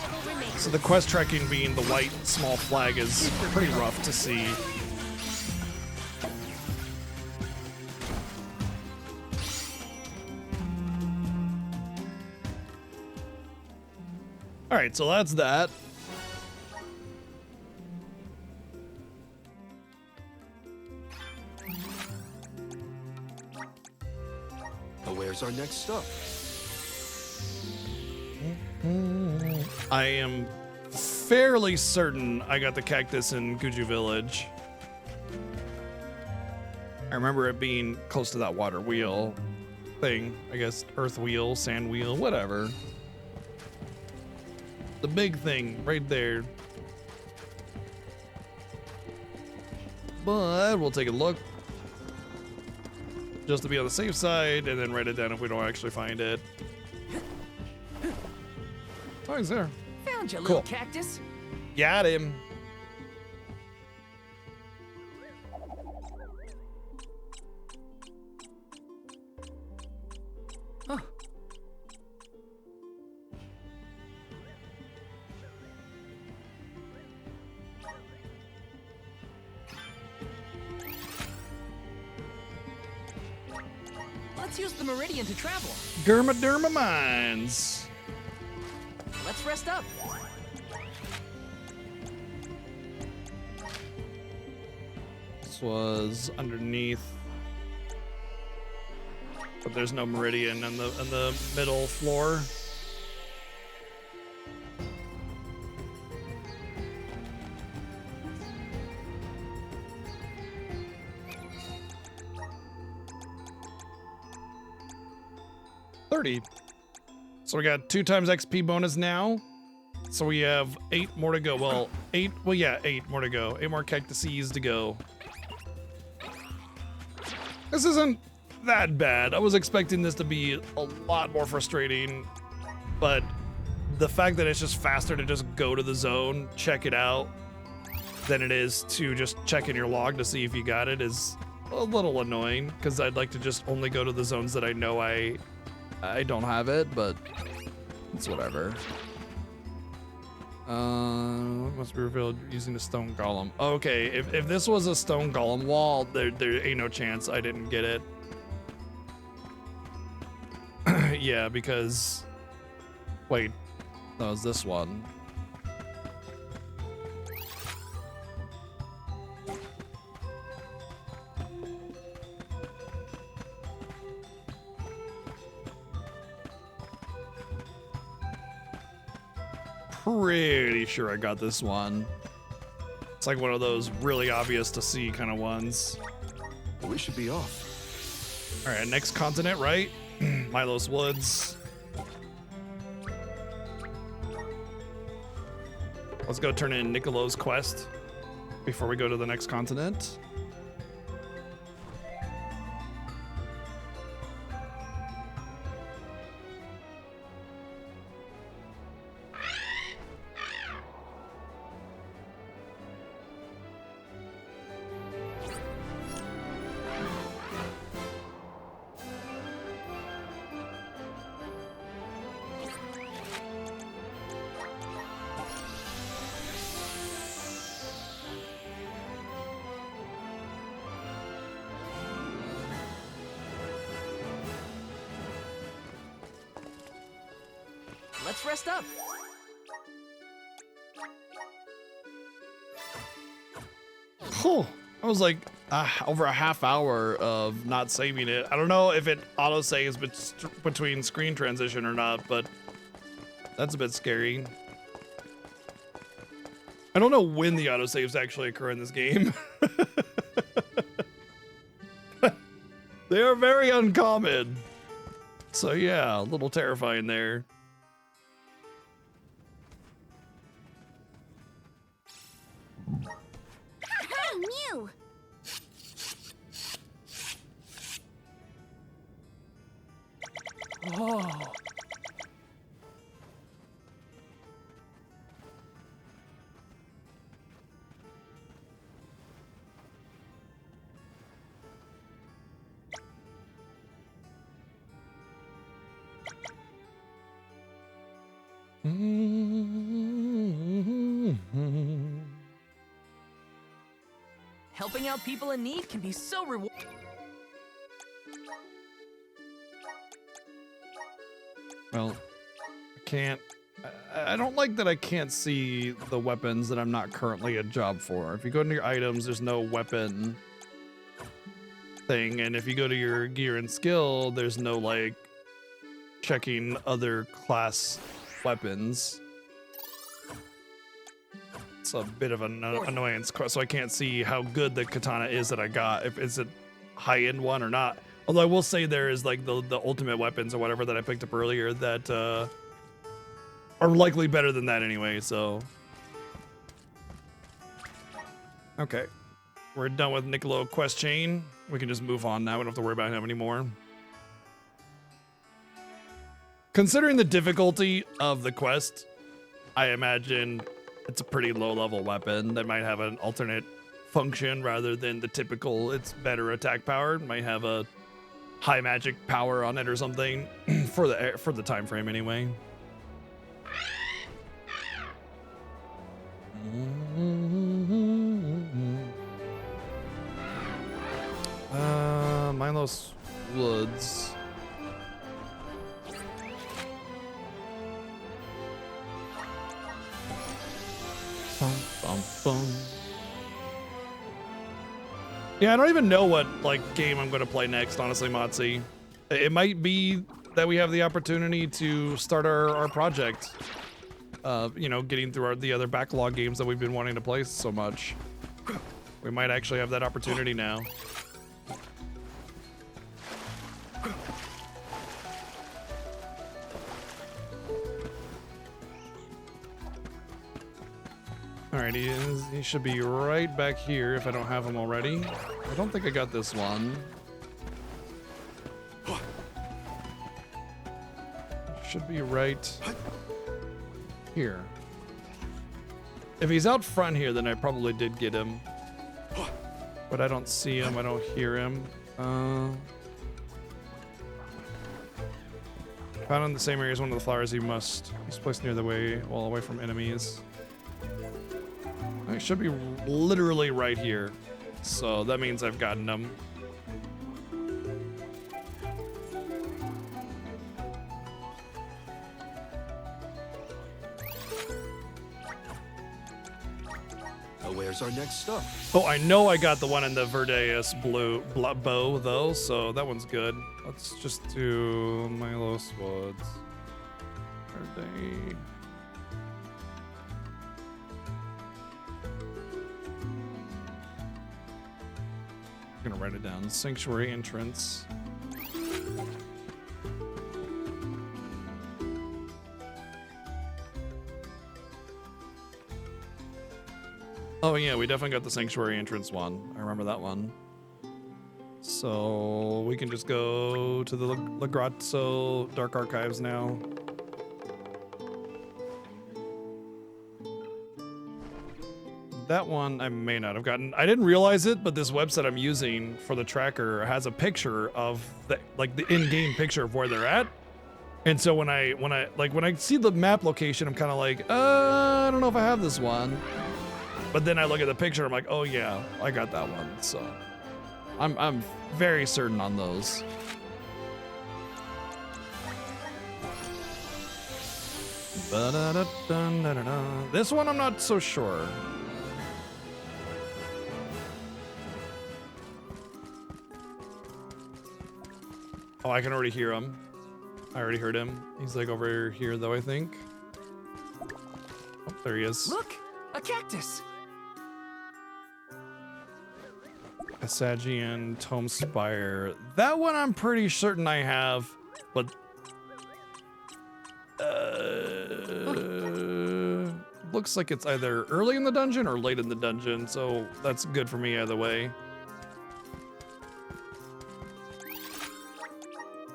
Speaker 3: So the quest tracking being the white small flag is pretty rough to see. All right, so that's that.
Speaker 12: Where's our next stop?
Speaker 3: I am fairly certain I got the cactus in Guju Village. I remember it being close to that water wheel thing. I guess earth wheel, sand wheel, whatever. The big thing right there. But we'll take a look. Just to be on the safe side, and then write it down if we don't actually find it. Oh, he's there.
Speaker 13: Found you,
Speaker 3: Cool.
Speaker 13: little cactus.
Speaker 3: Got him.
Speaker 13: Huh. Let's use the meridian to travel.
Speaker 3: Gurma Mines.
Speaker 13: Let's rest up.
Speaker 3: This was underneath. But there's no meridian in the middle floor. So we got 2 times XP bonus now. So we have 8 more to go. Well, 8 more to go. 8 more cactuses to go. This isn't that bad. I was expecting this to be a lot more frustrating, but the fact that it's just faster to just go to the zone, check it out, than it is to just check in your log to see if you got it is a little annoying, because I'd like to just only go to the zones that I know I don't have it, but it's whatever. Must be revealed using a stone golem. Okay, if this was a stone golem wall, there ain't no chance I didn't get it. Yeah, because wait, that was this one. Pretty sure I got this one. It's like one of those really obvious to see kind of ones.
Speaker 12: We should be off.
Speaker 3: All right, next continent, right? Milos Woods. Let's go turn in Nicolo's quest before we go to the next continent.
Speaker 13: Let's rest up.
Speaker 3: Whew. I was like over a half hour of not saving it. I don't know if it auto saves between screen transition or not, but that's a bit scary. I don't know when the autosaves actually occur in this game. They are very uncommon. So yeah, a little terrifying there.
Speaker 1: Hey, Mew!
Speaker 13: Oh. Helping out people in need can be so rewarding.
Speaker 3: Well, I can't. I don't like that I can't see the weapons that I'm not currently a job for. If you go into your items, there's no weapon thing, and if you go to your gear and skill, there's no like checking other class weapons. It's a bit of an annoyance, so I can't see how good the katana is that I got. If it's a high-end one or not. Although I will say there is like the ultimate weapons or whatever that I picked up earlier that are likely better than that anyway. So okay, we're done with Niccolo quest chain. We can just move on now. We don't have to worry about him anymore. Considering the difficulty of the quest, I imagine it's a pretty low-level weapon that might have an alternate function rather than the typical it's better attack power. It might have a high magic power on it or something for the time frame anyway. Milos Woods. Bum, bum, bum. Yeah, I don't even know what like game I'm going to play next, honestly, Motzi. It might be that we have the opportunity to start our project. You know, getting through the other backlog games that we've been wanting to play so much. We might actually have that opportunity now. Alright, he should be right back here if I don't have him already. I don't think I got this one. Should be right here. If he's out front here, then I probably did get him. But I don't see him, I don't hear him. Found in the same area as one of the flowers, he's placed near the way, well away from enemies. It should be literally right here. So that means I've gotten him.
Speaker 12: Now where's our next stop?
Speaker 3: Oh, I know I got the one in the Verdeus blue bow though, so that one's good. Let's just do Milos Woods. Verde. I'm gonna write it down. Sanctuary entrance. Oh yeah, we definitely got the sanctuary entrance one. I remember that one. So we can just go to the Lagrazzo Dark Archives now. That one I may not have gotten. I didn't realize it, but this website I'm using for the tracker has a picture of the in-game picture of where they're at. And so when I see the map location, I'm kind of like, I don't know if I have this one. But then I look at the picture, I'm like, oh yeah, I got that one. So I'm very certain on those. This one I'm not so sure. Oh, I can already hear him. I already heard him. He's like over here though, I think. Oh, there he is.
Speaker 13: Look, a cactus.
Speaker 3: Asagian Tome Spire. That one I'm pretty certain I have, but looks like it's either early in the dungeon or late in the dungeon, so that's good for me either way.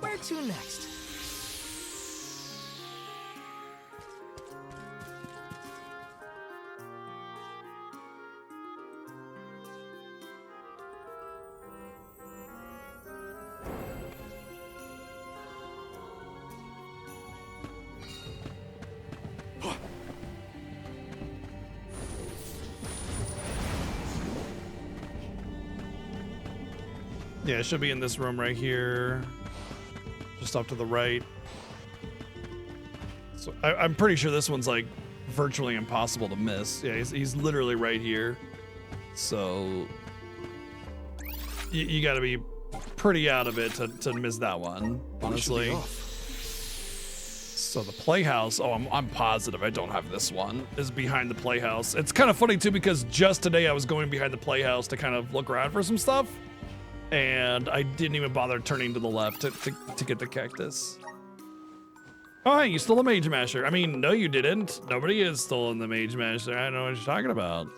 Speaker 13: Where to next?
Speaker 3: Yeah, it should be in this room right here. Just off to the right. So I'm pretty sure this one's like virtually impossible to miss. Yeah, he's literally right here. So you got to be pretty out of it to miss that one, honestly. So the playhouse, oh, I'm positive I don't have this one, is behind the playhouse. It's kind of funny too because just today I was going behind the playhouse to kind of look around for some stuff, and I didn't even bother turning to the left to get the cactus. Oh, hey, you stole a Mage Masher. I mean, no, you didn't. Nobody has stolen the Mage Masher. I don't know what you're talking about.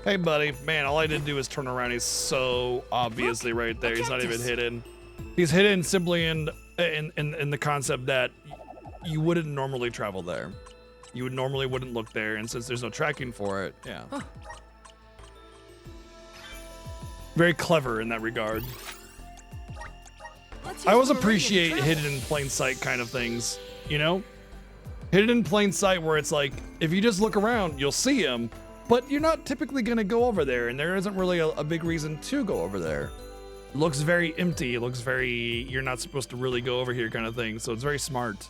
Speaker 3: Hey, buddy. Man, all I did do is turn around. He's so obviously right there. He's not even hidden. He's hidden simply in the concept that you wouldn't normally travel there. You would normally wouldn't look there, and since there's no tracking for it, yeah. Huh. Very clever in that regard. I always appreciate hidden in plain sight kind of things, you know? Hidden in plain sight where it's like, if you just look around, you'll see him, but you're not typically gonna go over there, and there isn't really a big reason to go over there. It looks very empty, it looks very, you're not supposed to really go over here kind of thing, so it's very smart.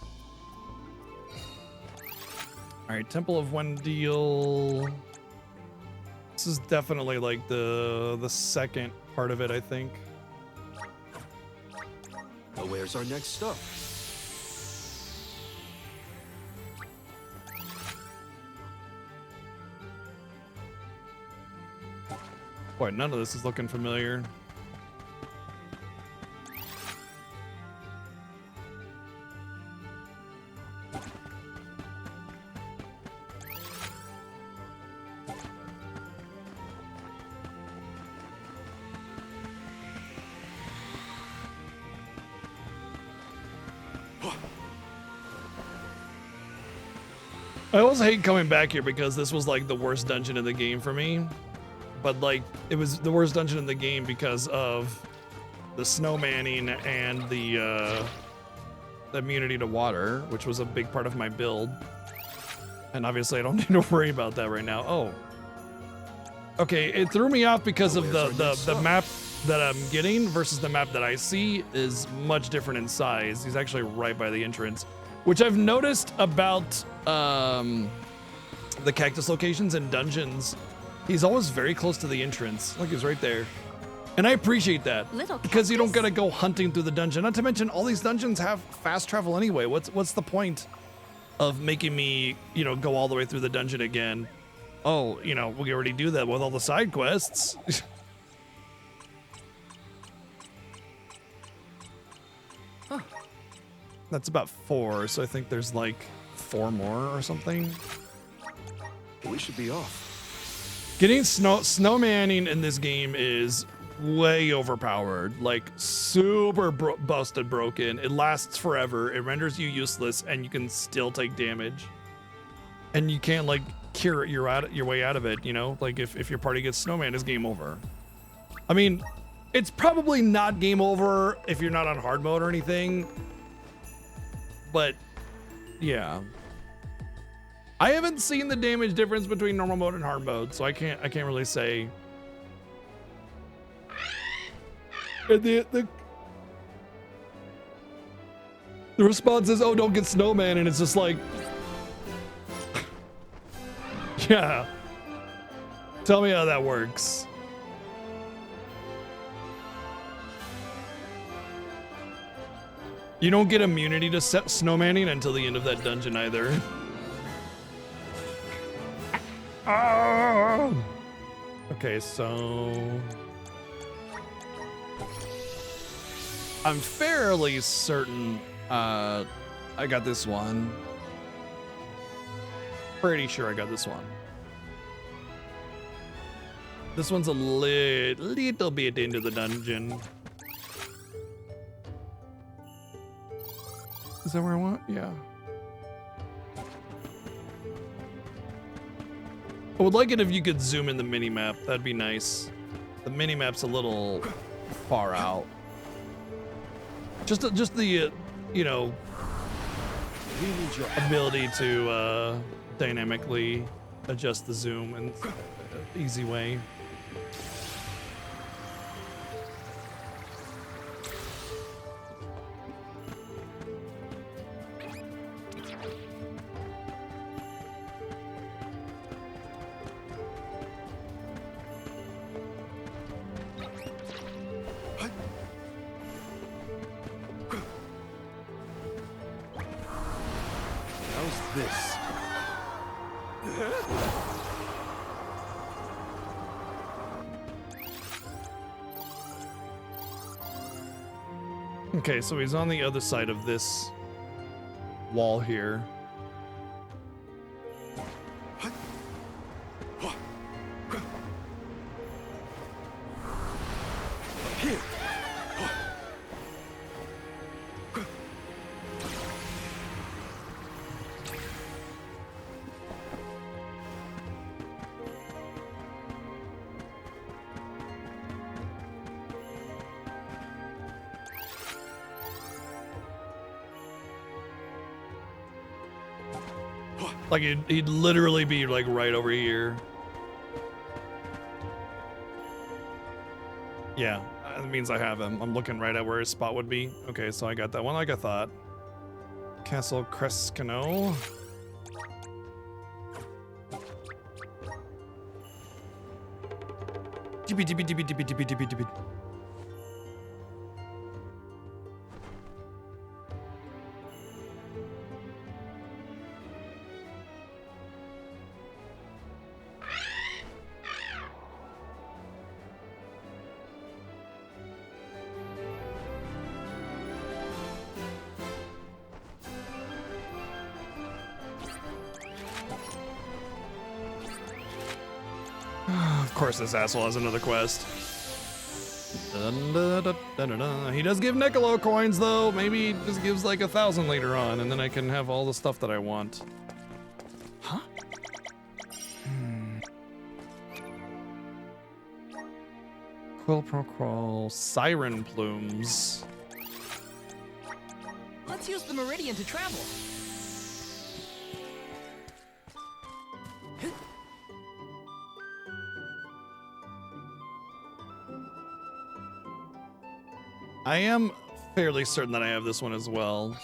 Speaker 3: All right, Temple of Wendeel. This is definitely like the second part of it, I think.
Speaker 12: Now where's our next stop?
Speaker 3: Boy, none of this is looking familiar. I always hate coming back here because this was like the worst dungeon in the game for me. But like, it was the worst dungeon in the game because of the snowmanning and the immunity to water, which was a big part of my build. And obviously I don't need to worry about that right now. Oh. Okay, it threw me off because of the map that I'm getting versus the map that I see is much different in size. He's actually right by the entrance, which I've noticed about the cactus locations and dungeons. He's always very close to the entrance. Look, he's right there. And I appreciate that because you don't gotta go hunting through the dungeon. Not to mention all these dungeons have fast travel anyway. What's the point of making me, you know, go all the way through the dungeon again? Oh, you know, we already do that with all the side quests. Huh. That's about 4, so I think there's like 4 more or something.
Speaker 12: We should be off.
Speaker 3: Getting snowmanning in this game is way overpowered, like super busted broken. It lasts forever, it renders you useless, and you can still take damage. And you can't like cure your way out of it, you know? Like if your party gets snowman, it's game over. I mean, it's probably not game over if you're not on hard mode or anything. But yeah. I haven't seen the damage difference between normal mode and hard mode, so I can't really say. And the response is, "Oh, don't get snowman," and it's just like, yeah. Tell me how that works. You don't get immunity to snowmanning until the end of that dungeon either. Oh! Okay, so I'm fairly certain I got this one. Pretty sure I got this one. This one's a little bit into the dungeon. Is that where I want? Yeah. I would like it if you could zoom in the mini-map. That'd be nice. The mini-map's a little far out. Just the, you know, ability to dynamically adjust the zoom in an easy way.
Speaker 12: This.
Speaker 3: Okay, so he's on the other side of this wall here.
Speaker 12: Here.
Speaker 3: Like he'd literally be like right over here. Yeah, that means I have him. I'm looking right at where his spot would be. Okay, so I got that one like I thought. Castle Crescano. Dibby. Of course, this asshole has another quest. Dun, dun, dun, dun, dun, dun. He does give Niccolo coins, though. Maybe he just gives like 1,000 later on, and then I can have all the stuff that I want. Huh? Quill pro qual. Siren plumes.
Speaker 13: Let's use the Meridian to travel.
Speaker 3: I am fairly certain that I have this one as well.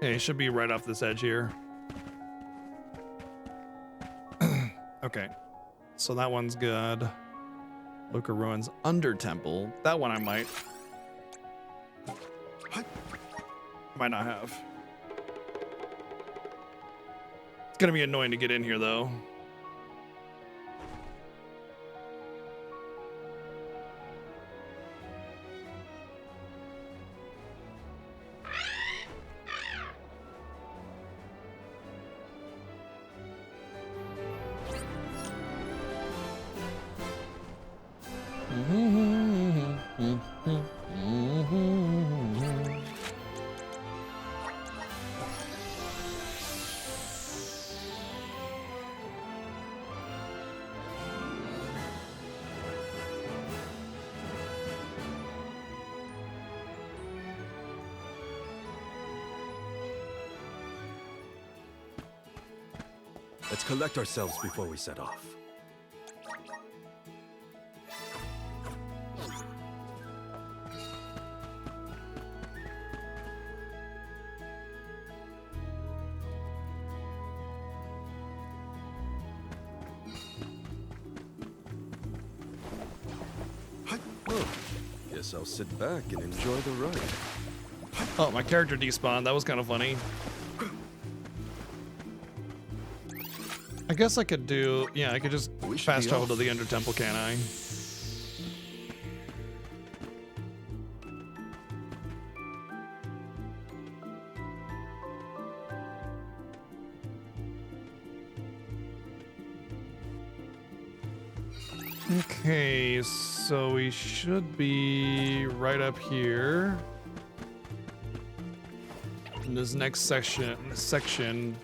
Speaker 3: Yeah, he should be right off this edge here. Okay, so that one's good. Luca Ruins Under Temple. That one I might not have. It's gonna be annoying to get in here though.
Speaker 12: Let's collect ourselves before we set off. Well, guess I'll sit back and enjoy the ride.
Speaker 3: Oh, my character despawned. That was kind of funny. I guess I could do... Yeah, I could just fast travel to the Ender Temple, can't I? Okay, so we should be right up here. In this next section.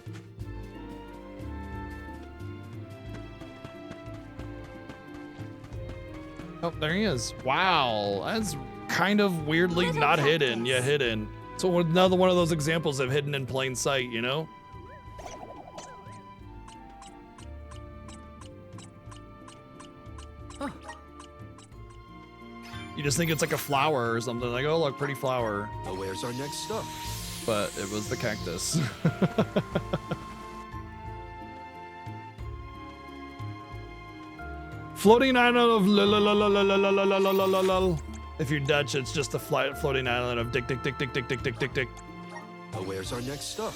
Speaker 3: Oh, there he is. Wow, that's kind of weirdly not hidden, yet hidden. So another one of those examples of hidden in plain sight, you know? You just think it's like a flower or something, like, oh, look, pretty flower.
Speaker 12: Now where's our next stop?
Speaker 3: But it was the cactus. Floating island of lol. If you're Dutch, it's just a floating island of dick.
Speaker 12: Now where's our next stop?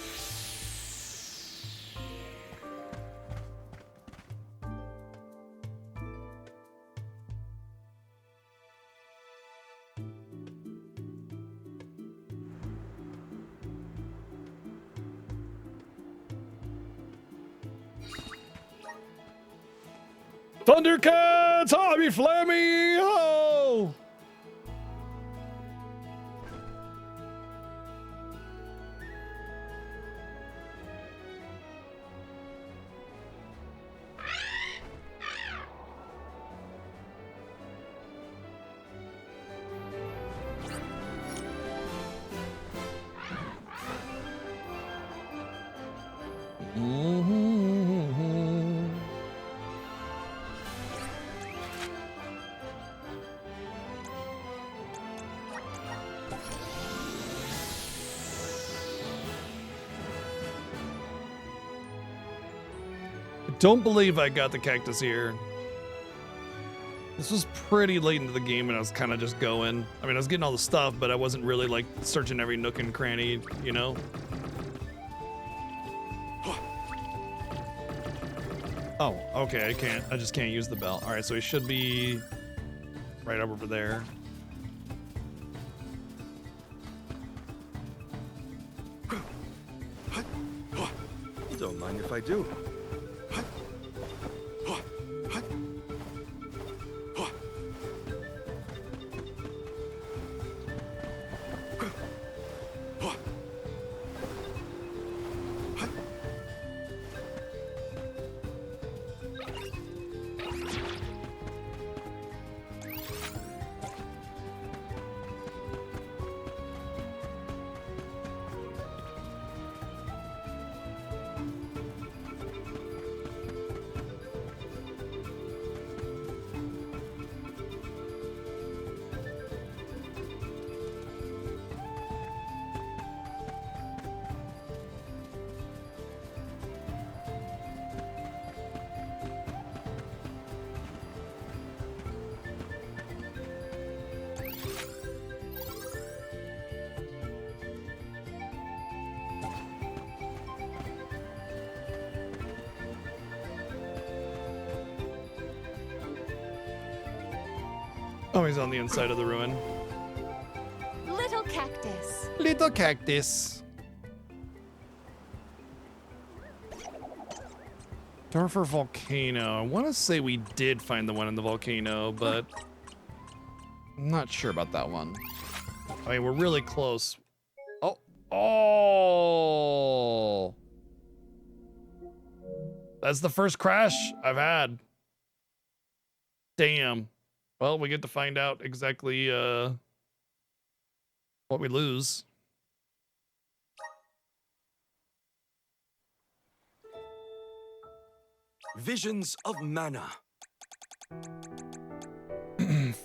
Speaker 3: Thundercats, Hobby Flammy, oh! Don't believe I got the cactus here. This was pretty late into the game and I was kind of just going. I mean, I was getting all the stuff, but I wasn't really like searching every nook and cranny, you know? Oh, okay, I just can't use the bell. All right, so he should be right over there.
Speaker 12: Don't mind if I do.
Speaker 3: Oh, he's on the inside of the ruin.
Speaker 8: Little cactus.
Speaker 3: Little cactus. Dorfer Volcano. I want to say we did find the one in the volcano, but I'm not sure about that one. I mean, we're really close. Oh. Oh. That's the first crash I've had. Damn. Well, we get to find out exactly what we lose.
Speaker 5: Visions of Mana.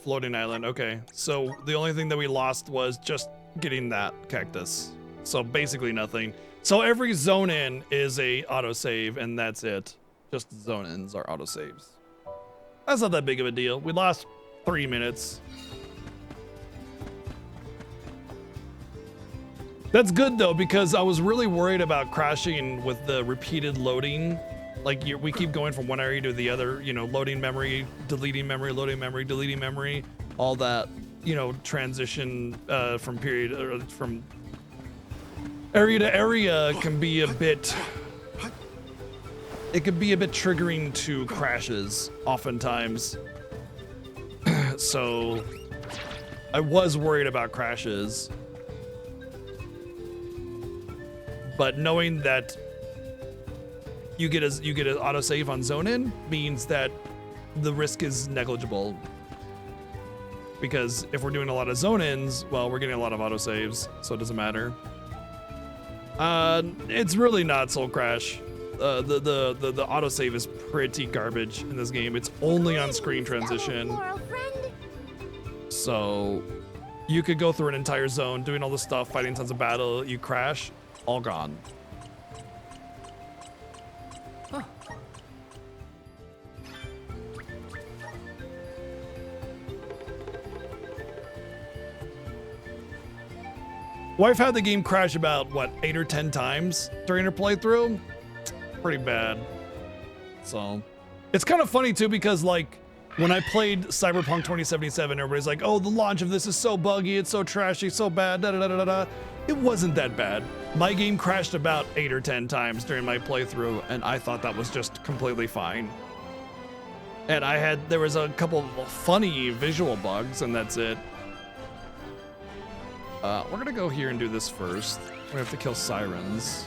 Speaker 3: Floating island. Okay, so the only thing that we lost was just getting that cactus. So basically nothing. So every zone in is a autosave, and that's it. Just zone ins are autosaves. That's not that big of a deal. We lost 3 minutes. That's good though, because I was really worried about crashing with the repeated loading. Like we keep going from one area to the other, you know, loading memory, deleting memory, loading memory, deleting memory, all that, you know, transition from period or from area to area can be a bit, it could be a bit triggering to crashes oftentimes. So I was worried about crashes. But knowing that you get an autosave on zone in means that the risk is negligible. Because if we're doing a lot of zone ins, well, we're getting a lot of autosaves, so it doesn't matter. It's really not Soul Crash. The autosave is pretty garbage in this game. It's only on screen transition. So you could go through an entire zone doing all this stuff, fighting tons of battle, you crash, all gone.
Speaker 13: Huh.
Speaker 3: Wife had the game crash about, what, 8 or 10 times during her playthrough? Pretty bad. So, it's kind of funny too, because like, when I played Cyberpunk 2077, everybody's like, oh, the launch of this is so buggy, it's so trashy, so bad, da da da da da. It wasn't that bad. My game crashed about 8 or 10 times during my playthrough, and I thought that was just completely fine. And there was a couple of funny visual bugs, and that's it. We're gonna go here and do this first. We have to kill sirens.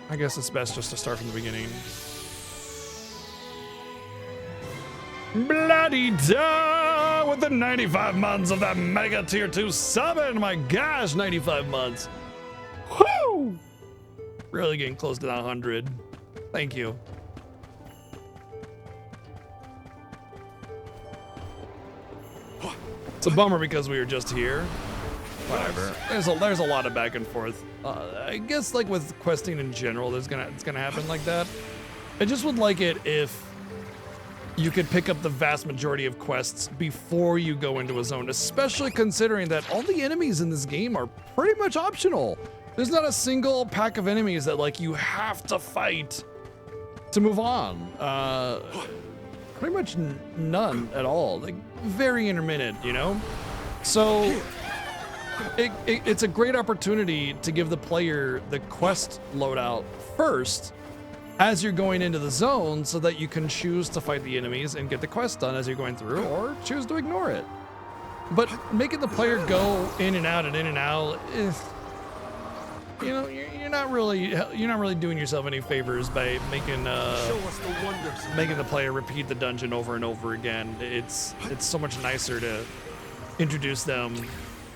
Speaker 3: I guess it's best just to start from the beginning. Bloody da with the 95 months of that mega tier 2 summon. My gosh, 95 months. Woo! Really getting close to that 100. Thank you. It's a bummer because we were just here. Whatever. There's a lot of back and forth. I guess like with questing in general, it's gonna happen like that. I just would like it if you could pick up the vast majority of quests before you go into a zone, especially considering that all the enemies in this game are pretty much optional. There's not a single pack of enemies that like you have to fight to move on. Pretty much none at all. Like very intermittent, you know? So it's a great opportunity to give the player the quest loadout first as you're going into the zone, so that you can choose to fight the enemies and get the quest done as you're going through, or choose to ignore it. But making the player go in and out, you know, you're not really doing yourself any favors by making the player repeat the dungeon over and over again. It's so much nicer to introduce them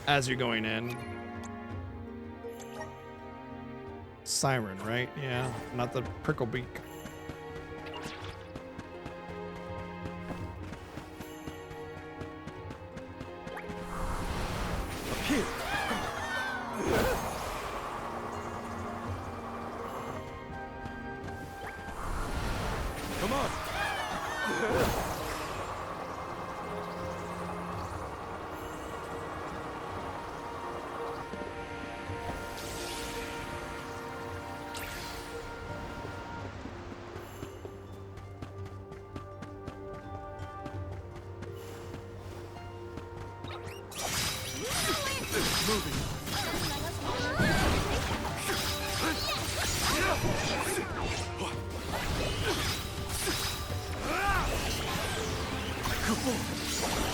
Speaker 3: as you're going in. Siren, right? Yeah, not the Pricklebeak.
Speaker 12: Up here. Come on.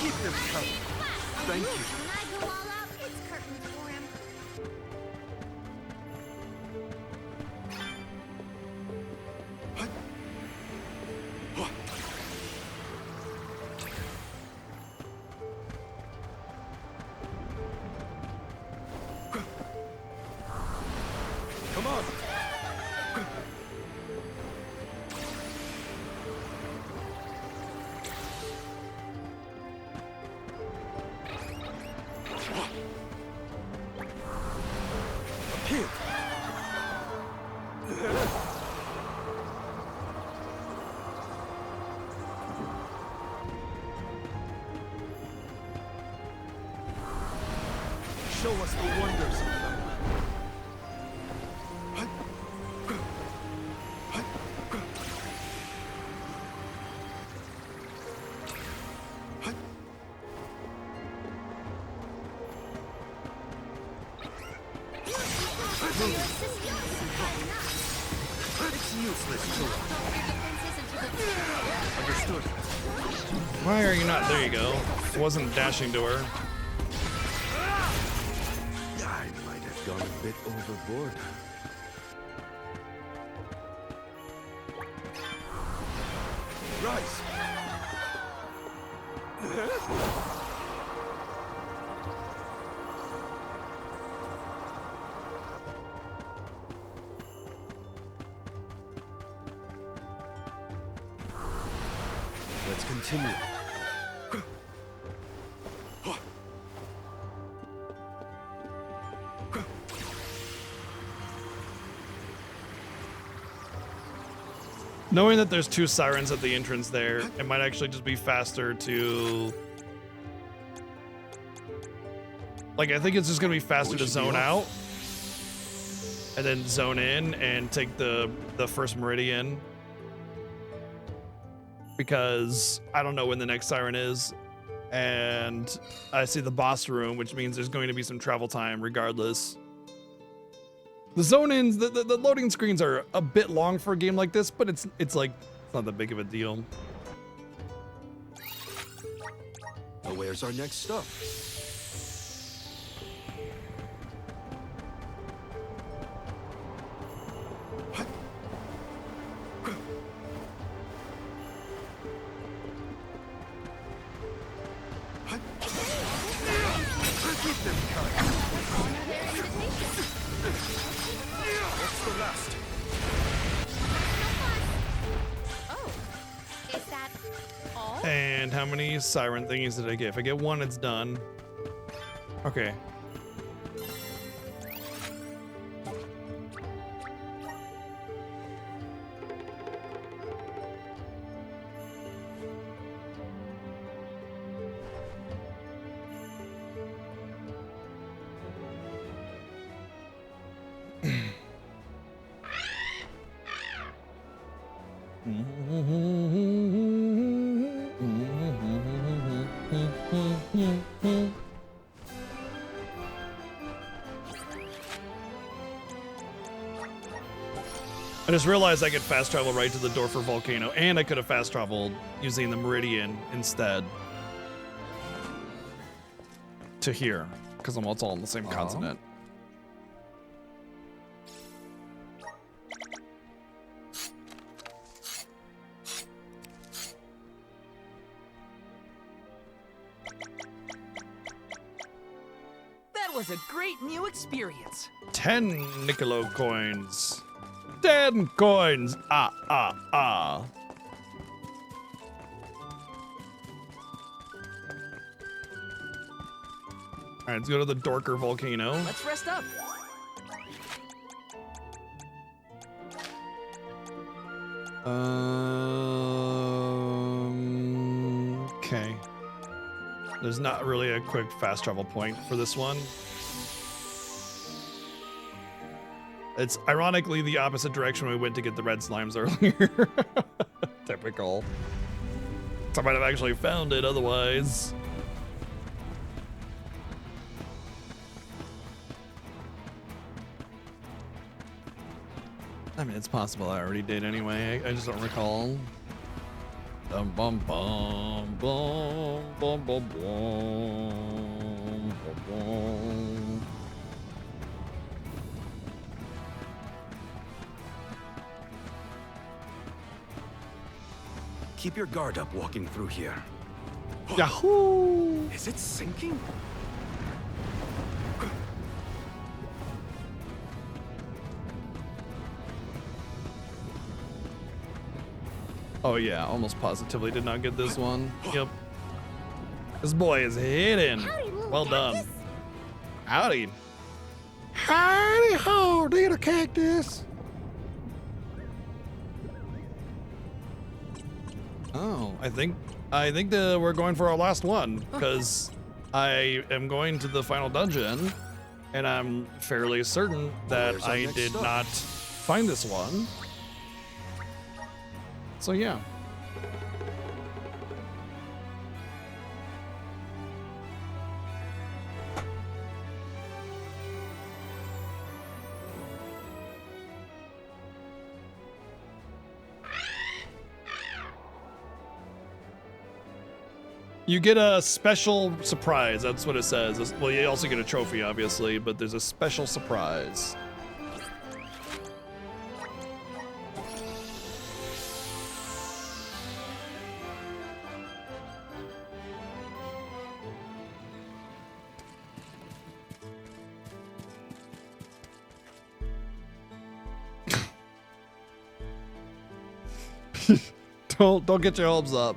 Speaker 12: Keep them coming. Thank you.
Speaker 1: When I go all out, it's curtains for him.
Speaker 12: Come on. show us the wonders of light. It's useless to us. Understood.
Speaker 3: Why are you not? There you go. Wasn't dashing to her.
Speaker 12: I might have gone a bit overboard. Rise. Let's continue.
Speaker 3: Knowing that there's 2 sirens at the entrance there, it might actually just be faster to... Like, I think it's just gonna be faster to zone out. And then zone in and take the first meridian. Because I don't know when the next siren is. And I see the boss room, which means there's going to be some travel time regardless. The zone-ins, the loading screens are a bit long for a game like this, but it's like, it's not that big of a deal.
Speaker 12: Now where's our next stop? Keep them coming. What's the last?
Speaker 6: Oh, is that all?
Speaker 3: And how many siren thingies did I get? If I get 1, it's done. Okay. I just realized I could fast travel right to the Dorfer volcano, and I could have fast traveled using the Meridian instead to here, because it's all on the same continent.
Speaker 13: That was a great new experience.
Speaker 3: 10 Niccolo coins. 10 coins. Ah. All right, let's go to the Dorker volcano.
Speaker 13: Let's rest up.
Speaker 3: Okay. There's not really a quick fast travel point for this one. It's ironically the opposite direction we went to get the red slimes earlier. Typical. I might have actually found it otherwise. I mean, it's possible I already did anyway. I just don't recall. Bum bum bum bum bum bum bum bum.
Speaker 5: Keep your guard up walking through here.
Speaker 3: Yahoo!
Speaker 12: Is it sinking?
Speaker 3: Oh yeah, almost positively did not get this one. Yep. This boy is hidden. Well done. Howdy. Howdy ho, little cactus. Oh, I think that we're going for our last one because I am going to the final dungeon And I'm fairly certain that
Speaker 5: Where's our
Speaker 3: I
Speaker 5: next
Speaker 3: did
Speaker 5: stop?
Speaker 3: not find this one. So yeah. You get a special surprise. That's what it says. Well, you also get a trophy, obviously, but there's a special surprise. Don't get your hopes up.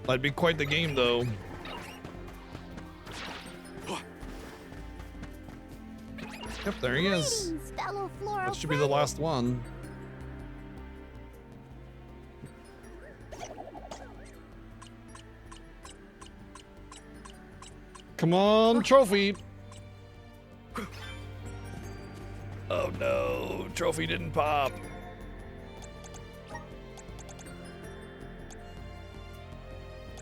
Speaker 3: That'd be quite the game, though. Yep, there he is.
Speaker 1: Greetings, fellow floral
Speaker 3: That should be the last one. Come on, trophy. Oh no, trophy didn't pop.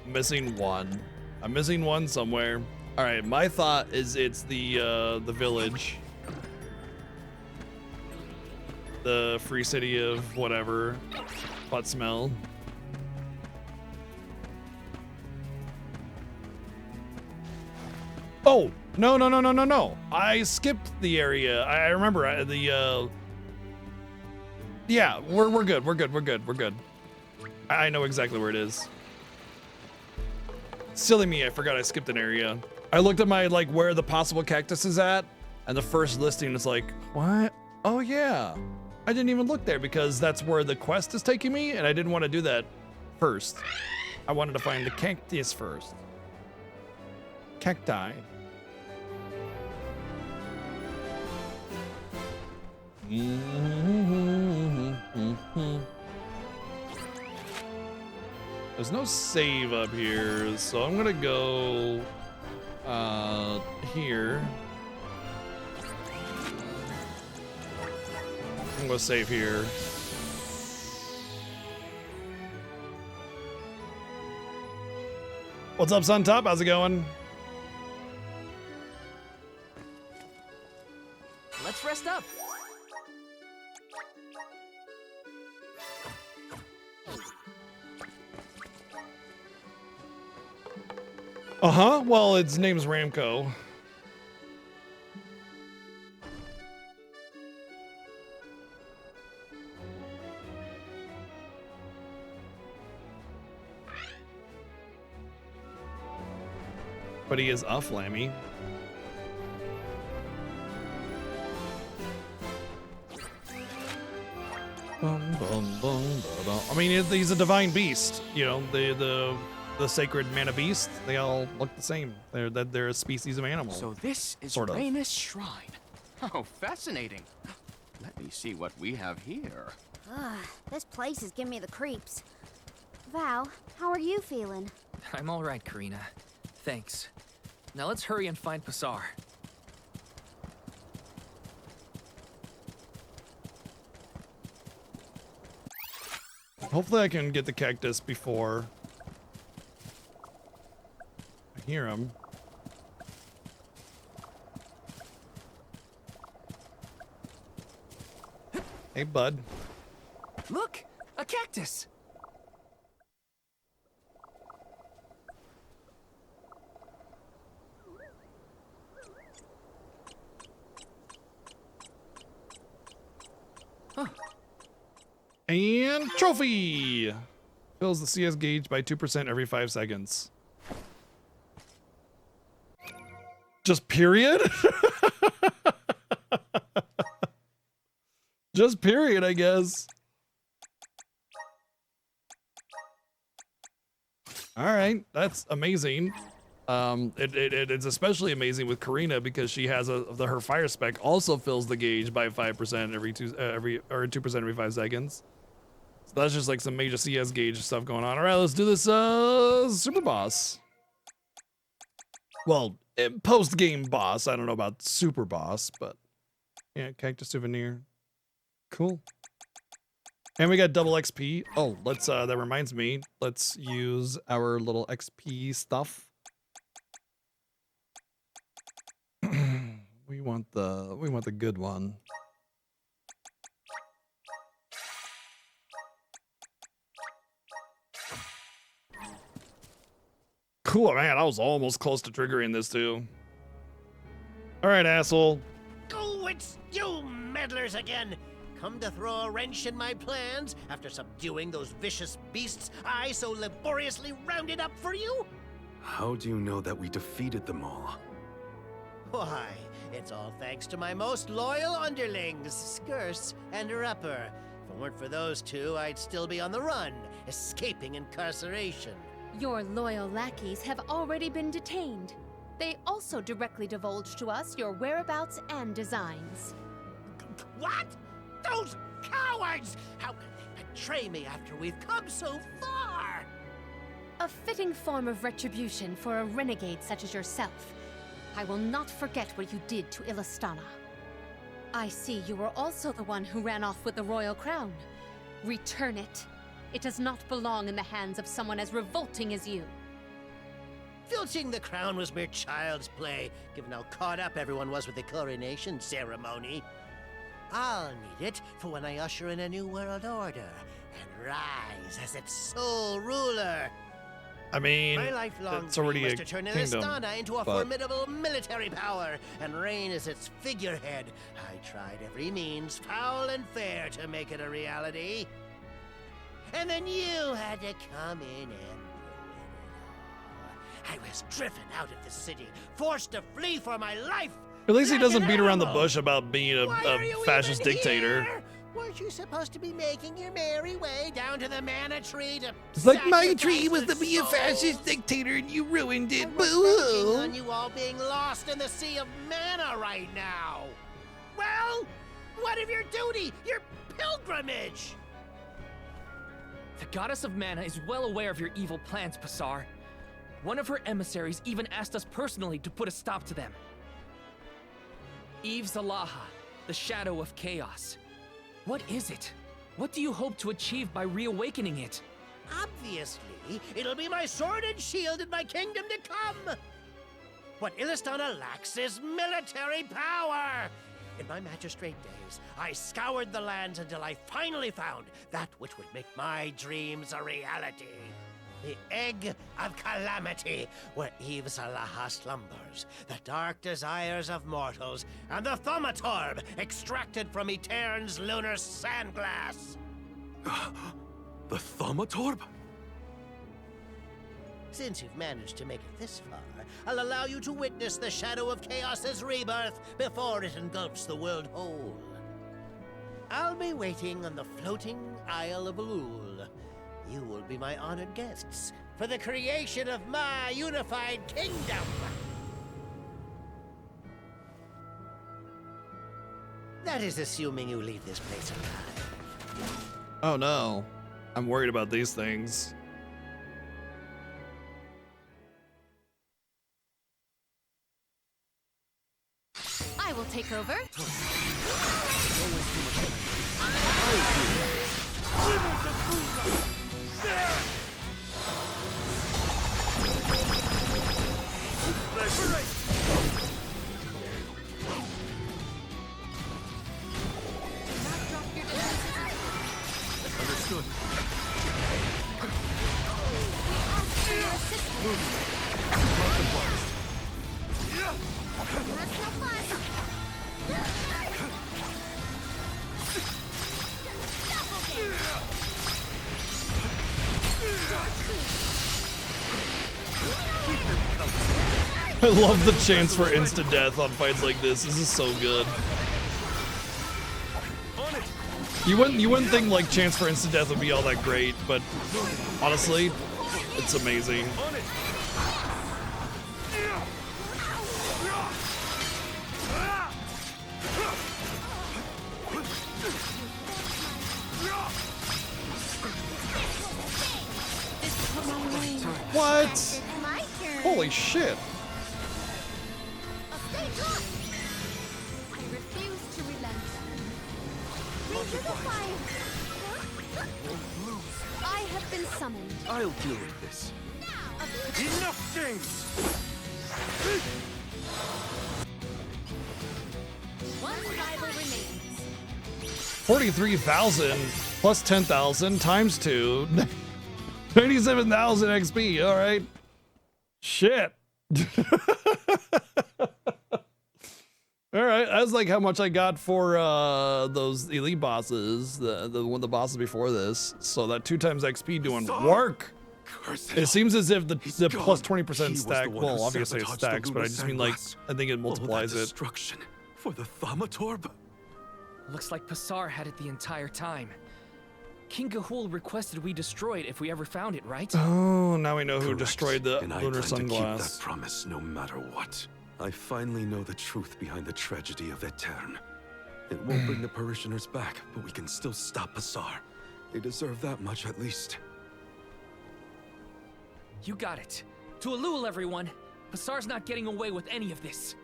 Speaker 3: Missing one. I'm missing one somewhere. All right, my thought is it's the village. The free city of whatever. Butt smell. Oh, no. I skipped the area. I remember yeah, we're good. I know exactly where it is. Silly me, I forgot I skipped an area. I looked at my, like, where the possible cactus is at, and the first listing is like, what? Oh yeah. I didn't even look there because that's where the quest is taking me, and I didn't want to do that first. I wanted to find the cactus first. Cacti. There's no save up here, so I'm gonna go here. I'm gonna save here. What's up, Suntop? How's it going?
Speaker 13: Let's rest up.
Speaker 3: Uh-huh. Well, its name's Ramco. But he is a Flammy. I mean, he's a divine beast. You know, the sacred mana beast. They all look the same. They're a species of animal.
Speaker 10: So this is
Speaker 3: sort of.
Speaker 10: Rhaenys Shrine. Oh, fascinating. Let me see what we have here.
Speaker 4: Ugh, this place is giving me the creeps. Val, how are you feeling?
Speaker 2: I'm all right, Karina. Thanks. Now let's hurry and find Pasar.
Speaker 3: Hopefully I can get the cactus before I hear him. Hey, bud.
Speaker 13: Look, a cactus.
Speaker 3: And trophy! Fills the CS gauge by 2% every 5 seconds. Just period? Just period, I guess. All right, that's amazing. It's especially amazing with Karina because she has her fire spec also fills the gauge by 5% every 2% every 5 seconds. That's just like some major CS gauge stuff going on. All right, let's do this super boss. Well, post game boss. I don't know about super boss, but yeah, cactus souvenir. Cool. And we got double XP. Oh, let's that reminds me. Let's use our little XP stuff. we want the good one. Cool, man. I was almost close to triggering this too. All right, asshole.
Speaker 14: Oh, it's you meddlers again. Come to throw a wrench in my plans after subduing those vicious beasts I so laboriously rounded up for you?
Speaker 5: How do you know that we defeated them all?
Speaker 14: Why, it's all thanks to my most loyal underlings, Skirse and Rupper. If it weren't for those two, I'd still be on the run, escaping incarceration.
Speaker 6: Your loyal lackeys have already been detained. They also directly divulged to us your whereabouts and designs.
Speaker 14: What? Those cowards! How could they betray me after we've come so far?
Speaker 6: A fitting form of retribution for a renegade such as yourself. I will not forget what you did to Illistana. I see you were also the one who ran off with the royal crown. Return it. It does not belong in the hands of someone as revolting as you.
Speaker 14: Filching the crown was mere child's play, given how caught up everyone was with the coronation ceremony. I'll need it for when I usher in a new world order and rise as its sole ruler.
Speaker 3: I mean,
Speaker 14: my lifelong
Speaker 3: it's already
Speaker 14: dream was
Speaker 3: a
Speaker 14: to turn
Speaker 3: kingdom,
Speaker 14: Illistana into a
Speaker 3: but...
Speaker 14: formidable military power and reign as its figurehead. I tried every means, foul and fair, to make it a reality. And then you had to come in and ruin it all. I was driven out of the city, forced to flee for my life.
Speaker 3: At least he
Speaker 14: like
Speaker 3: doesn't
Speaker 14: an
Speaker 3: beat around the
Speaker 14: animal.
Speaker 3: bush about being a fascist dictator.
Speaker 14: Here? Weren't you supposed to be making your merry way down to the mana tree to
Speaker 3: It's like my
Speaker 14: sacrifice
Speaker 3: tree was
Speaker 14: the
Speaker 3: to be a
Speaker 14: souls?
Speaker 3: fascist dictator and you ruined it.
Speaker 14: I was banking
Speaker 3: Boo!
Speaker 14: on you all being lost in the sea of mana right now. Well, what of your duty, your pilgrimage?
Speaker 13: The goddess of mana is well aware of your evil plans, Pasar. One of her emissaries even asked us personally to put a stop to them. Eve Zalaha, the shadow of chaos. What is it? What do you hope to achieve by reawakening it?
Speaker 14: Obviously, it'll be my sword and shield in my kingdom to come. What Illistana lacks is military power. In my magistrate days, I scoured the lands until I finally found that which would make my dreams a reality. The Egg of Calamity, where Eve Zalaha slumbers, the dark desires of mortals, and the Thaumaturb, extracted from Etern's lunar sandglass.
Speaker 5: The Thaumaturb?
Speaker 14: Since you've managed to make it this far, I'll allow you to witness the Shadow of Chaos's rebirth before it engulfs the world whole. I'll be waiting on the floating Isle of Ulul. You will be my honored guests for the creation of my unified kingdom. That is assuming you leave this place alive.
Speaker 3: Oh no. I'm worried about these things.
Speaker 6: I will take over.
Speaker 12: Understood.
Speaker 3: I love the chance for instant death on fights like this. This is so good. You wouldn't think like chance for instant death would be all that great, but honestly, it's amazing. Holy shit.
Speaker 1: Stay drunk.
Speaker 6: I refuse to relent.
Speaker 1: Into the fire.
Speaker 6: I have been summoned.
Speaker 12: I'll deal with this.
Speaker 5: Enough things!
Speaker 6: One rival remains.
Speaker 3: 43,000 plus 10,000 times 2. 97,000 XP. All right. Shit. All right. That's like how much I got for those elite bosses, the bosses before this. So that 2 times XP doing work. It seems as if the plus 20% stack. Well, obviously it stacks, but I just mean like I think it multiplies it.
Speaker 5: Destruction for the Thaumatorb.
Speaker 13: Looks like Passar had it the entire time. King Gahul requested we destroy it if we ever found it, right?
Speaker 3: Oh, now we know who
Speaker 5: Correct.
Speaker 3: destroyed the
Speaker 5: And I
Speaker 3: lunar
Speaker 5: plan to keep that
Speaker 3: sunglass.
Speaker 5: promise no matter what. I finally know the truth behind the tragedy of Etern. It won't bring the parishioners back, but we can still stop Passar. They deserve that much at least.
Speaker 13: You got it. To Alul, everyone. Passar's not getting away with any of this.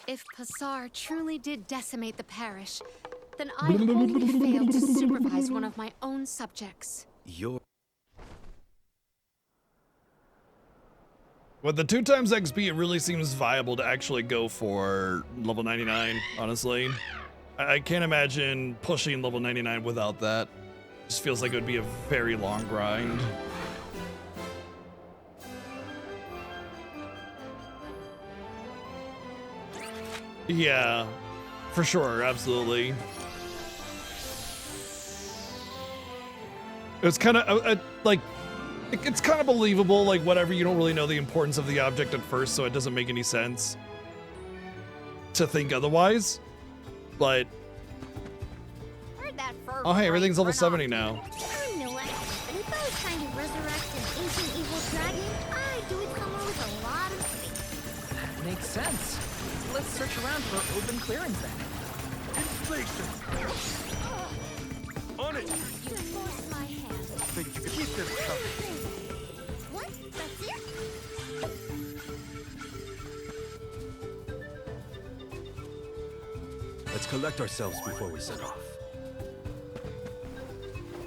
Speaker 8: If Passar truly did decimate the parish, then I only failed to supervise one of my own subjects.
Speaker 3: With the 2 times XP, it really seems viable to actually go for level 99, honestly. I can't imagine pushing level 99 without that. Just feels like it would be a very long grind. Yeah, for sure, absolutely. It's kind of like, it's kind of believable, like whatever, you don't really know the importance of the object at first, so it doesn't make any sense to think otherwise, but... Oh hey, everything's level 70 now.
Speaker 1: I know it, but if I was trying to resurrect an ancient evil dragon, I'd do it somewhere with a lot of space.
Speaker 13: That makes sense. Let's search around for open clearings then.
Speaker 5: Inflation! On it!
Speaker 1: You forced my hand.
Speaker 5: Think you can keep them coming.
Speaker 1: What? That's it?
Speaker 12: Let's collect ourselves before we set off.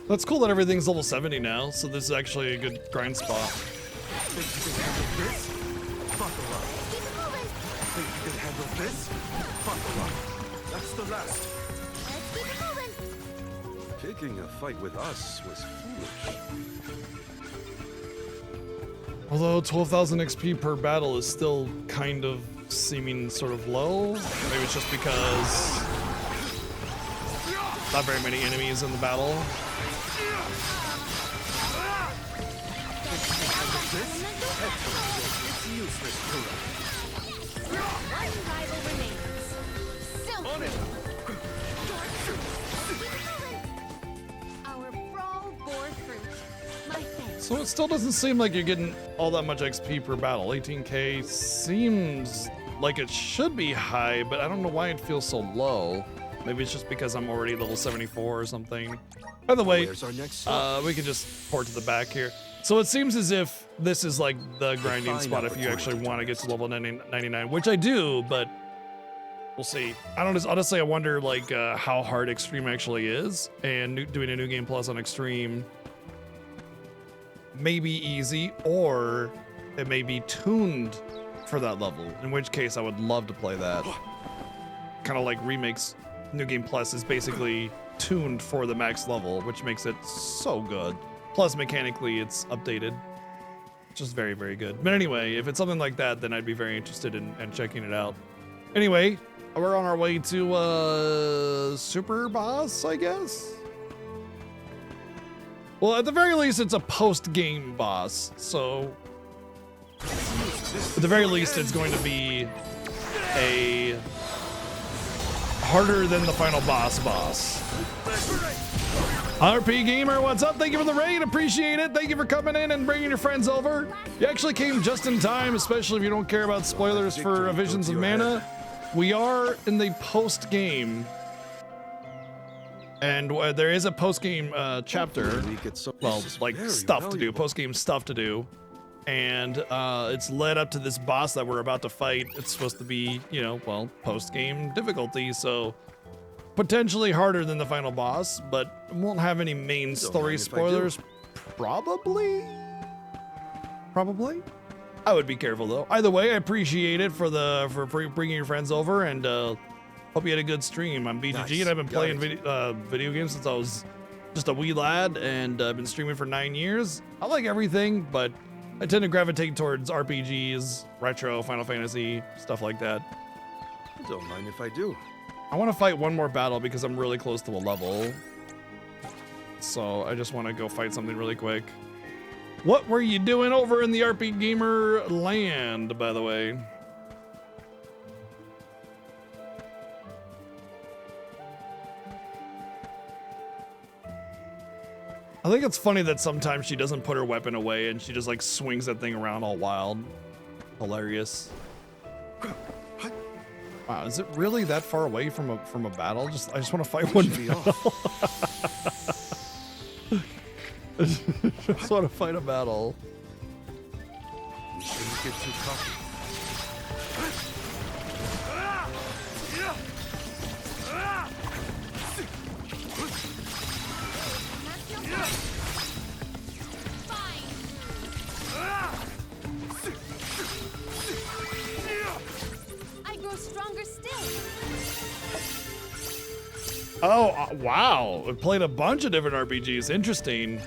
Speaker 3: That's cool that everything's level 70 now, so this is actually a good grind spot.
Speaker 5: Think you can handle this? Buckle up. Think you can handle this? Buckle up. That's the last.
Speaker 1: Let's keep moving.
Speaker 12: Picking a fight with us was foolish.
Speaker 3: Although 12,000 XP per battle is still kind of seeming sort of low. Maybe it's just because not very many enemies in the battle.
Speaker 5: It's useless, Kura.
Speaker 6: One rival remains.
Speaker 5: On it!
Speaker 6: Our brawl bore fruit. My thanks.
Speaker 3: So it still doesn't seem like you're getting all that much XP per battle. 18k seems like it should be high, but I don't know why it feels so low. Maybe it's just because I'm already level 74 or something. By the way,
Speaker 5: Where's our next stop?
Speaker 3: we can just port to the back here. So it seems as if this is like the grinding
Speaker 5: Fine
Speaker 3: spot if you actually
Speaker 5: opportunity
Speaker 3: want to
Speaker 5: to
Speaker 3: get to level 99, which I do, but we'll see. I don't honestly, I wonder like how hard Extreme actually is, and doing a new game plus on Extreme may be easy, or it may be tuned for that level, in which case I would love to play that. Kind of like Remakes New Game Plus is basically tuned for the max level, which makes it so good. Plus, mechanically, it's updated. Just very, very good. But anyway, if it's something like that, then I'd be very interested in checking it out. Anyway, we're on our way to Super Boss, I guess? Well, at the very least, it's a post-game boss, so... At the very least, it's going to be a harder than the final boss. RP Gamer, what's up? Thank you for the raid, appreciate it. Thank you for coming in and bringing your friends over. You actually came just in time, especially if you don't care about spoilers for Visions of Mana. We are in the post-game And there is a post-game chapter.
Speaker 12: We get some.
Speaker 3: Well,
Speaker 12: This is
Speaker 3: like
Speaker 12: very
Speaker 3: stuff to do,
Speaker 12: valuable.
Speaker 3: post-game stuff to do. And it's led up to this boss that we're about to fight. It's supposed to be, you know, well, post-game difficulty, so potentially harder than the final boss, but won't have any main
Speaker 12: Don't
Speaker 3: story
Speaker 12: mind if I do.
Speaker 3: spoilers. Probably. I would be careful though. Either way, I appreciate it for bringing your friends over, and hope you had a good stream. I'm BGG,
Speaker 12: Nice.
Speaker 3: and I've been
Speaker 12: Got
Speaker 3: playing
Speaker 12: it.
Speaker 3: video games since I was just a wee lad, and I've been streaming for 9 years. I like everything, but I tend to gravitate towards RPGs, retro, Final Fantasy, stuff like that.
Speaker 12: Don't mind if I do.
Speaker 3: I want to fight one more battle because I'm really close to a level. So I just want to go fight something really quick. What were you doing over in the RP Gamer land, by the way? I think it's funny that sometimes she doesn't put her weapon away and she just like swings that thing around all wild. Hilarious. Wow, is it really that far away from a battle? I just want to fight one
Speaker 12: Should be
Speaker 3: battle. I just want to fight a battle.
Speaker 12: You shouldn't get too cocky.
Speaker 6: I grow stronger still.
Speaker 3: Oh, wow. I played a bunch of different RPGs. Interesting.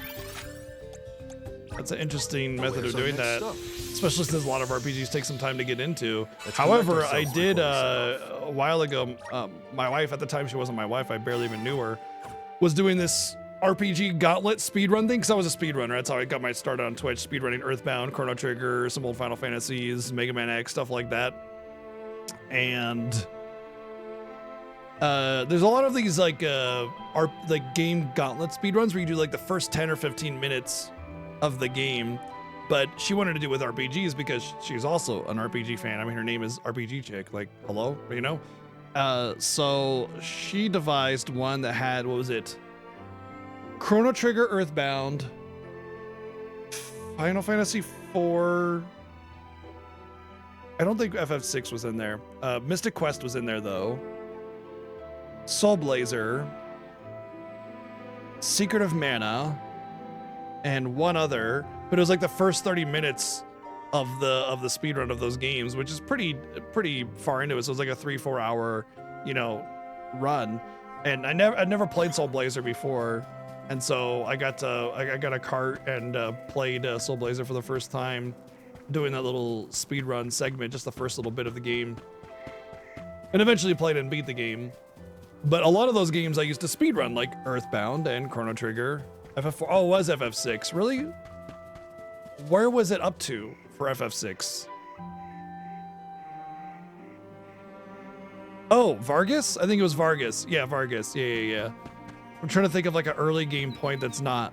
Speaker 3: That's an interesting method
Speaker 12: Where's
Speaker 3: of
Speaker 12: our
Speaker 3: doing
Speaker 12: next
Speaker 3: that.
Speaker 12: stop?
Speaker 3: Especially since a lot of RPGs take some time to get into.
Speaker 12: Let's
Speaker 3: However,
Speaker 12: conduct
Speaker 3: I
Speaker 12: ourselves
Speaker 3: did
Speaker 12: before we set
Speaker 3: a while ago, my wife, at the time she wasn't my wife, I barely even knew her, was doing this RPG Gauntlet speedrun thing, because I was a speedrunner. That's how I got my start on Twitch, speedrunning Earthbound, Chrono Trigger, some old Final Fantasies, Mega Man X, stuff like that. And there's a lot of these like game Gauntlet speedruns where you do like the first 10 or 15 minutes of the game, but she wanted to do it with RPGs because she's also an RPG fan. I mean, her name is RPG Chick, like, hello, you know? So she devised one that had, what was it? Chrono Trigger Earthbound, Final Fantasy IV. I don't think FF6 was in there. Mystic Quest was in there though. Soul Blazer, Secret of Mana, and one other. But it was like the first 30 minutes of the speedrun of those games, which is pretty far into it. So it was like a 3-4 hour, you know, run. And I'd never played Soul Blazer before. And so I got a cart and played Soul Blazer for the first time, doing that little speedrun segment, just the first little bit of the game. And eventually played and beat the game. But a lot of those games I used to speedrun, like Earthbound and Chrono Trigger. FF4, oh, it was FF6, really? Where was it up to for FF6? Oh, Vargas? I think it was Vargas. Yeah, Vargas, yeah. I'm trying to think of like an early game point that's not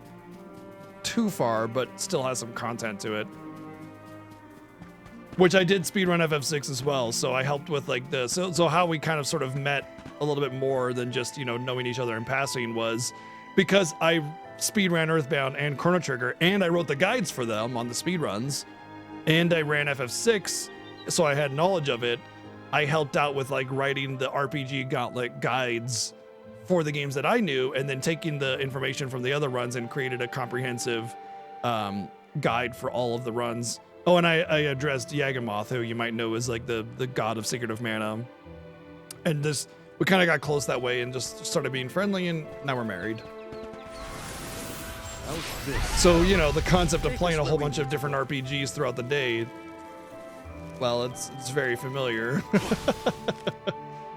Speaker 3: too far, but still has some content to it. Which I did speedrun FF6 as well, so I helped with like so how we kind of sort of met a little bit more than just, you know, knowing each other in passing was because I speedran Earthbound and Chrono Trigger, and I wrote the guides for them on the speedruns, and I ran FF6, so I had knowledge of it. I helped out with like writing the RPG Gauntlet guides for the games that I knew, and then taking the information from the other runs and created a comprehensive guide for all of the runs. Oh, and I addressed Yagamoth, who you might know is like the god of Secret of Mana. And we kind of got close that way and just started being friendly, and now we're married. So, you know, the concept of playing a whole bunch of different RPGs throughout the day, well, it's very familiar.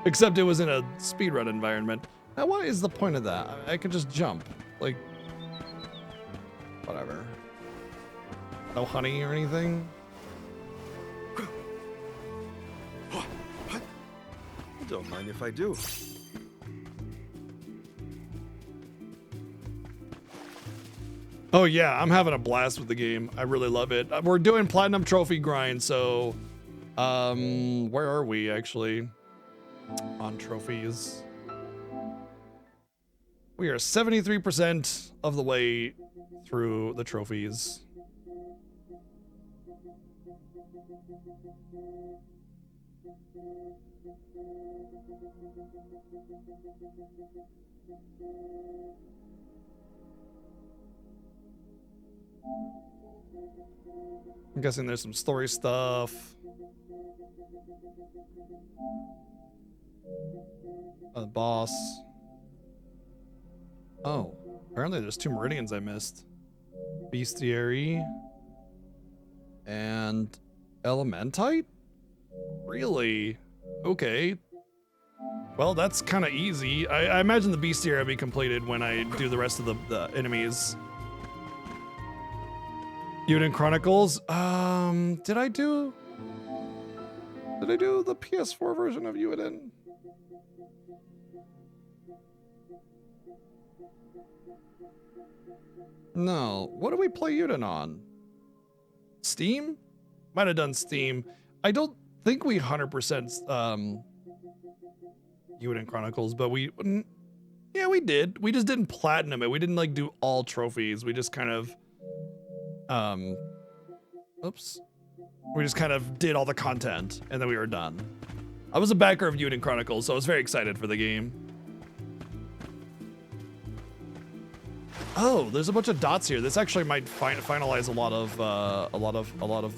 Speaker 3: Except it was in a speedrun environment. Now, what is the point of that? I could just jump. Like, whatever. No honey or anything?
Speaker 12: Don't mind if I do.
Speaker 3: Oh yeah, I'm having a blast with the game. I really love it. We're doing platinum trophy grind, so where are we actually on trophies? We are 73% of the way through the trophies. I'm guessing there's some story stuff. Boss. Oh, apparently there's 2 meridians I missed. Bestiary and Elementite? Really? Okay. Well, that's kind of easy. I imagine the Bestiary will be completed when I do the rest of the enemies. Uden Chronicles. Did I do the PS4 version of Uden? No. What do we play Uden on? Steam? Might have done Steam. I don't think we 100% Uden Chronicles, but yeah, we did. We just didn't platinum it. We didn't like do all trophies. We just kind of oops. We just kind of did all the content and then we were done. I was a backer of Uden Chronicles, so I was very excited for the game. Oh, there's a bunch of dots here. This actually might finalize a lot of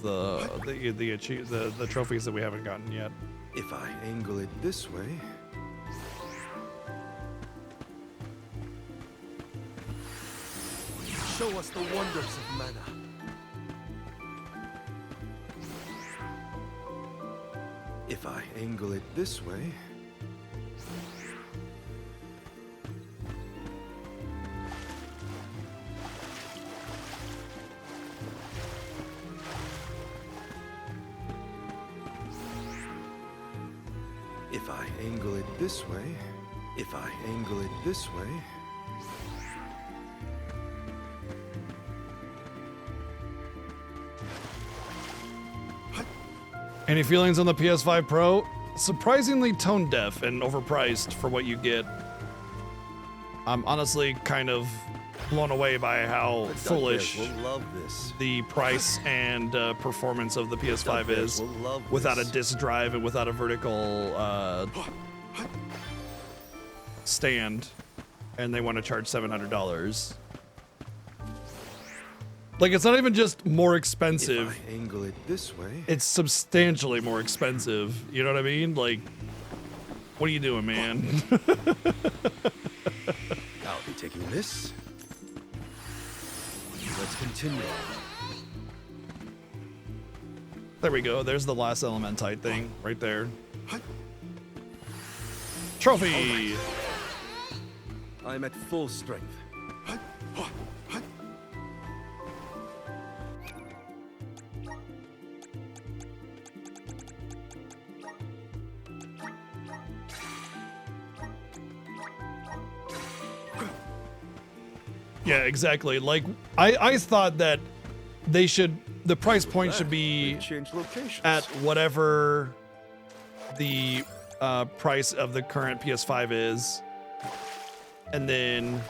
Speaker 3: the trophies that we haven't gotten yet.
Speaker 12: If I angle it this way. Show us the wonders of mana. If I angle it this way. If I angle it this way. If I angle it this way.
Speaker 3: Any feelings on the PS5 Pro? Surprisingly tone deaf and overpriced for what you get. I'm honestly kind of blown away by how foolish the price and performance of the PS5 is without a disk drive and without a vertical stand, and they want to charge $700. Like, it's not even just more expensive.
Speaker 12: If I angle it this way.
Speaker 3: It's substantially more expensive. You know what I mean? Like, what are you doing, man?
Speaker 12: I'll be taking this. Let's continue.
Speaker 3: There we go. There's the last Elementite thing right there. Trophy!
Speaker 12: I'm at full strength.
Speaker 3: Yeah, exactly. Like, I thought that they should, the price point should be at whatever the price of the current PS5 is. And then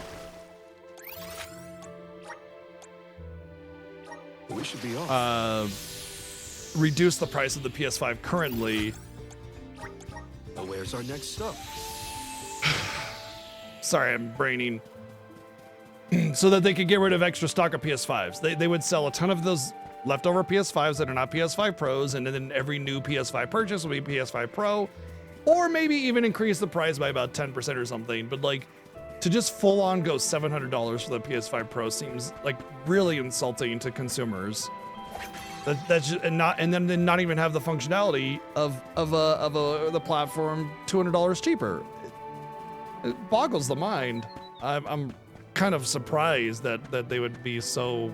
Speaker 12: we should be off.
Speaker 3: Reduce the price of the PS5 currently.
Speaker 12: Now where's our next stop?
Speaker 3: Sorry, I'm braining. So that they could get rid of extra stock of PS5s. They would sell a ton of those leftover PS5s that are not PS5 Pros, and then every new PS5 purchase will be PS5 Pro, or maybe even increase the price by about 10% or something. But like, to just full on go $700 for the PS5 Pro seems like really insulting to consumers. That's just, and then not even have the functionality of the platform $200 cheaper. It boggles the mind. I'm kind of surprised that they would be so,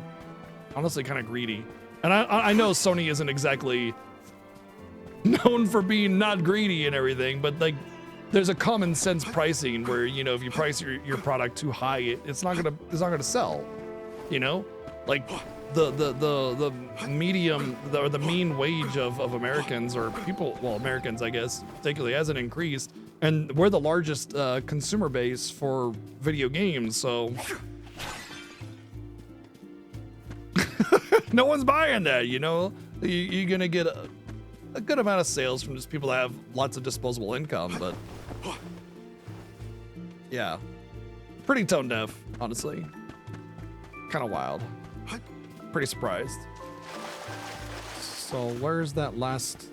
Speaker 3: honestly, kind of greedy. And I know Sony isn't exactly known for being not greedy and everything, but like, there's a common sense pricing where, you know, if you price your product too high, it's not gonna sell. You know, like the medium or the mean wage of Americans, or people, well, Americans, I guess, particularly, hasn't increased And we're the largest consumer base for video games, so no one's buying that, you know? You're gonna get a good amount of sales from just people that have lots of disposable income, but yeah, pretty tone deaf, honestly. Kind of wild. Pretty surprised. So where's that last?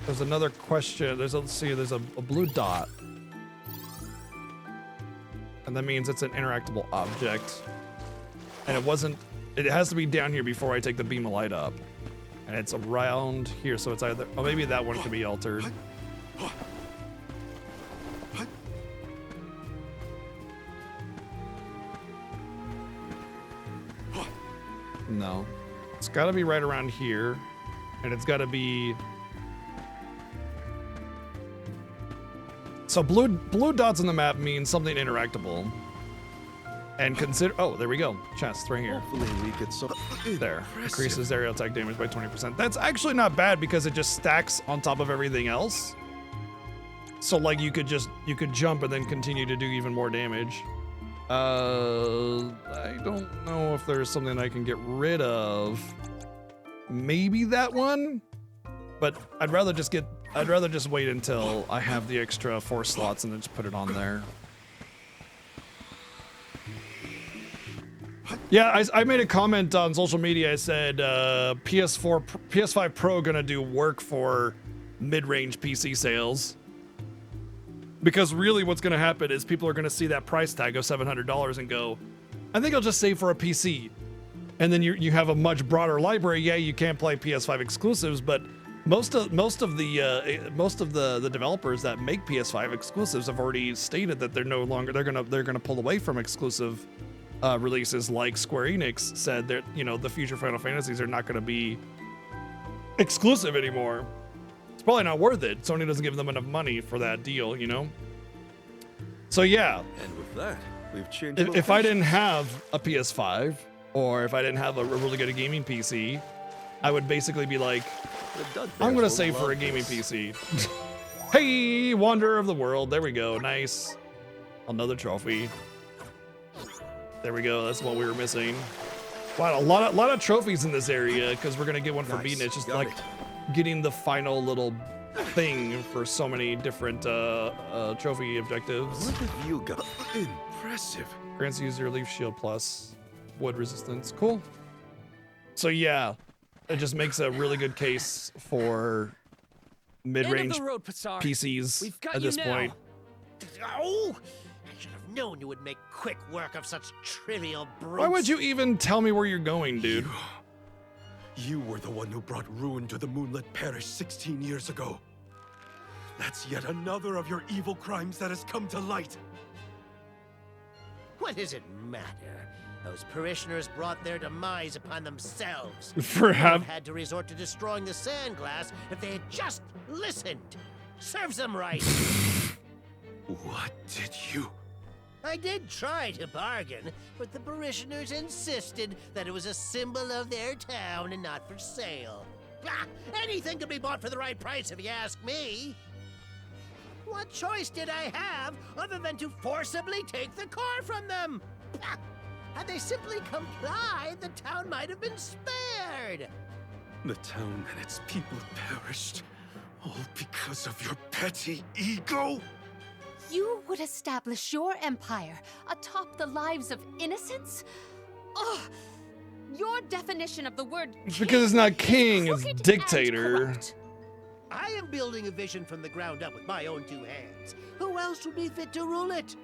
Speaker 3: There's another question. Let's see, there's a blue dot. And that means it's an interactable object. And it has to be down here before I take the beam of light up. And it's around here, so it's either, oh, maybe that one can be altered. No. It's gotta be right around here. And it's gotta be... So blue dots on the map means something interactable. And consider, oh, there we go. Chest right here.
Speaker 12: Hopefully we get some.
Speaker 3: There. Increases aerial attack damage by 20%. That's actually not bad because it just stacks on top of everything else. So like you could jump and then continue to do even more damage. I don't know if there's something I can get rid of. Maybe that one? But I'd rather just wait until I have the extra 4 slots and then just put it on there. Yeah, I made a comment on social media. I said PS5 Pro gonna do work for mid-range PC sales. Because really what's gonna happen is people are gonna see that price tag of $700 and go, I think I'll just save for a PC. And then you have a much broader library. Yeah, you can't play PS5 exclusives, but most of the developers that make PS5 exclusives have already stated that they're gonna pull away from exclusive releases. Like Square Enix said that, you know, the future Final Fantasies are not going to be exclusive anymore. It's probably not worth it. Sony doesn't give them enough money for that deal, you know? So yeah.
Speaker 12: And with that, we've changed.
Speaker 3: If I didn't have a PS5, or if I didn't have a really good gaming PC, I would basically be like, I'm going to save for a gaming PC. Hey, Wanderer of the World. There we go. Nice. Another trophy. There we go. That's what we were missing. Wow, a lot of trophies in this area because we're gonna get one for beating it. It's just like getting the final little thing for so many different trophy objectives.
Speaker 12: What have you got? Impressive.
Speaker 3: Grants user leaf shield plus wood resistance. Cool. So yeah, it just makes a really good case for mid-range PCs at this point.
Speaker 14: Oh! I should have known you would make quick work of such trivial brutes.
Speaker 3: Why would you even tell me where you're going, dude?
Speaker 5: You were the one who brought ruin to the Moonlit Parish 16 years ago. That's yet another of your evil crimes that has come to light.
Speaker 14: What does it matter? Those parishioners brought their demise upon themselves.
Speaker 3: For
Speaker 14: They have had to resort to destroying the sand glass if they had just listened. Serves them right.
Speaker 5: What did you?
Speaker 14: I did try to bargain, but the parishioners insisted that it was a symbol of their town and not for sale. Ah, anything can be bought for the right price if you ask me. What choice did I have other than to forcibly take the car from them? Ah, had they simply complied, the town might have been spared.
Speaker 5: The town and its people perished, all because of your petty ego?
Speaker 8: You would establish your empire atop the lives of innocents? Ugh! Your definition of the word
Speaker 3: It's because it's not king, it's
Speaker 8: crooked and
Speaker 3: dictator.
Speaker 8: corrupt.
Speaker 14: I am building a vision from the ground up with my own 2 hands. Who else would be fit to rule it?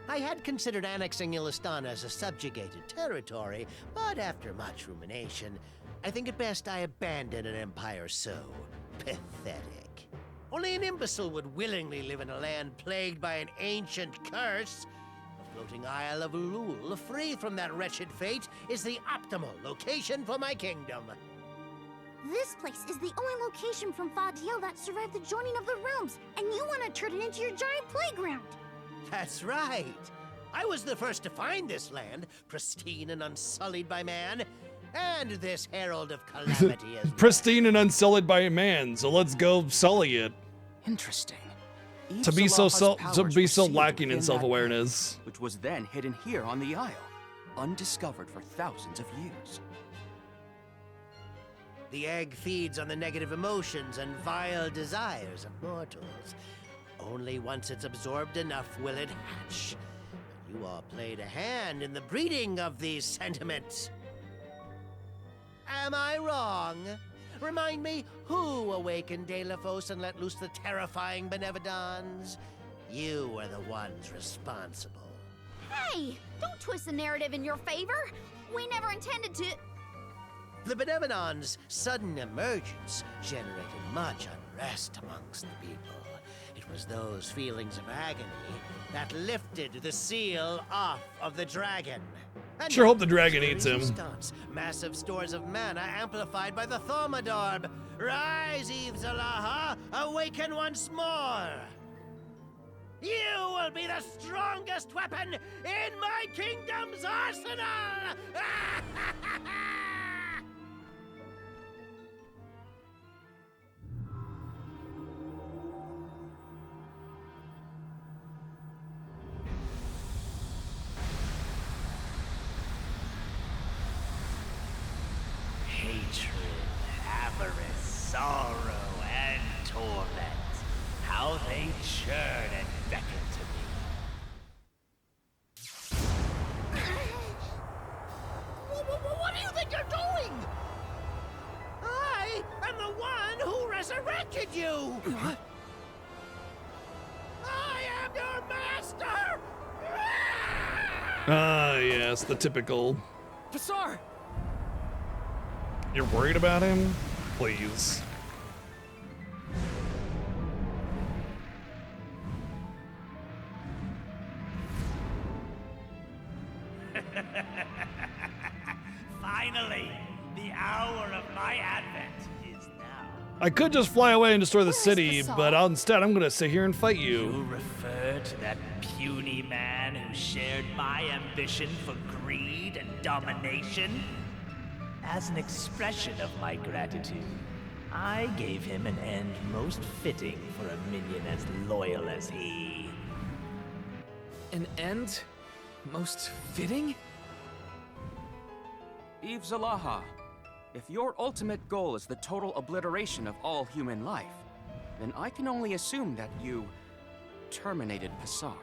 Speaker 14: I had considered annexing Illistana as a subjugated territory, but after much rumination, I think it best I abandon an empire so pathetic. Only an imbecile would willingly live in a land plagued by an ancient curse. The floating Isle of Ulul, free from that wretched fate, is the optimal location for my kingdom.
Speaker 1: This place is the only location from Fadiel that survived the joining of the realms, and you want to turn it into your giant playground.
Speaker 14: That's right. I was the first to find this land, pristine and unsullied by man, and this herald of calamity as
Speaker 3: Pristine and unsullied by a man, so let's go sully it.
Speaker 10: Interesting. Eve
Speaker 3: To be so
Speaker 10: Zalaha's powers were sealed
Speaker 3: lacking in
Speaker 10: within that
Speaker 3: self-awareness.
Speaker 10: egg, which was then hidden here on the Isle, undiscovered for thousands of years.
Speaker 14: The egg feeds on the negative emotions and vile desires of mortals. Only once it's absorbed enough will it hatch. You all played a hand in the breeding of these sentiments. Am I wrong? Remind me, who awakened Delafos and let loose the terrifying Benevodons? You were the ones responsible.
Speaker 1: Hey, don't twist the narrative in your favor. We never intended to.
Speaker 14: The Benevolons' sudden emergence generated much unrest amongst the people. It was those feelings of agony that lifted the seal off of the dragon. And
Speaker 3: Sure
Speaker 14: now,
Speaker 3: hope the dragon
Speaker 14: as a
Speaker 3: eats him.
Speaker 14: response, massive stores of mana amplified by the Thaumadorb. Rise, Eve Zalaha! Awaken once more! You will be the strongest weapon in my kingdom's arsenal!
Speaker 15: Hatred, avarice, sorrow, and torment. How they churn and beckon to me.
Speaker 14: What do you think you're doing? I am the one who resurrected you! I am your master!
Speaker 3: Ah, yes, the typical.
Speaker 13: Pasar!
Speaker 3: You're worried about him? Please.
Speaker 15: Finally, the hour of my advent is now.
Speaker 3: I could just fly away and destroy the
Speaker 8: Where is
Speaker 3: city,
Speaker 8: Basar?
Speaker 3: but instead I'm gonna sit here and fight
Speaker 15: You
Speaker 3: you.
Speaker 15: refer to that puny man who shared my ambition for greed and domination? As an expression of my gratitude, I gave him an end most fitting for a minion as loyal as he.
Speaker 13: An end? Most fitting?
Speaker 10: Eve Zalaha, if your ultimate goal is the total obliteration of all human life, then I can only assume that you terminated Pasar.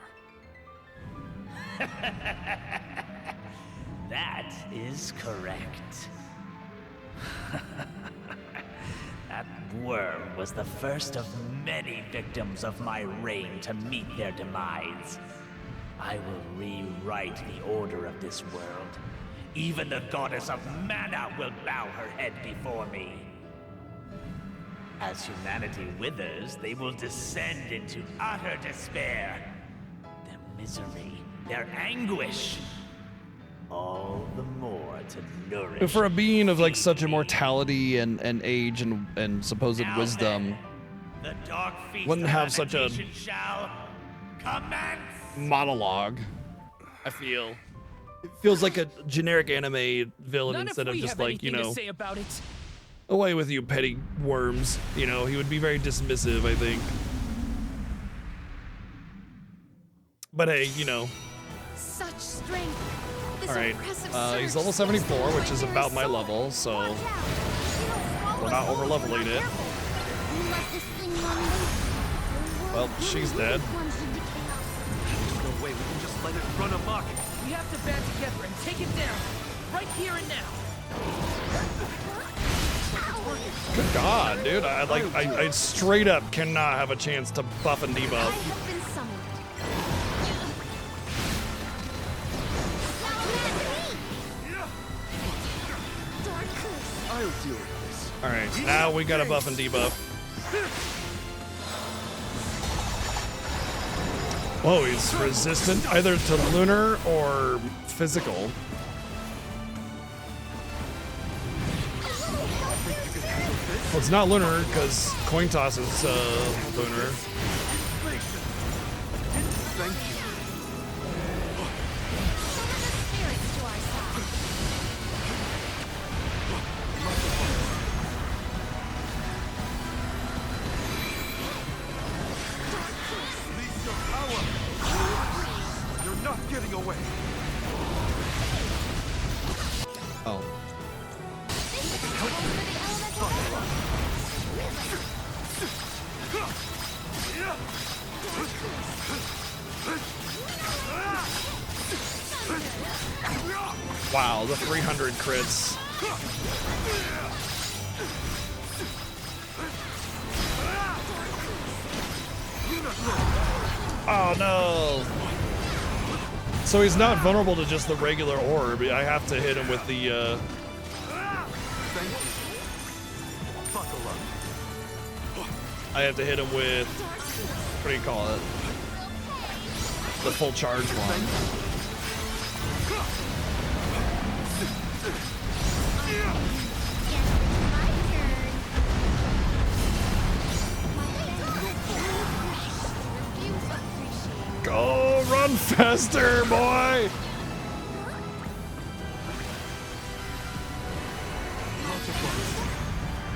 Speaker 15: That is correct. That worm was the first of many victims of my reign to meet their demise. I will rewrite the order of this world. Even the goddess of mana will bow her head before me. As humanity withers, they will descend into utter despair. Their misery, their anguish, all the more to nourish.
Speaker 3: For a being of like such immortality and age and supposed
Speaker 15: Now
Speaker 3: wisdom,
Speaker 15: The dark feast
Speaker 3: wouldn't
Speaker 15: of
Speaker 3: have such a
Speaker 15: Agitation shall commence.
Speaker 3: monologue. I feel. It feels like a generic anime villain
Speaker 13: None
Speaker 3: instead
Speaker 13: if
Speaker 3: of
Speaker 13: we
Speaker 3: just
Speaker 13: have
Speaker 3: like, you
Speaker 13: anything
Speaker 3: know,
Speaker 13: to say about it.
Speaker 3: away with you petty worms. You know, he would be very dismissive, I think. But hey, you know.
Speaker 8: Such strength. This
Speaker 3: Alright,
Speaker 8: oppressive
Speaker 3: he's
Speaker 8: surge
Speaker 3: level 74,
Speaker 8: slips
Speaker 3: which is
Speaker 8: through
Speaker 3: about my
Speaker 8: soul.
Speaker 3: level, so
Speaker 1: Watch out.
Speaker 3: we're not over leveling it.
Speaker 1: You let this thing run loose.
Speaker 3: Well, she's dead.
Speaker 1: Plunged into chaos.
Speaker 12: There's no way we can just let it run amok.
Speaker 13: We have to band together and take it down. Right here and now.
Speaker 3: Good God, dude! I straight up cannot have a chance to buff and
Speaker 8: I
Speaker 3: debuff.
Speaker 8: have been summoned.
Speaker 12: I'll deal with this.
Speaker 3: All right, now we got to buff and debuff. Whoa, he's resistant either to lunar or physical. Well, it's not lunar because coin toss is lunar.
Speaker 12: Thank you.
Speaker 1: Spirits to our side.
Speaker 5: way.
Speaker 3: Oh. Wow, the 300 crits. Oh no! So he's not vulnerable to just the regular orb. I have to hit him with the I have to hit him with, what do you call it? The full charge one. Go, run faster, boy!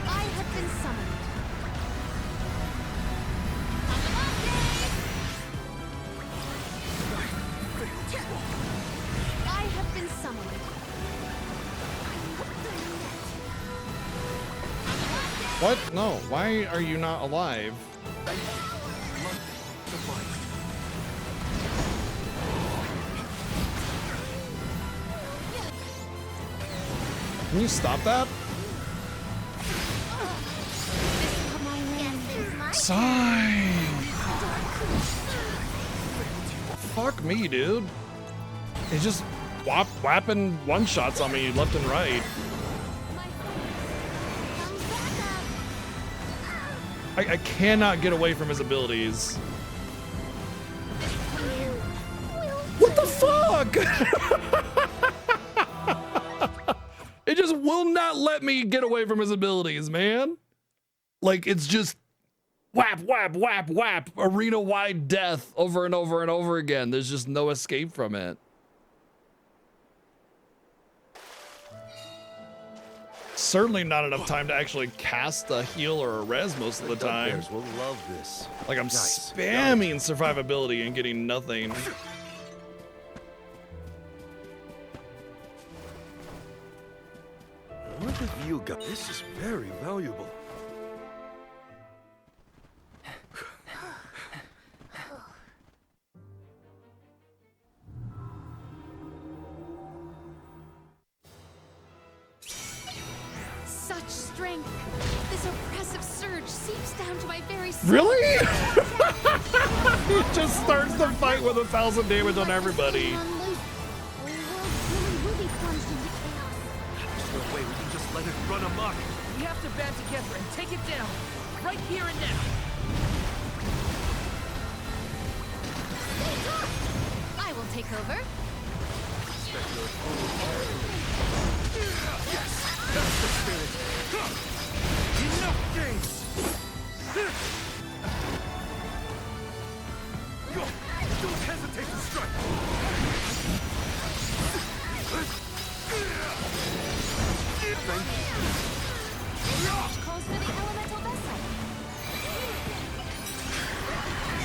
Speaker 1: I have been summoned. I have been summoned.
Speaker 3: What? No, why are you not alive? Can you stop that? Sign! Fuck me, dude. He's just whapping one-shots on me left and right. I cannot get away from his abilities. What the fuck? It just will not let me get away from his abilities, man. Like, it's just whap, whap, whap, whap, arena-wide death over and over and over again. There's just no escape from it. Certainly not enough time to actually cast a heal or a res most of the time.
Speaker 12: Bears will love this.
Speaker 3: Like, I'm
Speaker 12: Nice.
Speaker 3: spamming survivability and getting nothing.
Speaker 12: What have you got? This is very valuable.
Speaker 8: Such strength. This oppressive surge seeps down to my very soul.
Speaker 3: Really? He just starts the fight with 1,000 damage on everybody.
Speaker 13: There's no way we can just let it run amok. We have to band together and take it down. Right here and now.
Speaker 8: I will take over.
Speaker 5: That's the spirit. Enough games. Go. Don't hesitate to strike. Thank you.
Speaker 8: Calls for the elemental vessel.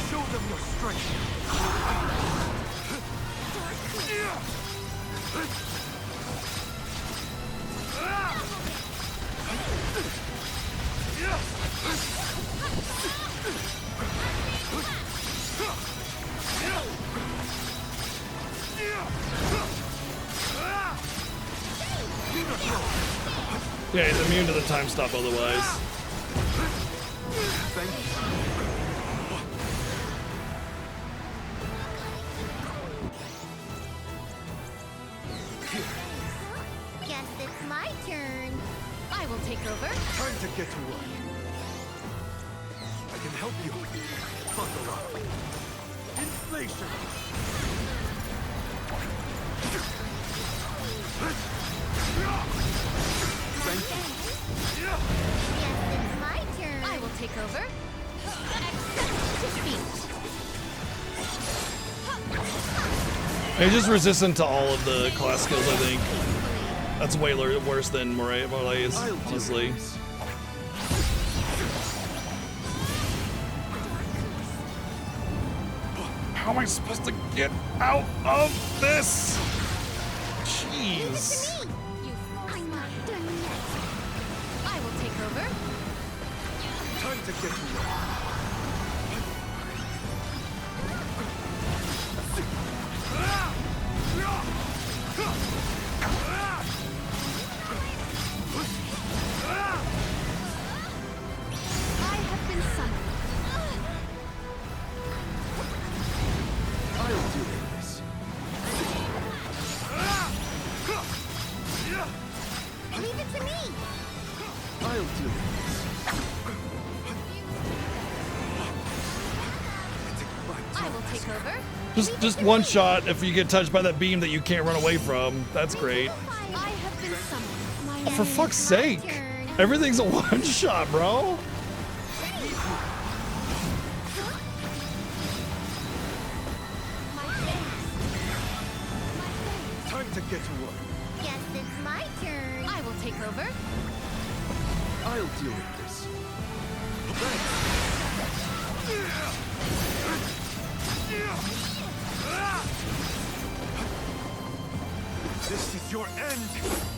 Speaker 5: Show them your strength.
Speaker 3: Yeah, he's immune to the time stop otherwise.
Speaker 5: Thank you.
Speaker 1: Guess it's my turn.
Speaker 8: I will take over.
Speaker 5: Time to get to work. I can help you. Buckle up. Inflation. Thank you.
Speaker 1: Guess it's my turn.
Speaker 8: I will take over. Accept defeat.
Speaker 3: He's just resistant to all of the class skills, I think. That's way worse than Moray's, honestly. How am I supposed to get out of this? Jeez.
Speaker 1: I'm not done yet.
Speaker 6: I will take over.
Speaker 5: Time to get to work.
Speaker 6: I have been summoned.
Speaker 5: I'll deal with this.
Speaker 1: Leave it to me.
Speaker 5: I'll deal with this.
Speaker 6: I will take over.
Speaker 3: Just one shot if you get touched by that beam that you can't run away from. That's great.
Speaker 6: I have been summoned.
Speaker 3: Oh, for fuck's sake. Everything's a one shot, bro.
Speaker 5: Time to get to work.
Speaker 1: Guess it's my turn.
Speaker 6: I will take over.
Speaker 5: I'll deal with this. This is your end.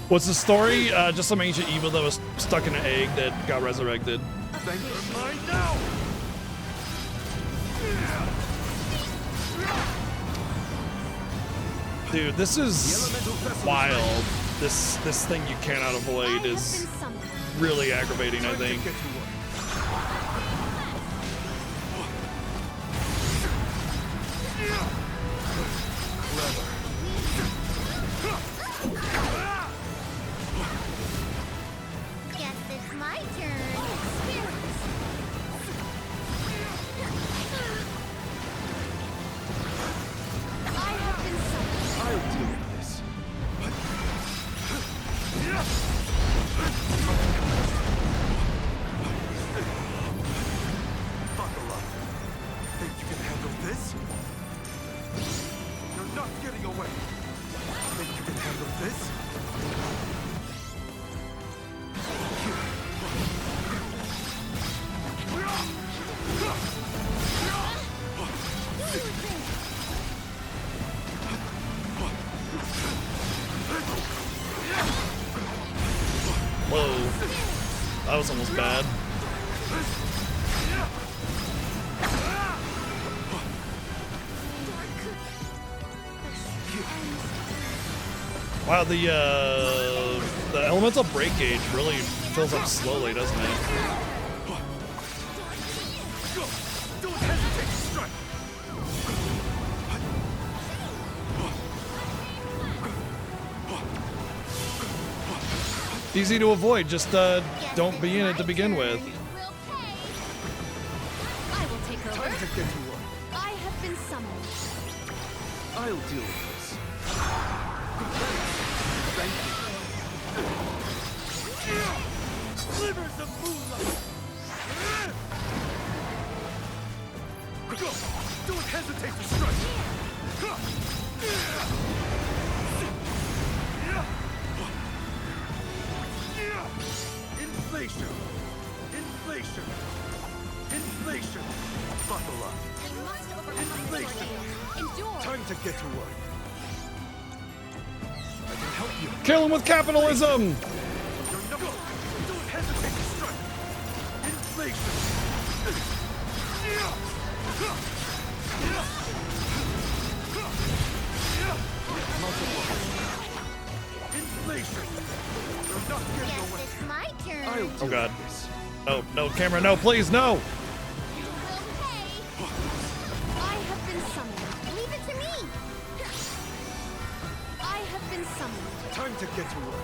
Speaker 3: What's the story? Just some ancient evil that was stuck in an egg that got resurrected.
Speaker 5: Thank you. Mine now.
Speaker 3: Dude, this is wild. This thing you cannot avoid is really aggravating, I think.
Speaker 1: Guess it's my turn.
Speaker 6: I have been summoned.
Speaker 5: I'll deal with this. Buckle up. Think you can handle this? You're not getting away. Think you can handle this?
Speaker 3: Whoa. That was almost bad. Wow, the elemental break gauge really fills up slowly, doesn't it?
Speaker 5: Don't hesitate to strike.
Speaker 3: Easy to avoid, just don't be in it to begin with.
Speaker 6: I will take over.
Speaker 5: Time to get to work.
Speaker 6: I have been summoned.
Speaker 5: I'll deal with this. Thank you. Slivers of moonlight. Go. Don't hesitate to strike. Inflation. Inflation. Inflation. Buckle up.
Speaker 6: We must overcome
Speaker 5: Inflation.
Speaker 6: Endure.
Speaker 5: Time to get to work. I can help you.
Speaker 3: Kill him with capitalism!
Speaker 5: You're not. Go. Don't hesitate to strike. Inflation. Multiply. Inflation. You're not getting
Speaker 1: Guess
Speaker 5: away.
Speaker 1: it's my turn.
Speaker 5: I'll
Speaker 3: Oh
Speaker 5: deal
Speaker 3: god.
Speaker 5: with this.
Speaker 3: No, no, camera, no, please, no!
Speaker 6: I have been summoned.
Speaker 1: Leave it to me.
Speaker 6: I have been summoned.
Speaker 5: Time to get to work.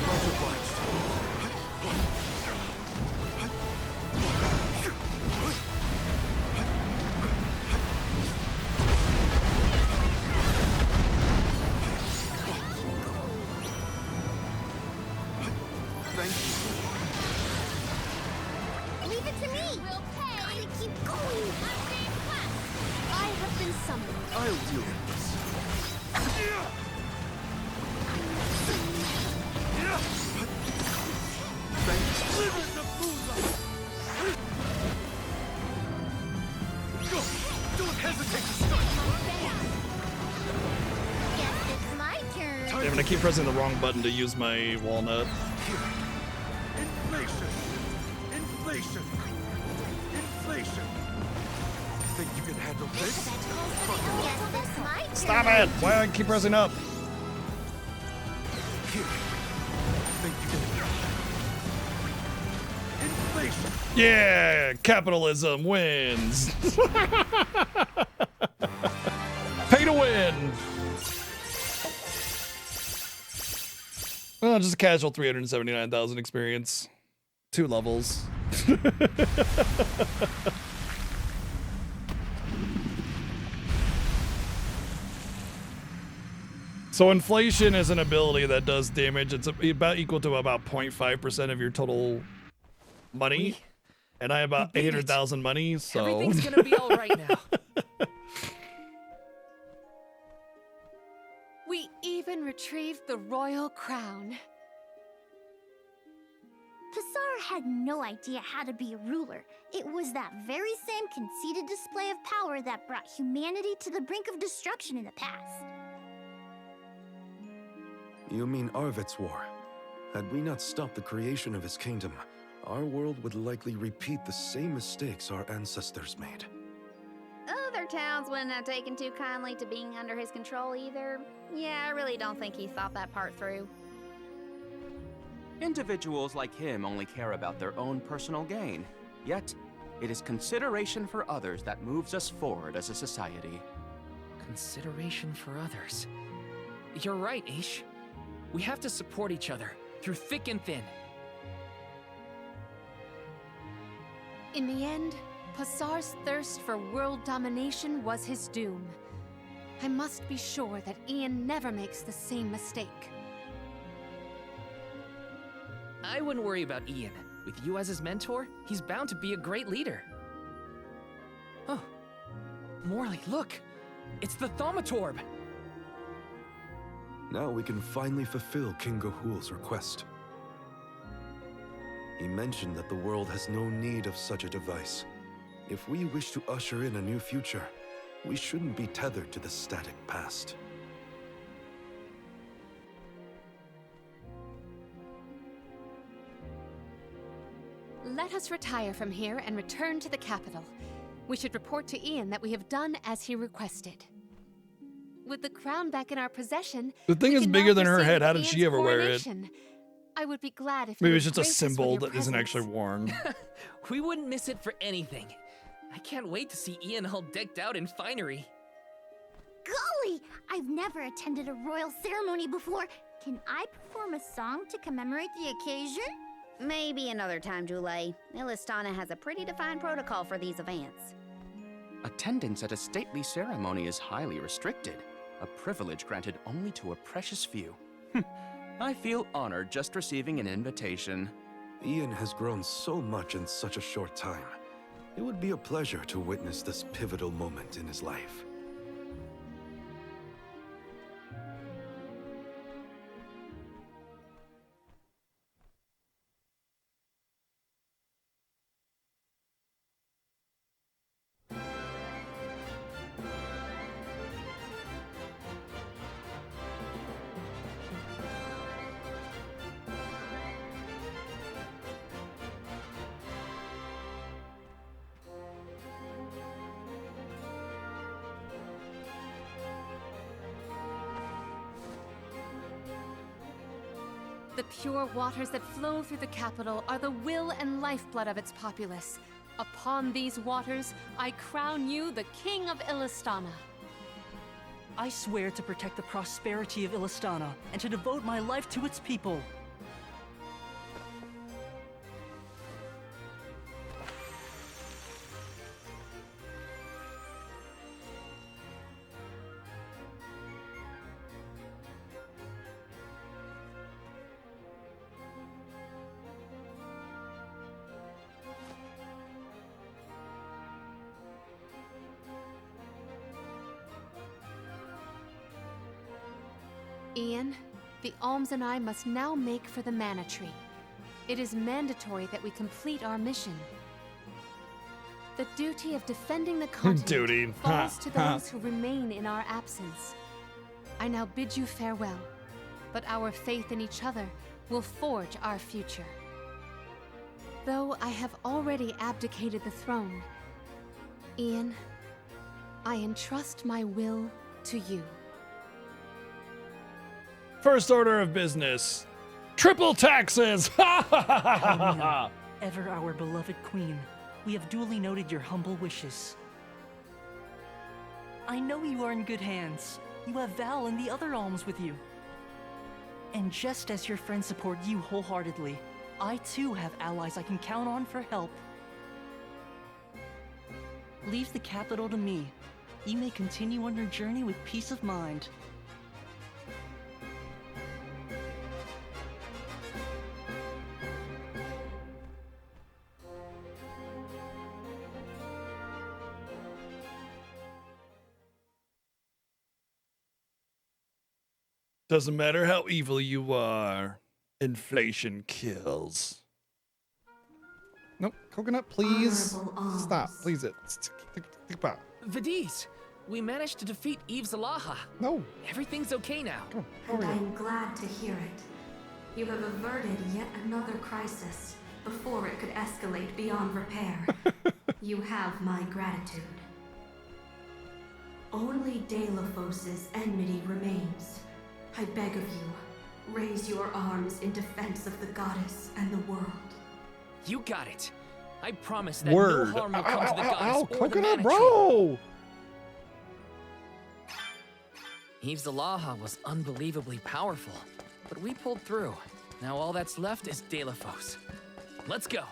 Speaker 5: Much obliged. Thank you.
Speaker 1: Leave it to me. We'll pay. Gotta keep going.
Speaker 6: I have been summoned.
Speaker 5: I'll deal with this. Thank you. Slivers of moonlight. Go. Don't hesitate to strike.
Speaker 3: keep pressing the wrong button to use my walnut.
Speaker 5: Inflation! Inflation! Inflation! Think you can handle this?
Speaker 3: Stop it! Why do I keep pressing up?
Speaker 5: Think you can inflation!
Speaker 3: Yeah! Capitalism wins! Pay to win! Oh, just a casual 379,000 experience. 2 levels. So inflation is an ability that does damage. It's about equal to about 0.5% of your total money. And I have about 800,000 money, so...
Speaker 13: Everything's gonna be all right now.
Speaker 8: We even retrieved the royal crown.
Speaker 1: Passar had no idea how to be a ruler. It was that very same conceited display of power that brought humanity to the brink of destruction in the past.
Speaker 5: You mean Arvid's war? Had we not stopped the creation of his kingdom, our world would likely repeat the same mistakes our ancestors made.
Speaker 16: Other towns wouldn't have taken too kindly to being under his control either. Yeah, I really don't think he thought that part through.
Speaker 10: Individuals like him only care about their own personal gain. Yet, it is consideration for others that moves us forward as a society.
Speaker 2: Consideration for others. You're right, Aish. We have to support each other, through thick and thin.
Speaker 8: In the end, Passar's thirst for world domination was his doom. I must be sure that Ian never makes the same mistake.
Speaker 2: I wouldn't worry about Ian. With you as his mentor, he's bound to be a great leader. Oh, Morley, look! It's the Thaumatorb!
Speaker 5: Now we can finally fulfill King Ga'Hool's request. He mentioned that the world has no need of such a device. If we wish to usher in a new future, we shouldn't be tethered to the static past.
Speaker 8: Let us retire from here and return to the capital. We should report to Ian that we have done as he requested. With the crown back in our possession,
Speaker 3: the thing
Speaker 8: we
Speaker 3: is
Speaker 8: can
Speaker 3: bigger
Speaker 8: now
Speaker 3: than her
Speaker 8: proceed
Speaker 3: head. How
Speaker 8: with
Speaker 3: did she
Speaker 8: Ian's
Speaker 3: ever wear it?
Speaker 8: coronation. I would be glad if
Speaker 3: Maybe
Speaker 8: you
Speaker 3: it's just a
Speaker 8: would grace us with
Speaker 3: symbol
Speaker 8: your
Speaker 3: that isn't
Speaker 8: presence.
Speaker 3: actually worn.
Speaker 2: We wouldn't miss it for anything. I can't wait to see Ian all decked out in finery.
Speaker 1: Golly! I've never attended a royal ceremony before. Can I perform a song to commemorate the occasion?
Speaker 16: Maybe another time, Jule. Illistana has a pretty defined protocol for these events.
Speaker 10: Attendance at a stately ceremony is highly restricted, a privilege granted only to a precious few. I feel honored just receiving an invitation.
Speaker 5: Ian has grown so much in such a short time. It would be a pleasure to witness this pivotal moment in his life.
Speaker 8: The pure waters that flow through the capital are the will and lifeblood of its populace. Upon these waters, I crown you the King of Illistana.
Speaker 7: I swear to protect the prosperity of Illistana and to devote my life to its people.
Speaker 8: Ian, the Alms and I must now make for the Mana Tree. It is mandatory that we complete our mission. The duty of defending the continent falls to those who remain in our absence. I now bid you farewell. but our faith in each other will forge our future. Though I have already abdicated the throne, Ian, I entrust my will to you.
Speaker 3: First order of business. Triple taxes!
Speaker 7: Palomino, ever our beloved queen, we have duly noted your humble wishes. I know you are in good hands. You have Val and the other alms with you. And just as your friends support you wholeheartedly, I too have allies I can count on for help. Leave the capital to me. You may continue on your journey with peace of mind.
Speaker 3: Doesn't matter how evil you are, inflation kills. Nope, coconut, please. Stop, please.
Speaker 13: Vidiz, we managed to defeat Eve Zalaha.
Speaker 3: No.
Speaker 13: Everything's okay now.
Speaker 11: And I am glad to hear it. You have averted yet another crisis before it could escalate beyond repair. You have my gratitude. Only Delafos' enmity remains. I beg of you, raise your arms in defense of the goddess and the world.
Speaker 13: You got it. I promise that
Speaker 3: Word.
Speaker 13: no harm will come to the goddess or the
Speaker 3: coconut,
Speaker 13: Mana
Speaker 3: bro!
Speaker 13: Tree. Eve Zalaha was unbelievably powerful, but we pulled through. Now all that's left is Delafos. Let's go.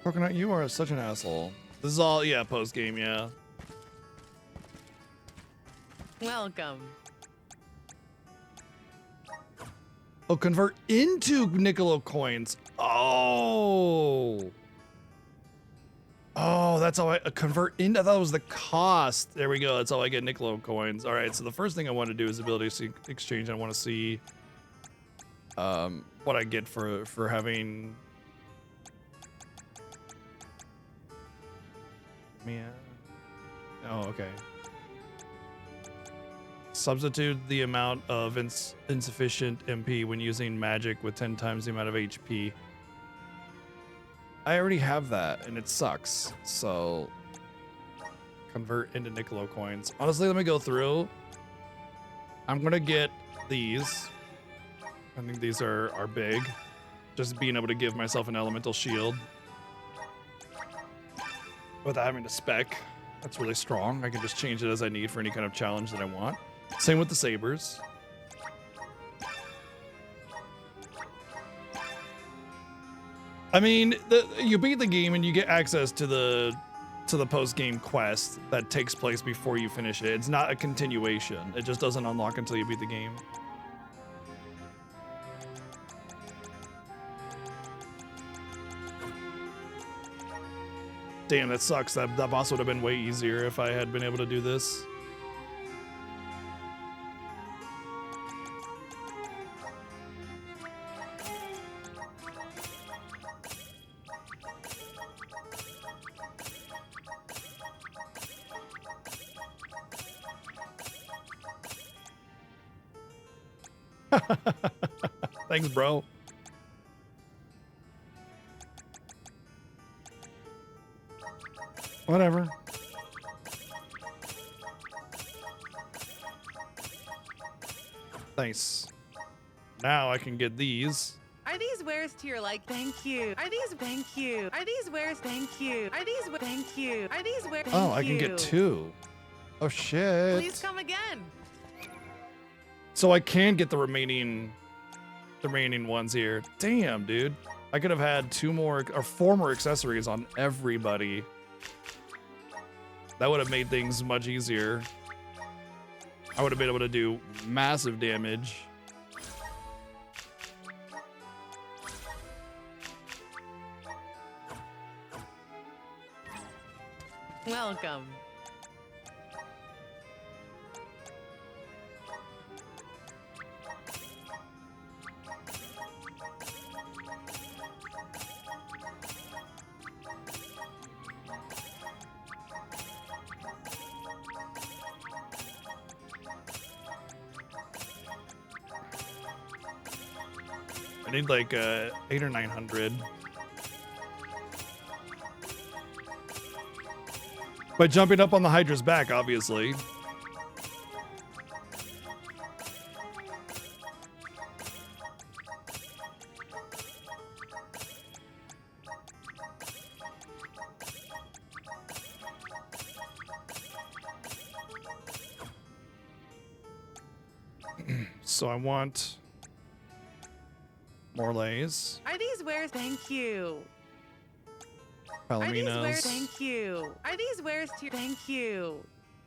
Speaker 3: Coconut, you are such an asshole. This is all, yeah, post game, yeah.
Speaker 17: Welcome.
Speaker 3: Oh, convert into Niccolo coins. Oh. Oh, that's how I convert into. I thought it was the cost. There we go. That's how I get Niccolo coins. All right. So the first thing I want to do is ability exchange. I want to see what I get for having. Yeah. Oh, okay. Substitute the amount of insufficient MP when using magic with 10 times the amount of HP. I already have that, and it sucks. So, convert into Niccolo coins. Honestly, let me go through. I'm gonna get these. I think these are big. Just being able to give myself an elemental shield without having to spec. That's really strong. I can just change it as I need for any kind of challenge that I want. Same with the sabers. I mean, you beat the game and you get access to the post-game quest that takes place before you finish it. It's not a continuation. It just doesn't unlock until you beat the game. Damn, that sucks. That boss would have been way easier if I had been able to do this. Thanks, bro. Whatever. Thanks. Now I can get these.
Speaker 17: Are these wares to your like? Thank you. Are these thank you? Are these wares? Thank you. Are these thank you? Are these wares?
Speaker 3: Oh, I can get 2. Oh shit.
Speaker 17: Please come again.
Speaker 3: So I can get the remaining ones here. Damn, dude. I could have had 2 more or 4 more accessories on everybody. That would have made things much easier. I would have been able to do massive damage.
Speaker 17: Welcome.
Speaker 3: I need like 800 or 900. By jumping up on the Hydra's back, obviously. So I want Morlays,
Speaker 17: Are these wares? Thank you. Are these wares?
Speaker 3: Palominas,
Speaker 17: Thank you. Are these wares to? Thank you.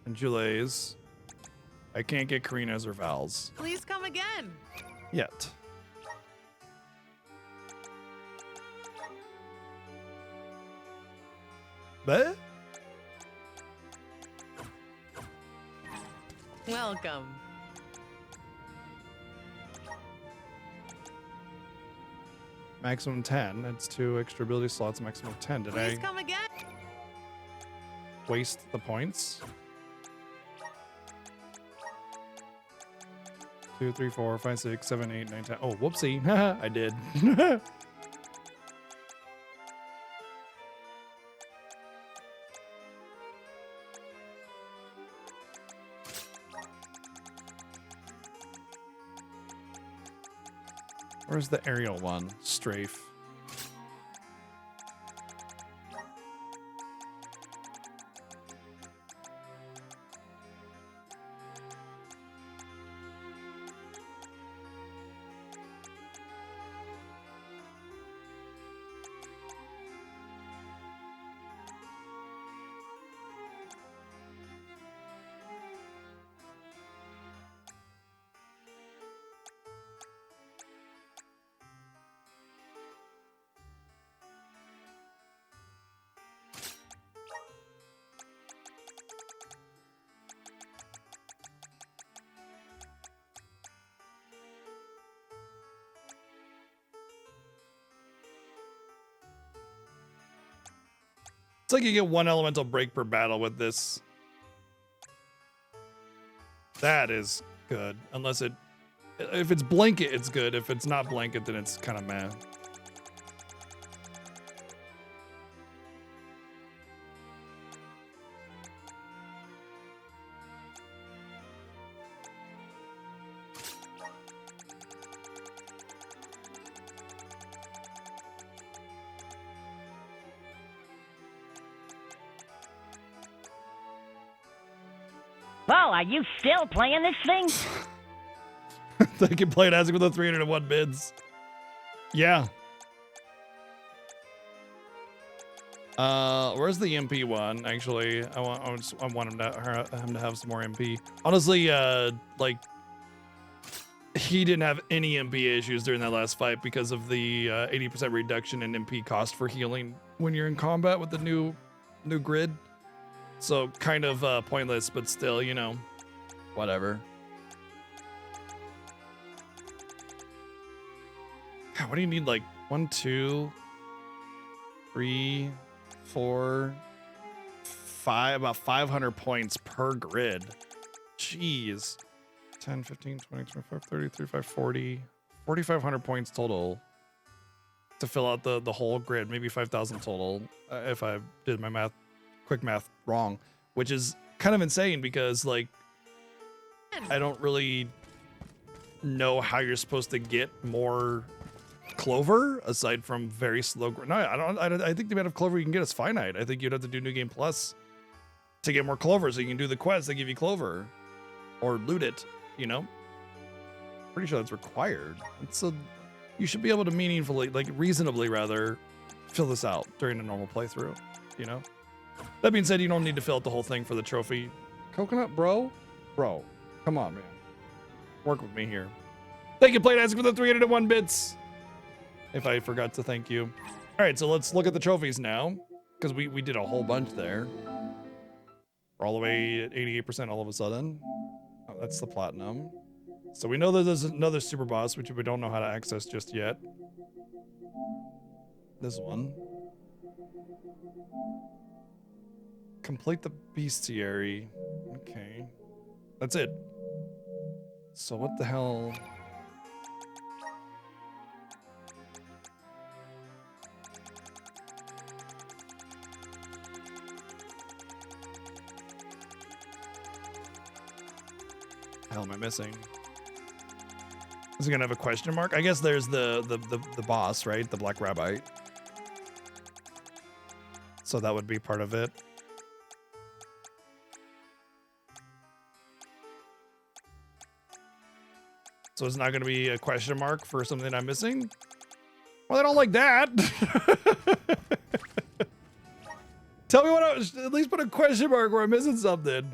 Speaker 3: and Julays. I can't get Karinas or Vals
Speaker 17: Please come again.
Speaker 3: yet. But
Speaker 17: Welcome.
Speaker 3: maximum 10. It's 2 extra ability slots, maximum of 10. Did
Speaker 17: Please
Speaker 3: I
Speaker 17: come again.
Speaker 3: waste the points? 2, 3, 4, 5, 6, 7, 8, 9, 10. Oh, whoopsie. I did. Where's the aerial one? Strafe. It's like you get 1 elemental break per battle with this. That is good. Unless it... If it's blanket, it's good. If it's not blanket, then it's kind of meh.
Speaker 18: Well, are you still playing this thing?
Speaker 3: They can play it as with the 301 bids. Yeah. Where's the MP one? Actually, I want him to have some more MP. Honestly, like he didn't have any MP issues during that last fight because of the 80% reduction in MP cost for healing when you're in combat with the new grid. So kind of pointless, but still, you know, whatever. God, what do you need? Like 1, 2, 3, 4, 5, about 500 points per grid. Jeez. 10, 15, 20, 25, 30, 35, 40, 4,500 points total to fill out the whole grid. Maybe 5,000 total if I did my quick math wrong, which is kind of insane because like I don't really know how you're supposed to get more clover aside from very slow. No, I think the amount of clover you can get is finite. I think you'd have to do New Game Plus to get more clover so you can do the quests that give you clover or loot it, you know? Pretty sure that's required. You should be able to meaningfully, like reasonably rather, fill this out during a normal playthrough, you know? That being said, you don't need to fill out the whole thing for the trophy. Coconut, bro? Bro, come on, man. Work with me here. Thank you, Playdesk, for the 301 bits. If I forgot to thank you. All right, so let's look at the trophies now, because we did a whole bunch there. We're all the way at 88% all of a sudden. Oh, that's the platinum. So we know that there's another super boss, which we don't know how to access just yet. This one. Complete the bestiary. Okay. That's it. So what the hell? The hell am I missing? Is it gonna have a question mark? I guess there's the boss, right? The Black Rabbi. So that would be part of it. So it's not gonna be a question mark for something I'm missing? Well, I don't like that. Tell me what I was, at least put a question mark where I'm missing something.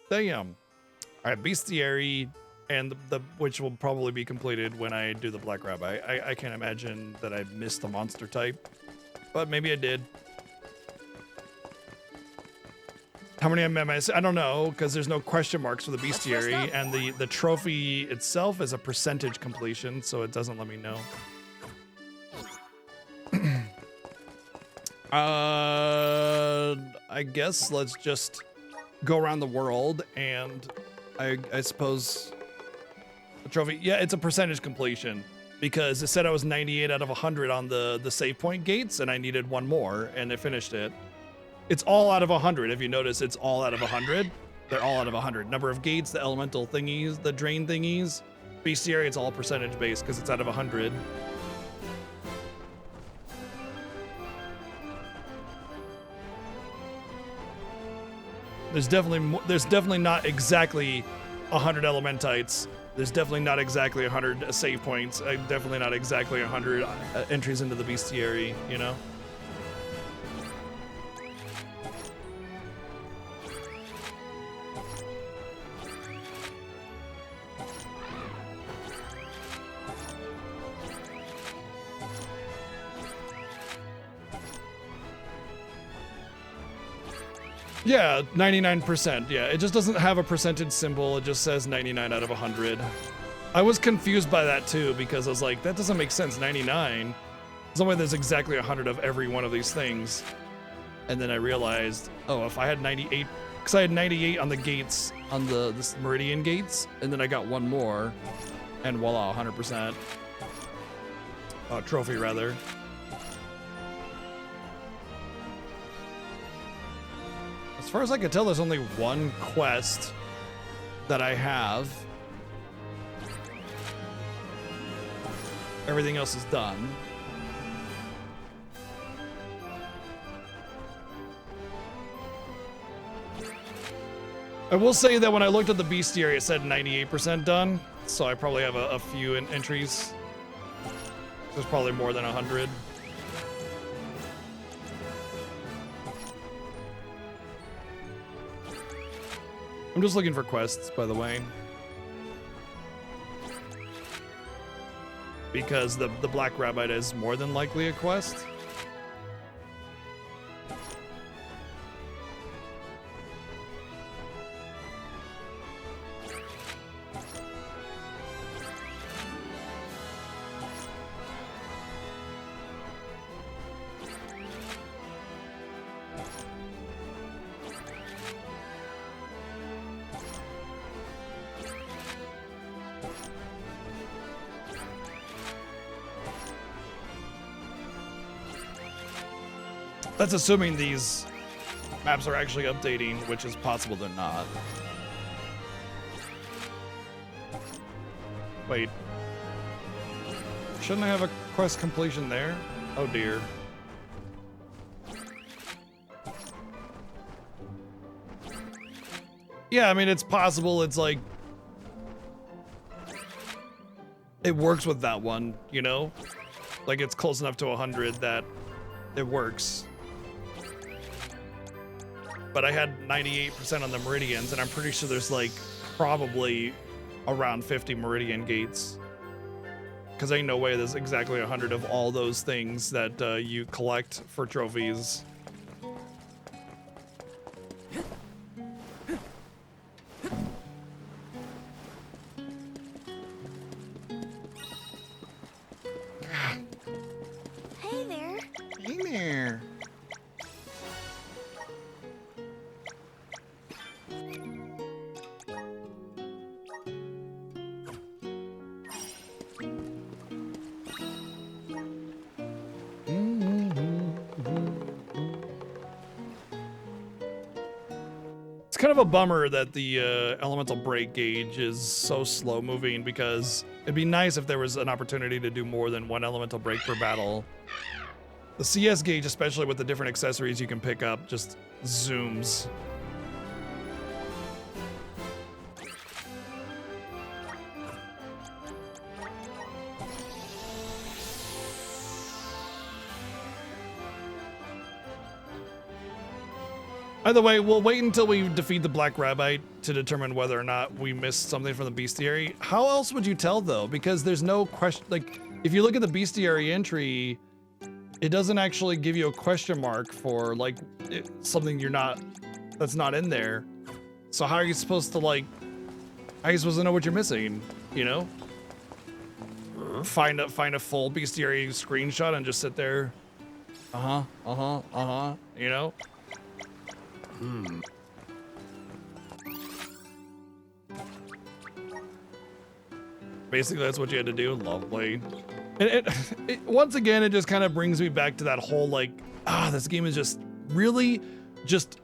Speaker 3: Damn. All right, Bestiary, and the which will probably be completed when I do the Black Rabbi. I can't imagine that I missed the monster type, but maybe I did. How many am I? I don't know, because there's no question marks for the Bestiary, and the trophy itself is a percentage completion, so it doesn't let me know. I guess let's just go around the world, and I suppose the trophy. Yeah, it's a percentage completion because it said I was 98 out of 100 on the save point gates, and I needed one more, and I finished it. It's all out of 100. If you notice, it's all out of 100. They're all out of 100. Number of gates, the elemental thingies, the drain thingies. Bestiary, it's all percentage based because it's out of 100. There's definitely not exactly 100 elementites. There's definitely not exactly 100 save points. Definitely not exactly 100 entries into the Bestiary, you know? Yeah, 99%. Yeah, it just doesn't have a percentage symbol. It just says 99 out of 100. I was confused by that too, because I was like, that doesn't make sense. 99. There's no way there's exactly 100 of every one of these things. And then I realized, oh, if I had 98, because I had 98 on the gates, on this Meridian gates, and then I got one more, and voila, 100%. Trophy, rather. As far as I can tell, there's only one quest that I have. Everything else is done. I will say that when I looked at the Bestiary, it said 98% done, so I probably have a few entries. There's probably more than 100. I'm just looking for quests, by the way. Because the Black Rabbit is more than likely a quest. That's assuming these maps are actually updating, which is possible they're not. Wait. Shouldn't I have a quest completion there? Oh dear. Yeah, I mean, it's possible. It's like... it works with that one, you know? Like, it's close enough to 100 that it works. But I had 98% on the Meridians, and I'm pretty sure there's like probably around 50 Meridian gates. Because ain't no way there's exactly 100 of all those things that you collect for trophies.
Speaker 1: Hey there.
Speaker 3: Hey there. kind of a bummer that the elemental break gauge is so slow moving, because it'd be nice if there was an opportunity to do more than one elemental break per battle. The CS gauge, especially with the different accessories you can pick up, just zooms. Either way, we'll wait until we defeat the Black Rabbite to determine whether or not we missed something from the bestiary. How else would you tell, though? Because there's no question, like, if you look at the bestiary entry, it doesn't actually give you a question mark for, like, something that's not in there. So how are you supposed to, like, how are you supposed to know what you're missing, you know? Find a full bestiary screenshot and just sit there, you know? Basically, that's what you had to do. Lovely. Once again, it just kind of brings me back to that whole, like, this game is just really just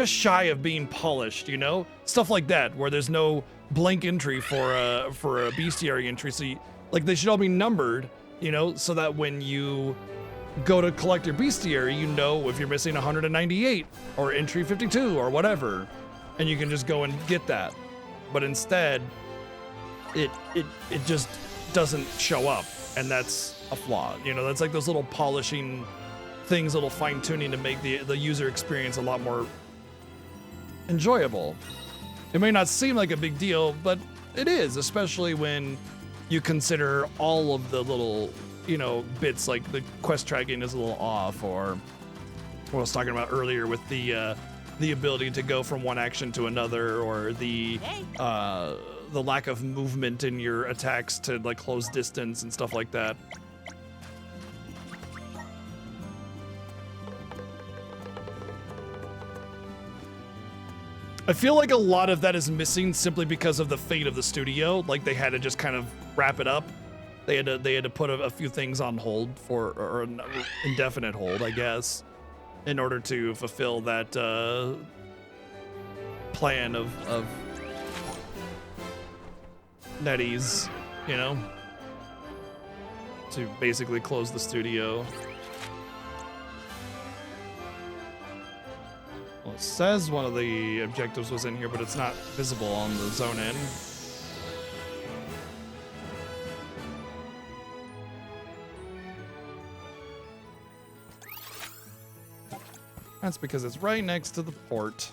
Speaker 3: shy of being polished, you know? Stuff like that, where there's no blank entry for a bestiary entry. So, like, they should all be numbered, you know, so that when you go to collect your bestiary, you know if you're missing 198 or entry 52 or whatever, and you can just go and get that. But instead, it just doesn't show up, and that's a flaw. You know, that's like those little polishing things, little fine tuning to make the user experience a lot more enjoyable. It may not seem like a big deal, but it is, especially when you consider all of the little, you know, bits, like the quest tracking is a little off, or what I was talking about earlier with the ability to go from one action to another, or the lack of movement in your attacks to, like, close distance and stuff like that. I feel like a lot of that is missing simply because of the fate of the studio. Like, they had to just kind of wrap it up. They had to put a few things on hold or an indefinite hold, I guess, in order to fulfill that plan of NetEase, you know, to basically close the studio. Well, it says one of the objectives was in here, but it's not visible on the zone in. That's because it's right next to the port.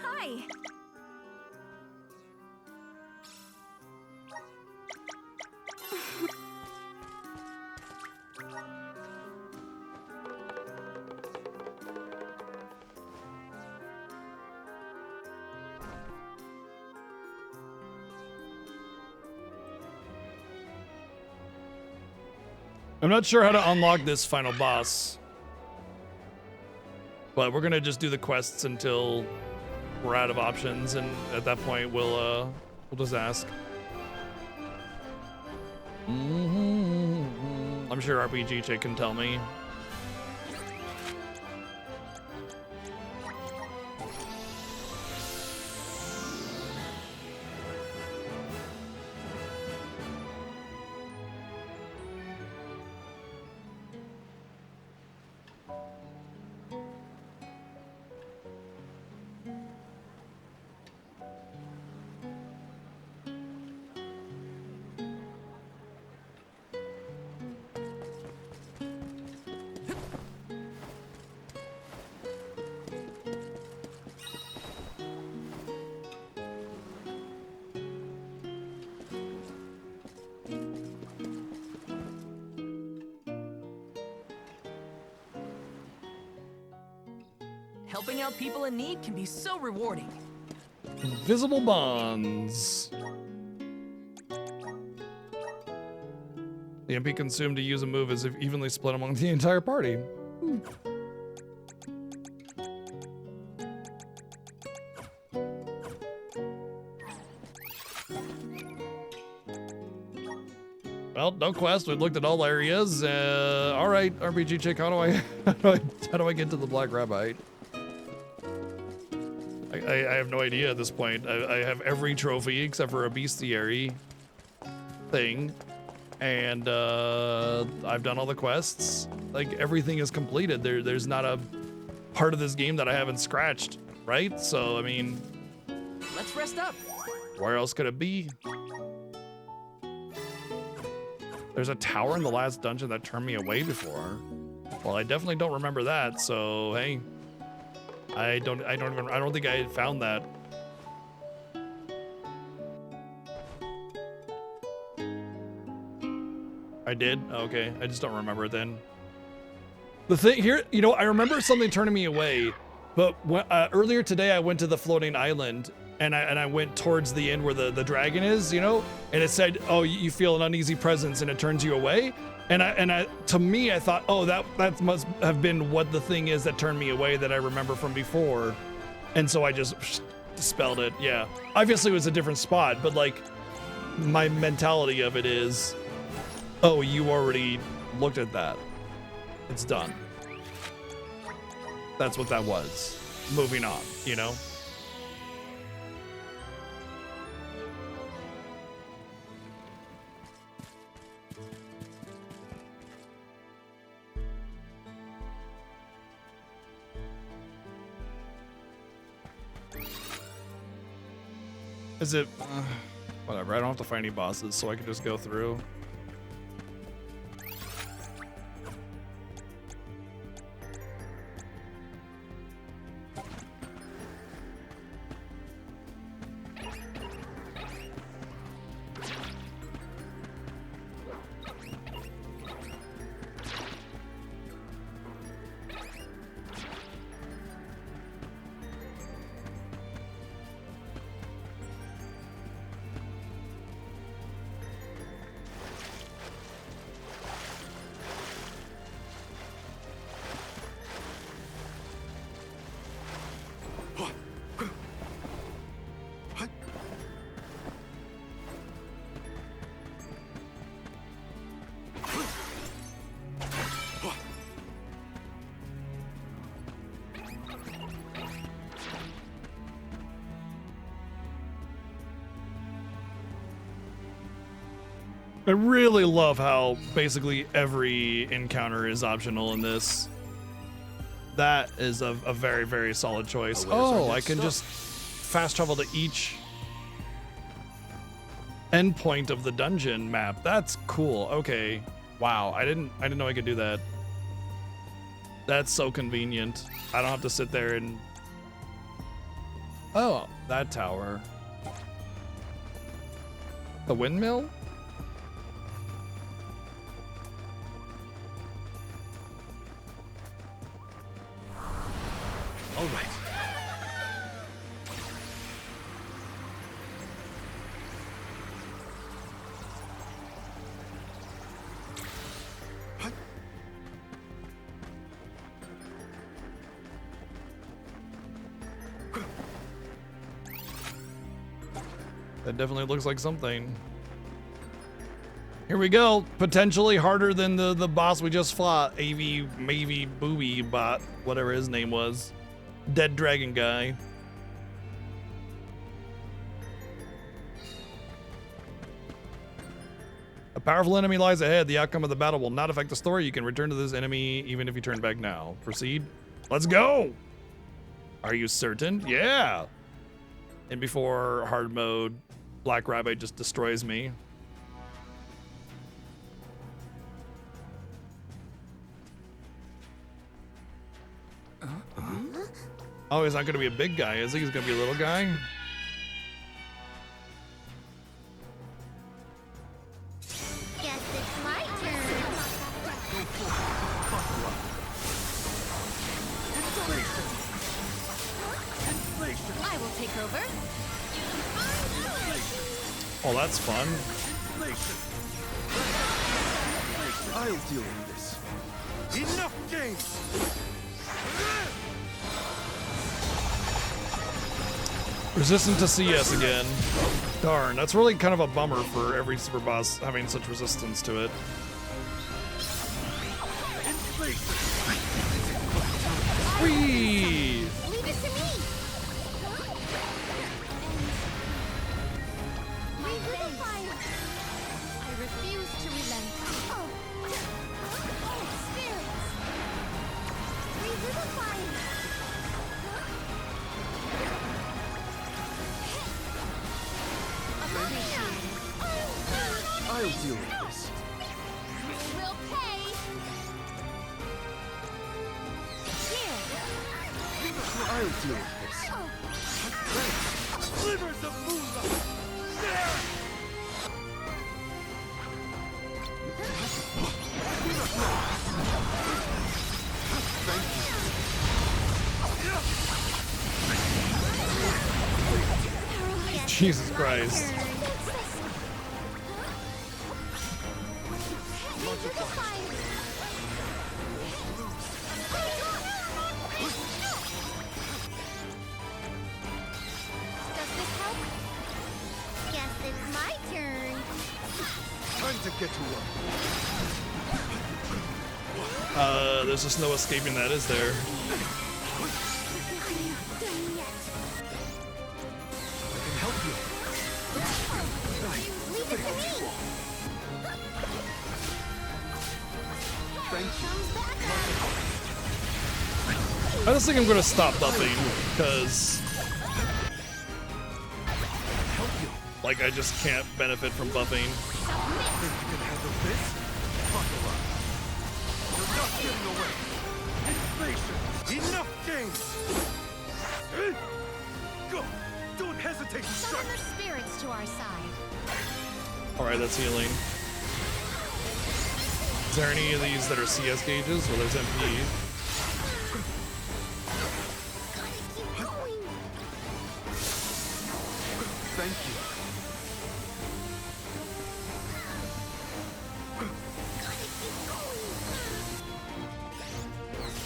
Speaker 1: Hi. Hi.
Speaker 3: I'm not sure how to unlock this final boss, but we're gonna just do the quests until we're out of options, and at that point we'll just ask. I'm sure RPG Chick can tell me.
Speaker 13: Helping out people in need can be so rewarding.
Speaker 3: Invisible bonds. The MP consumed to use a move is evenly split among the entire party. Well, no quest. We've looked at all areas. All right, RPG chick. How do I get to the Black Rabbite? I have no idea at this point. I have every trophy except for a bestiary thing, and I've done all the quests. Like everything is completed. There's not a part of this game that I haven't scratched, right? So I mean,
Speaker 13: Let's rest up.
Speaker 3: where else could it be? There's a tower in the last dungeon that turned me away before. Well, I definitely don't remember that. So hey, I don't think I had found that. I did? Okay, I just don't remember it then. The thing here, you know, I remember something turning me away, but when, earlier today I went to the floating island and I went towards the end where the dragon is, you know, and it said, oh, you feel an uneasy presence and it turns you away. And I to me, I thought, oh, that must have been what the thing is that turned me away that I remember from before. And so I just dispelled it. Yeah, obviously it was a different spot, but like my mentality of it is, oh, you already looked at that. It's done. That's what that was. Moving on, you know? Is it... whatever, I don't have to fight any bosses, so I can just go through. I really love how basically every encounter is optional in this. That is a very, very solid choice. Oh, I can just fast travel to each endpoint of the dungeon map. That's cool. Okay. Wow, I didn't know I could do that. That's so convenient. I don't have to sit there and... Oh, that tower. The windmill?
Speaker 12: All right.
Speaker 3: That definitely looks like something. Here we go. Potentially harder than the boss we just fought. Maybe Booby Bot, whatever his name was. Dead dragon guy. A powerful enemy lies ahead. The outcome of the battle will not affect the story. You can return to this enemy even if you turn back now. Proceed. Let's go. Are you certain? Yeah. And before hard mode, Black Rabbit just destroys me. Oh, he's not gonna be a big guy, is he? He's gonna be a little guy?
Speaker 1: Guess it's my turn.
Speaker 3: Oh, that's fun.
Speaker 12: I'll deal with this. Enough games!
Speaker 3: Resistant to CS again. Darn, that's really kind of a bummer for every super boss having such resistance to it. Whee!
Speaker 1: Leave it to me! Revivify! I refuse to relent. Oh, spirits! Revivify!
Speaker 12: I'll deal with this.
Speaker 1: We'll pay! Here!
Speaker 12: I'll deal with this. Slivers of moonlight!
Speaker 3: Jesus Christ.
Speaker 1: Does this help? Guess it's my turn.
Speaker 12: Time to get to work.
Speaker 3: There's just no escaping that, is there? I just think I'm gonna stop buffing, because like I just can't benefit from buffing.
Speaker 12: Think you can handle this? Buckle up. You're not getting away. Inflation. Enough games. Go. Don't hesitate to strike.
Speaker 1: Summon the spirits to our side.
Speaker 3: Alright, that's healing. Is there any of these that are CS gauges? Well, there's MP.
Speaker 12: Thank you.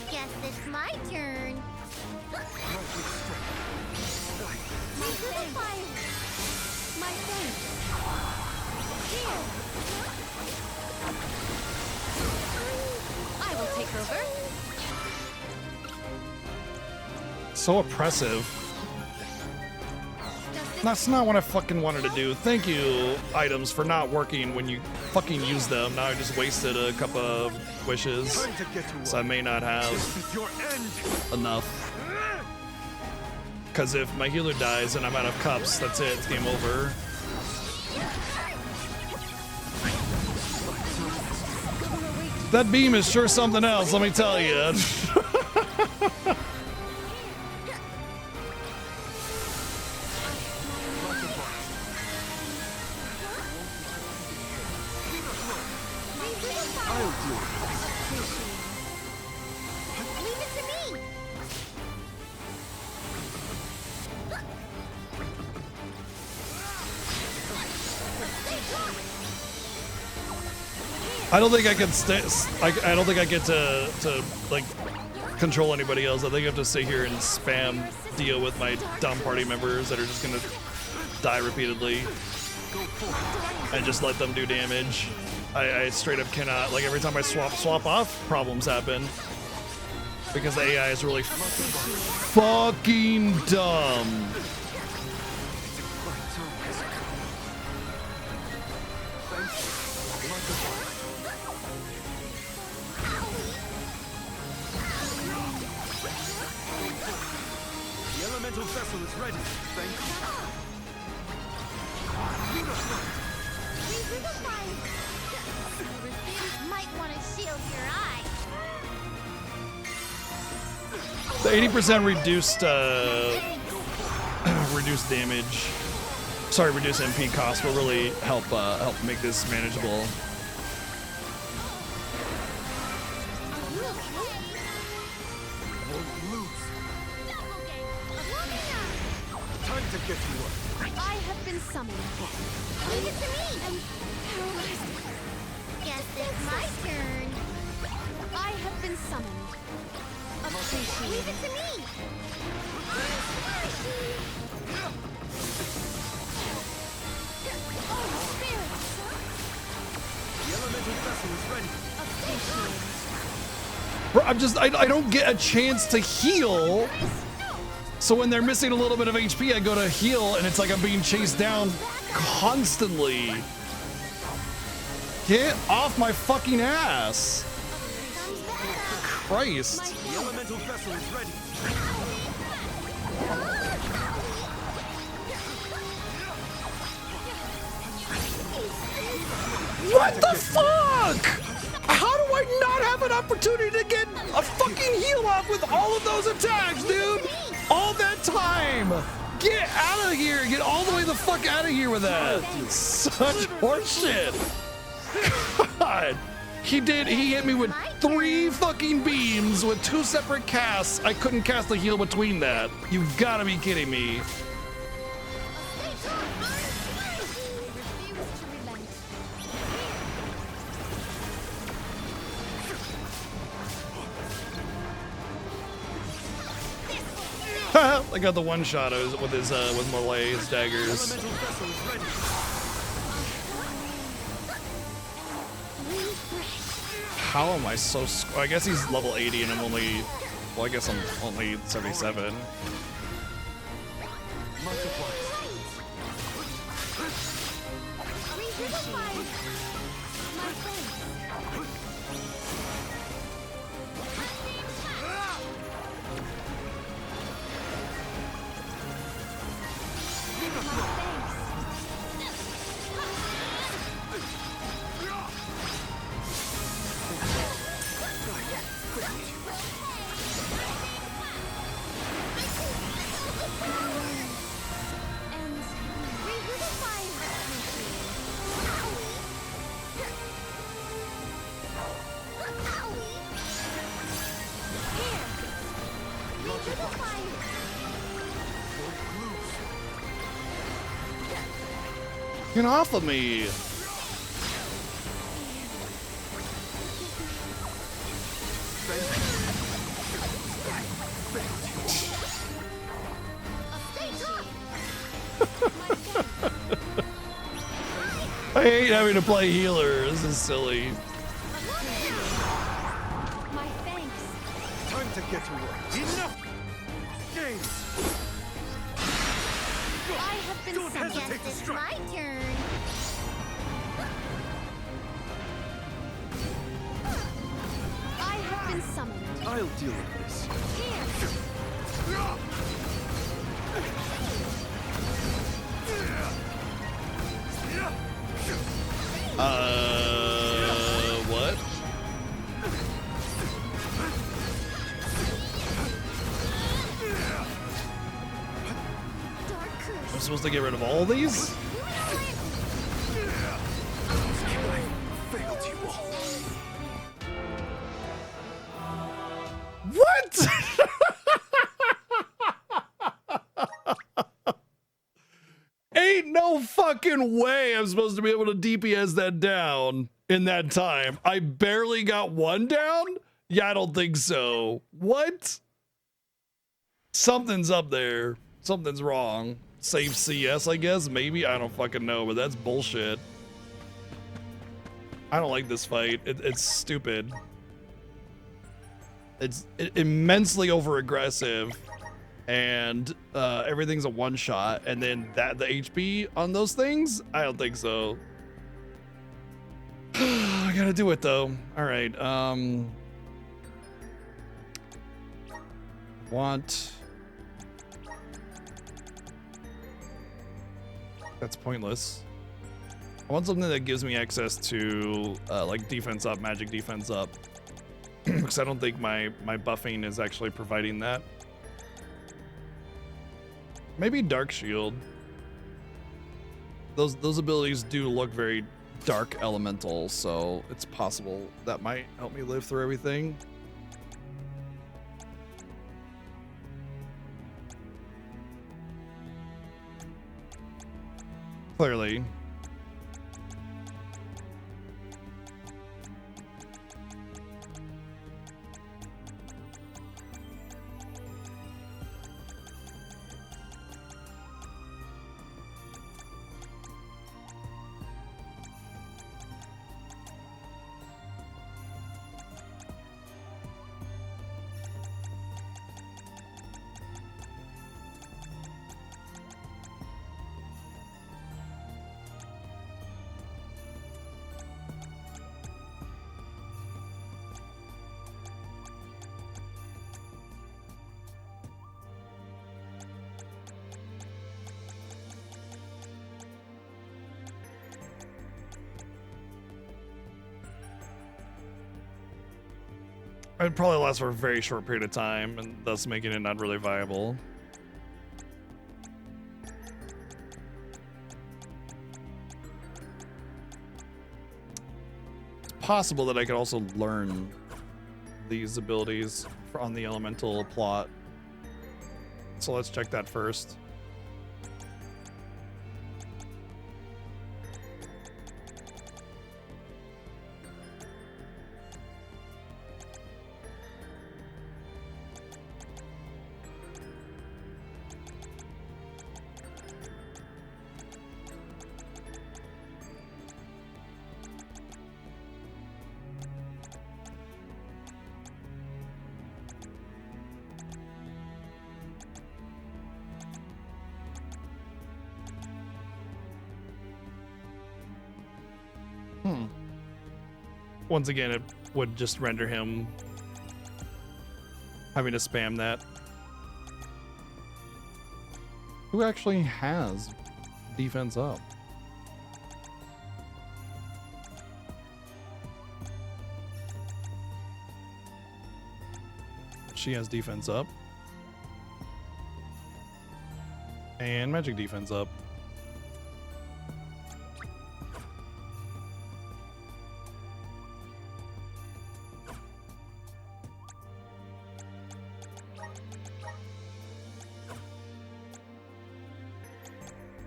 Speaker 1: Guess it's my turn. Revivify! My thanks. Here!
Speaker 6: I will take over.
Speaker 3: So oppressive. That's not what I fucking wanted to do. Thank you, items, for not working when you fucking use them. Now I just wasted a couple of wishes.
Speaker 12: Time to get to work.
Speaker 3: So I may not have
Speaker 12: This is your end.
Speaker 3: enough. Because if my healer dies and I'm out of cups, that's it. It's game over. That beam is sure something else, let me tell you.
Speaker 1: Leave it to me!
Speaker 3: I don't think I can stay. I don't think I get to like control anybody else. I think I have to sit here and spam deal with my dumb party members that are just gonna die repeatedly, and just let them do damage. I straight up cannot. Like every time I swap off, problems happen because the AI is really fucking dumb.
Speaker 12: The elemental vessel is ready. Thank you.
Speaker 1: Revivify! Might want to shield your eye.
Speaker 3: The 80% reduced reduced damage. Sorry, reduced MP cost will really help make this manageable.
Speaker 12: Time to get to work.
Speaker 8: I have been summoned.
Speaker 1: Leave it to me!
Speaker 8: I'm paralyzed.
Speaker 1: Guess it's my turn.
Speaker 8: I have been summoned. Appreciate
Speaker 1: Leave it to me!
Speaker 8: Oh, spirit!
Speaker 12: The elemental vessel is ready.
Speaker 8: Appreciate
Speaker 3: Bro, I don't get a chance to heal. So when they're missing a little bit of HP, I go to heal and it's like I'm being chased down constantly. Get off my fucking ass. Christ.
Speaker 12: The elemental vessel is ready.
Speaker 3: What the fuck? How do I not have an opportunity to get a fucking heal off with all of those attacks, dude? All that time. Get out of here. Get all the way the fuck out of here with that. Such horseshit. God. He hit me with 3 fucking beams with 2 separate casts. I couldn't cast a heal between that. You've got to be kidding me. I got the one shot with his with Molay, his daggers. How am I so? I guess he's level 80 and I'm only. Well, I guess I'm only 77. Get off of me! I hate having to play healer. This is silly.
Speaker 8: My thanks.
Speaker 12: Time to get to work. Enough games.
Speaker 8: I have been
Speaker 12: Don't
Speaker 8: summoned.
Speaker 12: hesitate to
Speaker 1: It's
Speaker 12: strike.
Speaker 1: my turn.
Speaker 8: I have been summoned.
Speaker 12: I'll deal with this.
Speaker 3: What? I'm supposed to get rid of all these?
Speaker 12: Failed you all.
Speaker 3: What? Ain't no fucking way I'm supposed to be able to DPS that down in that time. I barely got one down? Yeah, I don't think so. What? Something's up there. Something's wrong. Save CS, I guess? Maybe? I don't fucking know, but that's bullshit. I don't like this fight. It's stupid. It's immensely over-aggressive. And everything's a one-shot. And then the HP on those things? I don't think so. I gotta do it, though. Alright, want... That's pointless. I want something that gives me access to like defense up, magic defense up. Because I don't think my buffing is actually providing that. Maybe Dark Shield. Those abilities do look very dark elemental, so it's possible that might help me live through everything. Clearly. It'd probably last for a very short period of time, and thus making it not really viable. It's possible that I could also learn these abilities on the elemental plot. So let's check that first. Once again, it would just render him having to spam that. Who actually has defense up? She has defense up. And magic defense up.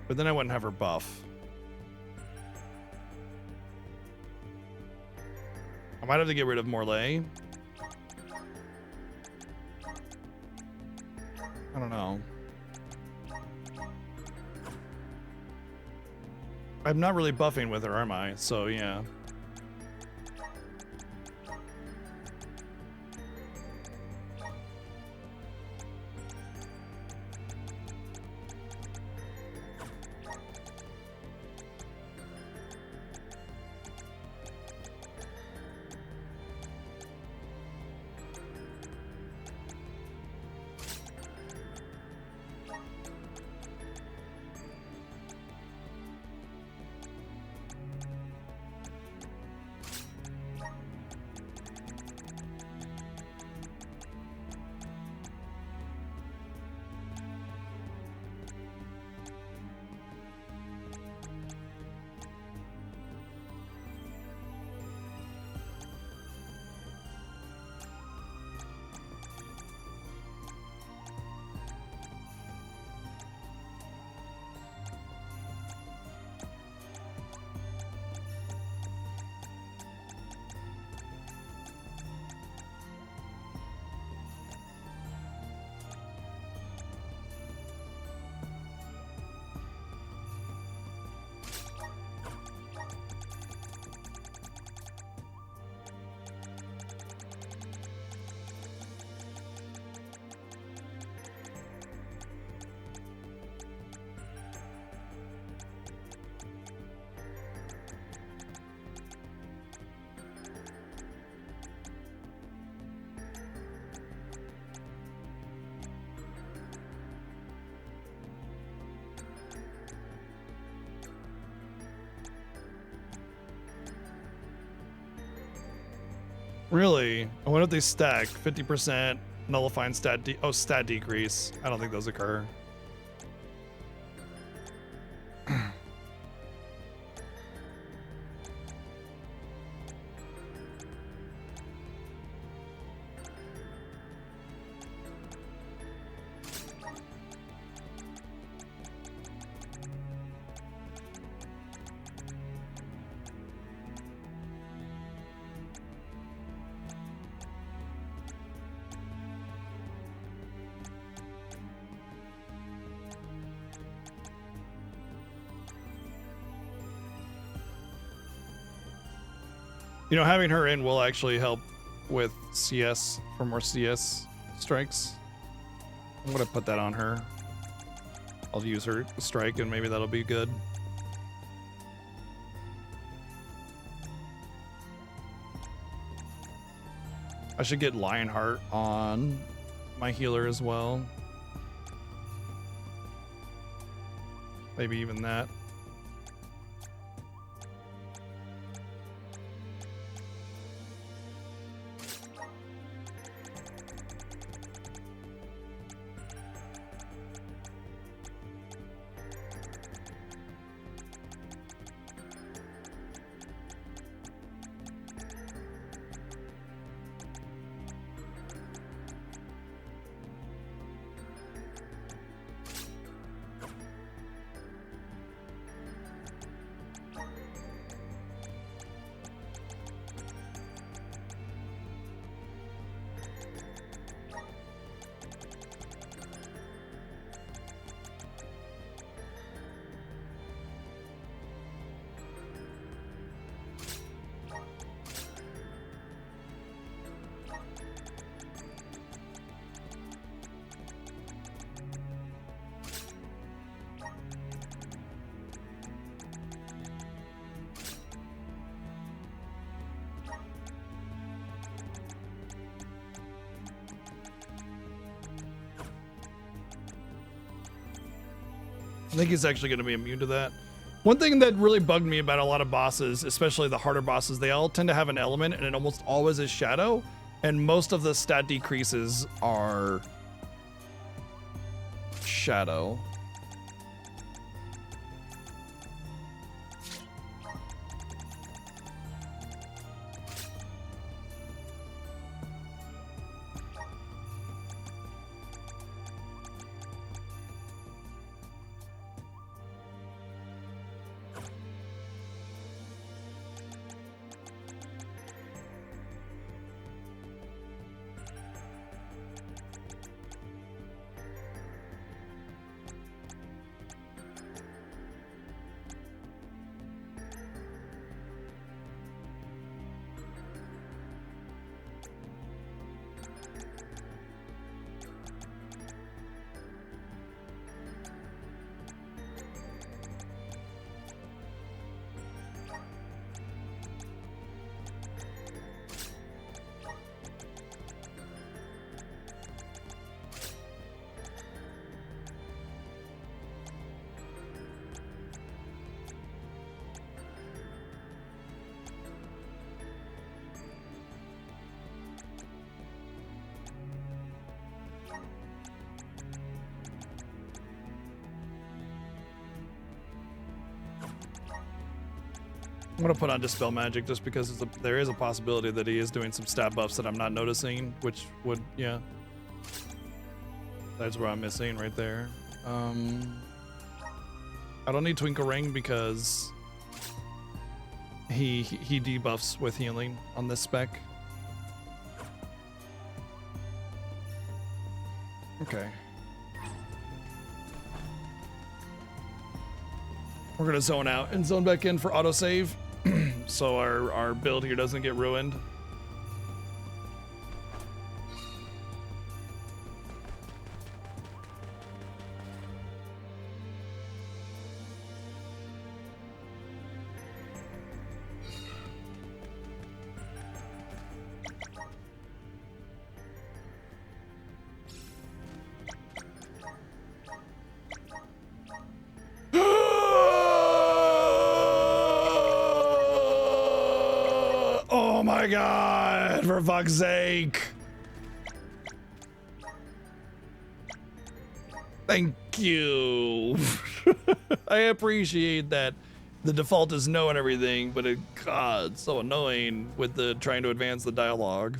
Speaker 3: But then I wouldn't have her buff. I might have to get rid of Morlaix. I don't know. I'm not really buffing with her, am I? So, yeah. Really? I wonder if they stack 50% nullifying stat stat decrease. I don't think those occur. You know, having her in will actually help with CS for more CS strikes. I'm gonna put that on her. I'll use her strike and maybe that'll be good. I should get Lionheart on my healer as well. Maybe even that. I think he's actually going to be immune to that. One thing that really bugged me about a lot of bosses, especially the harder bosses, they all tend to have an element and it almost always is shadow. And most of the stat decreases are shadow. I'm gonna put on Dispel Magic just because there is a possibility that he is doing some stat buffs that I'm not noticing, which would, yeah. That's where I'm missing right there. I don't need Twinkle Ring because he debuffs with healing on this spec. Okay. We're gonna zone out and zone back in for autosave so our build here doesn't get ruined. Oh my god, for fuck's sake. Thank you. I appreciate that the default is no and everything, but God, so annoying with the trying to advance the dialogue.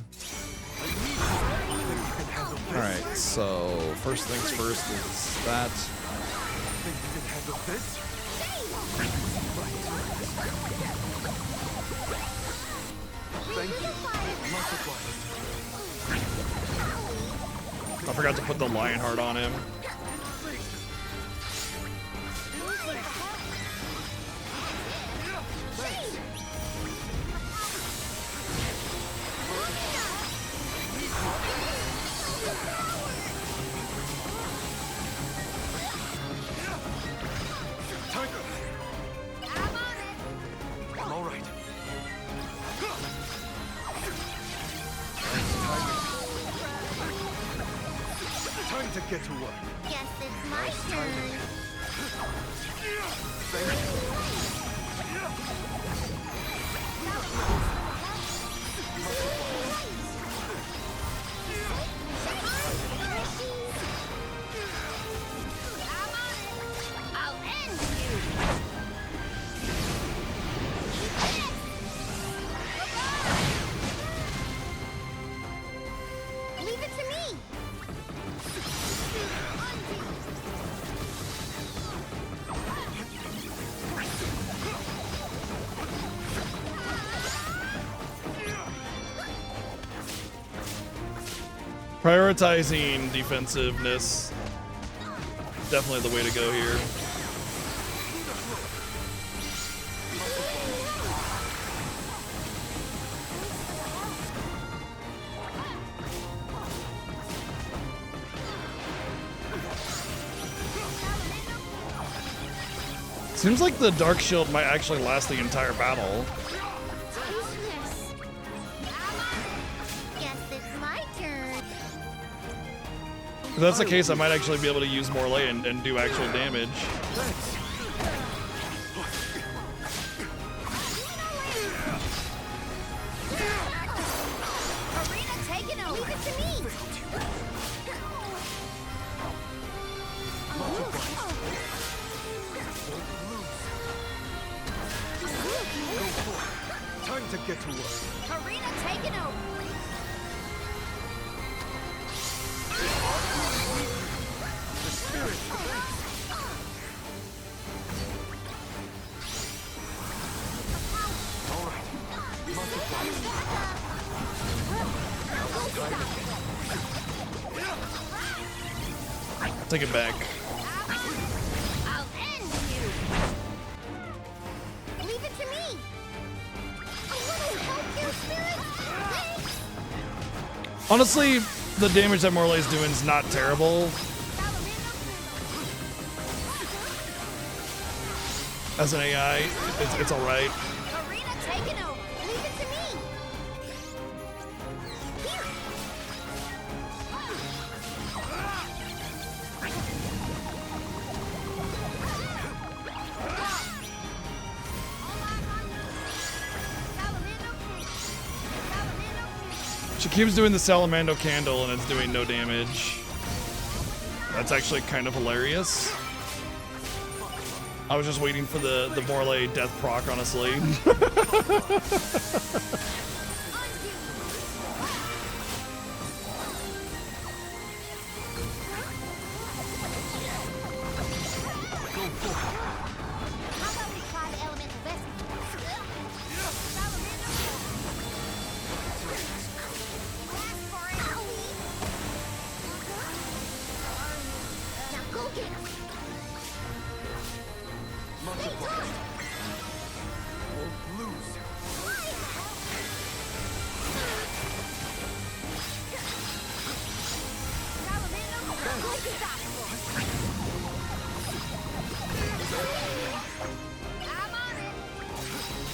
Speaker 3: Alright, so first things first is that.
Speaker 12: Think you can handle this? Thank you. Much obliged.
Speaker 3: I forgot to put the Lionheart on him.
Speaker 12: get to work.
Speaker 1: Guess it's my turn. I'll end you. Leave it to me.
Speaker 3: Prioritizing defensiveness. Definitely the way to go here. Seems like the Dark Shield might actually last the entire battle.
Speaker 1: Guess it's my turn.
Speaker 3: If that's the case, I might actually be able to use Morley and do actual damage.
Speaker 1: Arena taken over. Leave it to me.
Speaker 12: Time to get to work.
Speaker 1: Arena taken over.
Speaker 12: The spirit. All right.
Speaker 3: Take it back.
Speaker 1: I'll end you. Leave it to me. A little help here, spirit. Thanks.
Speaker 3: Honestly, the damage that Morley's doing is not terrible. As an AI, it's alright.
Speaker 1: Arena taken over. Leave it to me. Here.
Speaker 3: She keeps doing the Salamando Candle and it's doing no damage. That's actually kind of hilarious. I was just waiting for the Morley death proc, honestly.
Speaker 1: How about we try the elemental vessel? Now go get him.
Speaker 12: Won't lose.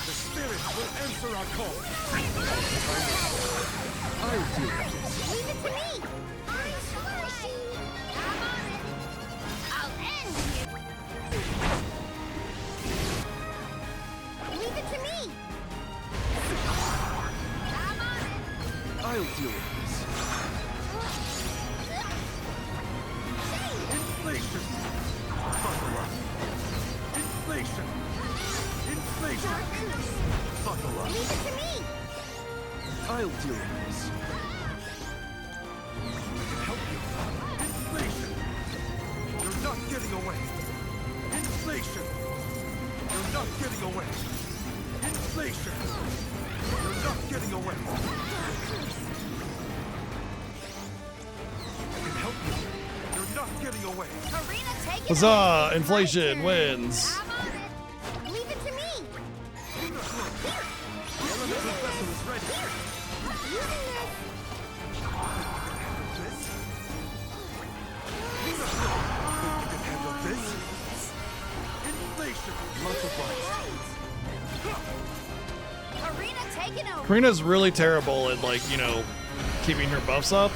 Speaker 12: The spirit will answer our call. I'll do this.
Speaker 1: Leave it to me. I'm sorry. I'm on it. I'll end you. Leave it to me. I'm on it.
Speaker 12: I'll deal with this. Inflation. Buckle up. Inflation. Inflation. Buckle up.
Speaker 1: Leave it to me.
Speaker 12: I'll deal with this. I can help you. Inflation. You're not getting away. Inflation. You're not getting away. Inflation. You're not getting away. I can help you. You're not getting away.
Speaker 1: Arena taken over.
Speaker 3: Huzzah! Inflation wins.
Speaker 1: I'm on it. Leave it to me.
Speaker 12: The elemental vessel is ready.
Speaker 1: Using
Speaker 12: This? You can handle this? Inflation multiplies.
Speaker 1: Arena taken over.
Speaker 3: Karina's really terrible at, like, you know, keeping her buffs up.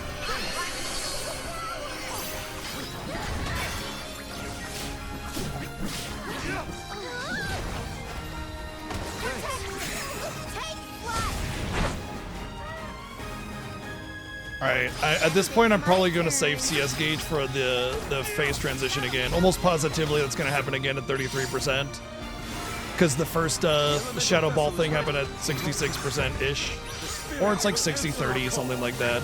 Speaker 3: Alright, at this point I'm probably going to save CS gauge for the phase transition again. Almost positively that's going to happen again at 33%. Because the first Shadow Ball thing happened at 66%-ish. Or it's like 60-30, something like that.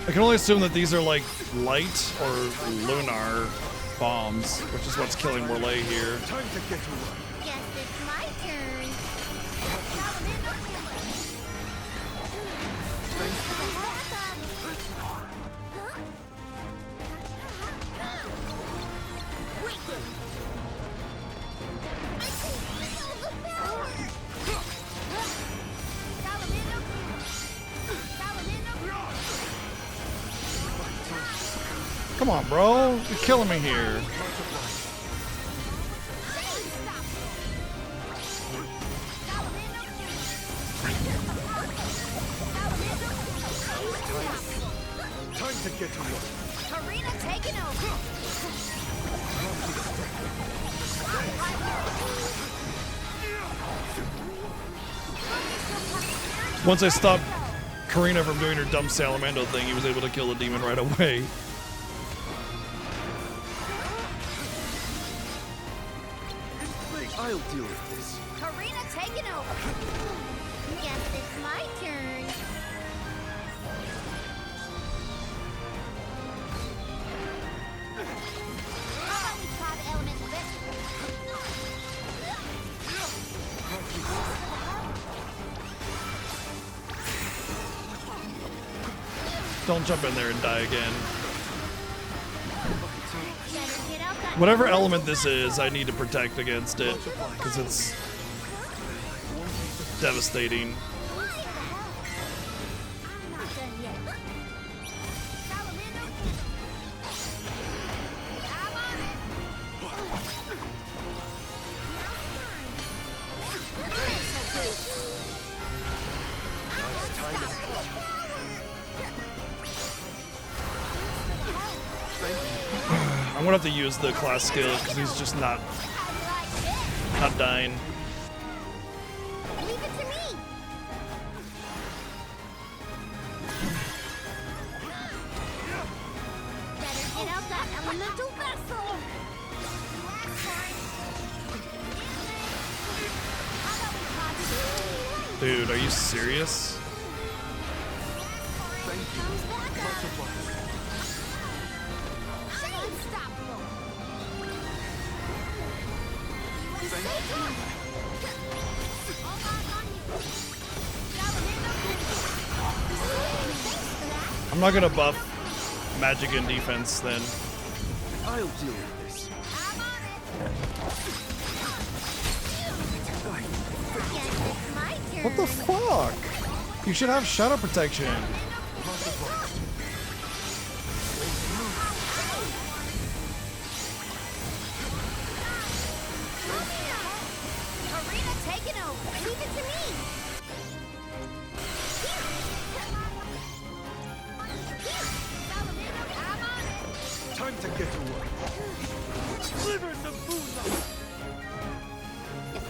Speaker 3: I can only assume that these are like light or lunar bombs, which is what's killing Morlaix here.
Speaker 12: Time to get to work.
Speaker 1: Guess it's my turn.
Speaker 3: Come on, bro. You're killing me here.
Speaker 12: Time to get to work.
Speaker 16: Karina taking over.
Speaker 3: Once I stopped Karina from doing her dumb Salamando thing, he was able to kill the demon right away.
Speaker 12: I'll deal with this.
Speaker 16: Karina taking over.
Speaker 1: Guess it's my turn.
Speaker 16: How about we try the elemental vegetable?
Speaker 3: Don't jump in there and die again. Whatever element this is, I need to protect against it, because it's devastating. I'm gonna have to use the class skill because he's just not dying.
Speaker 1: Leave it to me. Better get out that elemental vessel.
Speaker 3: Dude, are you serious? I'm not gonna buff magic and defense then.
Speaker 12: I'll deal with this.
Speaker 3: What the fuck? You should have shadow protection.
Speaker 16: Karina taking over. Leave it to me.
Speaker 12: Time to get to work. Deliver the moonlight.
Speaker 16: If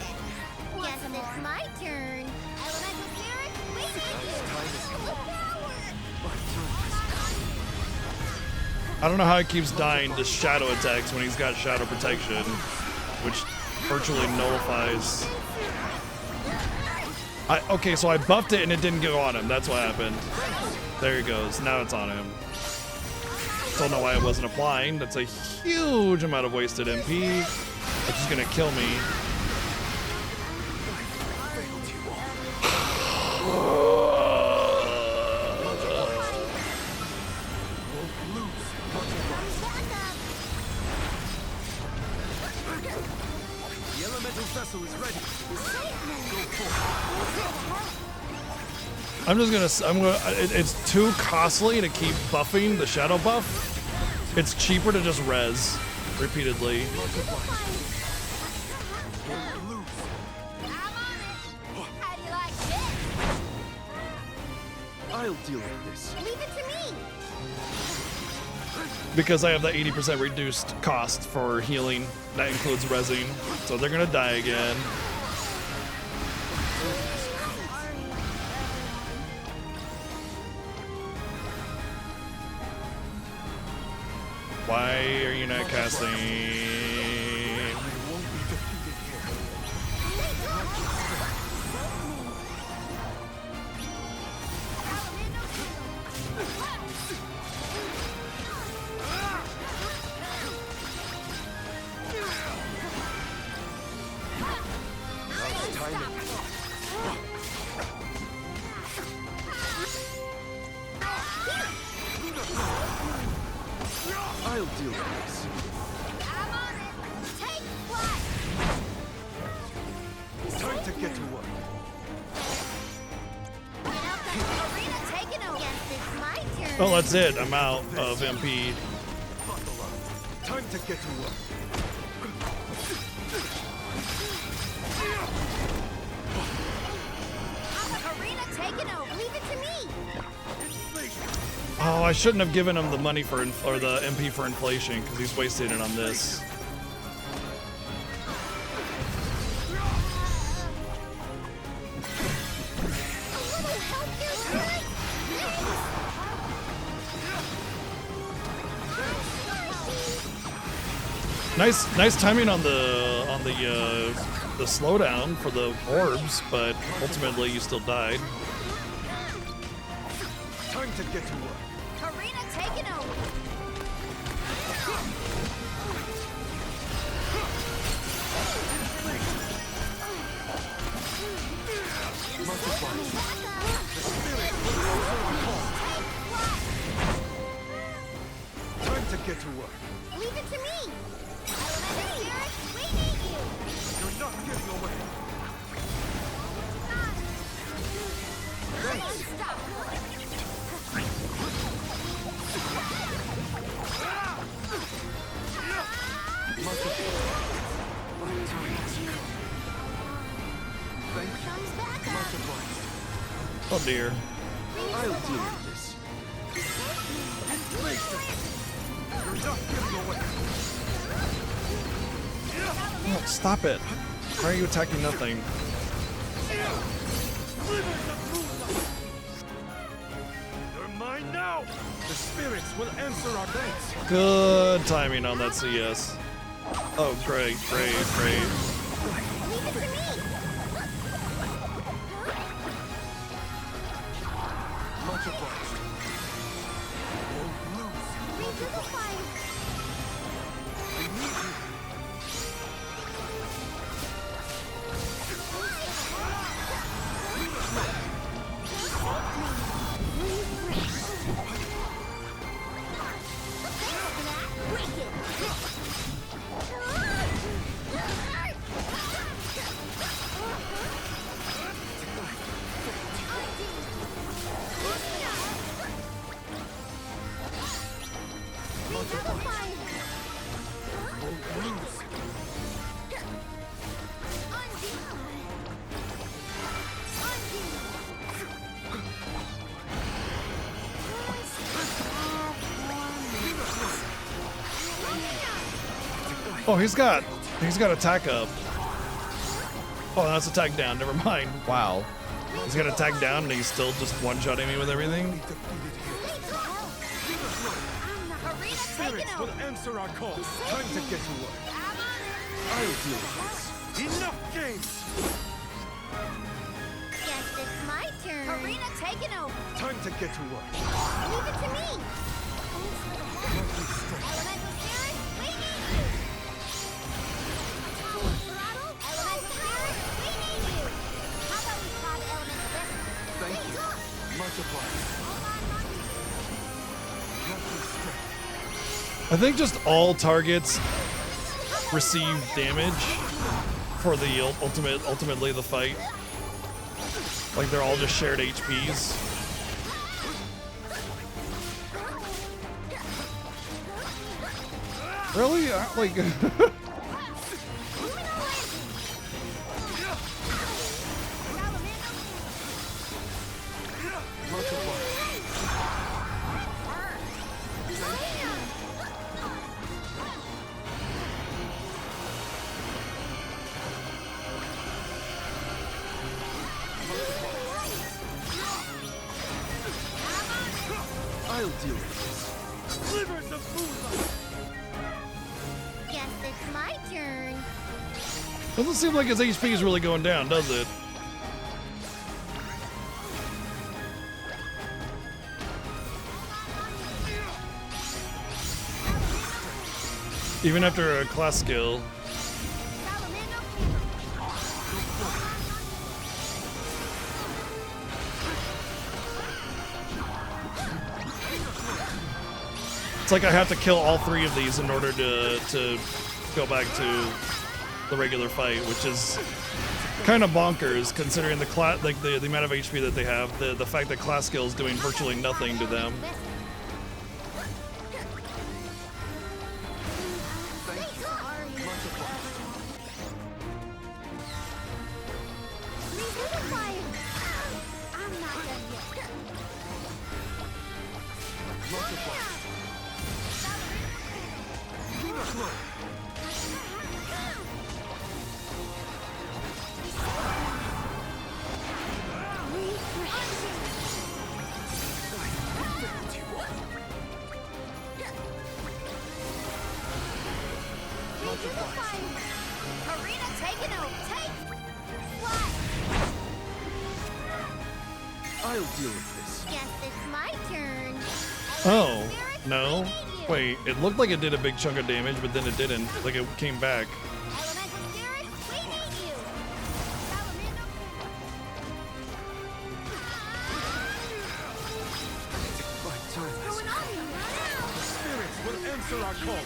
Speaker 3: I don't know how he keeps dying to shadow attacks when he's got shadow protection, which virtually nullifies. Okay, so I buffed it and it didn't go on him. That's what happened. There he goes. Now it's on him. Don't know why it wasn't applying. That's a huge amount of wasted MP, which is gonna kill me.
Speaker 12: The elemental vessel is ready.
Speaker 3: It's too costly to keep buffing the shadow buff. It's cheaper to just res repeatedly.
Speaker 5: I'll deal with this.
Speaker 1: Leave it to me.
Speaker 3: Because I have the 80% reduced cost for healing. That includes resing. So they're gonna die again. Why are you not casting?
Speaker 5: I'll deal with this.
Speaker 12: Time to get to work.
Speaker 3: Oh, that's it. I'm out of MP.
Speaker 12: Time to get to work.
Speaker 3: Oh, I shouldn't have given him the money for or the MP for inflation because he's wasting it on this. Nice timing on the slowdown for the orbs, but ultimately you still died.
Speaker 12: Time to get to work.
Speaker 1: Karina taking over.
Speaker 12: Time to get to work.
Speaker 1: Leave it to me. Elemental Spirit, we need you.
Speaker 12: You're not getting away.
Speaker 1: Thanks. Stop.
Speaker 3: Oh dear.
Speaker 5: I'll deal with this.
Speaker 12: You're not getting away.
Speaker 3: Oh, stop it. Why are you attacking nothing?
Speaker 12: You're mine now. The spirits will answer our thanks.
Speaker 3: Good timing on that CS. Oh, great. Oh, he's got attack up. Oh, that's attack down. Never mind. Wow. He's got attack down and he's still just one-shotting me with everything.
Speaker 1: Karina
Speaker 12: Spirits will answer our call. Time to get to work. I'll deal with this. Enough games!
Speaker 1: Guess it's my turn.
Speaker 4: Karina, taking over.
Speaker 12: Time to get to work.
Speaker 1: Leave it to me.
Speaker 12: Lovely strength.
Speaker 1: Elemental Spirit, we need you. Throttle, Elemental Spirit, we need you. How about we try the Elemental Spirit?
Speaker 12: Thank you. Much obliged. Lovely strength.
Speaker 3: I think just all targets receive damage for the ultimately the fight. Like they're all just shared HPs. Really? Like
Speaker 12: I'll deal with this. Slivers of moonlight.
Speaker 1: Guess it's my turn.
Speaker 3: doesn't seem like his HP is really going down, does it? Even after a class skill. It's like I have to kill all 3 of these in order to go back to the regular fight, which is kind of bonkers considering the the amount of HP that they have, the fact that class skill is doing virtually nothing to them.
Speaker 4: Karina, taking over. Take.
Speaker 12: I'll deal with this.
Speaker 1: Guess it's my turn.
Speaker 3: Oh, no. Wait, it looked like it did a big chunk of damage, but then it didn't. Like it came back.
Speaker 1: Elemental Spirit, we need you.
Speaker 12: My time has come. The spirits will answer our call.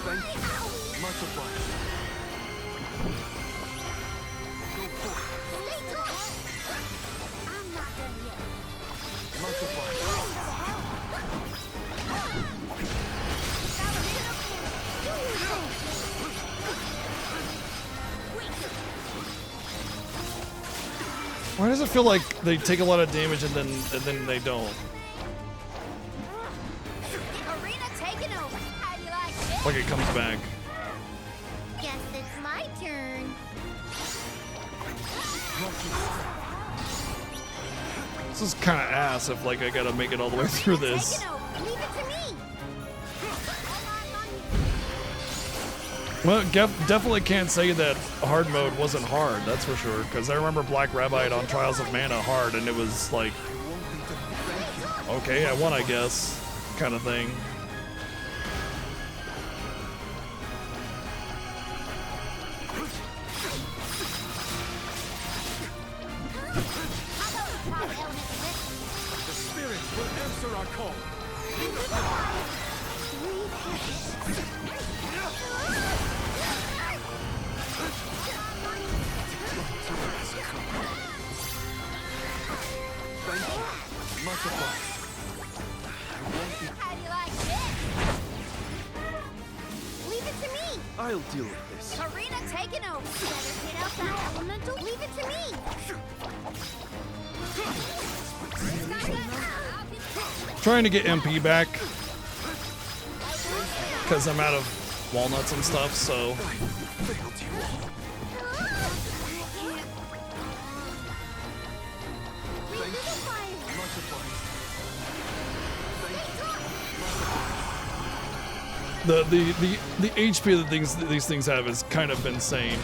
Speaker 12: Thank you. Much obliged. Go forth.
Speaker 1: I'm not done yet.
Speaker 12: Much obliged.
Speaker 3: Why does it feel like they take a lot of damage and then they don't?
Speaker 4: Karina, taking over. How do you like this?
Speaker 3: Like it comes back.
Speaker 1: Guess it's my turn.
Speaker 3: This is kind of ass if like I gotta make it all the way through this.
Speaker 1: Taking over. Leave it to me.
Speaker 3: Well, definitely can't say that hard mode wasn't hard, that's for sure. Because I remember Black Rabbi on Trials of Mana hard, and it was like, okay, I won, I guess, kind of thing.
Speaker 12: The spirits will answer our call. Thank you. Much obliged.
Speaker 4: How do you like this?
Speaker 1: Leave it to me.
Speaker 12: I'll deal with this.
Speaker 4: Karina, taking over.
Speaker 1: Better get out that elemental. Leave it to me.
Speaker 3: Trying to get MP back because I'm out of walnuts and stuff, so. The HP that these things have is kind of insane.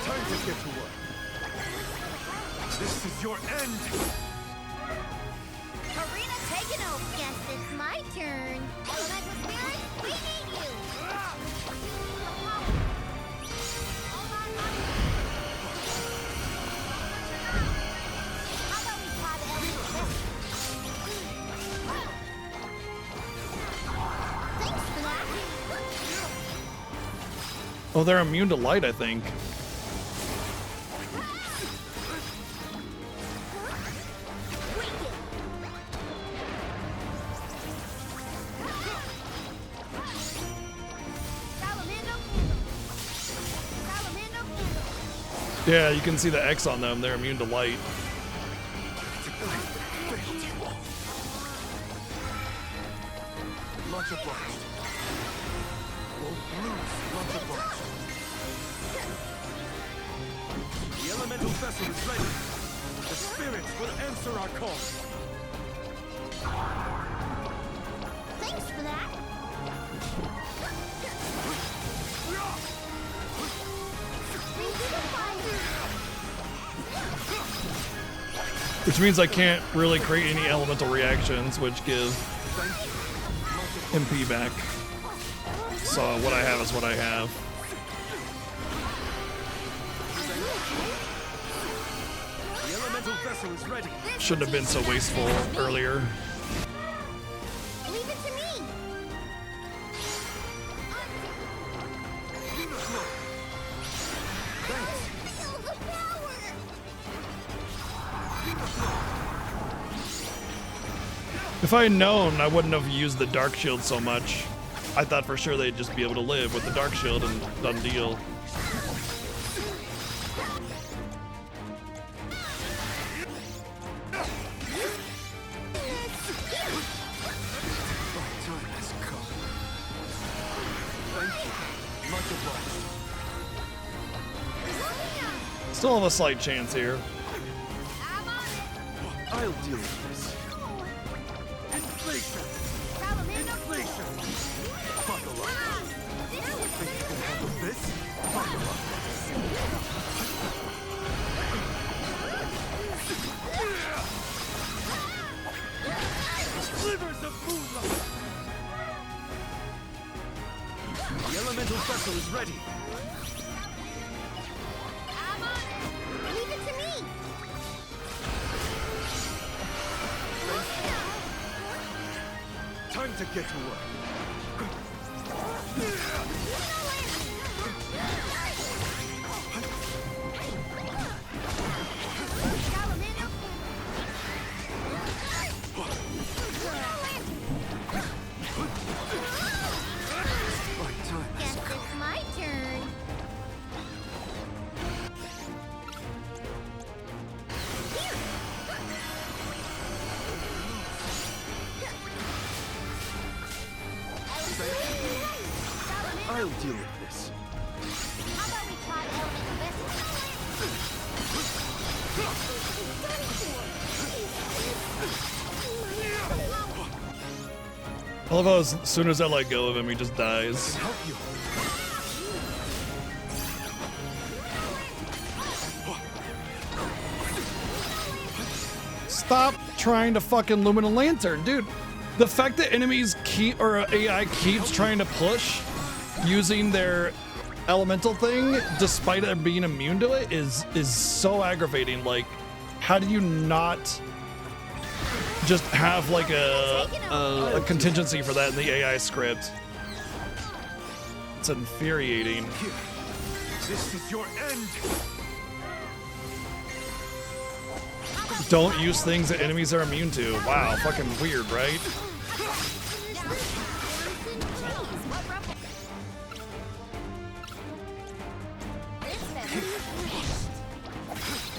Speaker 12: Time to get to work. This is your end.
Speaker 1: Karina taking over. Guess it's my turn. Elemental Spirit, we need you. How about we try the elemental? Thanks for that.
Speaker 3: Oh, they're immune to light, I think. Yeah, you can see the X on them. They're immune to light.
Speaker 12: Much obliged. Won't lose. Much obliged. The elemental vessel is ready. The spirits will answer our call.
Speaker 1: Thanks for that.
Speaker 3: Which means I can't really create any elemental reactions, which give MP back. So what I have is what I have.
Speaker 12: The elemental vessel is ready.
Speaker 3: Shouldn't have been so wasteful earlier.
Speaker 1: Leave it to me. Feel the power.
Speaker 3: If I had known, I wouldn't have used the Dark Shield so much. I thought for sure they'd just be able to live with the Dark Shield and done deal. Still have a slight chance here.
Speaker 12: I'll deal with this. Inflation! Inflation! Buckle up. Think you can handle this? Buckle up. Slivers of moonlight! The elemental vessel is ready.
Speaker 1: Leave it to me.
Speaker 12: Time to get to work.
Speaker 1: Guess it's my turn.
Speaker 12: I'll deal with this.
Speaker 1: How about we try elemental
Speaker 3: I love how as soon as I let go of him, he just dies.
Speaker 12: Help you.
Speaker 3: Stop trying to fucking Luminal Lantern, dude. The fact that enemies keep, or AI keeps trying to push using their elemental thing, despite it being immune to it, is so aggravating. Like, how do you not just have like a contingency for that in the AI script? It's infuriating.
Speaker 12: Here. This is your end.
Speaker 3: Don't use things that enemies are immune to. Wow, fucking weird, right?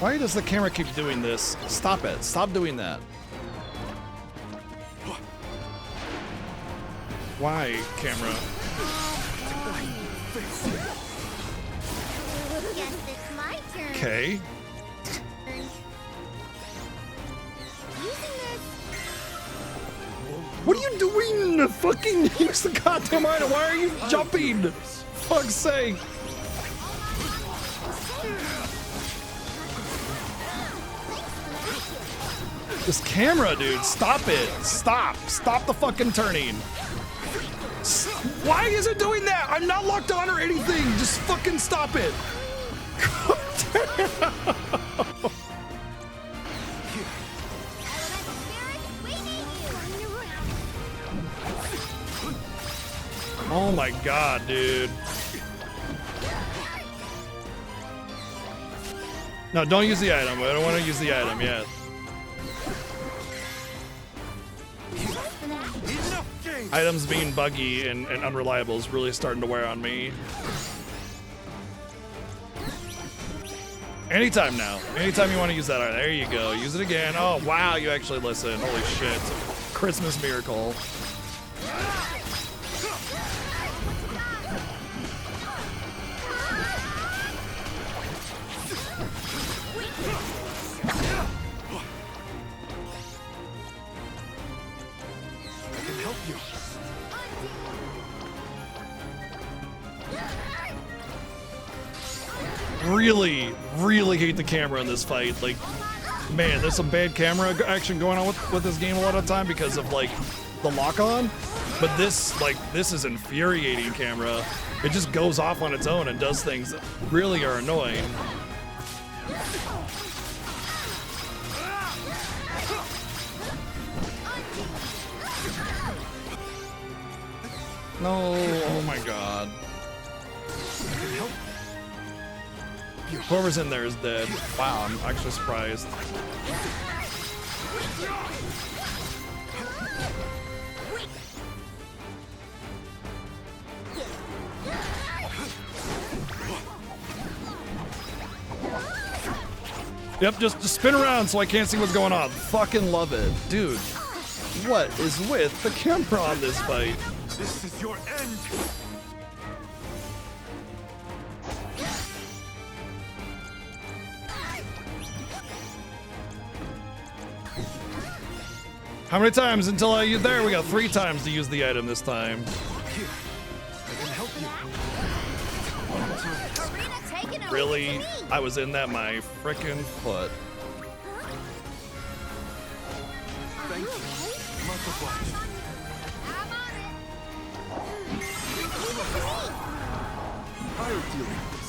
Speaker 3: Why does the camera keep doing this? Stop it. Stop doing that. Why, camera?
Speaker 1: Guess it's
Speaker 3: Okay. What are you doing? Fucking use the goddamn item. Why are you jumping? Fuck's sake. This camera, dude. Stop it. Stop. Stop the fucking turning. Why is it doing that? I'm not locked on or anything. Just fucking stop it. Oh my god, dude. No, don't use the item. I don't want to use the item yet. Items being buggy and unreliable is really starting to wear on me. Anytime now. Anytime you want to use that item. There you go. Use it again. Oh, wow. You actually listen. Holy shit. Christmas miracle. Really hate the camera in this fight. Like, man, there's some bad camera action going on with this game a lot of the time because of like the lock-on. But this is infuriating camera. It just goes off on its own and does things that really are annoying. No, oh my god. Whoever's in there is dead. Wow, I'm actually surprised. Yep, just spin around so I can't see what's going on. Fucking love it. Dude, what is with the camera on this fight?
Speaker 12: This is your end.
Speaker 3: How many times until I use there? We got 3 times to use the item this time. Really? I was in that my frickin' foot.
Speaker 12: Thank you. Much obliged. I'll deal with this.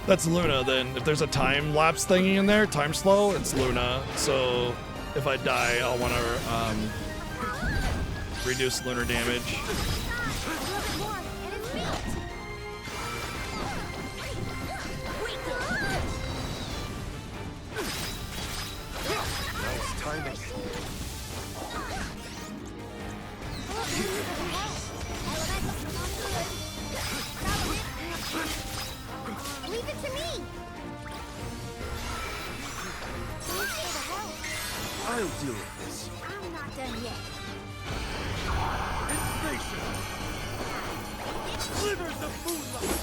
Speaker 3: That's Luna then. If there's a time lapse thingy in there, time slow, it's Luna. So if I die, I'll want to reduce lunar damage.
Speaker 12: Nice timing.
Speaker 1: Leave it to me.
Speaker 12: I'll deal with this.
Speaker 1: I'm not done yet.
Speaker 12: Inflation. Slivers of moonlight.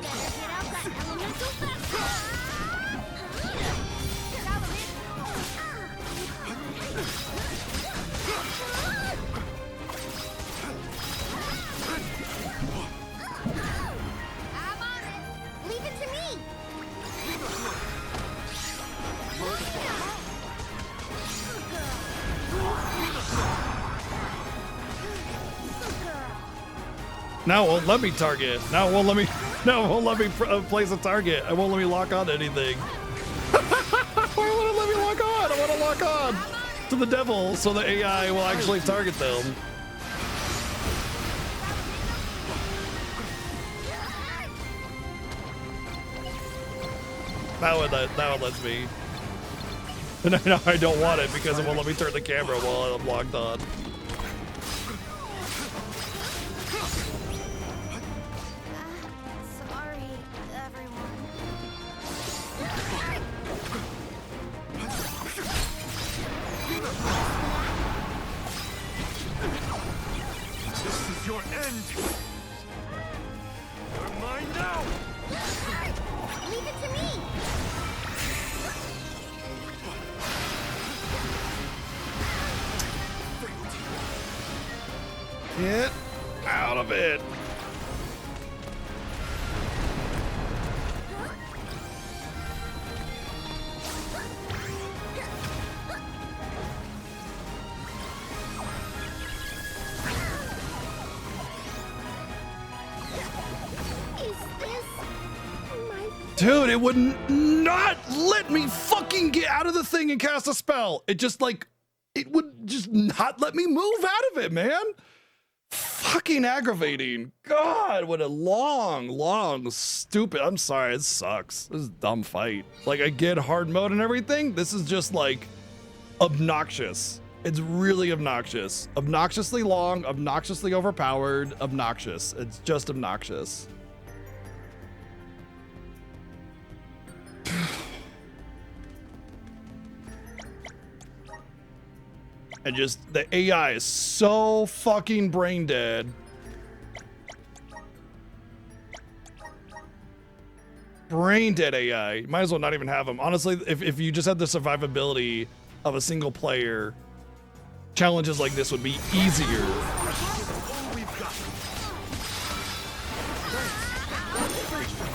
Speaker 1: Better get out that elemental fast. I'm on it. Leave it to me.
Speaker 3: Now it won't let me target. Now it won't let me. No, it won't let me place a target. It won't let me lock on to anything. Why won't it let me lock on? I want to lock on to the devil so the AI will actually target them. That one lets me. And I know I don't want it because it won't let me turn the camera while I'm locked on.
Speaker 1: Sorry, everyone.
Speaker 3: Get out of it. Dude, it would not let me fucking get out of the thing and cast a spell. It just like, it would just not let me move out of it, man. Fucking aggravating. God, what a long, stupid. I'm sorry, it sucks. This is a dumb fight. Like, I get hard mode and everything. This is just like obnoxious. It's really obnoxious. Obnoxiously long, obnoxiously overpowered, obnoxious. It's just obnoxious. And just the AI is so fucking brain dead. Brain dead AI. Might as well not even have them. Honestly, if you just had the survivability of a single player, challenges like this would be easier.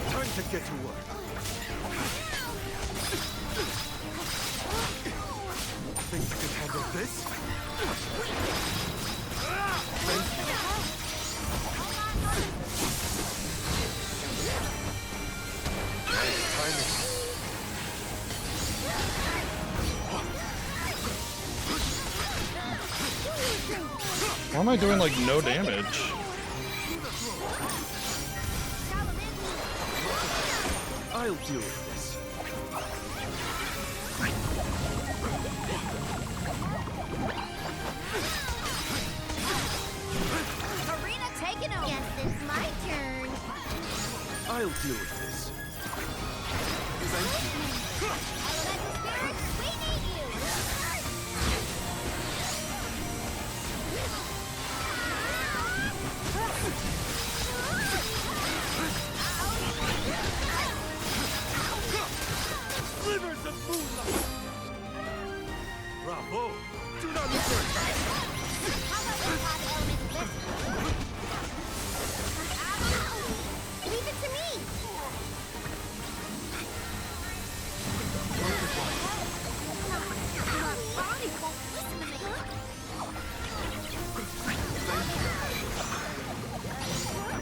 Speaker 12: Time to get to work. Think you can handle this?
Speaker 3: Why am I doing like no damage?
Speaker 12: I'll deal with this.
Speaker 1: Arena taken over. Guess it's my turn.
Speaker 12: I'll deal with this. Thank you.
Speaker 1: Elemental spirits, we need you.
Speaker 12: Slivers of moonlight. Bravo. Do not lose your attack.
Speaker 1: How about we have element list? Leave it to me.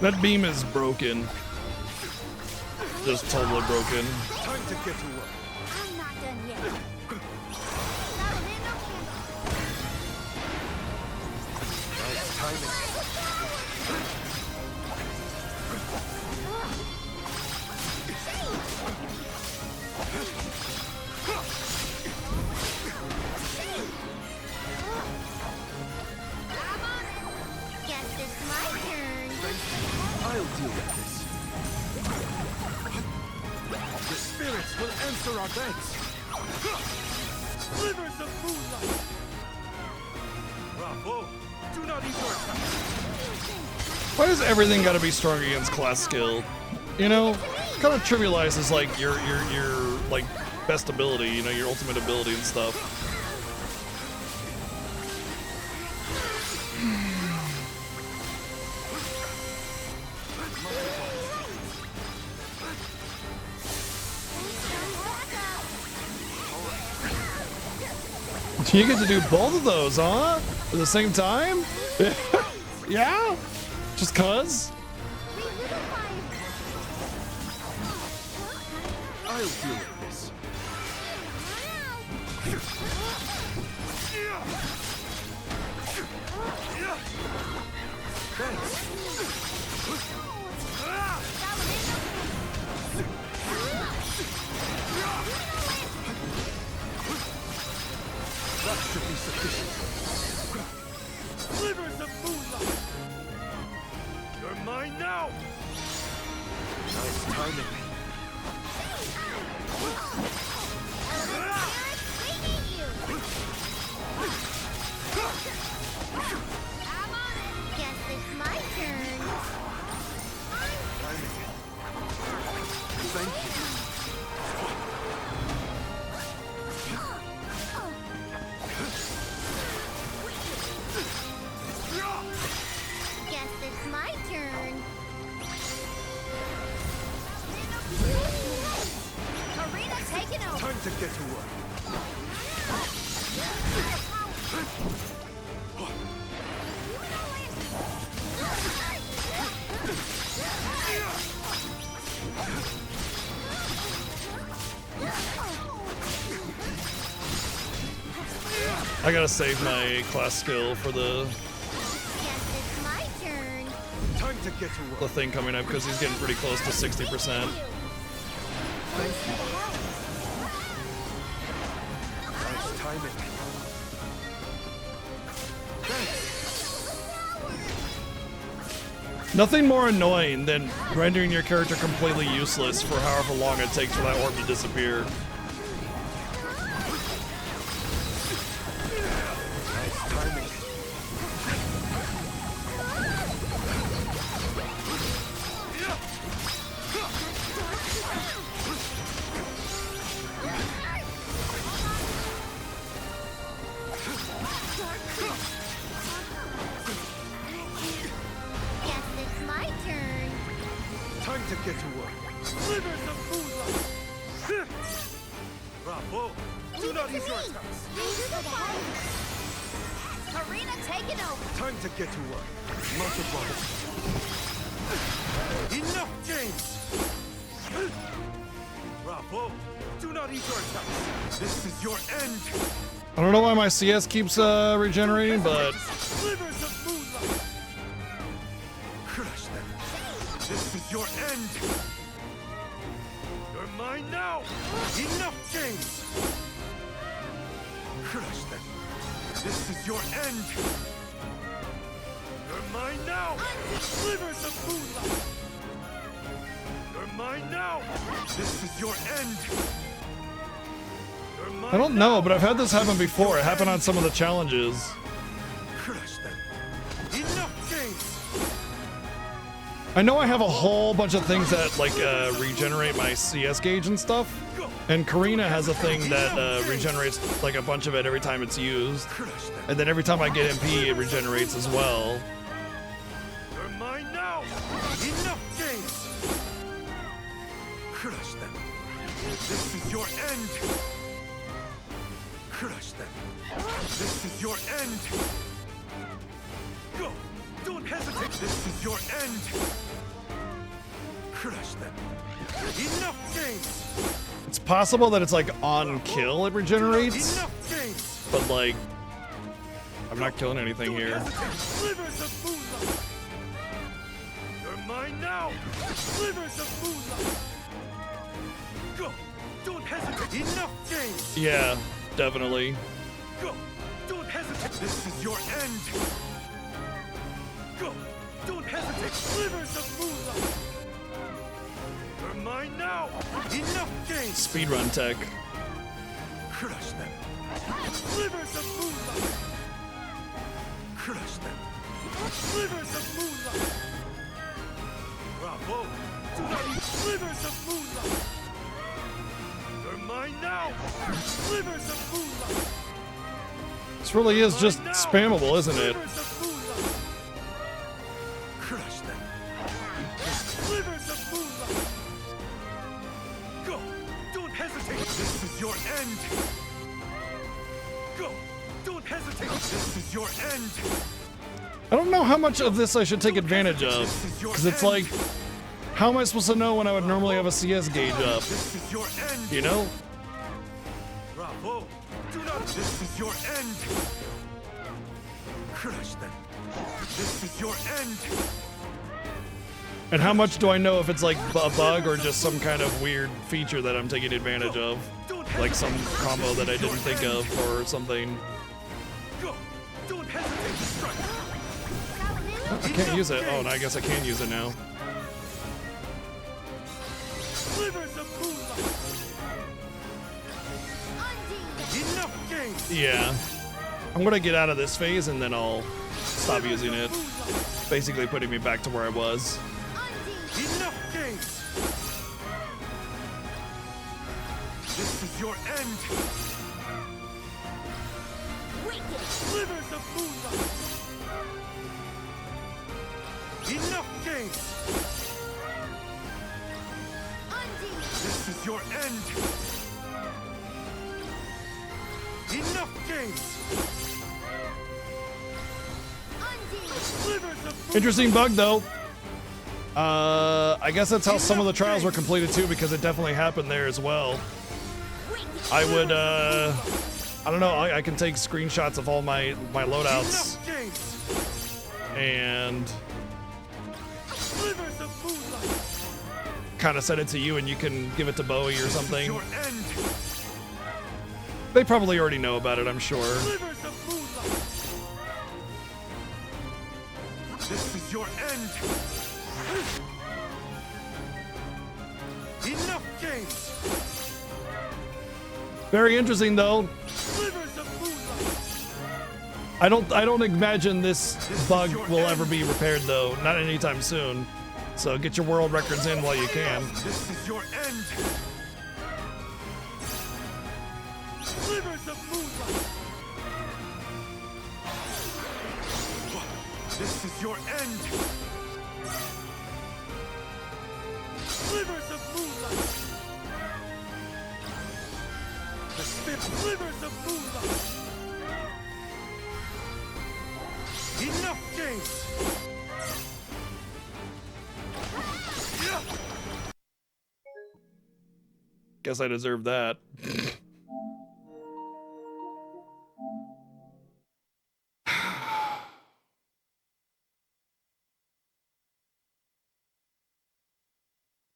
Speaker 3: That beam is broken. Just totally broken.
Speaker 12: Time to get to work.
Speaker 1: I'm not done yet.
Speaker 12: Nice timing.
Speaker 1: Guess it's my turn.
Speaker 12: I'll deal with this. The spirits will answer our thanks. Slivers of moonlight. Bravo. Do not eat your attack.
Speaker 3: Why does everything gotta be strong against class skill? You know, kind of trivializes like your like best ability, you know, your ultimate ability and stuff. You get to do both of those, huh? At the same time? Yeah? Just cuz?
Speaker 12: I'll deal with this. That should be sufficient. Slivers of moonlight. You're mine now. Nice timing.
Speaker 1: Guess it's my turn.
Speaker 12: Thank you. get to work.
Speaker 3: I gotta save my class skill for the
Speaker 1: It's my turn.
Speaker 12: Time to get to work.
Speaker 3: thing coming up because he's getting pretty close to 60%.
Speaker 12: Thank you. Nice timing.
Speaker 3: Nothing more annoying than rendering your character completely useless for however long it takes for that orb to disappear.
Speaker 12: Nice timing.
Speaker 1: Guess it's my turn.
Speaker 12: Time to get to work. Slivers of moonlight. Bravo. Do not ease your attacks.
Speaker 1: Karina taking over.
Speaker 12: Time to get to work. Multiply. Enough, James. Bravo. Do not ease your attacks. This is your end.
Speaker 3: I don't know why my CS keeps regenerating, but
Speaker 12: Slivers of moonlight. Crush them. This is your end. You're mine now. Enough, James. Crush them. This is your end. You're mine now. Slivers of moonlight. You're mine now. This is your end. You're mine
Speaker 3: I don't know, but I've had this happen before. It happened on some of the challenges.
Speaker 12: Crush them. Enough, James.
Speaker 3: I know I have a whole bunch of things that like regenerate my CS gauge and stuff. And Karina has a thing that regenerates like a bunch of it every time it's used. And then every time I get MP, it regenerates as well.
Speaker 12: You're mine now. Enough, James. Crush them. This is your end. Crush them. This is your end. Go. Don't hesitate. This is your end. Crush them. Enough, James.
Speaker 3: It's possible that it's like on kill it regenerates,
Speaker 12: Enough, James.
Speaker 3: but like I'm not killing anything here.
Speaker 12: Slivers of moonlight. You're mine now. Slivers of moonlight. Go. Don't hesitate. Enough, James.
Speaker 3: Yeah, definitely.
Speaker 12: Go. Don't hesitate. This is your end. Go. Don't hesitate. Slivers of moonlight. You're mine now. Enough, James.
Speaker 3: Speedrun tech.
Speaker 12: Crush them. Slivers of moonlight. Crush them. Slivers of moonlight. Bravo. Do not eat slivers of moonlight. You're mine now. Slivers of moonlight.
Speaker 3: This really is just spammable, isn't it?
Speaker 12: Slivers of moonlight. Crush them. Slivers of moonlight. Go. Don't hesitate. This is your end. Go. Don't hesitate. This is your end.
Speaker 3: I don't know how much of this I should take advantage of, because it's like, how am I supposed to know when I would normally have a CS gauge up?
Speaker 12: This is your end.
Speaker 3: You know?
Speaker 12: Bravo. Do not. This is your end. Crush them. This is your end.
Speaker 3: And how much do I know if it's like a bug or just some kind of weird feature that I'm taking advantage of? Like some combo that I didn't think of or something.
Speaker 12: Go. Don't hesitate to strike.
Speaker 3: I can't use it. Oh, no, I guess I can use it now.
Speaker 12: Slivers of moonlight. Enough, James.
Speaker 3: Yeah. I'm gonna get out of this phase and then I'll stop using it. Basically putting me back to where I was.
Speaker 12: Enough, James. This is your end.
Speaker 1: Wicked.
Speaker 12: Slivers of moonlight. Enough, James. This is your end.
Speaker 3: Interesting bug though. I guess that's how some of the trials were completed too, because it definitely happened there as well. I would, I don't know, I can take screenshots of all my loadouts and kind of send it to you and you can give it to Bowie or something. They probably already know about it, I'm sure.
Speaker 12: This is your end. Enough games.
Speaker 3: Very interesting though. I don't imagine this bug will ever be repaired though, not anytime soon. So get your world records in while you can.
Speaker 12: This is your end. Slivers of moonlight. This is your end. Slivers of moonlight. The slivers of moonlight. Enough games.
Speaker 3: Guess I deserve that.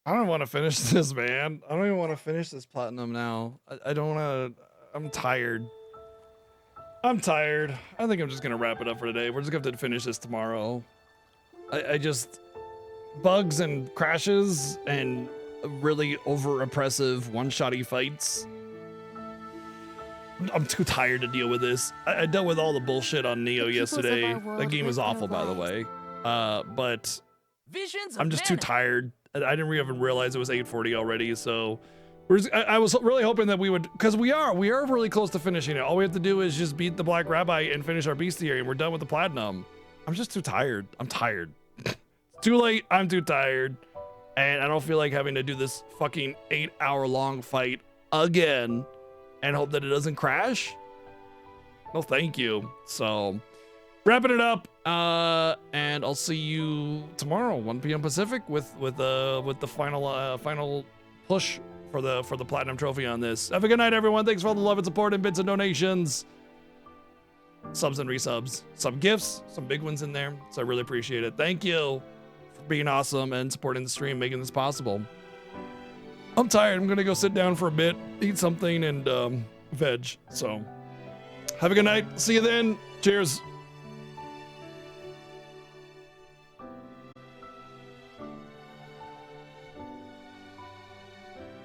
Speaker 3: I don't want to finish this, man. I don't even want to finish this platinum now. I don't want to. I'm tired. I'm tired. I think I'm just going to wrap it up for today. We're just going to have to finish this tomorrow. I just... Bugs and crashes and really over-oppressive one-shotty fights. I'm too tired to deal with this. I dealt with all the bullshit on Neo yesterday. That game was awful, by the way. But I'm just too tired. I didn't even realize it was 8:40 already, so I was really hoping that we would, because we are really close to finishing it. All we have to do is just beat the Black Rabbi and finish our bestiary, and we're done with the platinum. I'm just too tired. I'm tired. Too late. I'm too tired, and I don't feel like having to do this fucking 8-hour-long fight again and hope that it doesn't crash. No, thank you. So, wrapping it up, and I'll see you tomorrow, 1 p.m. Pacific, with the final push for the platinum trophy on this. Have a good night, everyone. Thanks for all the love and support and bits and donations, subs and resubs, some gifts, some big ones in there. So I really appreciate it. Thank you for being awesome and supporting the stream, making this possible. I'm tired. I'm gonna go sit down for a bit, eat something, and veg. So have a good night. See you then. Cheers.